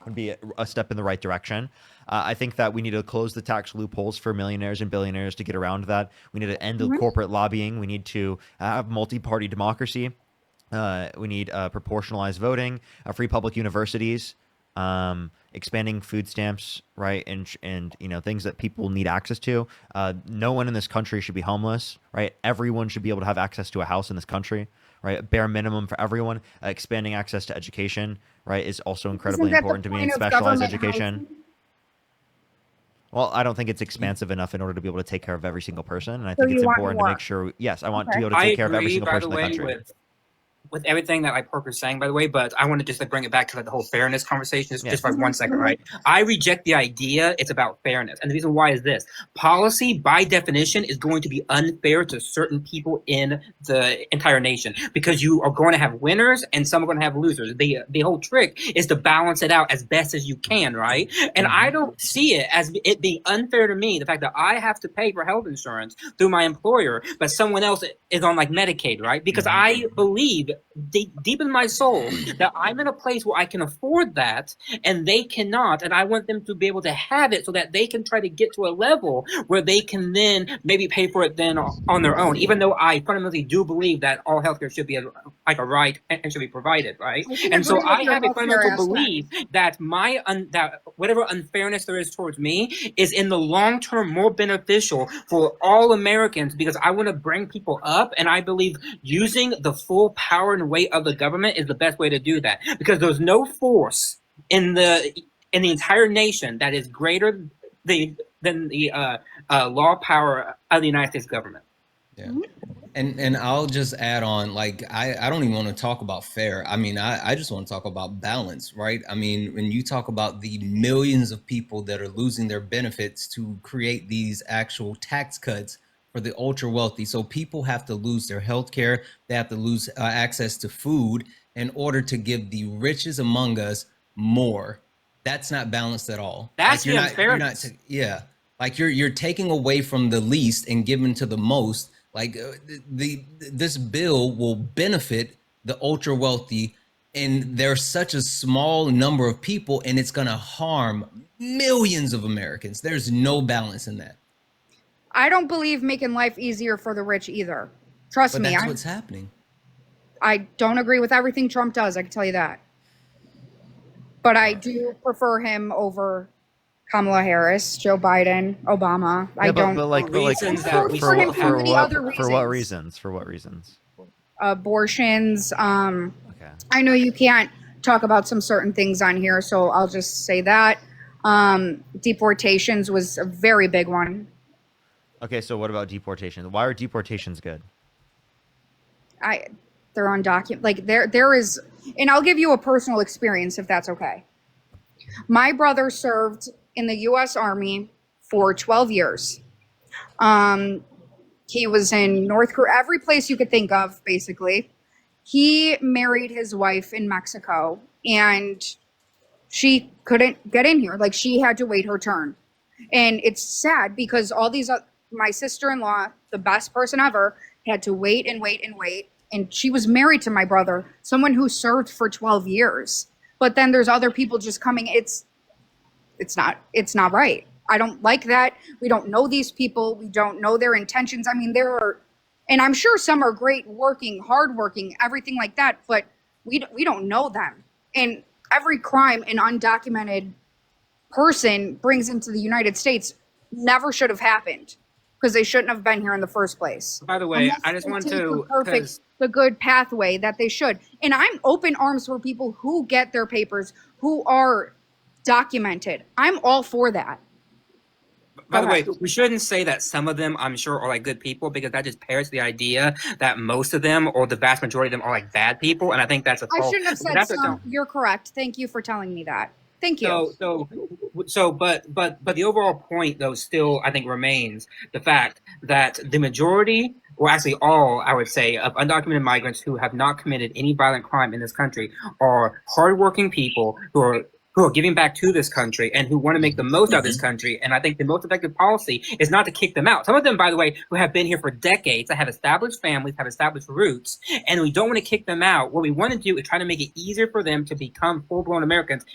would be a step in the right direction. I think that we need to close the tax loopholes for millionaires and billionaires to get around that. We need to end the corporate lobbying. We need to have multi-party democracy. We need proportionalized voting, free public universities, expanding food stamps, right, and you know, things that people need access to. No one in this country should be homeless, right? Everyone should be able to have access to a house in this country, right? Bare minimum for everyone. Expanding access to education, right, is also incredibly Isn't that the important to me. point of Specialized government education. housing? Well, I don't think it's expansive enough in order to be able to take care of every single person, and I So think it's you want important to more. make sure. Yes, I want to Okay. be able to take care of every agree, single by person the in the way, country. with everything that like Parker's saying, by the way, but I want to just like bring it back to like the whole fairness conversation just for like 1 second, right? I reject the idea it's about fairness. And the reason why is this. Policy, by definition, is going to be unfair to certain people in the entire nation because you are going to have winners and some are going to have losers. The whole trick is to balance it out as best as you can, right? And I don't see it as it being unfair to me, the fact that I have to pay for health insurance through my employer, but someone else is on like Medicaid, right? Because I believe deep in my soul that I'm in a place where I can afford that and they cannot, and I want them to be able to have it so that they can try to get to a level where they can then maybe pay for it then on their own, even though I fundamentally do believe that all healthcare should be a right and should be provided, right? can And so agree with I your have a healthcare fundamental aspect. belief that that whatever unfairness there is towards me is in the long term more beneficial for all Americans because I want to bring people up, and I believe using the full power and weight of the government is the best way to do that because there's no force in the entire nation that is greater than the law power of the United States government. Yeah. And I'll just add on, like, I don't even want to talk about fair. I mean, I just want to talk about balance, right? I mean, when you talk about the millions of people that are losing their benefits to create these actual tax cuts for the ultra wealthy. So people have to lose their health care. They have to lose access to food in order to give the richest among us more. That's not balanced at all. That's like the unfairness. yeah. Like you're taking away from the least and giving to the most. Like this bill will benefit the ultra wealthy, and there's such a small number of people, and it's going to harm millions of Americans. There's no balance in that. I don't believe making life easier for the rich either. Trust But me. that's what's happening. I don't agree with everything Trump does. I can tell you that. But I do prefer him over Kamala Harris, Joe Biden, Obama. I don't. But like for him for many other what reasons. For what reasons? Abortions. I know you can't talk about some certain things on here, so I'll just say that. Deportations was a very big one. Okay, so what about deportations? Why are deportations good? They're undocumented. Like there is, and I'll give you a personal experience if that's okay. My brother served in the U.S. Army for 12 years. He was in North Korea, every place you could think of, basically. He married his wife in Mexico, and she couldn't get in here. Like, she had to wait her turn. And it's sad because all these, my sister-in-law, the best person ever, had to wait and wait and wait. And she was married to my brother, someone who served for 12 years. But then there's other people just coming. It's not right. I don't like that. We don't know these people. We don't know their intentions. I mean, and I'm sure some are great working, hardworking, everything like that, but we don't know them. And every crime an undocumented person brings into the United States never should have happened because they shouldn't have been here in the first place. By the way, I just want to the good pathway that they should. And I'm open arms for people who get their papers, who are documented. I'm all for that. By the way, we shouldn't say that some of them, I'm sure, are like good people, because that just parrots the idea that most of them or the vast majority of them are like bad people. And I think that's a I shouldn't have said some. You're correct. Thank you for telling me that. Thank you. But the overall point, though, still I think remains the fact that the majority, or actually all, I would say, of undocumented migrants who have not committed any violent crime in this country are hardworking people who are giving back to this country and who want to make the most out of this country. And I think the most effective policy is not to kick them out. Some of them, by the way, who have been here for decades, that have established families, have established roots, and we don't want to kick them out. What we want to do is try to make it easier for them to become full-blown Americans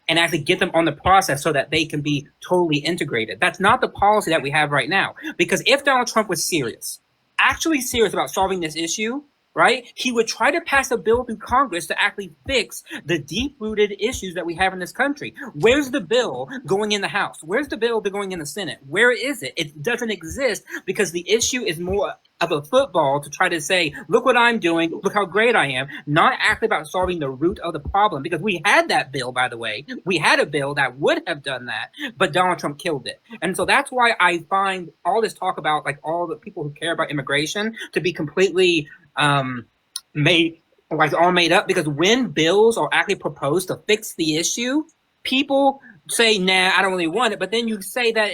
and actually get them on the process so that they can be totally integrated. That's not the policy that we have right now. Because if Donald Trump was serious, actually serious about solving this issue, right, he would try to pass a bill through Congress to actually fix the deep-rooted issues that we have in this country. Where's the bill going in the House? Where's the bill going in the Senate? Where is it? It doesn't exist because the issue is more of a football to try to say, look what I'm doing, look how great I am, not actually about solving the root of the problem. Because we had that bill, by the way. We had a bill that would have done that, but Donald Trump killed it. And so that's why I find all this talk about, like, all the people who care about immigration to be completely made up, because when bills are actually proposed to fix the issue, people say, nah, I don't really want it. But then you say that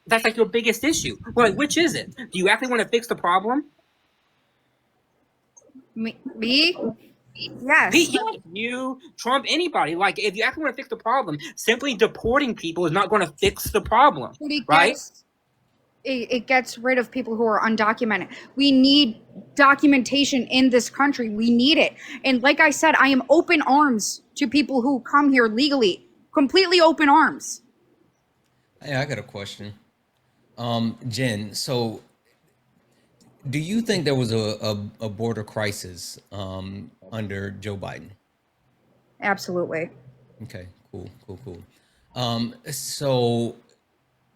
that's like your biggest issue. Well, like, which is it? Do you actually want to fix the problem? Me? Yes. You, Trump, anybody. Like, if you actually want to fix the problem, simply deporting people is not going to fix the problem, right? It gets rid of people who are undocumented. We need documentation in this country. We need it. And like I said, I am open arms to people who come here legally. Completely open arms. Hey, I got a question. Jen, so do you think there was a border crisis under Joe Biden? Absolutely. Okay, cool. So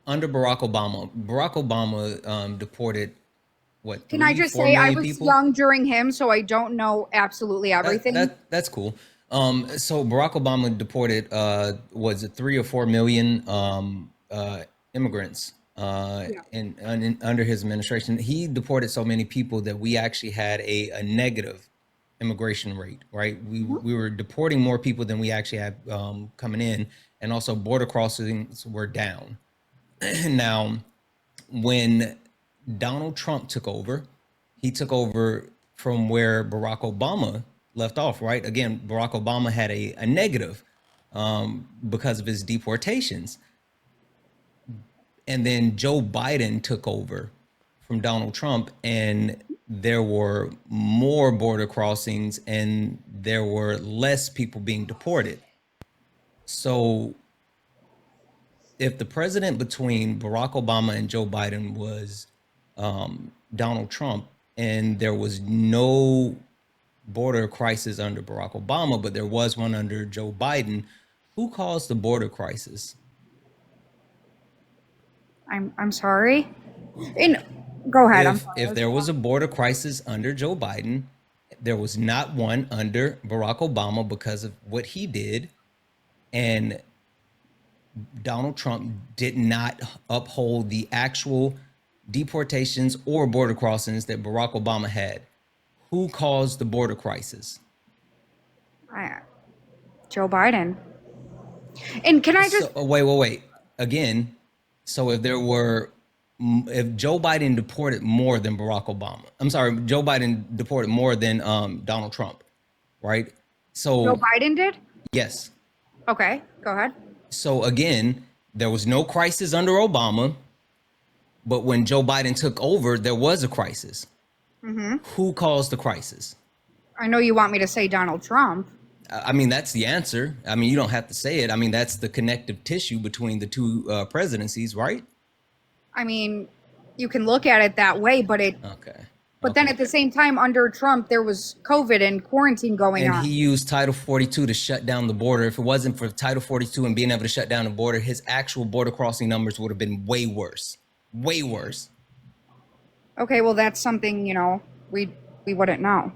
under Barack Obama deported what? Can I just say I was young during him, so I don't know absolutely everything. That's cool. So Barack Obama deported was it 3 or 4 million immigrants under his administration. He deported so many people that we actually had a negative immigration rate, right? We were deporting more people than we actually had coming in, and also border crossings were down. Now, when Donald Trump took over, he took over from where Barack Obama left off, right? Again, Barack Obama had a negative because of his deportations. And then Joe Biden took over from Donald Trump, and there were more border crossings and there were less people being deported. So if the president between Barack Obama and Joe Biden was Donald Trump, and there was no border crisis under Barack Obama, but there was one under Joe Biden, who caused the border crisis? I'm sorry. Go ahead. I'm sorry. If there was a border crisis under Joe Biden, there was not one under Barack Obama because of what he did, and Donald Trump did not uphold the actual deportations or border crossings that Barack Obama had. Who caused the border crisis? Joe Biden. And can I just wait again? So if Joe Biden deported more than Barack Obama, I'm sorry, Joe Biden deported more than Donald Trump, right? So Joe Biden did? Yes. Okay, go ahead. So again, there was no crisis under Obama, but when Joe Biden took over, there was a crisis. Mm-hmm. Who caused the crisis? I know you want me to say Donald Trump. I mean, that's the answer. I mean, you don't have to say it. I mean, that's the connective tissue between the two presidencies, right? I mean, you can look at it that way, but then at the same time, under Trump, there was COVID and quarantine going on. And he used Title 42 to shut down the border. If it wasn't for Title 42 and being able to shut down the border, his actual border crossing numbers would have been way worse. Way worse. Okay, well, that's something, we wouldn't know.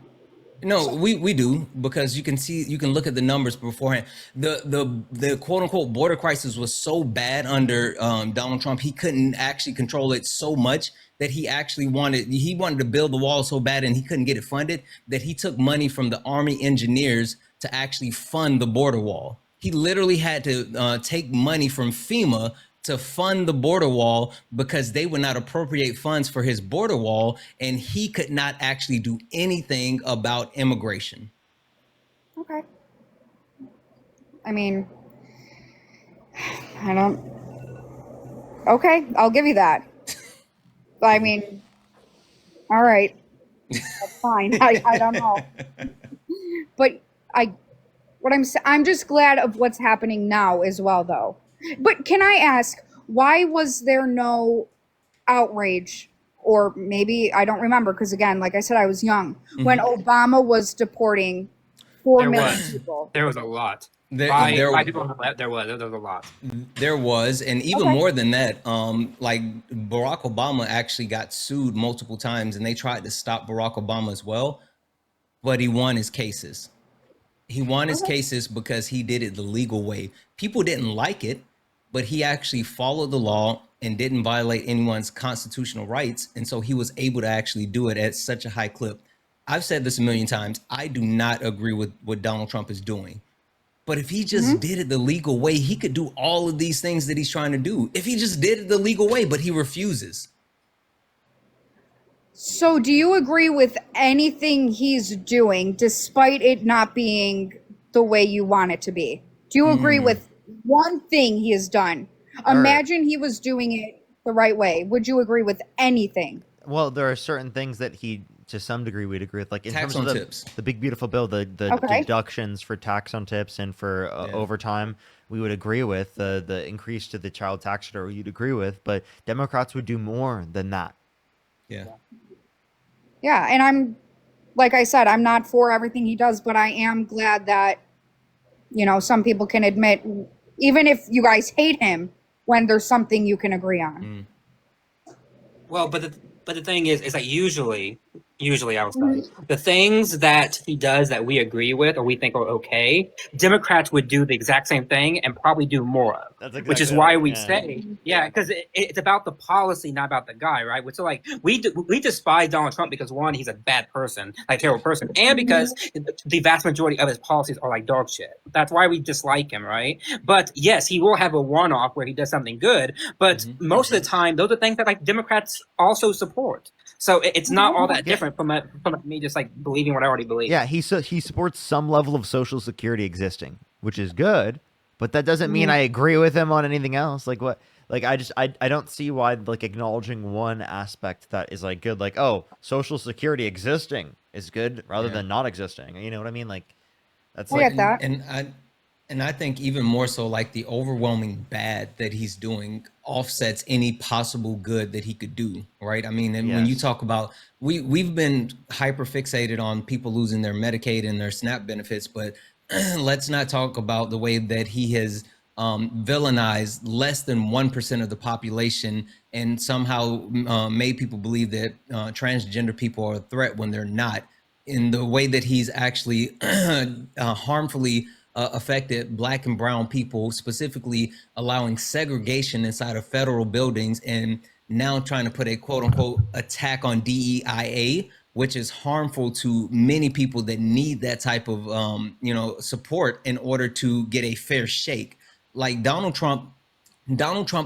No, we do, because you can look at the numbers beforehand. The quote unquote border crisis was so bad under Donald Trump, he couldn't actually control it so much that he wanted to build the wall so bad and he couldn't get it funded, that he took money from the Army engineers to actually fund the border wall. He literally had to take money from FEMA to fund the border wall because they would not appropriate funds for his border wall, and he could not actually do anything about immigration. Okay. I mean, okay, I'll give you that. I mean, all right, that's fine. I don't know. But I'm just glad of what's happening now as well, though. But can I ask, why was there no outrage, or maybe I don't remember, because again, like I said, I was young, when Obama was deporting 4 million people? There was a lot. There was a lot. There was, and even more than that, like Barack Obama actually got sued multiple times, and they tried to stop Barack Obama as well, but he won his cases. He won his cases because he did it the legal way. People didn't like it, but he actually followed the law and didn't violate anyone's constitutional rights. And so he was able to actually do it at such a high clip. I've said this a million times. I do not agree with what Donald Trump is doing. But if he just did it the legal way, he could do all of these things that he's trying to do. If he just did it the legal way, but he refuses. So do you agree with anything he's doing, despite it not being the way you want it to be? Do you agree with one thing he has done? Imagine he was doing it the right way. Would you agree with anything? Well, there are certain things that he, to some degree, we'd agree with, like in Tax terms on of tips. the big beautiful bill, the deductions for tax on tips and for overtime. We would agree with the increase to the child tax credit. You'd agree with, but Democrats would do more than that. Yeah. Yeah, and I'm, like I said, I'm not for everything he does, but I am glad that, some people can admit, even if you guys hate him, when there's something you can agree on. Well, but the thing is that usually Usually, I would say the things that he does that we agree with or we think are okay, Democrats would do the exact same thing and probably do more of. That's Which is exactly why right. we Yeah. say, yeah, because it's about the policy, not about the guy, right? So like we despise Donald Trump because one, he's a bad person, like terrible person, and because the vast majority of his policies are like dog shit. That's why we dislike him, right? But yes, he will have a one-off where he does something good, but most of the time, those are things that like Democrats also support. So it's not all that different from me just like believing what I already believe. Yeah, he supports some level of Social Security existing, which is good, but that doesn't mean I agree with him on anything else. Like what? Like I don't see why like acknowledging one aspect that is like good, like oh, Social Security existing is good rather than not existing. You know what I mean? Like that's I like get that. And I think even more so, like the overwhelming bad that he's doing offsets any possible good that he could do, right? I mean, and when you talk about we've been hyper fixated on people losing their Medicaid and their SNAP benefits, but let's not talk about the way that he has villainized less than 1% of the population and somehow made people believe that transgender people are a threat when they're not. In the way that he's actually harmfully affected Black and brown people, specifically allowing segregation inside of federal buildings, and now trying to put a quote unquote attack on DEIA, which is harmful to many people that need that type of support in order to get a fair shake. Like Donald Trump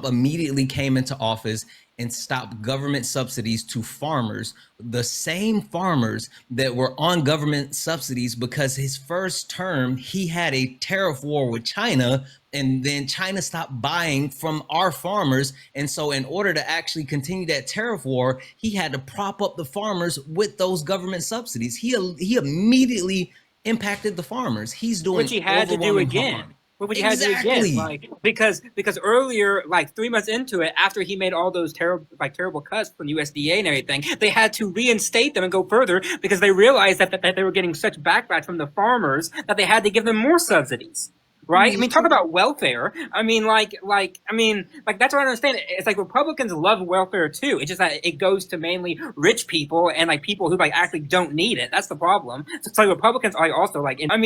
immediately came into office and stopped government subsidies to farmers, the same farmers that were on government subsidies because his first term, he had a tariff war with China, and then China stopped buying from our farmers. And so in order to actually continue that tariff war, he had to prop up the farmers with those government subsidies. He immediately impacted the farmers. He's doing Which he had to do overwhelming again. harm. Which he had to do again, like because earlier, like 3 months into it, after he made all those terrible cuts from USDA and everything, they had to reinstate them and go further because they realized that they were getting such backlash from the farmers that they had to give them more subsidies. Right? I mean, talk about welfare. I mean, like that's what I understand. It's like Republicans love welfare too. It's just that it goes to mainly rich people and like people who like actually don't need it. That's the problem. So like Republicans are also like, that's what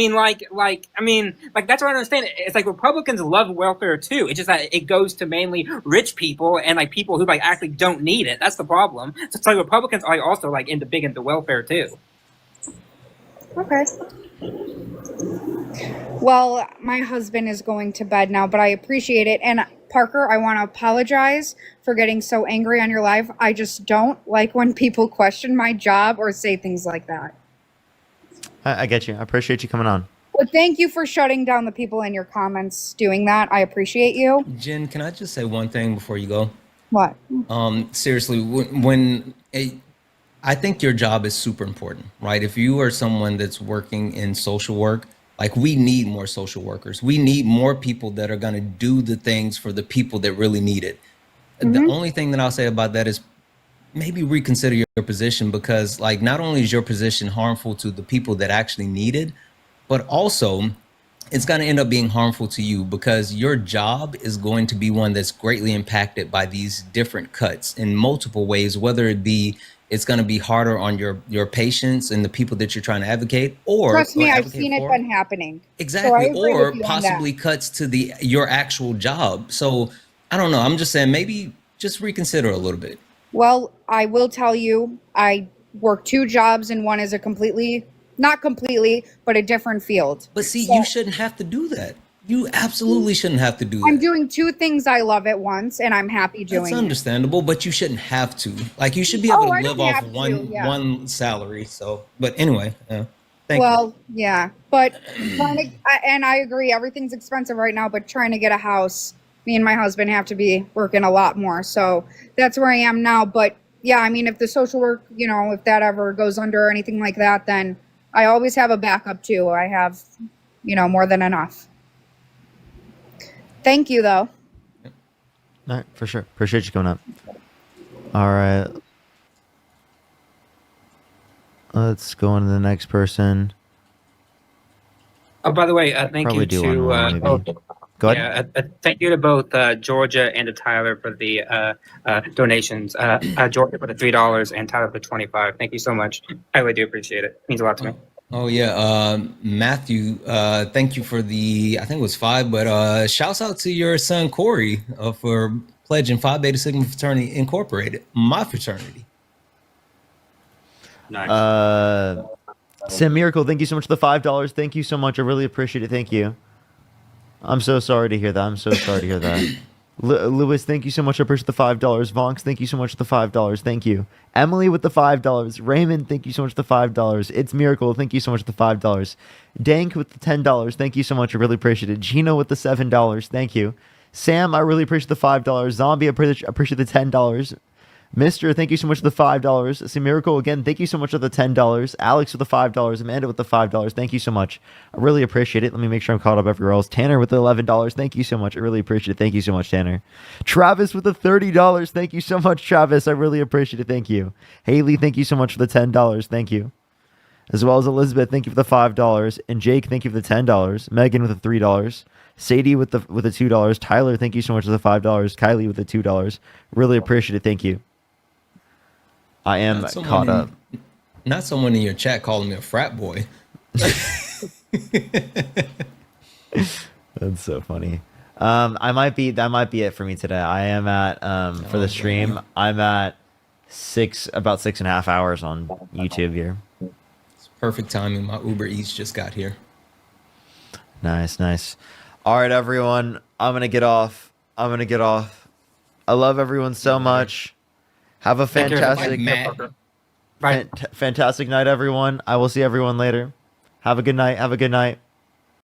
I understand. It's like Republicans love welfare too. It's just that it goes to mainly rich people and like people who like actually don't need it. That's the problem. So it's like Republicans are also like big into welfare too. Okay. Well, my husband is going to bed now, but I appreciate it. And Parker, I want to apologize for getting so angry on your live. I just don't like when people question my job or say things like that. I get you. I appreciate you coming on. But thank you for shutting down the people in your comments doing that. I appreciate you. Jen, can I just say one thing before you go? What? Seriously, I think your job is super important, right? If you are someone that's working in social work, like we need more social workers. We need more people that are going to do the things for the people that really need it. The only thing that I'll say about that is maybe reconsider your position, because like not only is your position harmful to the people that actually need it, but also it's going to end up being harmful to you because your job is going to be one that's greatly impacted by these different cuts in multiple ways, whether it be it's going to be harder on your patients and the people that you're trying to advocate, or trust me, I've advocate seen it been happening. Exactly, So I agree or with you on possibly that. cuts to your actual job. So I don't know. I'm just saying maybe just reconsider a little bit. Well, I will tell you, I work 2 jobs and one is not completely, but a different field. But see, you shouldn't have to do that. You absolutely shouldn't have to do that. I'm doing 2 things I love at once, and I'm happy doing That's it. understandable, but you shouldn't have to. Like you should be able to I live don't off have to, yeah. one salary. So, but anyway, thank you. Well, yeah, but and I agree, everything's expensive right now, but trying to get a house, me and my husband have to be working a lot more. So that's where I am now. But yeah, I mean, if the social work, if that ever goes under or anything like that, then I always have a backup too. I have, more than enough. Thank you, though. All right, for sure. Appreciate you coming up. All right. Let's go on to the next person. Oh, by the way, thank Probably you do one to more, maybe. Go ahead. thank you to both Georgia and to Tyler for the donations. Georgia for the $3 and Tyler for the 25. Thank you so much. I really do appreciate it. It means a lot to me. Oh yeah, Matthew. Thank you for the. I think it was 5, but shouts out to your son Corey for pledging Phi Beta Sigma Fraternity Incorporated, my fraternity. Nice. Sam Miracle, thank you so much for the $5. Thank you so much. I really appreciate it. Thank you. I'm so sorry to hear that. I'm so sorry to hear that. Lewis, thank you so much. I appreciate the $5. Vonks, thank you so much for the $5. Thank you. Emily with the $5. Raymond, thank you so much for the $5. It's Miracle, thank you so much for the $5. Dank with the $10. Thank you so much. I really appreciate it. Gino with the $7. Thank you. Sam, I really appreciate the $5. Zombie, I appreciate the $10. Mister, thank you so much for the $5. Sam Miracle, again, thank you so much for the $10. Alex with the $5. Amanda with the $5. Thank you so much. I really appreciate it. Let me make sure I'm caught up everywhere else. Tanner with the $11. Thank you so much. I really appreciate it. Thank you so much, Tanner. Travis with the $30. Thank you so much, Travis. I really appreciate it. Thank you. Haley, thank you so much for the $10. Thank you. As well as Elizabeth, thank you for the $5. And Jake, thank you for the $10. Megan with the $3. Sadie with the $2. Tyler, thank you so much for the $5. Kylie with the $2. Really appreciate it. Thank you. I am caught up. Not someone in your chat calling me a frat boy. That's so funny. That might be it for me today. I am at for the stream. I'm at about 6.5 hours on YouTube here. It's perfect timing. My Uber Eats just got here. Nice. All right, everyone. I'm gonna get off. I love everyone so much. Have a fantastic night, everyone. I will see everyone later. Have a good night.